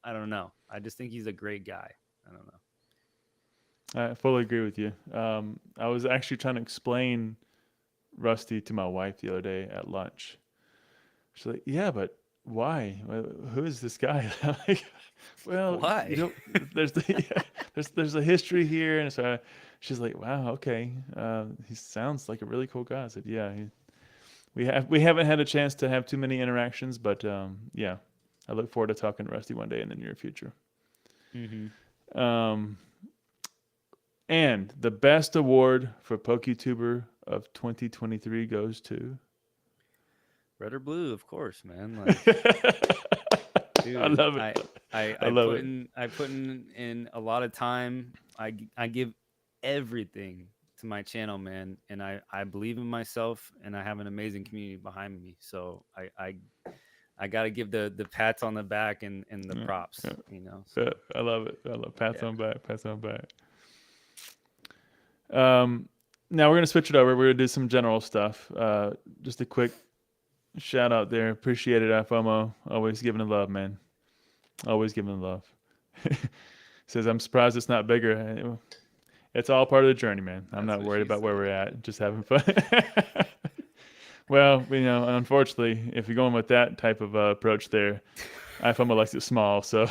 [SPEAKER 2] I don't know. I just think he's a great guy. I don't know.
[SPEAKER 1] I fully agree with you. I was actually trying to explain Rusty to my wife the other day at lunch. She's like, "Yeah, but why? Who is this guy?" I'm like, well,
[SPEAKER 2] Why?
[SPEAKER 1] there's the there's a history here, and so she's like, "Wow, okay, he sounds like a really cool guy." I said, "Yeah, we haven't had a chance to have too many interactions, but yeah, I look forward to talking to Rusty one day in the near future."
[SPEAKER 2] Mm-hmm.
[SPEAKER 1] Um, and the best award for PokeTuber of 2023 goes to.
[SPEAKER 2] Red or blue, of course, man. Like,
[SPEAKER 1] I
[SPEAKER 2] dude,
[SPEAKER 1] love it. I
[SPEAKER 2] I
[SPEAKER 1] love
[SPEAKER 2] put
[SPEAKER 1] it.
[SPEAKER 2] in in a lot of time. I give everything to my channel, man, and I believe in myself, and I have an amazing community behind me. So I got to give the pats on the back and the
[SPEAKER 1] Yeah,
[SPEAKER 2] props,
[SPEAKER 1] yeah, yeah.
[SPEAKER 2] So
[SPEAKER 1] I love it. I love pats
[SPEAKER 2] yeah.
[SPEAKER 1] on back. Pats on back. Um, now we're gonna switch it over. We're gonna do some general stuff. Just a quick shout out there. Appreciate it, FOMO. Always giving the love, man. Always giving the love. Says I'm surprised it's not bigger. It's all part of the journey, man. I'm
[SPEAKER 2] That's
[SPEAKER 1] not
[SPEAKER 2] what
[SPEAKER 1] worried
[SPEAKER 2] she
[SPEAKER 1] about where
[SPEAKER 2] said.
[SPEAKER 1] we're at. Just having fun. Well, unfortunately, if you're going with that type of approach there, iFOMO likes it small, so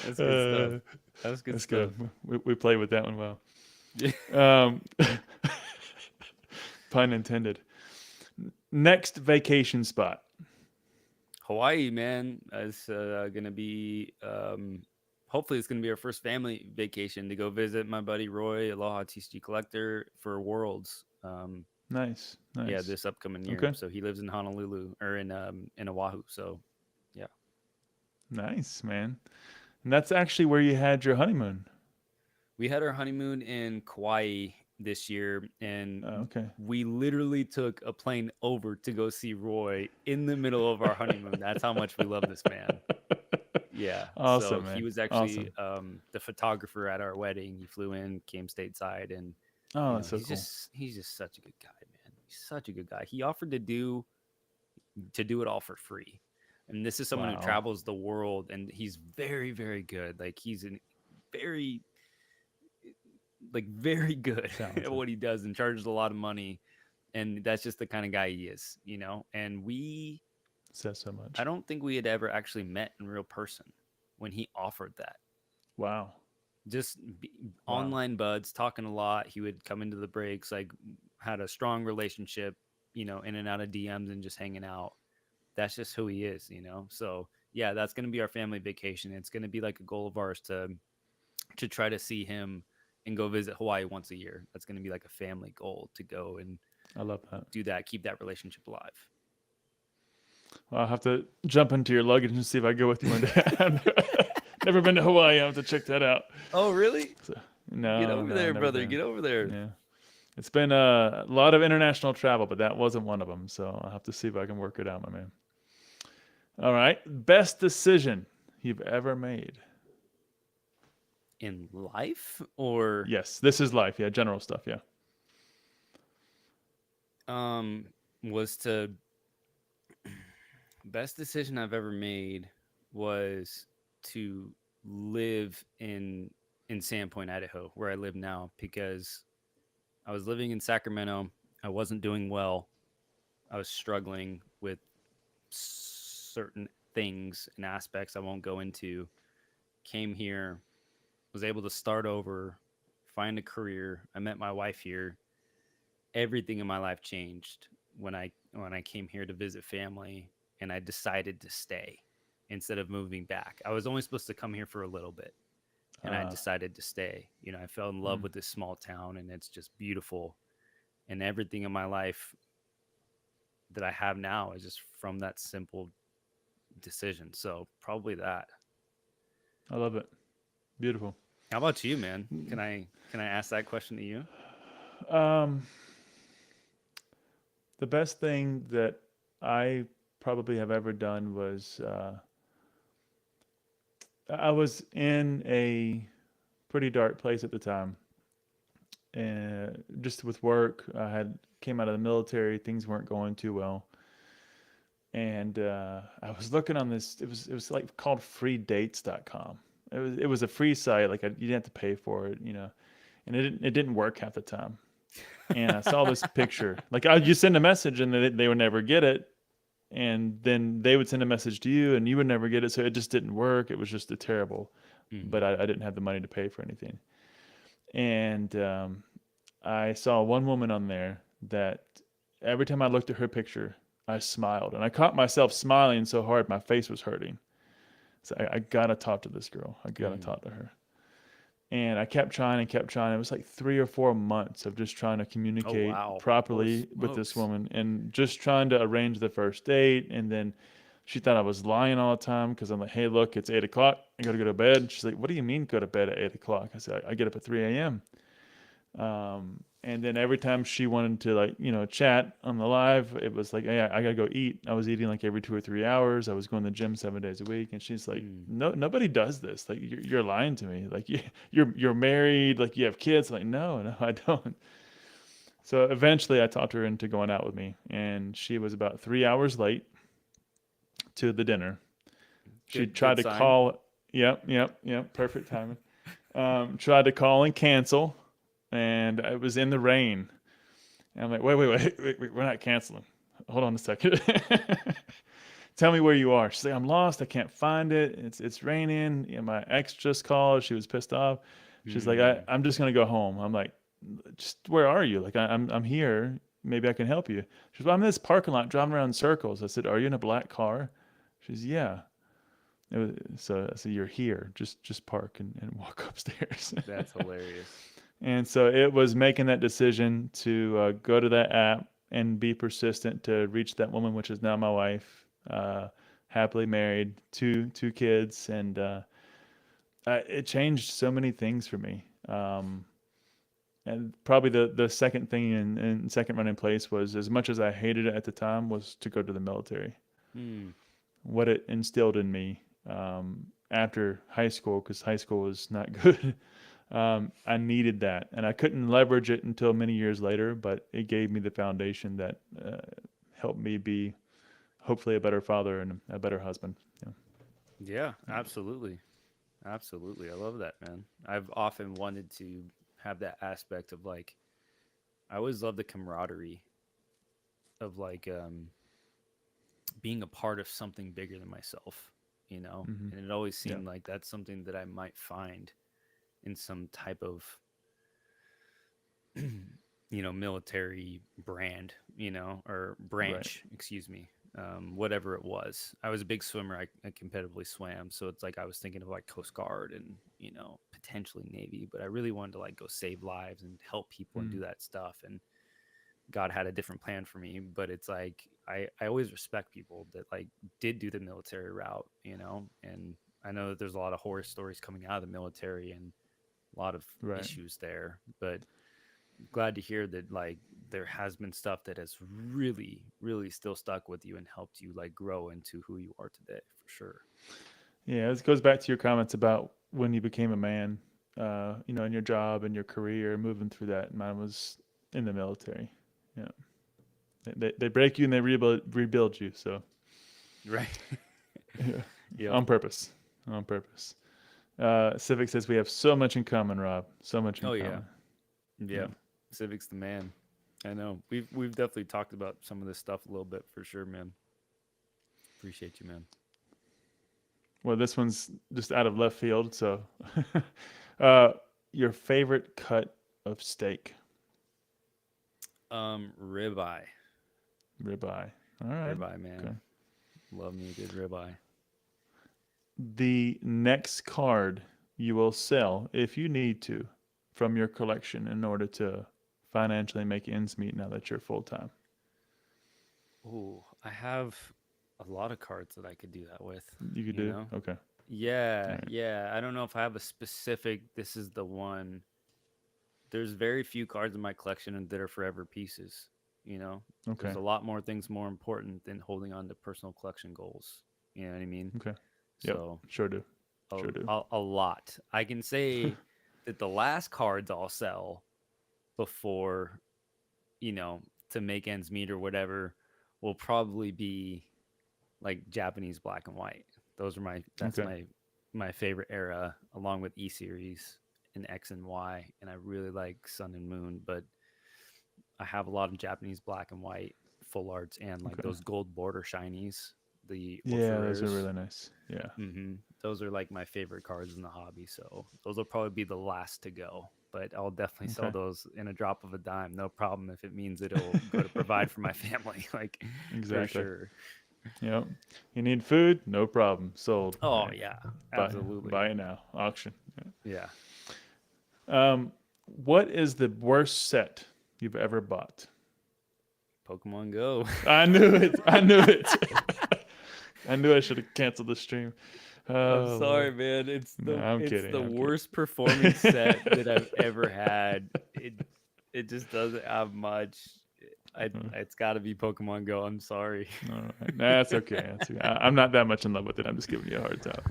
[SPEAKER 2] That's good stuff.
[SPEAKER 1] uh,
[SPEAKER 2] That's good
[SPEAKER 1] that's
[SPEAKER 2] stuff.
[SPEAKER 1] good. We played with that one well.
[SPEAKER 2] Yeah.
[SPEAKER 1] Um, pun intended. Next vacation spot.
[SPEAKER 2] Hawaii, man, is gonna be. Hopefully, it's gonna be our first family vacation to go visit my buddy Roy, Aloha TCG collector, for Worlds.
[SPEAKER 1] Nice,
[SPEAKER 2] Yeah,
[SPEAKER 1] nice.
[SPEAKER 2] this upcoming year.
[SPEAKER 1] Okay,
[SPEAKER 2] So he lives in Honolulu or in Oahu. So yeah,
[SPEAKER 1] nice, man. And that's actually where you had your honeymoon.
[SPEAKER 2] we had our honeymoon in Kauai this year, and
[SPEAKER 1] Okay.
[SPEAKER 2] we literally took a plane over to go see Roy in the middle of our honeymoon. That's how much we love this man. Yeah. So
[SPEAKER 1] Awesome,
[SPEAKER 2] he
[SPEAKER 1] man.
[SPEAKER 2] was actually
[SPEAKER 1] Awesome.
[SPEAKER 2] the photographer at our wedding. He flew in, came stateside, and
[SPEAKER 1] Oh, that's so cool.
[SPEAKER 2] he's just such a good guy, man. He's such a good guy. He offered to do it all for free. And this is someone who
[SPEAKER 1] Wow.
[SPEAKER 2] travels the world, and he's very, very good. Like he's an very very good at
[SPEAKER 1] Talented.
[SPEAKER 2] what he does and charges a lot of money. And that's just the kind of guy he is. And
[SPEAKER 1] Says so
[SPEAKER 2] I
[SPEAKER 1] much.
[SPEAKER 2] don't think we had ever actually met in real person when he offered that.
[SPEAKER 1] Wow.
[SPEAKER 2] Just
[SPEAKER 1] Wow.
[SPEAKER 2] online buds, talking a lot. He would come into the breaks, like had a strong relationship, in and out of DMs and just hanging out. that's just who he is, you know? So yeah, that's going to be our family vacation. It's going to be like a goal of ours to try to see him and go visit Hawaii once a year. That's going to be like a family goal to go and
[SPEAKER 1] I love that.
[SPEAKER 2] do that, keep that relationship alive.
[SPEAKER 1] Well, I'll have to jump into your luggage and see if I go with you one day. I've never been to Hawaii. I have to check that out.
[SPEAKER 2] Oh, really?
[SPEAKER 1] So,
[SPEAKER 2] Get
[SPEAKER 1] no,
[SPEAKER 2] over
[SPEAKER 1] no,
[SPEAKER 2] there,
[SPEAKER 1] never
[SPEAKER 2] brother.
[SPEAKER 1] been.
[SPEAKER 2] Get over there.
[SPEAKER 1] Yeah. It's been a lot of international travel, but that wasn't one of them. So I'll have to see if I can work it out, my man. All right. Best decision you've ever made?
[SPEAKER 2] In life or
[SPEAKER 1] Yes, this is life. Yeah, general stuff. Yeah.
[SPEAKER 2] was to best decision I've ever made was to live in Sandpoint, Idaho, where I live now, because I was living in Sacramento. I wasn't doing well. I was struggling with certain things and aspects I won't go into. Came here, was able to start over, find a career. I met my wife here. Everything in my life changed when I came here to visit family, and I decided to stay instead of moving back. I was only supposed to come here for a little bit, and I
[SPEAKER 1] Uh,
[SPEAKER 2] decided to stay. You know, I fell in love
[SPEAKER 1] mm,
[SPEAKER 2] with this small town, and it's just beautiful. And everything in my life that I have now is just from that simple decision. So probably that.
[SPEAKER 1] I love it. Beautiful.
[SPEAKER 2] How about you, man? Can I ask that question to you?
[SPEAKER 1] Um, the best thing that I probably have ever done was I was in a pretty dark place at the time, and just with work, I had came out of the military. Things weren't going too well, and I was looking on this. It was like called freedates.com. It was a free site. Like you didn't have to pay for it, and it didn't work half the time. And I saw this picture. Like you send a message and they would never get it, and then they would send a message to you and you would never get it. So it just didn't work. It was just a terrible. But
[SPEAKER 2] Hmm.
[SPEAKER 1] I didn't have the money to pay for anything. And I saw one woman on there that every time I looked at her picture, I smiled, and I caught myself smiling so hard my face was hurting. So I gotta talk to this girl. I gotta
[SPEAKER 2] Hmm.
[SPEAKER 1] talk to her. And I kept trying and kept trying. It was like 3 or 4 months of just trying to
[SPEAKER 2] Oh
[SPEAKER 1] communicate
[SPEAKER 2] wow. Holy
[SPEAKER 1] properly with this
[SPEAKER 2] smokes.
[SPEAKER 1] woman and just trying to arrange the first date. And then she thought I was lying all the time because I'm like, hey, look, it's 8 o'clock. I got to go to bed. And she's like, what do you mean go to bed at 8 o'clock? I said, I get up at 3 a.m. And then every time she wanted to like, chat on the live, it was like, hey, I gotta go eat. I was eating like every 2 or 3 hours. I was going to the gym 7 days a week. And she's like,
[SPEAKER 2] Hmm.
[SPEAKER 1] no, nobody does this. Like you're lying to me. Like you're married, like you have kids. Like, no, I don't. So eventually I talked her into going out with me, and she was about 3 hours late to the dinner. She tried
[SPEAKER 2] Good
[SPEAKER 1] to
[SPEAKER 2] sign.
[SPEAKER 1] call. Yep. Perfect timing. Tried to call and cancel, and it was in the rain. And I'm like, wait, we're not canceling. Hold on a second. Tell me where you are. She's like, I'm lost. I can't find it. It's raining. My ex just called. She was pissed off. She's like,
[SPEAKER 2] Hmm.
[SPEAKER 1] I'm just gonna go home. I'm like, just where are you? Like I'm here. Maybe I can help you. She's, well, I'm in this parking lot driving around in circles. I said, are you in a black car? She's, yeah. So I said, you're here. Just park and walk upstairs.
[SPEAKER 2] That's hilarious.
[SPEAKER 1] And so it was making that decision to go to that app and be persistent to reach that woman, which is now my wife, happily married, two kids, and it changed so many things for me. And probably the second thing in second running place was, as much as I hated it at the time, was to go to the military.
[SPEAKER 2] Hmm.
[SPEAKER 1] What it instilled in me after high school, because high school was not good. I needed that, and I couldn't leverage it until many years later. But it gave me the foundation that helped me be hopefully a better father and a better husband. Yeah.
[SPEAKER 2] Yeah, absolutely. Absolutely. I love that, man. I've often wanted to have that aspect of like I always love the camaraderie of like being a part of something bigger than myself, you know?
[SPEAKER 1] Mm-hmm.
[SPEAKER 2] And it always
[SPEAKER 1] Yeah.
[SPEAKER 2] seemed like that's something that I might find in some type of military brand, or
[SPEAKER 1] Right.
[SPEAKER 2] branch, excuse me. whatever it was. I was a big swimmer. I competitively swam, so it's like I was thinking of like Coast Guard and potentially Navy, but I really wanted to like go save lives and help people and do
[SPEAKER 1] Mm,
[SPEAKER 2] that stuff. And God had a different plan for me, but it's like I always respect people that like did do the military route, and I know that there's a lot of horror stories coming out of the military and a lot of
[SPEAKER 1] right.
[SPEAKER 2] issues there, but glad to hear that like there has been stuff that has really really still stuck with you and helped you like grow into who you are today for sure.
[SPEAKER 1] Yeah, this goes back to your comments about when you became a man, in your job and your career, moving through that. Mine was in the military. Yeah, they break you and they rebuild you. So
[SPEAKER 2] Right.
[SPEAKER 1] yeah,
[SPEAKER 2] Yep.
[SPEAKER 1] on purpose, on purpose. Civic says we have so much in common, Rob. So much in
[SPEAKER 2] Oh yeah.
[SPEAKER 1] common.
[SPEAKER 2] Yeah.
[SPEAKER 1] Yeah.
[SPEAKER 2] Civic's the man. I know we've definitely talked about some of this stuff a little bit for sure, man. Appreciate you, man.
[SPEAKER 1] Well, this one's just out of left field. So, uh, your favorite cut of steak?
[SPEAKER 2] Ribeye.
[SPEAKER 1] Ribeye. All right.
[SPEAKER 2] Ribeye,
[SPEAKER 1] Okay.
[SPEAKER 2] man. Love me a good ribeye.
[SPEAKER 1] The next card you will sell if you need to from your collection in order to financially make ends meet now that you're full time.
[SPEAKER 2] Oh, I have a lot of cards that I could do that with,
[SPEAKER 1] You could
[SPEAKER 2] you
[SPEAKER 1] do?
[SPEAKER 2] know?
[SPEAKER 1] Okay. All
[SPEAKER 2] Yeah,
[SPEAKER 1] right.
[SPEAKER 2] yeah. I don't know if I have a specific, this is the one. There's very few cards in my collection that are forever pieces, you know? There's
[SPEAKER 1] Okay.
[SPEAKER 2] a lot more things more important than holding on to personal collection goals. You know what I mean?
[SPEAKER 1] Okay. Yep.
[SPEAKER 2] So,
[SPEAKER 1] Sure do.
[SPEAKER 2] a,
[SPEAKER 1] Sure do.
[SPEAKER 2] a lot. I can say that the last cards I'll sell before, you know, to make ends meet or whatever will probably be like Japanese black and white. Those are that's
[SPEAKER 1] Okay.
[SPEAKER 2] my favorite era, along with E series and X and Y, and I really like Sun and Moon. But I have a lot of Japanese black and white full arts and like
[SPEAKER 1] Okay.
[SPEAKER 2] those gold border shinies, the ultra
[SPEAKER 1] Yeah, those are
[SPEAKER 2] rares.
[SPEAKER 1] really nice. Yeah.
[SPEAKER 2] Those are like my favorite cards in the hobby. So those will probably be the last to go. But I'll definitely sell
[SPEAKER 1] Okay.
[SPEAKER 2] those in a drop of a dime. No problem if it means it'll go to provide for my family, like for
[SPEAKER 1] Exactly.
[SPEAKER 2] sure.
[SPEAKER 1] Yep. You need food? No problem. Sold.
[SPEAKER 2] Oh
[SPEAKER 1] Hey,
[SPEAKER 2] yeah,
[SPEAKER 1] buy
[SPEAKER 2] absolutely.
[SPEAKER 1] it now. Auction.
[SPEAKER 2] Yeah.
[SPEAKER 1] Yeah. What is the worst set you've ever bought?
[SPEAKER 2] Pokemon Go.
[SPEAKER 1] I knew it. I knew it. I knew I should have canceled the stream.
[SPEAKER 2] I'm
[SPEAKER 1] Oh
[SPEAKER 2] sorry,
[SPEAKER 1] Lord.
[SPEAKER 2] man.
[SPEAKER 1] No, I'm
[SPEAKER 2] It's
[SPEAKER 1] kidding.
[SPEAKER 2] the
[SPEAKER 1] I'm
[SPEAKER 2] worst performing set that
[SPEAKER 1] kidding.
[SPEAKER 2] I've ever had. It just doesn't have much. It's got to be Pokemon Go. I'm sorry.
[SPEAKER 1] All right. That's okay. That's okay. I'm not that much in love with it. I'm just giving you a hard time.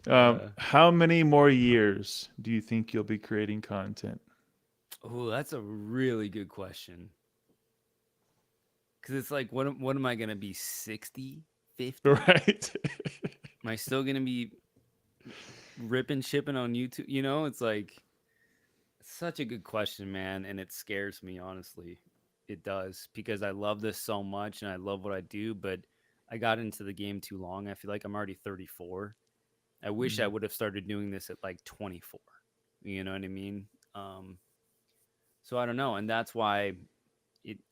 [SPEAKER 2] Yeah.
[SPEAKER 1] How many more years do you think you'll be creating content?
[SPEAKER 2] Oh, that's a really good question. Because it's like, what am I gonna be? 60, 50?
[SPEAKER 1] Right.
[SPEAKER 2] Am I still gonna be ripping shipping on YouTube? It's like such a good question, man, and it scares me honestly. It does because I love this so much and I love what I do, but I got into the game too long. I feel like I'm already 34. I wish I
[SPEAKER 1] Mm,
[SPEAKER 2] would have started doing this at like 24. You know what I mean? Um, so I don't know, and that's why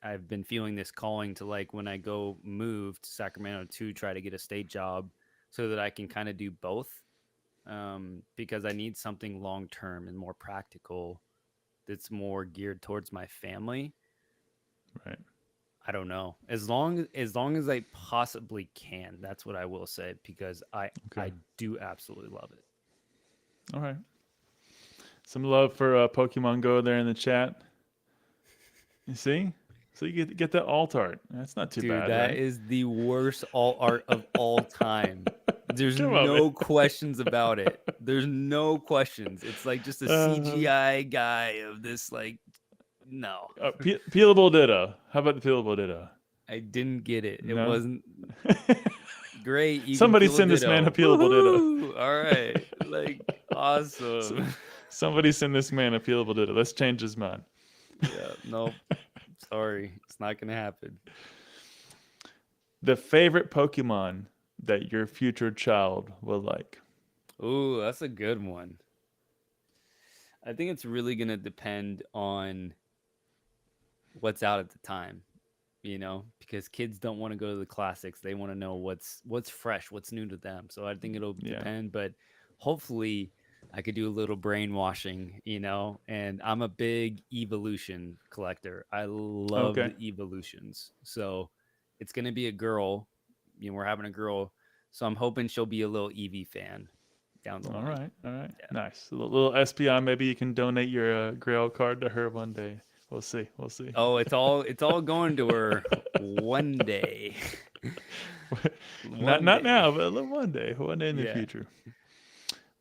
[SPEAKER 2] I've been feeling this calling to like when I go move to Sacramento to try to get a state job, so that I can kind of do both. Because I need something long term and more practical that's more geared towards my family.
[SPEAKER 1] right.
[SPEAKER 2] I don't know. As long as I possibly can, that's what I will say because
[SPEAKER 1] Okay.
[SPEAKER 2] I do absolutely love it.
[SPEAKER 1] All right. Some love for Pokemon Go there in the chat. You see? So you get that alt art. That's not too
[SPEAKER 2] Dude,
[SPEAKER 1] bad,
[SPEAKER 2] that
[SPEAKER 1] right?
[SPEAKER 2] is the worst all art of all time. There's
[SPEAKER 1] Come on, man.
[SPEAKER 2] no questions about it. There's no questions. It's like just a
[SPEAKER 1] Uh,
[SPEAKER 2] CGI guy of this like no.
[SPEAKER 1] peelable Ditto. How about the peelable Ditto?
[SPEAKER 2] I didn't get it. It
[SPEAKER 1] No.
[SPEAKER 2] wasn't great. You can
[SPEAKER 1] Somebody
[SPEAKER 2] peel a
[SPEAKER 1] send this man a
[SPEAKER 2] ditto.
[SPEAKER 1] peelable Ditto.
[SPEAKER 2] Woohoo! All right. Like
[SPEAKER 1] S-
[SPEAKER 2] awesome.
[SPEAKER 1] Somebody send this man a peelable Ditto. Let's change his mind.
[SPEAKER 2] Yeah, nope. Sorry. It's not gonna happen.
[SPEAKER 1] The favorite Pokemon that your future child will like.
[SPEAKER 2] Ooh, that's a good one. I think it's really gonna depend on what's out at the time. because kids don't want to go to the classics. They want to know what's fresh, what's new to them. So I think it'll
[SPEAKER 1] Yeah.
[SPEAKER 2] depend, but hopefully I could do a little brainwashing, and I'm a big evolution collector. I love
[SPEAKER 1] Okay.
[SPEAKER 2] the evolutions. So it's going to be a girl, we're having a girl. So I'm hoping she'll be a little Eevee fan down the
[SPEAKER 1] All
[SPEAKER 2] line.
[SPEAKER 1] right. All right.
[SPEAKER 2] Yeah.
[SPEAKER 1] Nice. A little Espeon. Maybe you can donate your Grail card to her one day. We'll see. We'll see.
[SPEAKER 2] Oh, it's all going to her one day.
[SPEAKER 1] not
[SPEAKER 2] One
[SPEAKER 1] not
[SPEAKER 2] day.
[SPEAKER 1] now, but one day. One day in the
[SPEAKER 2] Yeah.
[SPEAKER 1] future.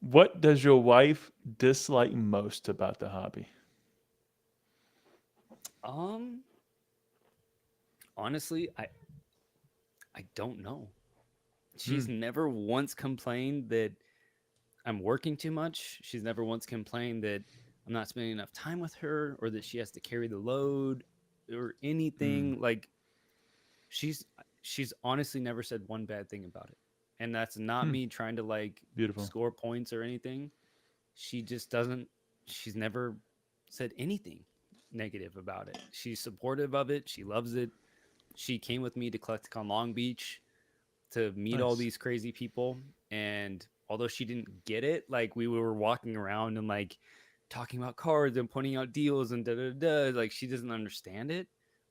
[SPEAKER 1] What does your wife dislike most about the hobby?
[SPEAKER 2] Um, Honestly, I don't know.
[SPEAKER 1] Hmm.
[SPEAKER 2] She's never once complained that I'm working too much. She's never once complained that I'm not spending enough time with her or that she has to carry the load or
[SPEAKER 1] Hmm.
[SPEAKER 2] anything. Like she's she's honestly never said one bad thing about it. And that's not
[SPEAKER 1] Hmm.
[SPEAKER 2] me trying to like
[SPEAKER 1] Beautiful.
[SPEAKER 2] score points or anything. She just doesn't she's never said anything negative about it. She's supportive of it. She loves it. She came with me to Collecticon Long Beach to meet all
[SPEAKER 1] Nice.
[SPEAKER 2] these crazy people. And although she didn't get it, like we were walking around and like talking about cards and pointing out deals and da da da, like she doesn't understand it,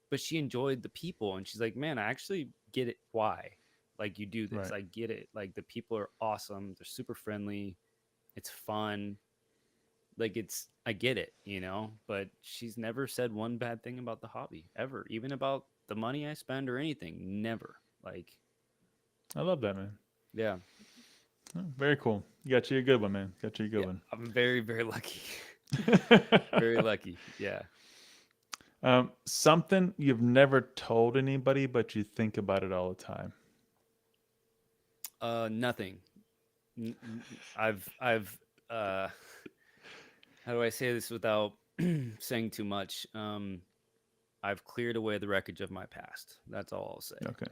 [SPEAKER 2] but she enjoyed the people. And she's like, man, I actually get it. Why? Like you do this.
[SPEAKER 1] Right.
[SPEAKER 2] I get it. Like the people are awesome. They're super friendly. It's fun. Like I get it. But she's never said one bad thing about the hobby ever, even about the money I spend or anything. Never. Like,
[SPEAKER 1] I love that, man.
[SPEAKER 2] yeah.
[SPEAKER 1] Oh, very cool. You got you a good one, man. Got you a good
[SPEAKER 2] Yeah,
[SPEAKER 1] one.
[SPEAKER 2] I'm very, very lucky. Very lucky. Yeah.
[SPEAKER 1] Something you've never told anybody, but you think about it all the time.
[SPEAKER 2] Nothing. I've uh how do I say this without saying too much? I've cleared away the wreckage of my past. That's all I'll say.
[SPEAKER 1] Okay.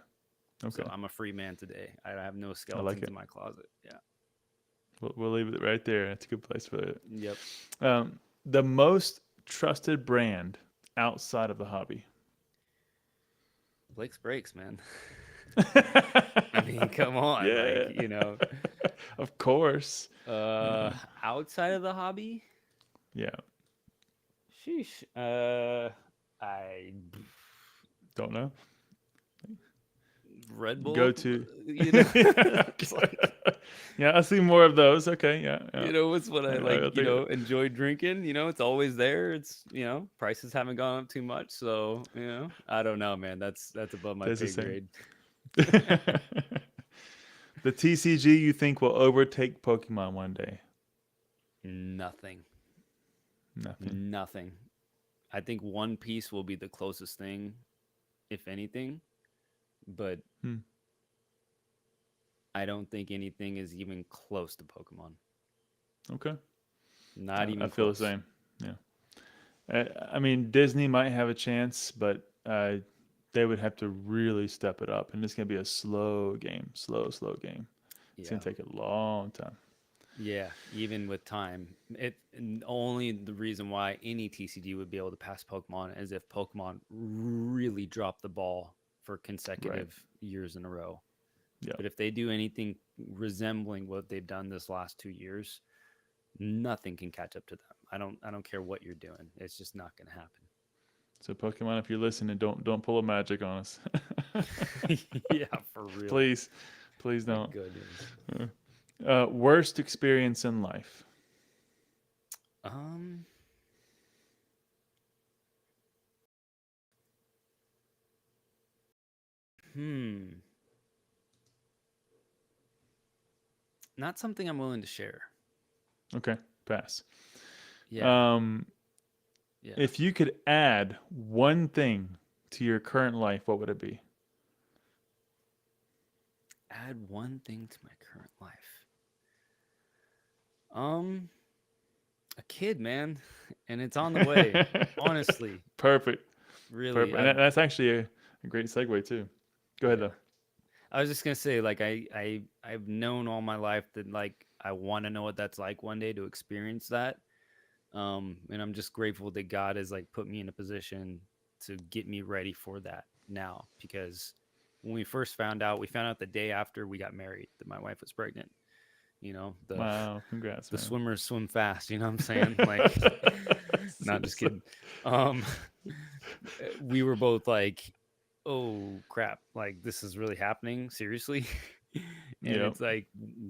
[SPEAKER 2] So
[SPEAKER 1] Okay.
[SPEAKER 2] I'm a free man today. I have no
[SPEAKER 1] I like
[SPEAKER 2] skeletons
[SPEAKER 1] it.
[SPEAKER 2] in my closet. Yeah.
[SPEAKER 1] We'll leave it right there. That's a good place for it.
[SPEAKER 2] Yep.
[SPEAKER 1] The most trusted brand outside of the hobby.
[SPEAKER 2] Blake's breaks, man. I mean, come on,
[SPEAKER 1] Yeah. Of course.
[SPEAKER 2] uh
[SPEAKER 1] Uh,
[SPEAKER 2] outside of the hobby?
[SPEAKER 1] yeah.
[SPEAKER 2] Sheesh. I
[SPEAKER 1] Don't know.
[SPEAKER 2] Red
[SPEAKER 1] Go
[SPEAKER 2] Bull,
[SPEAKER 1] to.
[SPEAKER 2] you know. It's
[SPEAKER 1] Okay.
[SPEAKER 2] like,
[SPEAKER 1] Yeah, I see more of those. Okay. Yeah. Yeah.
[SPEAKER 2] it's what I like,
[SPEAKER 1] I'll take it.
[SPEAKER 2] enjoy drinking, it's always there. It's, prices haven't gone up too much, so, I don't know, man. That's above my
[SPEAKER 1] Tastes the
[SPEAKER 2] pay
[SPEAKER 1] same.
[SPEAKER 2] grade.
[SPEAKER 1] The TCG you think will overtake Pokemon one day?
[SPEAKER 2] Nothing.
[SPEAKER 1] Nothing.
[SPEAKER 2] Nothing. I think One Piece will be the closest thing, if anything, but
[SPEAKER 1] Hmm.
[SPEAKER 2] I don't think anything is even close to Pokemon.
[SPEAKER 1] Okay.
[SPEAKER 2] Not
[SPEAKER 1] I
[SPEAKER 2] even
[SPEAKER 1] feel the
[SPEAKER 2] close.
[SPEAKER 1] same. Yeah. I mean, Disney might have a chance, but they would have to really step it up, and it's gonna be a slow game, slow game. It's gonna
[SPEAKER 2] Yeah.
[SPEAKER 1] take a long time.
[SPEAKER 2] Yeah, even with time, only the reason why any TCG would be able to pass Pokemon is if Pokemon really drop the ball for
[SPEAKER 1] Right.
[SPEAKER 2] consecutive years in a row.
[SPEAKER 1] Yeah.
[SPEAKER 2] But if they do anything resembling what they've done this last 2 years, nothing can catch up to them. I don't care what you're doing. It's just not going to happen.
[SPEAKER 1] So Pokemon, if you're listening, don't pull a magic on us.
[SPEAKER 2] Yeah, for real.
[SPEAKER 1] Please, please
[SPEAKER 2] My
[SPEAKER 1] don't.
[SPEAKER 2] goodness.
[SPEAKER 1] Worst experience in life.
[SPEAKER 2] Um, hmm. Not something I'm willing to share.
[SPEAKER 1] Okay, pass.
[SPEAKER 2] Yeah.
[SPEAKER 1] Um,
[SPEAKER 2] Yeah.
[SPEAKER 1] if you could add one thing to your current life, what would it be?
[SPEAKER 2] Add one thing to my current life. Um, a kid, man, and it's on the way. Honestly,
[SPEAKER 1] Perfect.
[SPEAKER 2] really,
[SPEAKER 1] Perfect. And that's actually a great segue too. Go ahead
[SPEAKER 2] yeah.
[SPEAKER 1] though.
[SPEAKER 2] I was just gonna say, like, I've known all my life that like I want to know what that's like one day to experience that. And I'm just grateful that God has like put me in a position to get me ready for that. now, because when we found out the day after we got married that my wife was pregnant. You know,
[SPEAKER 1] Wow, congrats,
[SPEAKER 2] the
[SPEAKER 1] man.
[SPEAKER 2] swimmers swim fast, you know what I'm saying? Like, not just kidding. Um, we were both like, oh crap, like this is really happening, seriously. And
[SPEAKER 1] Yep,
[SPEAKER 2] it's like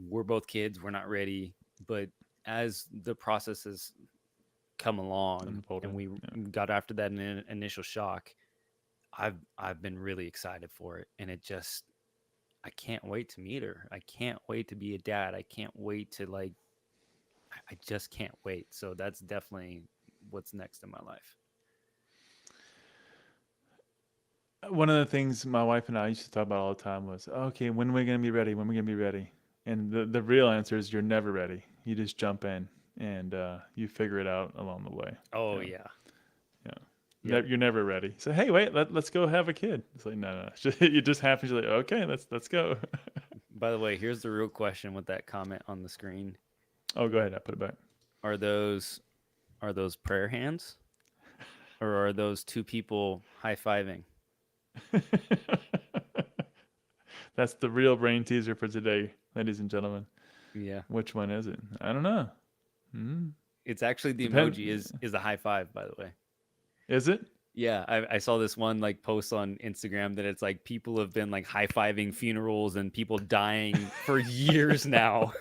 [SPEAKER 2] we're both kids, we're not ready. But as the process has come along and
[SPEAKER 1] unfolded.
[SPEAKER 2] we
[SPEAKER 1] Yeah.
[SPEAKER 2] got after that initial shock, I've been really excited for it. And it just, I can't wait to meet her. I can't wait to be a dad. I can't wait to like, I just can't wait. So that's definitely what's next in my life.
[SPEAKER 1] One of the things my wife and I used to talk about all the time was, okay, when are we gonna be ready? When are we gonna be ready? And the real answer is you're never ready. You just jump in and you figure it out along the way.
[SPEAKER 2] Oh
[SPEAKER 1] Yeah,
[SPEAKER 2] yeah.
[SPEAKER 1] yeah.
[SPEAKER 2] Yep.
[SPEAKER 1] You're never ready. So hey, wait, let's go have a kid. It's like no, no, it's just, it just happens. You're like okay, let's go.
[SPEAKER 2] By the way, here's the real question with that comment on the screen.
[SPEAKER 1] Oh, go ahead. I put it back.
[SPEAKER 2] Are those prayer hands, or are those two people high-fiving?
[SPEAKER 1] That's the real brain teaser for today, ladies and gentlemen.
[SPEAKER 2] Yeah.
[SPEAKER 1] Which one is it? I don't know. Hmm.
[SPEAKER 2] It's actually the emoji
[SPEAKER 1] Depend.
[SPEAKER 2] is a high five, by the way.
[SPEAKER 1] Is it?
[SPEAKER 2] Yeah, I saw this one like post on Instagram that it's like people have been like high-fiving funerals and people dying for years now.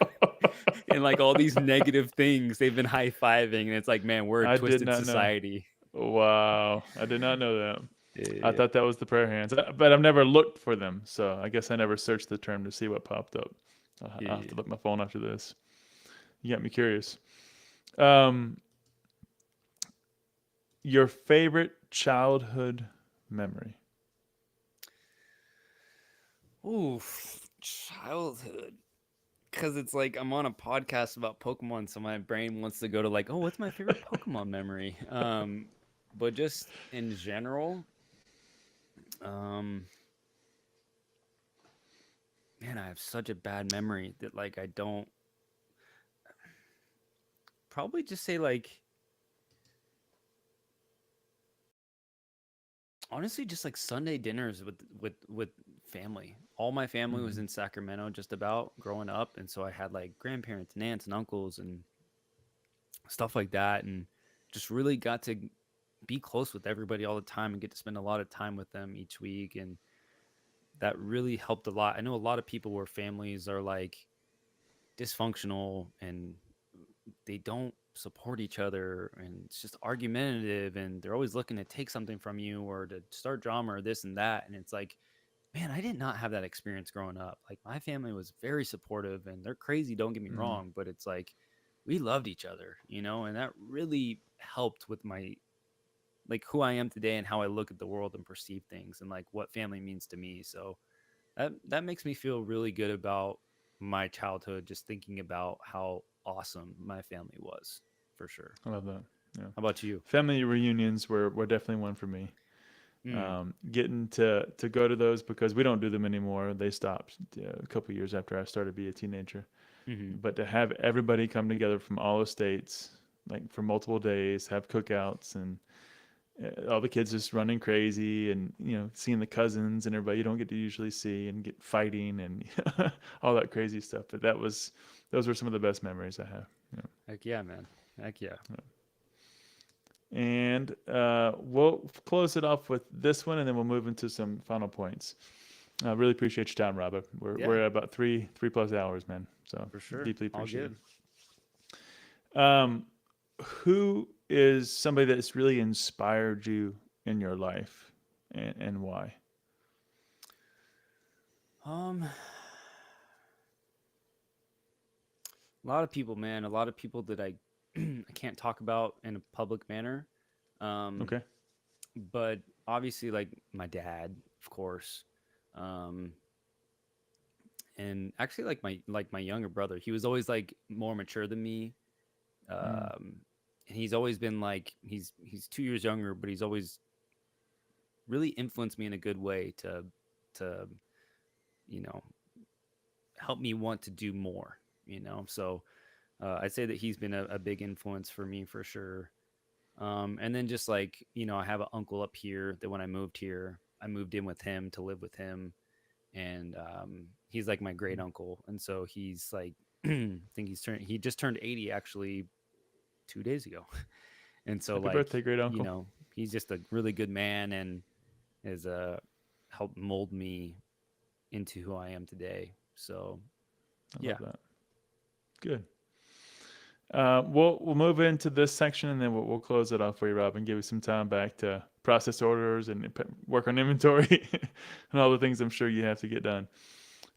[SPEAKER 2] And like all these negative things they've been high-fiving, and it's like, man, we're a
[SPEAKER 1] I did
[SPEAKER 2] twisted
[SPEAKER 1] not know.
[SPEAKER 2] society.
[SPEAKER 1] Wow, I did not know that. I
[SPEAKER 2] Yeah.
[SPEAKER 1] thought that was the prayer hands, but I've never looked for them, so I guess I never searched the term to see what popped up. I'll have to
[SPEAKER 2] Yeah.
[SPEAKER 1] look my phone after this. You got me curious. Um, your favorite childhood memory?
[SPEAKER 2] Ooh, childhood. Because it's like I'm on a podcast about Pokemon, so my brain wants to go to like, oh, what's my favorite Pokemon memory? But just in general, um, man, I have such a bad memory that like I don't probably just say like honestly just like Sunday dinners with family. All my family was
[SPEAKER 1] Hmm.
[SPEAKER 2] in Sacramento just about growing up, and so I had like grandparents and aunts and uncles and stuff like that, and just really got to be close with everybody all the time and get to spend a lot of time with them each week. And that really helped a lot. I know a lot of people where families are like dysfunctional and they don't support each other, and it's just argumentative, and they're always looking to take something from you or to start drama or this and that. And it's like, man, I did not have that experience growing up. Like my family was very supportive, and they're crazy, don't get me
[SPEAKER 1] Hmm.
[SPEAKER 2] wrong, but it's like we loved each other, you know, and that really helped with my like who I am today and how I look at the world and perceive things and like what family means to me. So that makes me feel really good about my childhood, just thinking about how awesome my family was, for sure.
[SPEAKER 1] I love that. Yeah,
[SPEAKER 2] How about you?
[SPEAKER 1] family reunions were definitely one for me.
[SPEAKER 2] Mm,
[SPEAKER 1] Getting to go to those because we don't do them anymore. They stopped a couple years after I started to be a teenager.
[SPEAKER 2] hmm.
[SPEAKER 1] But to have everybody come together from all the states, like for multiple days, have cookouts and all the kids just running crazy, and seeing the cousins and everybody you don't get to usually see, and get fighting and all that crazy stuff. But those were some of the best memories I have. Yeah.
[SPEAKER 2] Heck yeah, man. Heck yeah.
[SPEAKER 1] And we'll close it off with this one, and then we'll move into some final points. I really appreciate your time, Robert.
[SPEAKER 2] Yeah,
[SPEAKER 1] We're at about three plus hours, man. So
[SPEAKER 2] for sure.
[SPEAKER 1] deeply
[SPEAKER 2] All
[SPEAKER 1] appreciate
[SPEAKER 2] good.
[SPEAKER 1] it. Who is somebody that's really inspired you in your life, and why?
[SPEAKER 2] Um, a lot of people, man. A lot of people that I I can't talk about in a public manner. Um,
[SPEAKER 1] Okay.
[SPEAKER 2] but obviously, like my dad, of course. Um, and actually, like my younger brother, he was always like more mature than me.
[SPEAKER 1] Mm,
[SPEAKER 2] And he's always been like he's 2 years younger, but he's always really influenced me in a good way to you know help me want to do more. So I'd say that he's been a big influence for me for sure. And then just like I have an uncle up here that when I moved here, I moved in with him to live with him, and he's like my great uncle, and so he's like, I think he just turned 80 actually 2 days ago, and so
[SPEAKER 1] Happy
[SPEAKER 2] like,
[SPEAKER 1] birthday, great
[SPEAKER 2] you
[SPEAKER 1] uncle.
[SPEAKER 2] know, he's just a really good man and has helped mold me into who I am today. So
[SPEAKER 1] I
[SPEAKER 2] yeah.
[SPEAKER 1] love that. Good. We'll move into this section and then we'll close it off for you, Rob, and give you some time back to process orders and work on inventory and all the things I'm sure you have to get done.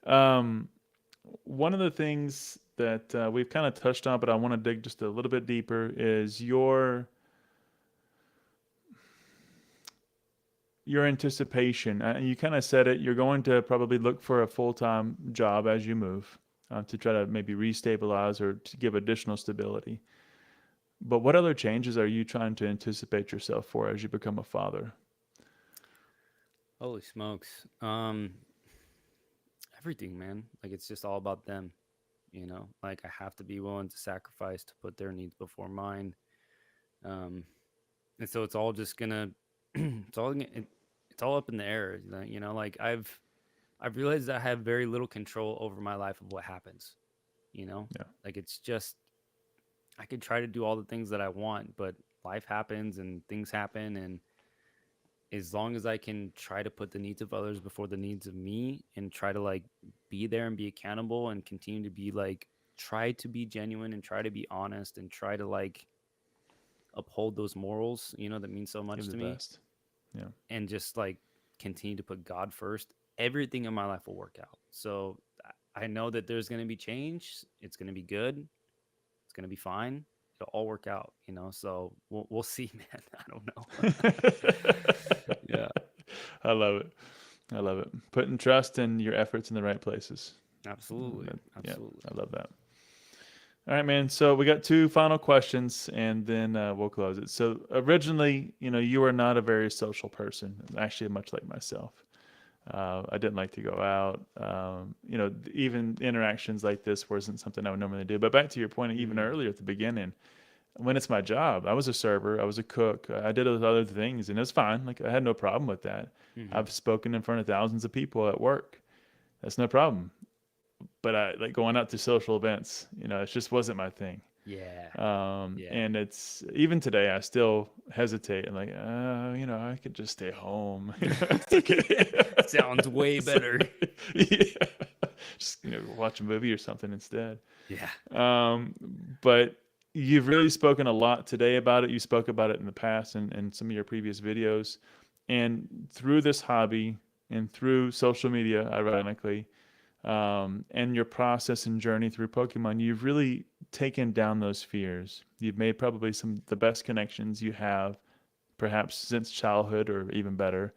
[SPEAKER 1] Um, One of the things that we've kind of touched on, but I want to dig just a little bit deeper, is your anticipation. You kind of said it. You're going to probably look for a full-time job as you move to try to maybe restabilize or to give additional stability. But what other changes are you trying to anticipate yourself for as you become a father?
[SPEAKER 2] Holy smokes. Everything, man. Like it's just all about them, you know? Like I have to be willing to sacrifice to put their needs before mine. Um and so it's all just gonna it's all up in the air, you know? Like I've realized that I have very little control over my life of what happens, you know?
[SPEAKER 1] Yeah,
[SPEAKER 2] Like it's just I could try to do all the things that I want, but life happens and things happen, and as long as I can try to put the needs of others before the needs of me and try to like be there and be accountable and continue to be like try to be genuine and try to be honest and try to like uphold those morals, you know, that mean so
[SPEAKER 1] give
[SPEAKER 2] much
[SPEAKER 1] the
[SPEAKER 2] to me,
[SPEAKER 1] best. Yeah,
[SPEAKER 2] and just like continue to put God first, everything in my life will work out. So I know that there's going to be change. It's going to be good. It's going to be fine. It'll all work out, you know? So we'll see, man. I don't know. Yeah,
[SPEAKER 1] I love it. I love it. Putting trust in your efforts in the right places.
[SPEAKER 2] absolutely.
[SPEAKER 1] Yeah,
[SPEAKER 2] Absolutely.
[SPEAKER 1] I love that. All right, man. So we got two final questions, and then we'll close it. So originally, you were not a very social person. Actually, much like myself. I didn't like to go out. Even interactions like this wasn't something I would normally do. But back to your point, even
[SPEAKER 2] Mm,
[SPEAKER 1] earlier at the beginning, when it's my job, I was a server, I was a cook, I did those other things, and it was fine. Like I had no problem with that.
[SPEAKER 2] hmm.
[SPEAKER 1] I've spoken in front of thousands of people at work. That's no problem. But I like going out to social events. It just wasn't my thing.
[SPEAKER 2] Yeah. Yeah.
[SPEAKER 1] And it's even today, I still hesitate and like, I could just stay home. It's okay.
[SPEAKER 2] Sounds way
[SPEAKER 1] So,
[SPEAKER 2] better.
[SPEAKER 1] yeah, just watch a movie or something instead.
[SPEAKER 2] Yeah.
[SPEAKER 1] Um, but you've really spoken a lot today about it. You spoke about it in the past and some of your previous videos, and through this hobby and through social media, ironically, and your process and journey through Pokemon, you've really taken down those fears. You've made probably some of the best connections you have, perhaps since childhood or even better.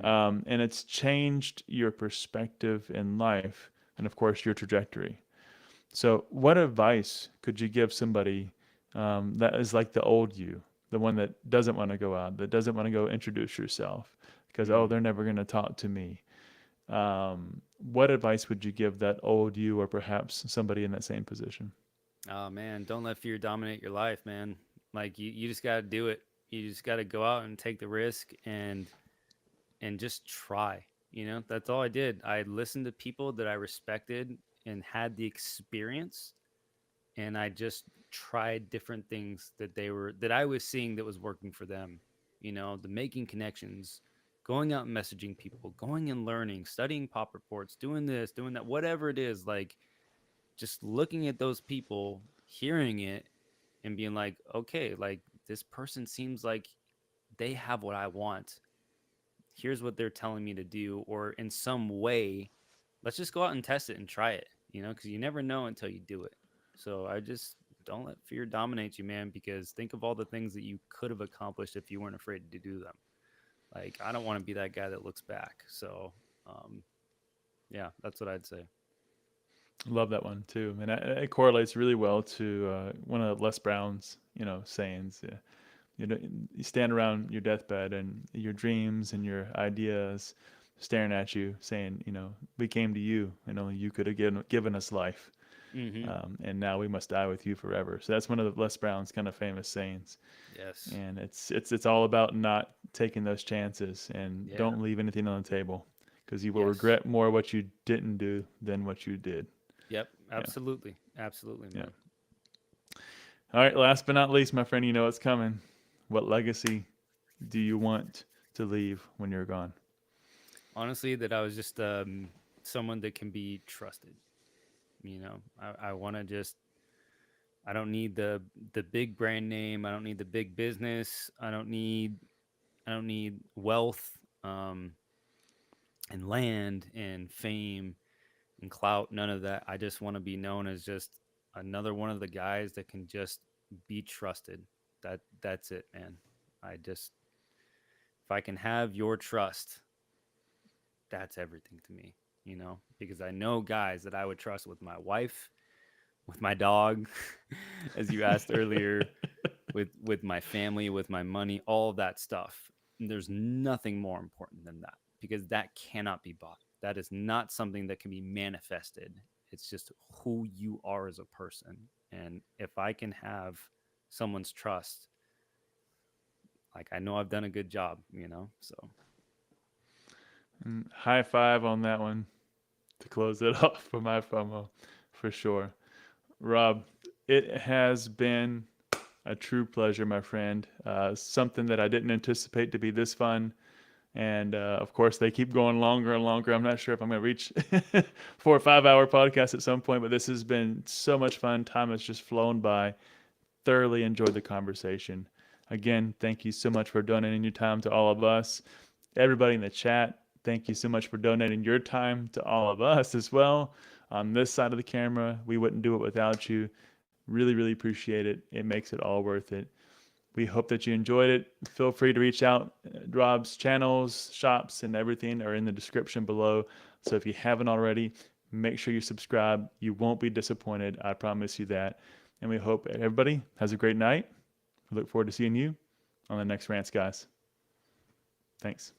[SPEAKER 2] Hmm.
[SPEAKER 1] And it's changed your perspective in life and, of course, your trajectory. So, what advice could you give somebody that is like the old you, the one that doesn't want to go out, that doesn't want to go introduce yourself because, oh,
[SPEAKER 2] Mm.
[SPEAKER 1] they're never going to talk to me? What advice would you give that old you or perhaps somebody in that same position?
[SPEAKER 2] Oh man, don't let fear dominate your life, man. Like you just gotta do it. You just gotta go out and take the risk and just try. You know, that's all I did. I listened to people that I respected and had the experience, and I just tried different things that I was seeing that was working for them. You know, the making connections, going out and messaging people, going and learning, studying pop reports, doing this, doing that, whatever it is, like just looking at those people, hearing it and being like, okay, like this person seems like they have what I want. Here's what they're telling me to do, or in some way, let's just go out and test it and try it, you know, because you never know until you do it. So I just don't let fear dominate you, man, because think of all the things that you could have accomplished if you weren't afraid to do them. Like, I don't want to be that guy that looks back. So, um, yeah, that's what I'd say.
[SPEAKER 1] Love that one too, and it correlates really well to one of Les Brown's, sayings. You know, you stand around your deathbed and your dreams and your ideas staring at you, saying, we came to you, and only you could have given us life.
[SPEAKER 2] Mm-hmm.
[SPEAKER 1] And now we must die with you forever. So that's one of the Les Brown's kind of famous sayings.
[SPEAKER 2] Yes.
[SPEAKER 1] And it's all about not taking those chances and
[SPEAKER 2] Yeah.
[SPEAKER 1] don't leave anything on the table because you will
[SPEAKER 2] Yes.
[SPEAKER 1] regret more what you didn't do than what you did.
[SPEAKER 2] Yep.
[SPEAKER 1] Yeah,
[SPEAKER 2] Absolutely. Absolutely,
[SPEAKER 1] yeah.
[SPEAKER 2] man.
[SPEAKER 1] All right, last but not least, my friend, you know what's coming. What legacy do you want to leave when you're gone?
[SPEAKER 2] Honestly, that I was just someone that can be trusted. You know, I want to just. I don't need the big brand name. I don't need the big business. I don't need wealth, and land and fame and clout. None of that. I just want to be known as just another one of the guys that can just be trusted. That's it, man. I just if I can have your trust, that's everything to me, because I know guys that I would trust with my wife, with my dog, as you asked earlier, with my family, with my money, all of that stuff. And there's nothing more important than that because that cannot be bought. That is not something that can be manifested. It's just who you are as a person. And if I can have someone's trust, like I know I've done a good job, So
[SPEAKER 1] And high five on that one to close it off for my FOMO, for sure. Rob, it has been a true pleasure, my friend. Something that I didn't anticipate to be this fun. And of course, they keep going longer and longer. I'm not sure if I'm going to reach 4 or 5 hour podcast at some point, but this has been so much fun. Time has just flown by. Thoroughly enjoyed the conversation. Again, thank you so much for donating your time to all of us. Everybody in the chat, thank you so much for donating your time to all of us as well. On this side of the camera, we wouldn't do it without you. Really, really appreciate it. It makes it all worth it. We hope that you enjoyed it. Feel free to reach out. Rob's channels, shops, and everything are in the description below. So if you haven't already, make sure you subscribe. You won't be disappointed. I promise you that. And we hope everybody has a great night. We look forward to seeing you on the next Rants, guys. Thanks.